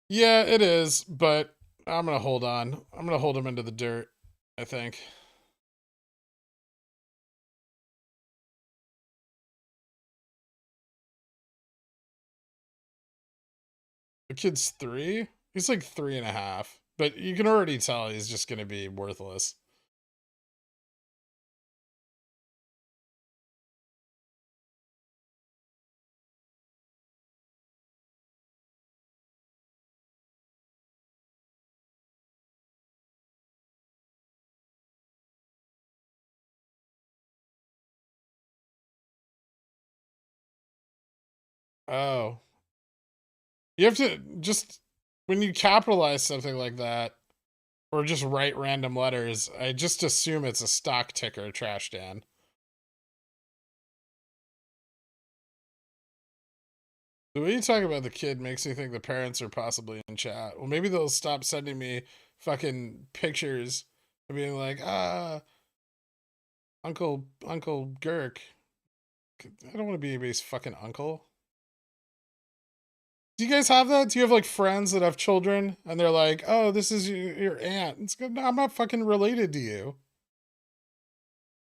Yeah, it is, but I'm going to hold on. I'm going to hold him into the dirt, I think. The kid's 3? He's like 3.5. But you can already tell he's just going to be worthless. Oh. You have to just, when you capitalize something like that, or just write random letters, I just assume it's a stock ticker trash Dan. The way you talk about the kid makes me think the parents are possibly in chat. Well, maybe they'll stop sending me fucking pictures and being like, Uncle Gurk. I don't want to be anybody's fucking uncle. Do you guys have that? Do you have like friends that have children and they're like, oh, this is your aunt? It's good. No, I'm not fucking related to you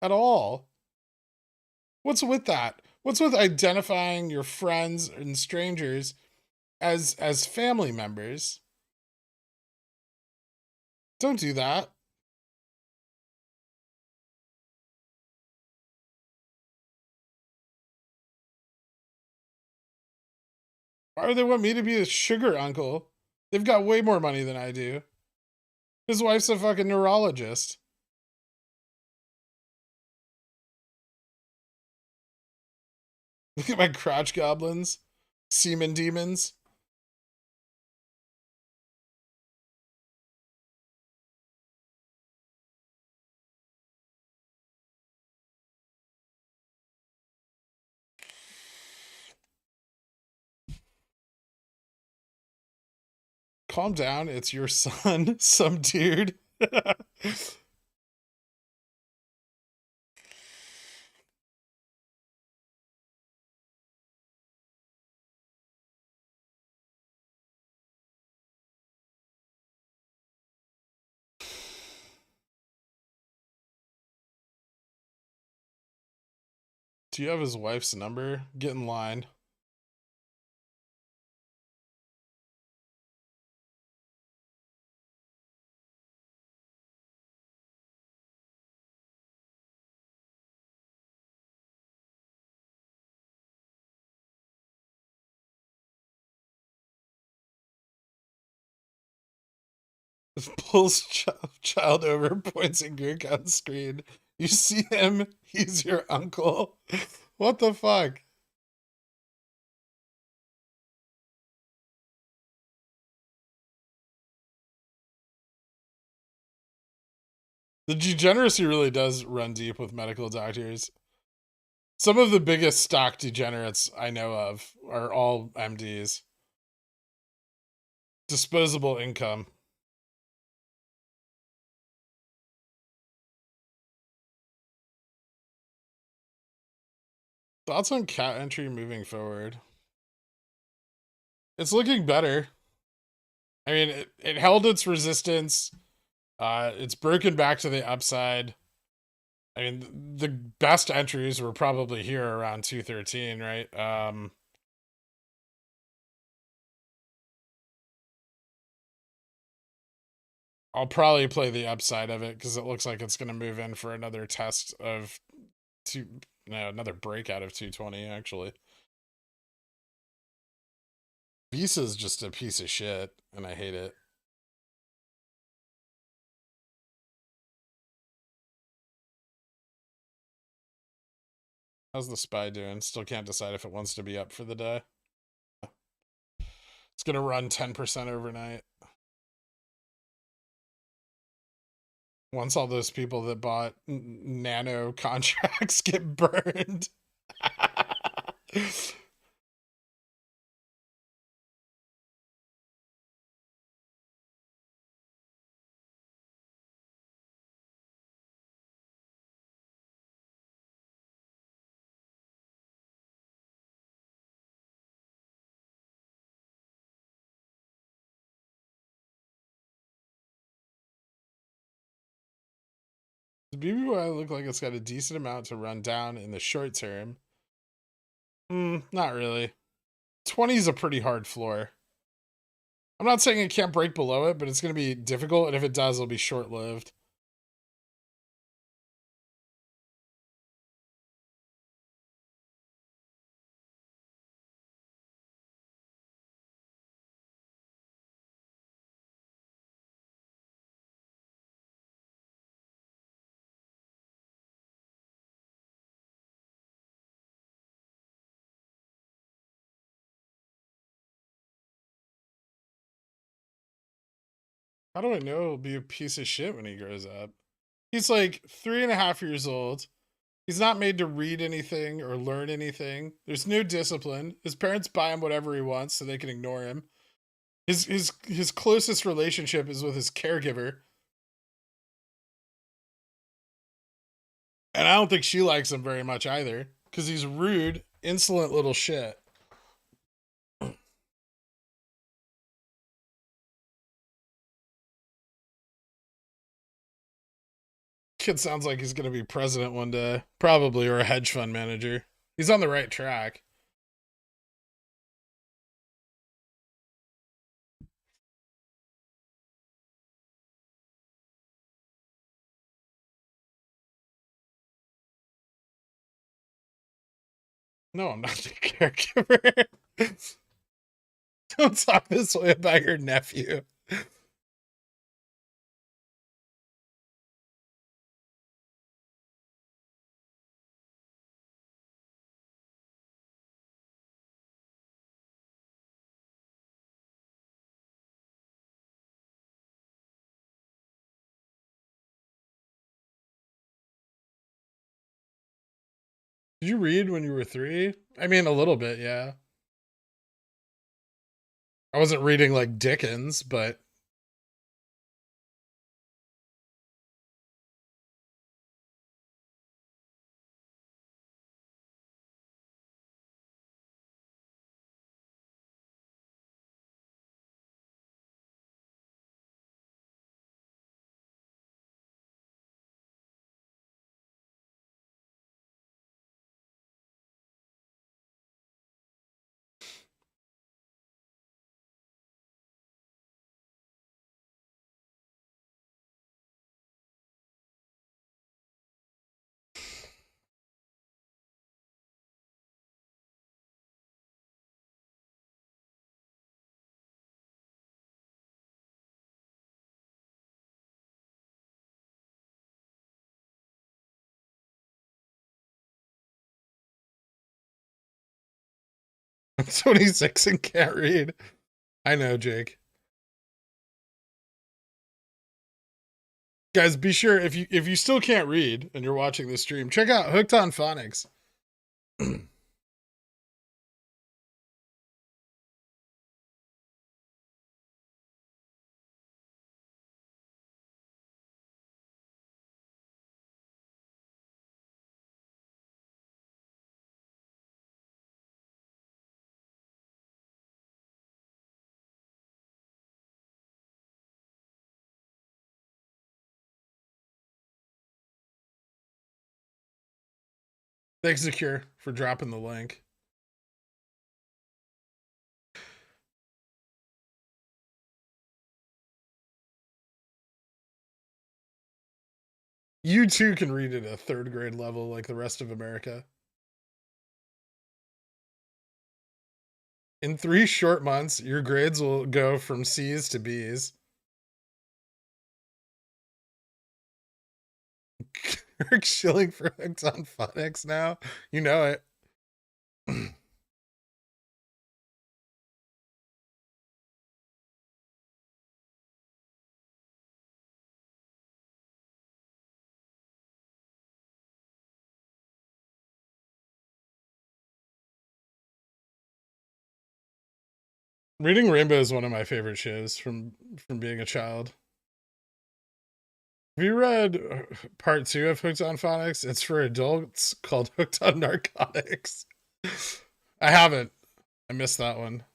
at all. What's with that? What's with identifying your friends and strangers as family members? Don't do that. Why would they want me to be a sugar uncle? They've got way more money than I do. His wife's a fucking neurologist. Look at my crotch goblins. Semen demons. Calm down, it's your son, some dude. Do you have his wife's number? Get in line. Pulls child over, points a Greek on screen. You see him, he's your uncle. What the fuck? The degeneracy really does run deep with medical doctors. Some of the biggest stock degenerates I know of are all MDs. Disposable income. Thoughts on cat entry moving forward? It's looking better. I mean, it held its resistance. It's broken back to the upside. I mean, the best entries were probably here around 213, right? I'll probably play the upside of it because it looks like it's going to move in for another test of another breakout of 220, actually. Visa's just a piece of shit, and I hate it. How's the SPY doing? Still can't decide if it wants to be up for the day. It's going to run 10% overnight. Once all those people that bought nano contracts get burned. The BBY look like it's got a decent amount to run down in the short term. Not really. 20 is a pretty hard floor. I'm not saying it can't break below it, but it's going to be difficult, and if it does, it'll be short-lived. How do I know he'll be a piece of shit when he grows up? He's like 3.5 years old. He's not made to read anything or learn anything. There's no discipline. His parents buy him whatever he wants so they can ignore him. His closest relationship is with his caregiver. And I don't think she likes him very much either, because he's rude, insolent little shit. Kid sounds like he's going to be president one day, probably, or a hedge fund manager. He's on the right track. No, I'm not the caregiver. Don't talk this way about your nephew. Did you read when you were 3? I mean, a little bit, yeah. I wasn't reading like Dickens, but I'm 26 and can't read. I know, Jake. Guys, be sure if you still can't read and you're watching this stream, check out Hooked on Phonics. Thanks, Secure, for dropping the link. You too can read at a 3rd grade level like the rest of America. In 3 short months, your grades will go from C's to B's. Eric Schilling for Hooked on Phonics now. You know it. Reading Rainbow is one of my favorite shows from being a child. Have you read part 2 of Hooked on Phonics? It's for adults called Hooked on Narcotics. I haven't. I missed that one.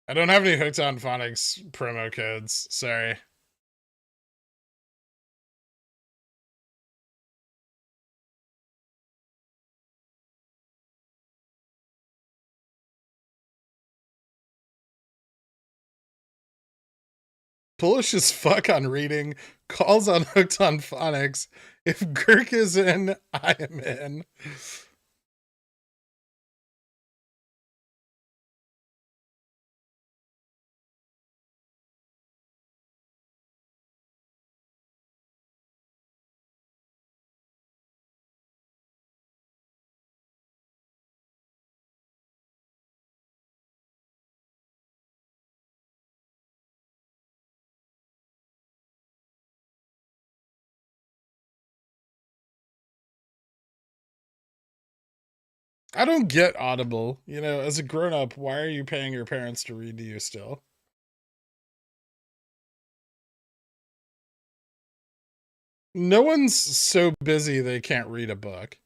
I don't have any Hooked on Phonics promo codes. Sorry. Bullish as fuck on reading. Calls on Hooked on Phonics. If Gherk is in, I am in. I don't get Audible. You know, as a grown-up, why are you paying your parents to read to you still? No one's so busy they can't read a book.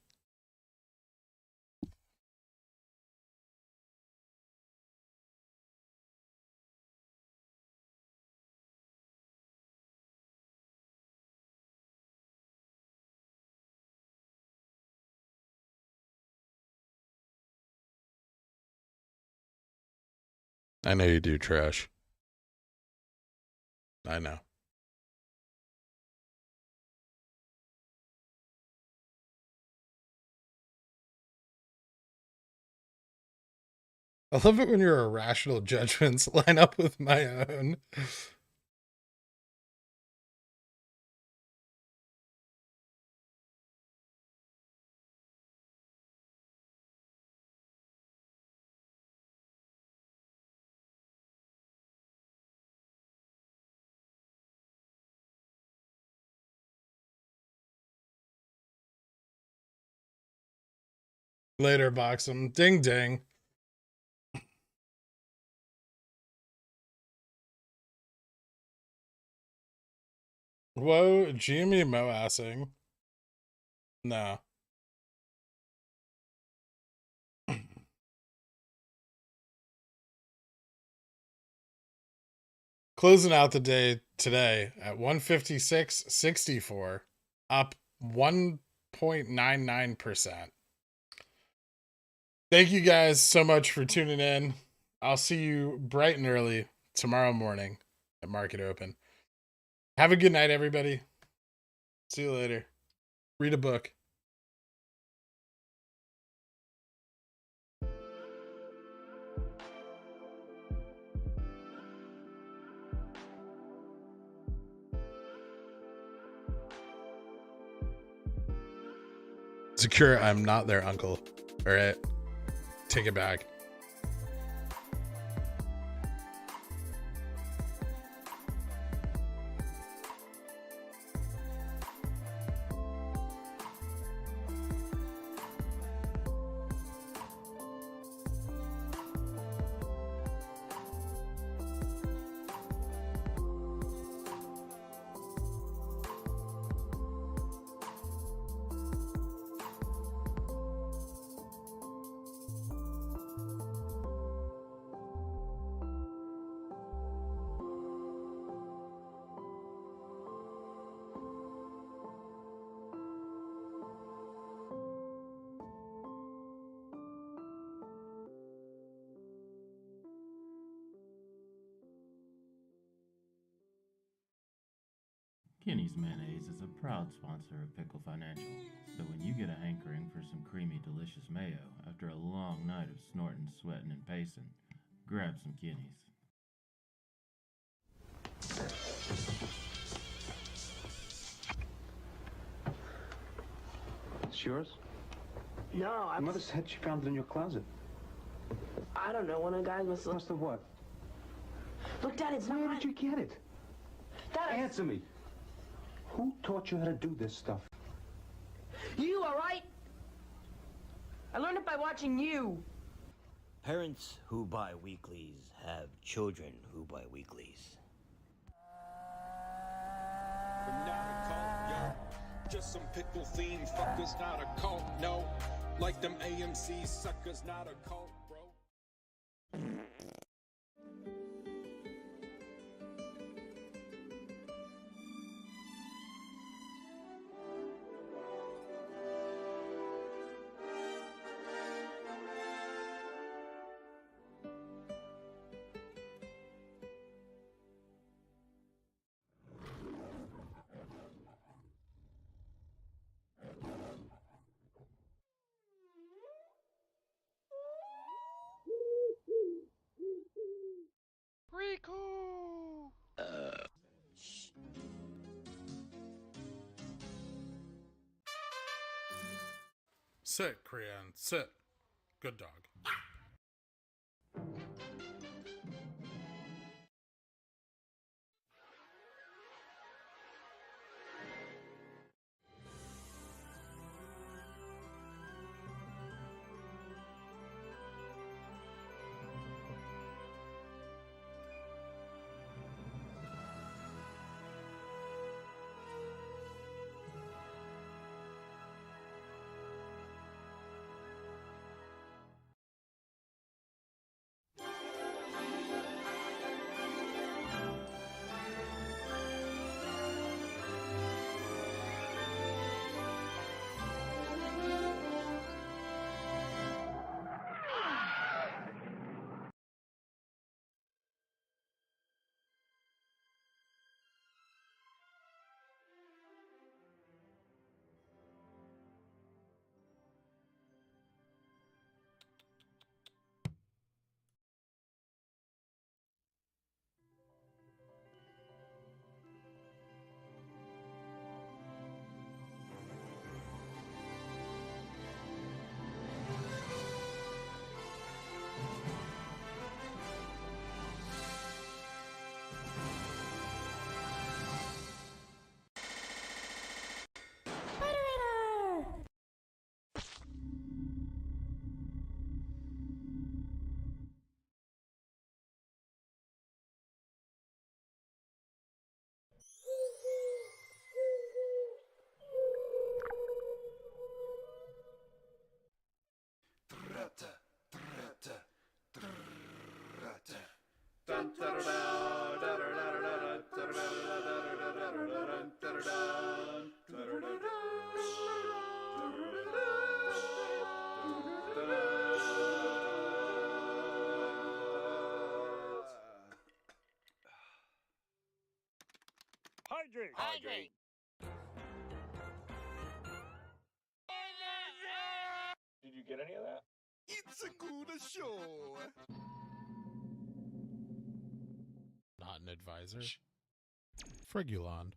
I know you do, Trash. I know. I love it when your irrational judgments line up with my own. Later, Boxem. Ding ding. Whoa, GME MOASSing. No. Closing out the day today at 156.64, up 1.99%. Thank you guys so much for tuning in. I'll see you bright and early tomorrow morning at market open. Have a good night, everybody. See you later. Read a book. Secure, I'm not their uncle. All right. Take it back. Kinney's Mayonnaise is a proud sponsor of Pickle Financial, so when you get a hankering for some creamy, delicious mayo after a long night of snorting, sweating, and pacing, grab some Kinney's. It's yours? No, Mother said she found it in your closet. I don't know. One of the guys must Must have what? Look, Dad, it's Where not did you get it? Dad, Answer me. Who taught you how to do this stuff? You, all right? I learned it by watching you. Parents who buy weeklies have children who buy weeklies. Just some pickle fiend fuckers, not a cult, no. Like them AMC suckers, not a cult, bro. Rico! Sit, Krian, sit. Good dog. Hydrate! Hydrate! Did you get any of that? It's a good show. Not an advisor. Frigulon.